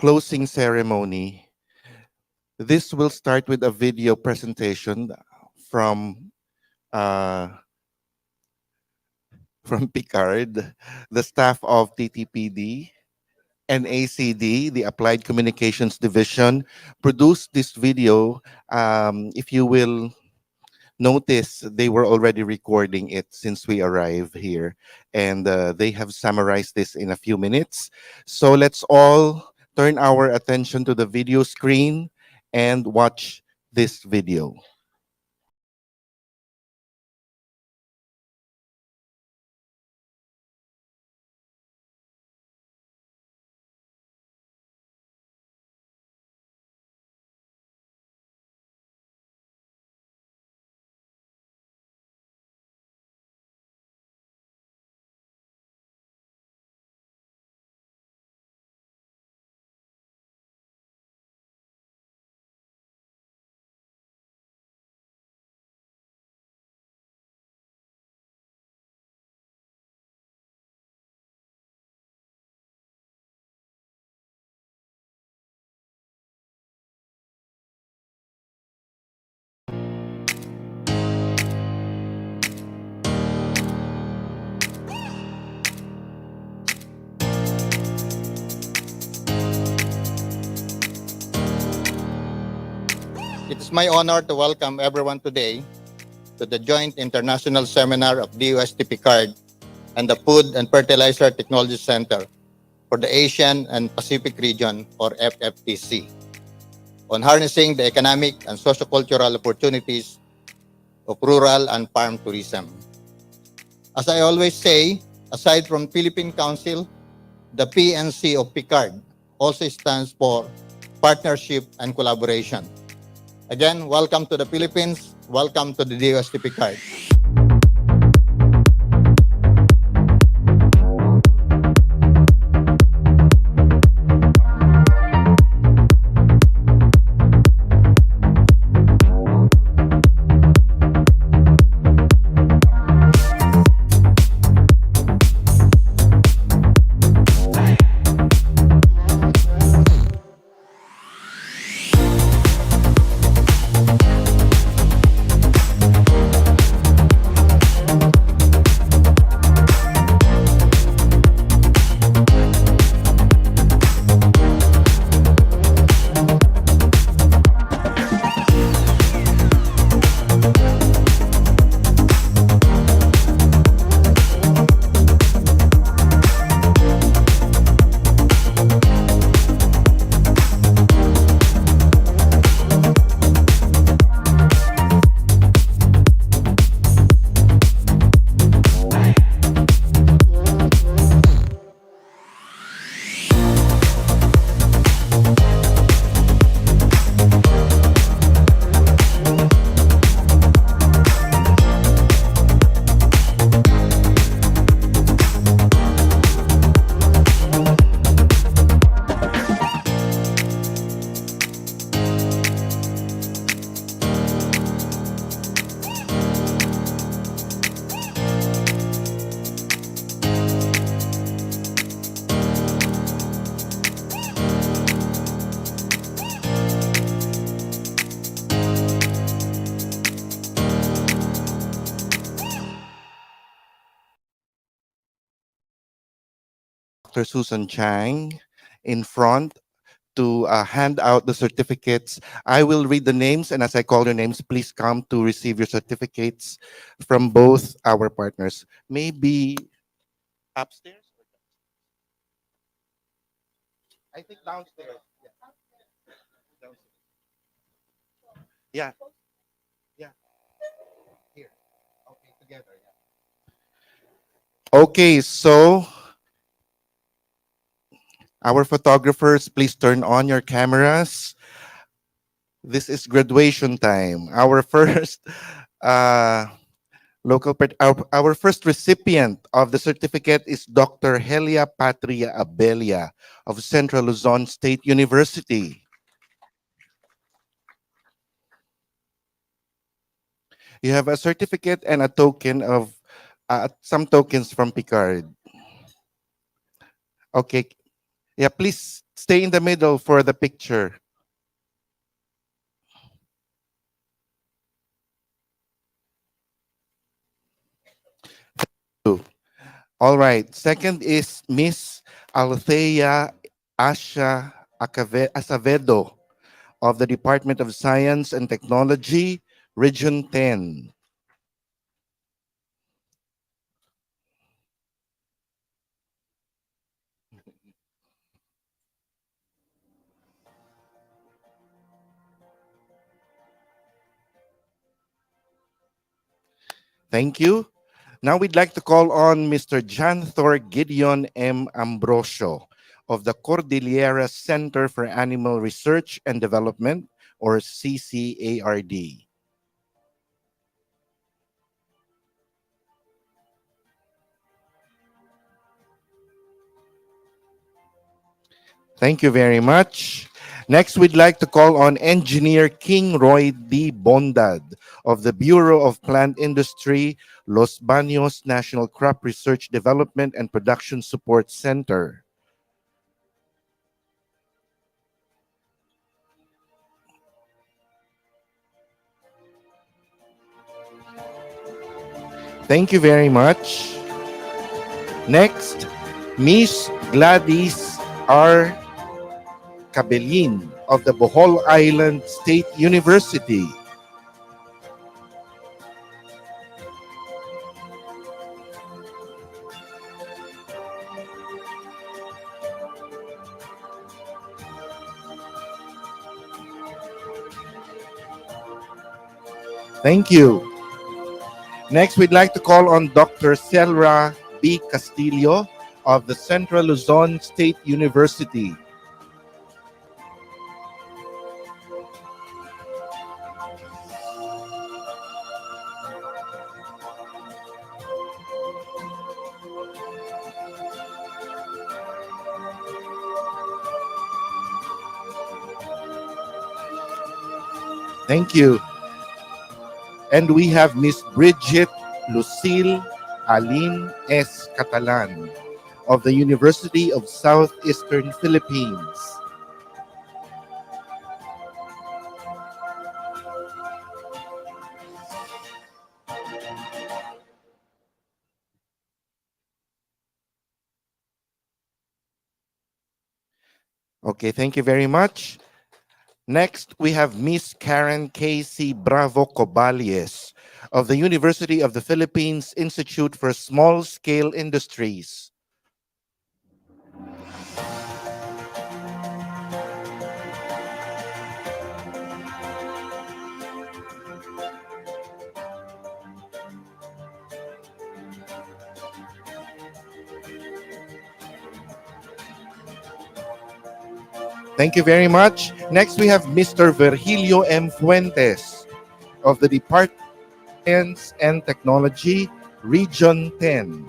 closing ceremony. This will start with a video presentation from uh, from Picard, the staff of TTPD and ACD, the Applied Communications Division, produced this video. If you will notice, they were already recording it since we arrived here, and they have summarized this in a few minutes. So let's all turn our attention to the video screen and watch this video.
It is my honor to welcome everyone today to the joint international seminar of DOST-PCAARRD and the Food and Fertilizer Technology Center for the Asian and Pacific Region, or FFTC, on harnessing the economic and socio-cultural opportunities of rural and farm tourism. As I always say, aside from Philippine Council, the PNC of PCAARRD also stands for Partnership and Collaboration. Again, welcome to the Philippines. Welcome to the DOST-PCAARRD.
Dr. Susan Chang in front to hand out the certificates. I will read the names, and as I call your names, please come to receive your certificates from both our partners. Maybe upstairs? I think downstairs. Yeah. Yeah. Here. Okay, together. Yeah. Okay, so our photographers, please turn on your cameras. This is graduation time. Our first uh, our first recipient of the certificate is Dr. Helia Patria Abelia of Central Luzon State University. You have a certificate and a token of some tokens from Picard. Okay. Yeah, please stay in the middle for the picture. All right. Second is Miss Althea Asha Acevedo of the Department of Science and Technology, Region 10. Thank you. Now we'd like to call on Mr. Janthor Gideon M. Ambrosio of the Cordillera Center for Animal Research and Development, or CCARD. Thank you very much. Next, we'd like to call on Engineer King Roy D. Bondad of the Bureau of Plant Industry, Los Baños National Crop Research Development and Production Support Center. Thank you very much. Next, Miss Gladys R. Cabelin of the Bohol Island State University. Thank you. Next, we'd like to call on Dr. Selra B. Castillo of the Central Luzon State University. Thank you. And we have Miss Bridget Lucille Aline S. Catalan of the University of Southeastern Philippines. Okay, thank you very much. Next, we have Miss Karen Casey Bravo Cobalies of the University of the Philippines Institute for Small Scale Industries. Thank you very much. Next, we have Mr. Virgilio M. Fuentes of the Department of Science and Technology, Region 10.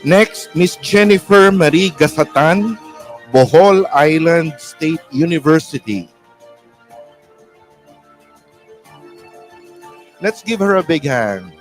Next, Miss Jennifer Marie Gasatan, Bohol Island State University. Let's give her a big hand.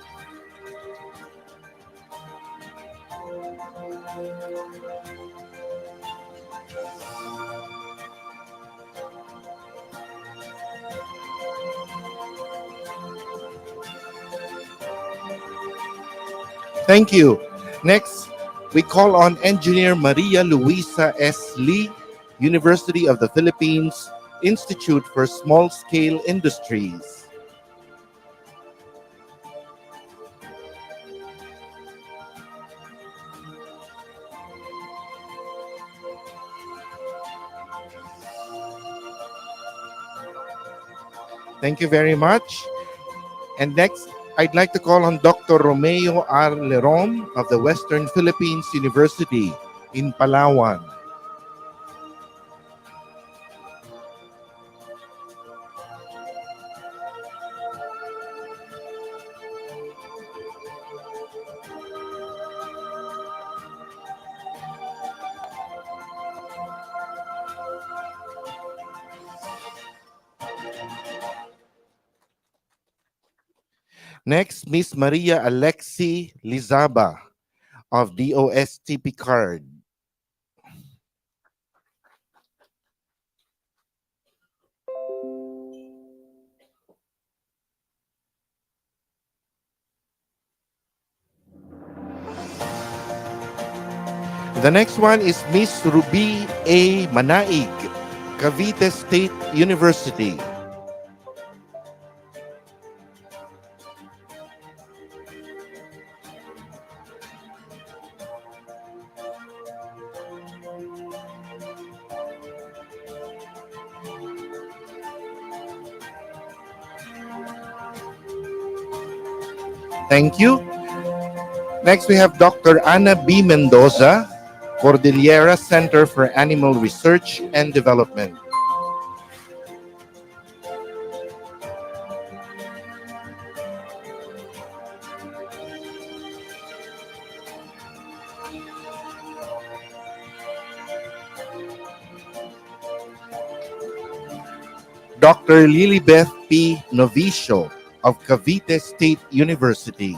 Thank you. Next, we call on Engineer Maria Luisa S. Lee, University of the Philippines, Institute for Small Scale Industries. Thank you very much. And next, I'd like to call on Dr. Romeo R. Lerom of the Western Philippines University in Palawan. Next, Miss Maria Alexi Lizaba of DOST-PCAARRD. The next one is Miss Ruby A. Manaig, Cavite State University. Thank you. Next, we have Dr. Ana B. Mendoza, Cordillera Center for Animal Research and Development. Dr. Lilibeth P. Novicio of Cavite State University.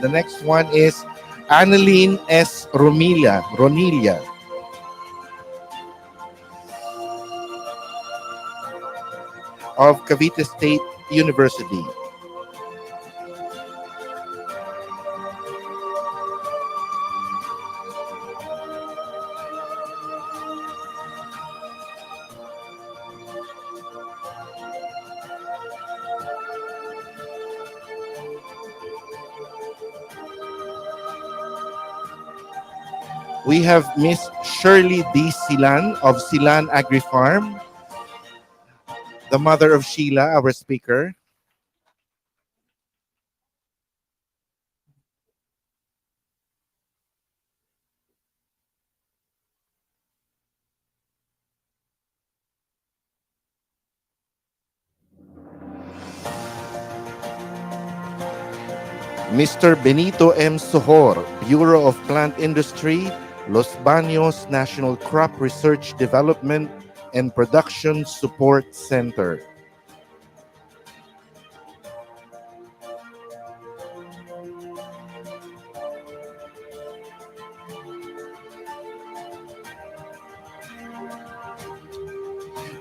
The next one is Annalyn S. Ronilia of Cavite State University. We have Miss Shirley D. Silan of Silan Agri Farm, the mother of Sheila, our speaker. Mr. Benito M. Sohor, Bureau of Plant Industry, Los Baños National Crop Research Development and Production Support Center.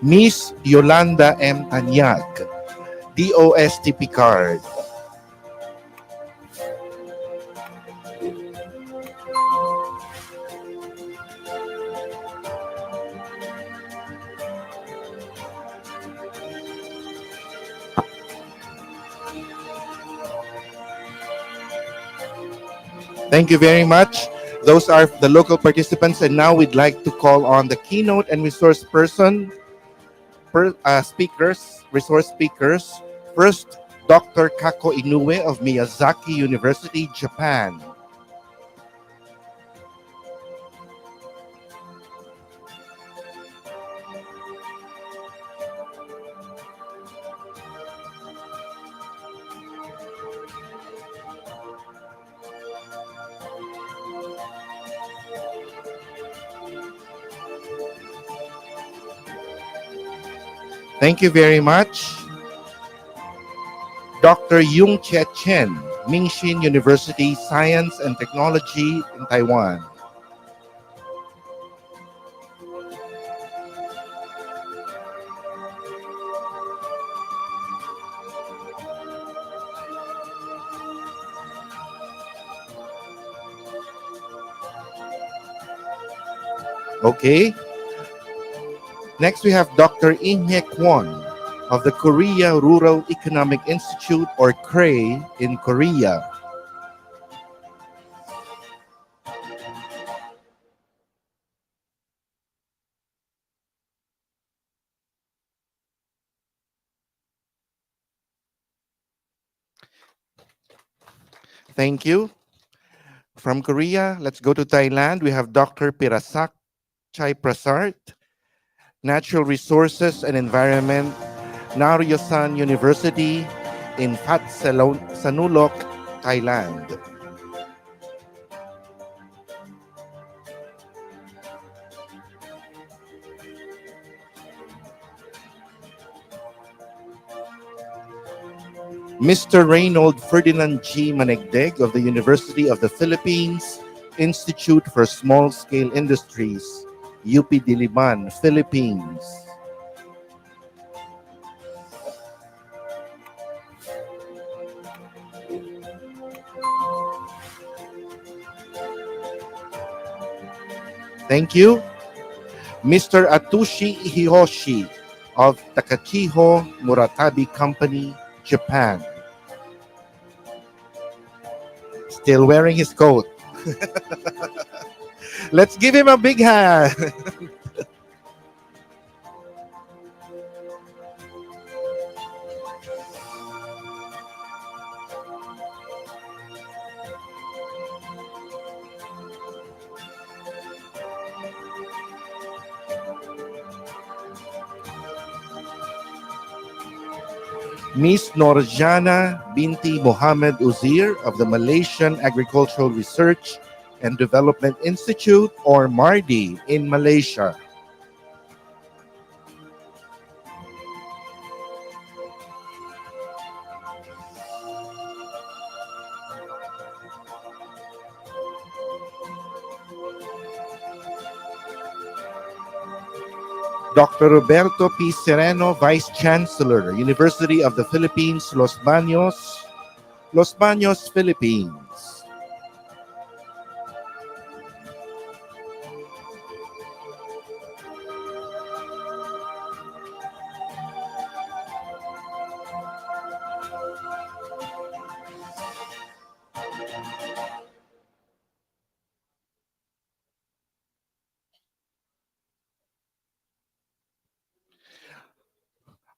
Miss Yolanda M. Tanyag, DOST-PCAARRD. Thank you very much. Those are the local participants, and now we'd like to call on the keynote and resource person, resource speakers. First, Dr. Kako Inoue of Miyazaki University, Japan. Thank you very much. Dr. Yung Che Chen, Mingxin University, Science and Technology in Taiwan. Okay. Next, we have Dr. Inhe Kwon of the Korea Rural Economic Institute, or KRE, in Korea. Thank you. From Korea, let's go to Thailand. We have Dr. Pirasak Chai Prasart, Natural Resources and Environment, Naryosan University in Phat Sanulok, Thailand. Mr. Reynold Ferdinand G. Manegdeg of the University of the Philippines, Institute for Small Scale Industries, UP Diliman, Philippines. Thank you. Mr. Atushi Hiroshi of Takachiho Muratabi Company, Japan. Still wearing his coat. Let's give him a big hand. Miss Norjana Binti Muhammad Uzair of the Malaysian Agricultural Research and Development Institute, or MARDI, in Malaysia. Dr. Roberto P. Sereno, Vice Chancellor, University of the Philippines, Los Baños, Philippines.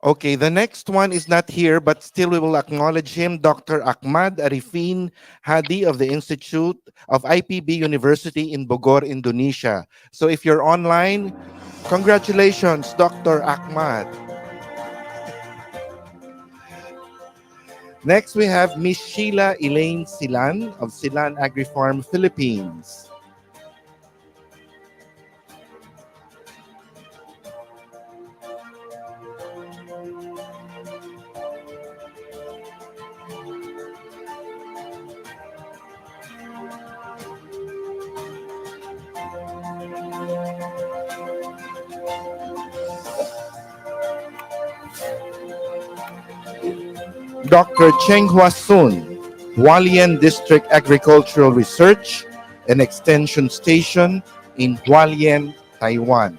Okay, the next one is not here, but still we will acknowledge him, Dr. Ahmad Arifin Hadi of the Institute of IPB University in Bogor, Indonesia. So if you're online, congratulations, Dr. Ahmad. Next, we have Miss Sheila Elaine Silan of Silan Agri-Farm, Philippines. Dr. Cheng Hua Sun, Hualien District Agricultural Research and Extension Station in Hualien, Taiwan.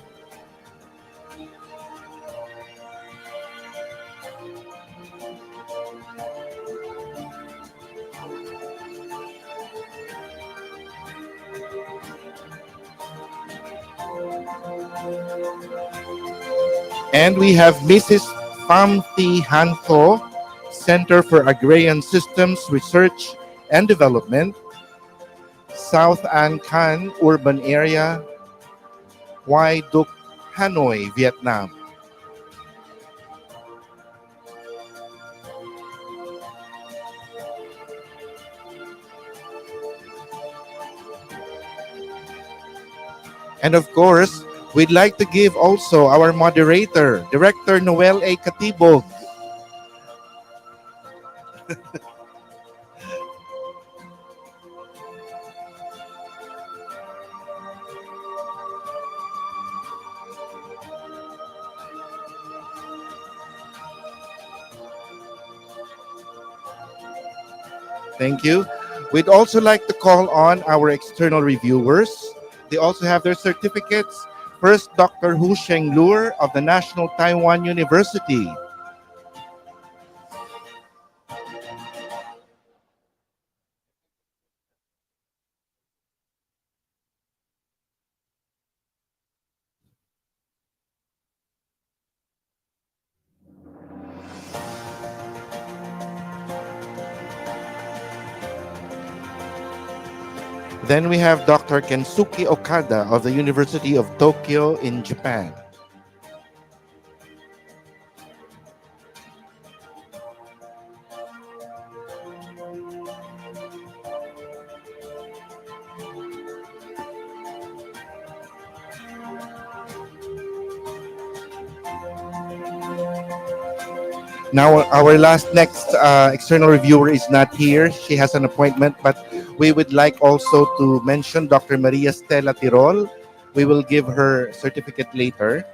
And we have Mrs. Pham Thi Han Tho, Center for Agrarian Systems Research and Development, South An Khan Urban Area, Hoi Duc, Hanoi, Vietnam. And of course, We'd like to give also our moderator, Director Noel A. Katibog. Thank you. We'd also like to call on our external reviewers. They also have their certificates. First, Dr. Hu Sheng Luer of the National Taiwan University. Then we have Dr. Kensuke Okada of the University of Tokyo in Japan. Now, our next external reviewer is not here. She has an appointment, but we would like also to mention Dr. Maria Stella Tirol. We will give her certificate later.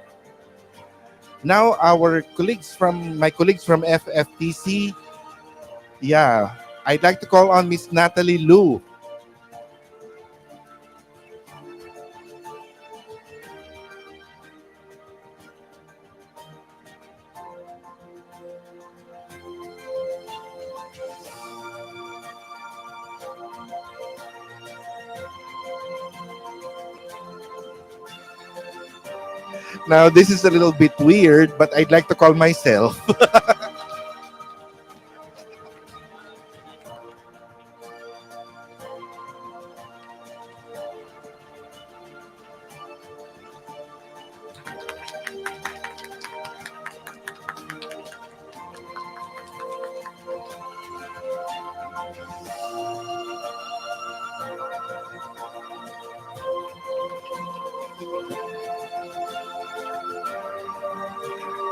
Now, my colleagues from FFTC. Yeah, I'd like to call on Miss Natalie Lu. Now, this is a little bit weird, but I'd like to call myself.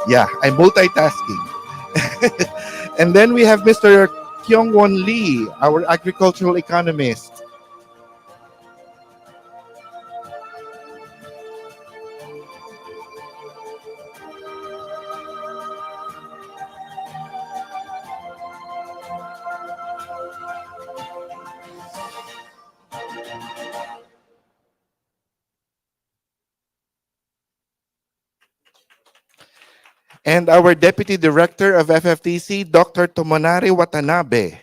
Yeah, I'm multitasking. And then we have Mr. Kyungwon Lee, our agricultural economist. And our Deputy Director of FFTC, Dr. Tomonari Watanabe.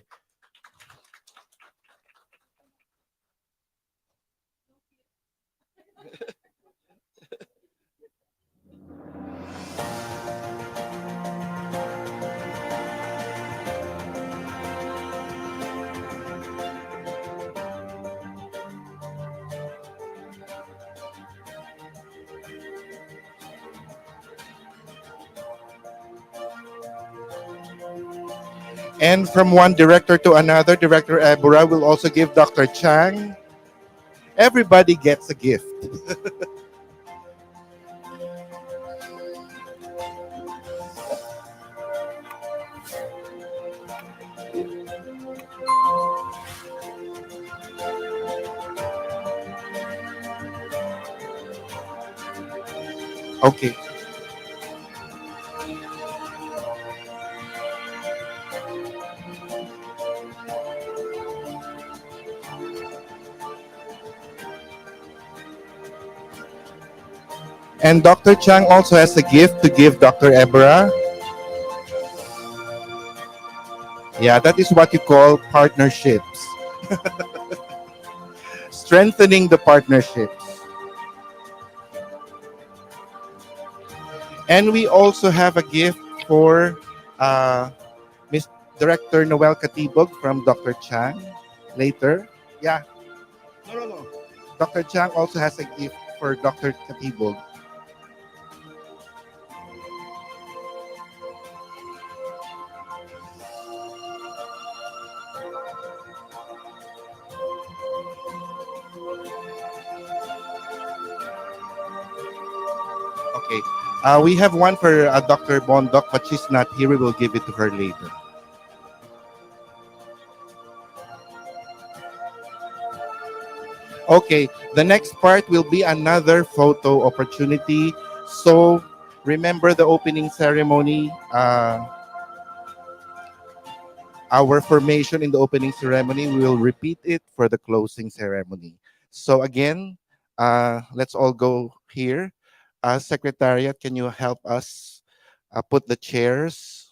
And from one director to another, Director Ebura will also give Dr. Chang. Everybody gets a gift. Okay. And Dr. Chang also has a gift to give Dr. Ebra. Yeah, that is what you call partnerships. Strengthening the partnerships. And we also have a gift for Miss Director Noel Katibog from Dr. Chang later. Yeah. No. Dr. Chang also has a gift for Dr. Katibog. Okay. We have one for Dr. Bondok, but she's not here. We will give it to her later. Okay. The next part will be another photo opportunity. So remember the opening ceremony. Our formation in the opening ceremony. We will repeat it for the closing ceremony. So again, let's all go here. Secretariat, can you help us put the chairs?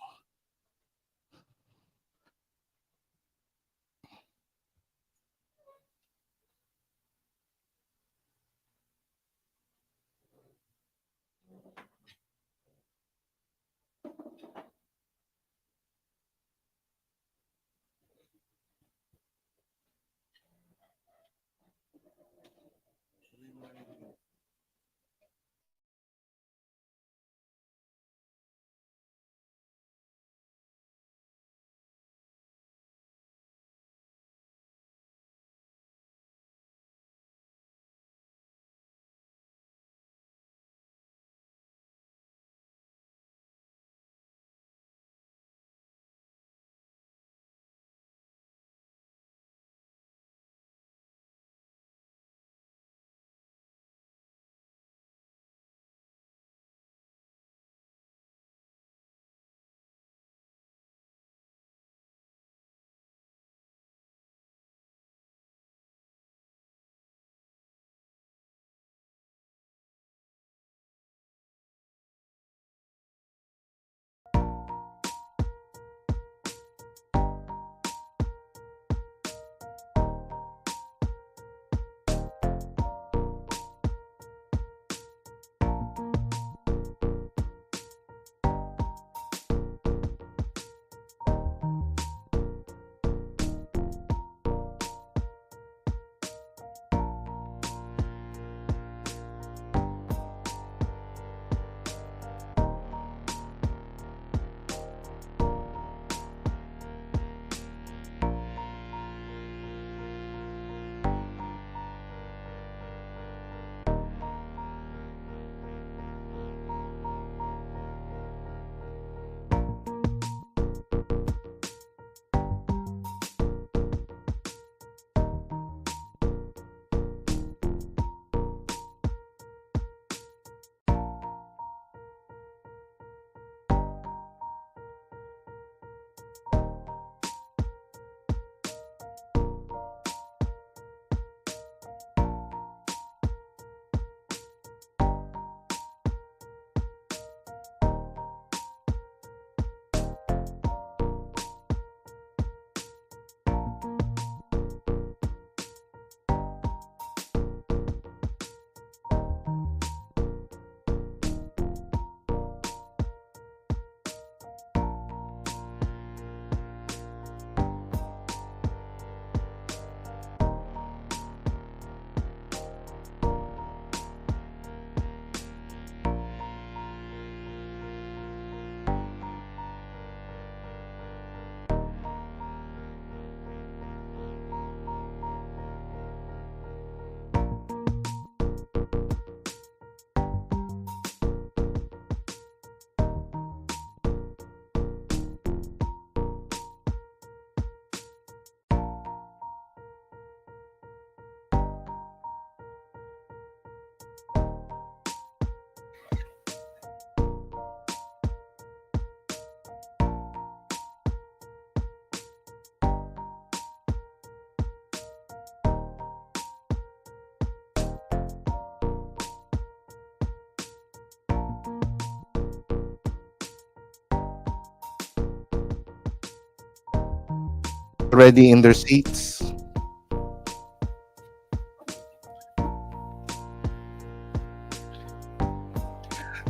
Ready in their seats.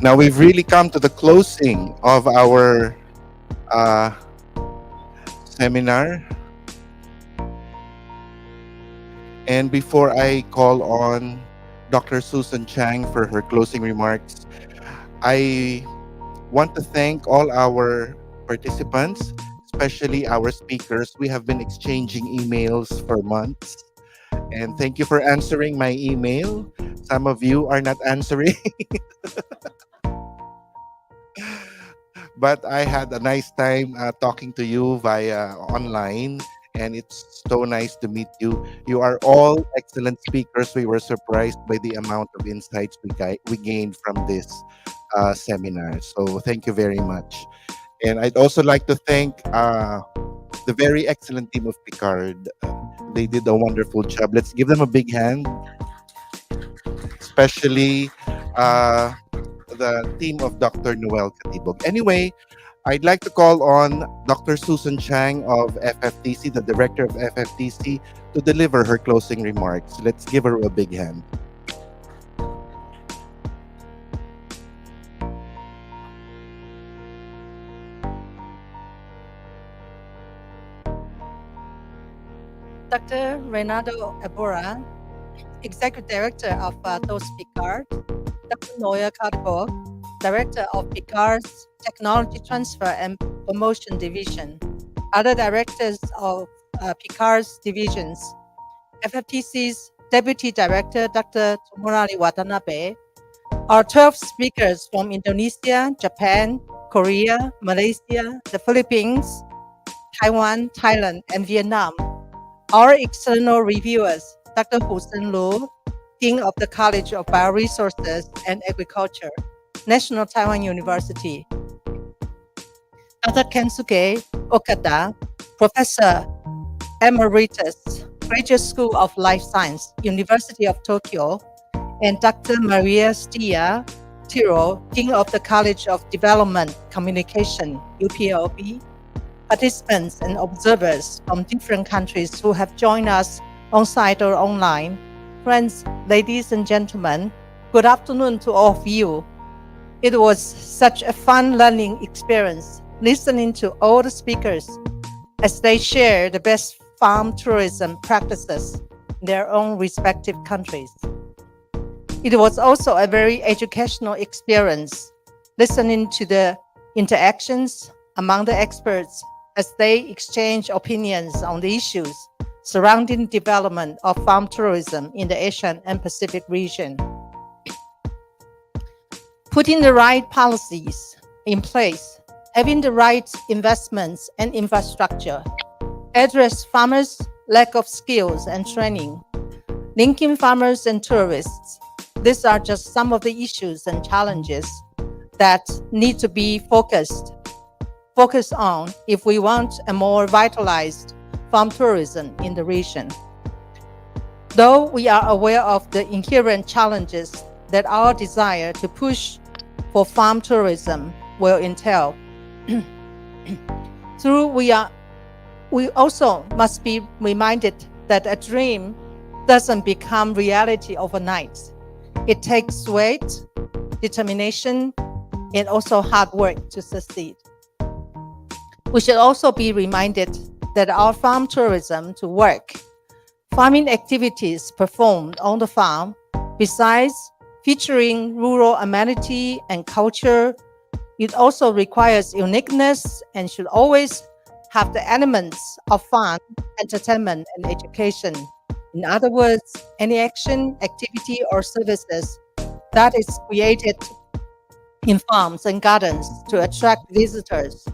Now we've really come to the closing of our seminar. And before I call on Dr. Susan Chang for her closing remarks, I want to thank all our participants, especially our speakers. We have been exchanging emails for months. And thank you for answering my email. Some of you are not answering. but I had a nice time talking to you via online, and it's so nice to meet you. You are all excellent speakers. We were surprised by the amount of insights we gained from this seminar. So thank you very much. And I'd also like to thank the very excellent team of Picard. They did a wonderful job. Let's give them a big hand, especially the team of Dr. Noel Katibog. Anyway, I'd like to call on Dr. Susan Chang of FFTC, the director of FFTC, to deliver her closing remarks. Let's give her a big hand.
Dr. Renato Ebora, Executive Director of DOST-PCAARRD, Dr. Noya Katibog, Director of PCAARRD's Technology Transfer and Promotion Division, other directors of PCAARRD's divisions, FFTC's Deputy Director, Dr. Tomorali Watanabe, our 12 speakers from Indonesia, Japan, Korea, Malaysia, the Philippines, Taiwan, Thailand, and Vietnam, our external reviewers, Dr. Hussein Lu, Dean of the College of Bioresources and Agriculture, National Taiwan University, Dr. Kensuke Okada, Professor Emeritus, Graduate School of Life Science, University of Tokyo, and Dr. Maria Stia Tiro, Dean of the College of Development Communication, UPLB, participants and observers from different countries who have joined us on site or online. Friends, ladies and gentlemen, good afternoon to all of you. It was such a fun learning experience listening to all the speakers as they share the best farm tourism practices in their own respective countries. It was also a very educational experience listening to the interactions among the experts as they exchange opinions on the issues surrounding development of farm tourism in the Asian and Pacific region. Putting the right policies in place, having the right investments and infrastructure, address farmers' lack of skills and training, linking farmers and tourists. These are just some of the issues and challenges that need to be focused on if we want a more vitalized farm tourism in the region. Though we are aware of the inherent challenges that our desire to push for farm tourism will entail, we also must be reminded that a dream doesn't become reality overnight. It takes sweat, determination, and also hard work to succeed. We should also be reminded that our farm tourism to work, farming activities performed on the farm, besides featuring rural amenity and culture, it also requires uniqueness and should always have the elements of fun, entertainment, and education. In other words, any action, activity, or services that is created in farms and gardens to attract visitors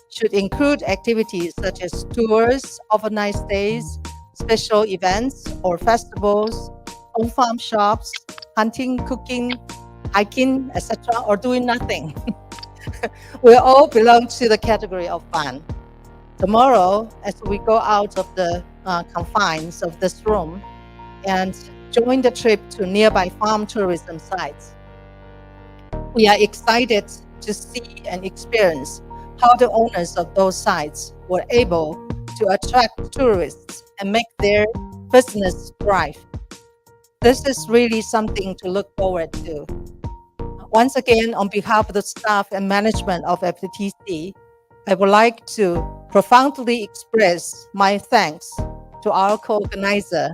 should include activities such as tours, overnight stays, special events or festivals, on-farm shops, hunting, cooking, hiking, etc., or doing nothing. We all belong to the category of fun. Tomorrow, as we go out of the confines of this room and join the trip to nearby farm tourism sites, we are excited to see and experience how the owners of those sites were able to attract tourists and make their business thrive. This is really something to look forward to. Once again, on behalf of the staff and management of FFTC, I would like to profoundly express my thanks to our co-organizer,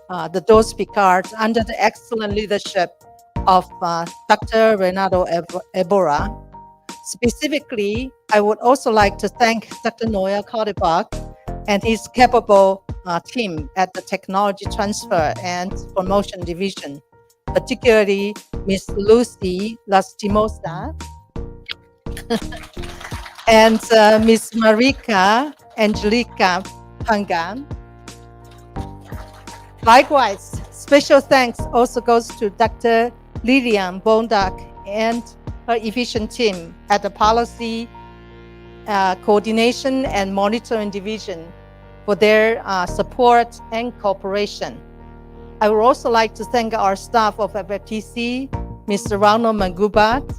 the DOST-PCAARRD, under the excellent leadership of Dr. Renato Ebora. Specifically, I would also like to thank Dr. Noya Katibog and his capable team at the Technology Transfer and Promotion Division, particularly Ms. Lucy Lastimosa, and Ms. Marika Angelica Pangan. Likewise, special thanks also goes to Dr. Lilian Bondak and her efficient team at the Policy Coordination and Monitoring Division for their support and cooperation. I would also like to thank our staff of FFTC, Mr. Ronald Mangubat,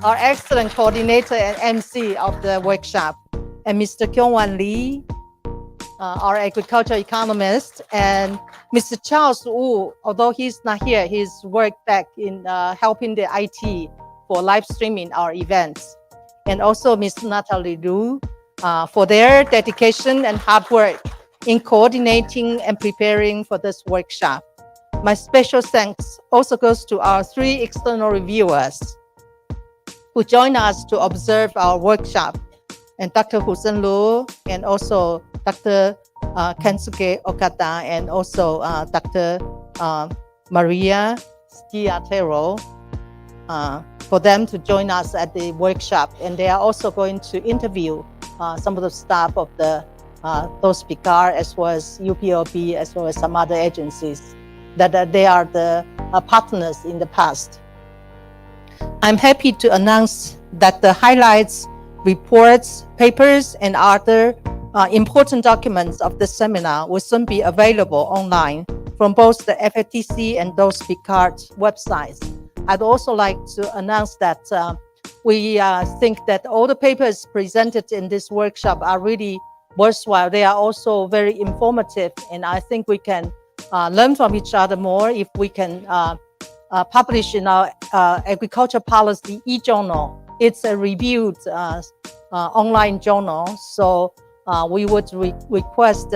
our excellent coordinator and MC of the workshop, and Mr. Kyungwan Lee, our agriculture economist, and Mr. Charles Wu, although he's not here, he's worked back in helping the IT for live streaming our events. And also Ms. Natalie Liu for their dedication and hard work in coordinating and preparing for this workshop. My special thanks also goes to our 3 external reviewers who joined us to observe our workshop, and Dr. Husen Lu, and also Dr. Kensuke Okada, and also Dr. Maria Stiatero, for them to join us at the workshop. And they are also going to interview some of the staff of the DOST-PCAARRD, as well as UPOB, as well as some other agencies that they are the partners in the past. I'm happy to announce that the highlights, reports, papers, and other important documents of the seminar will soon be available online from both the FFTC and DOST-PCAARRD websites. I'd also like to announce that we think that all the papers presented in this workshop are really worthwhile. They are also very informative, and I think we can learn from each other more if we can publish in our agriculture policy e-journal. It's a reviewed online journal, so we would request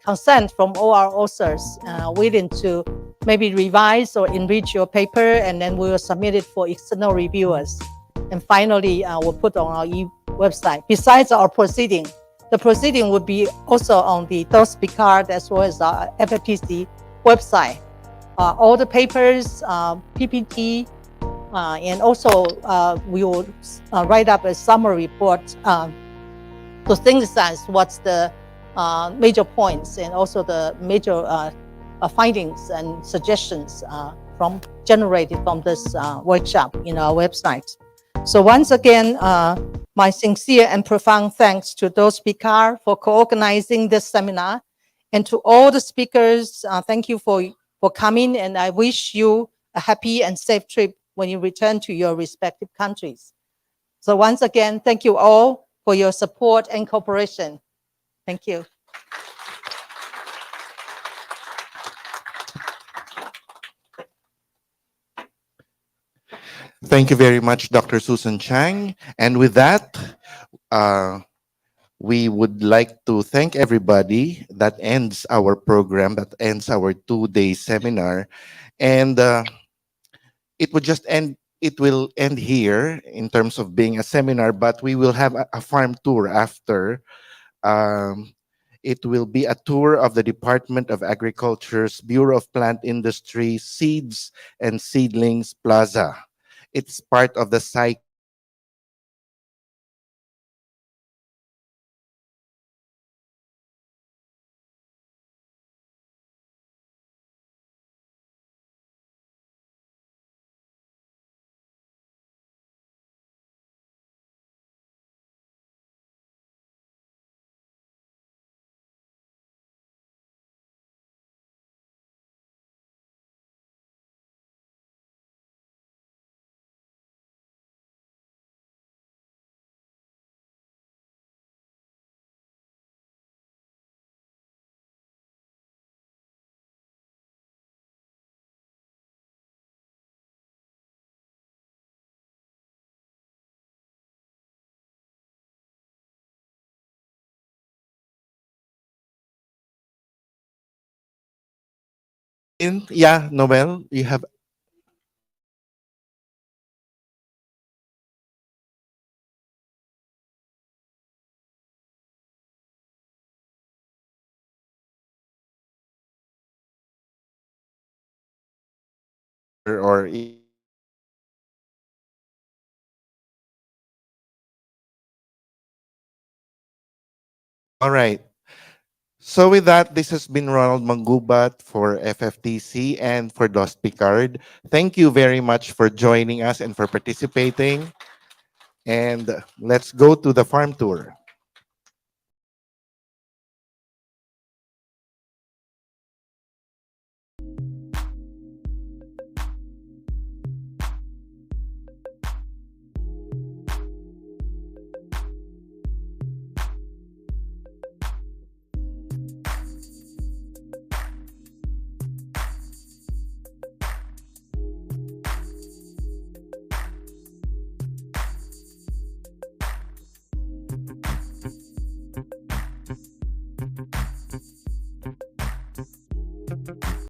consent from all our authors willing to maybe revise or enrich your paper, and then we will submit it for external reviewers. And finally, we'll put on our website. Besides our proceeding, the proceeding would be also on the DOST-PCAARRD as well as our FFTC website. All the papers, PPT, and also we will write up a summary report to synthesize what's the major points and also the major findings and suggestions generated from this workshop in our website. So once again, my sincere and profound thanks to DOST-PCAARRD for co-organizing this seminar, and to all the speakers, thank you for coming, and I wish you a happy and safe trip when you return to your respective countries. So once again, thank you all for your support and cooperation. Thank you.
Thank you very much, Dr. Susan Chang. And with that, we would like to thank everybody. That ends our program, that ends our 2-day seminar. And it will end here in terms of being a seminar, but we will have a farm tour after. It will be a tour of the Department of Agriculture's Bureau of Plant Industry Seeds and Seedlings Plaza. It's part of the cycle yeah, Noel, you have or All right. So with that, this has been Ronald Mangubat for FFTC and for DOST-PCAARRD. Thank you very much for joining us and for participating. And let's go to the farm tour.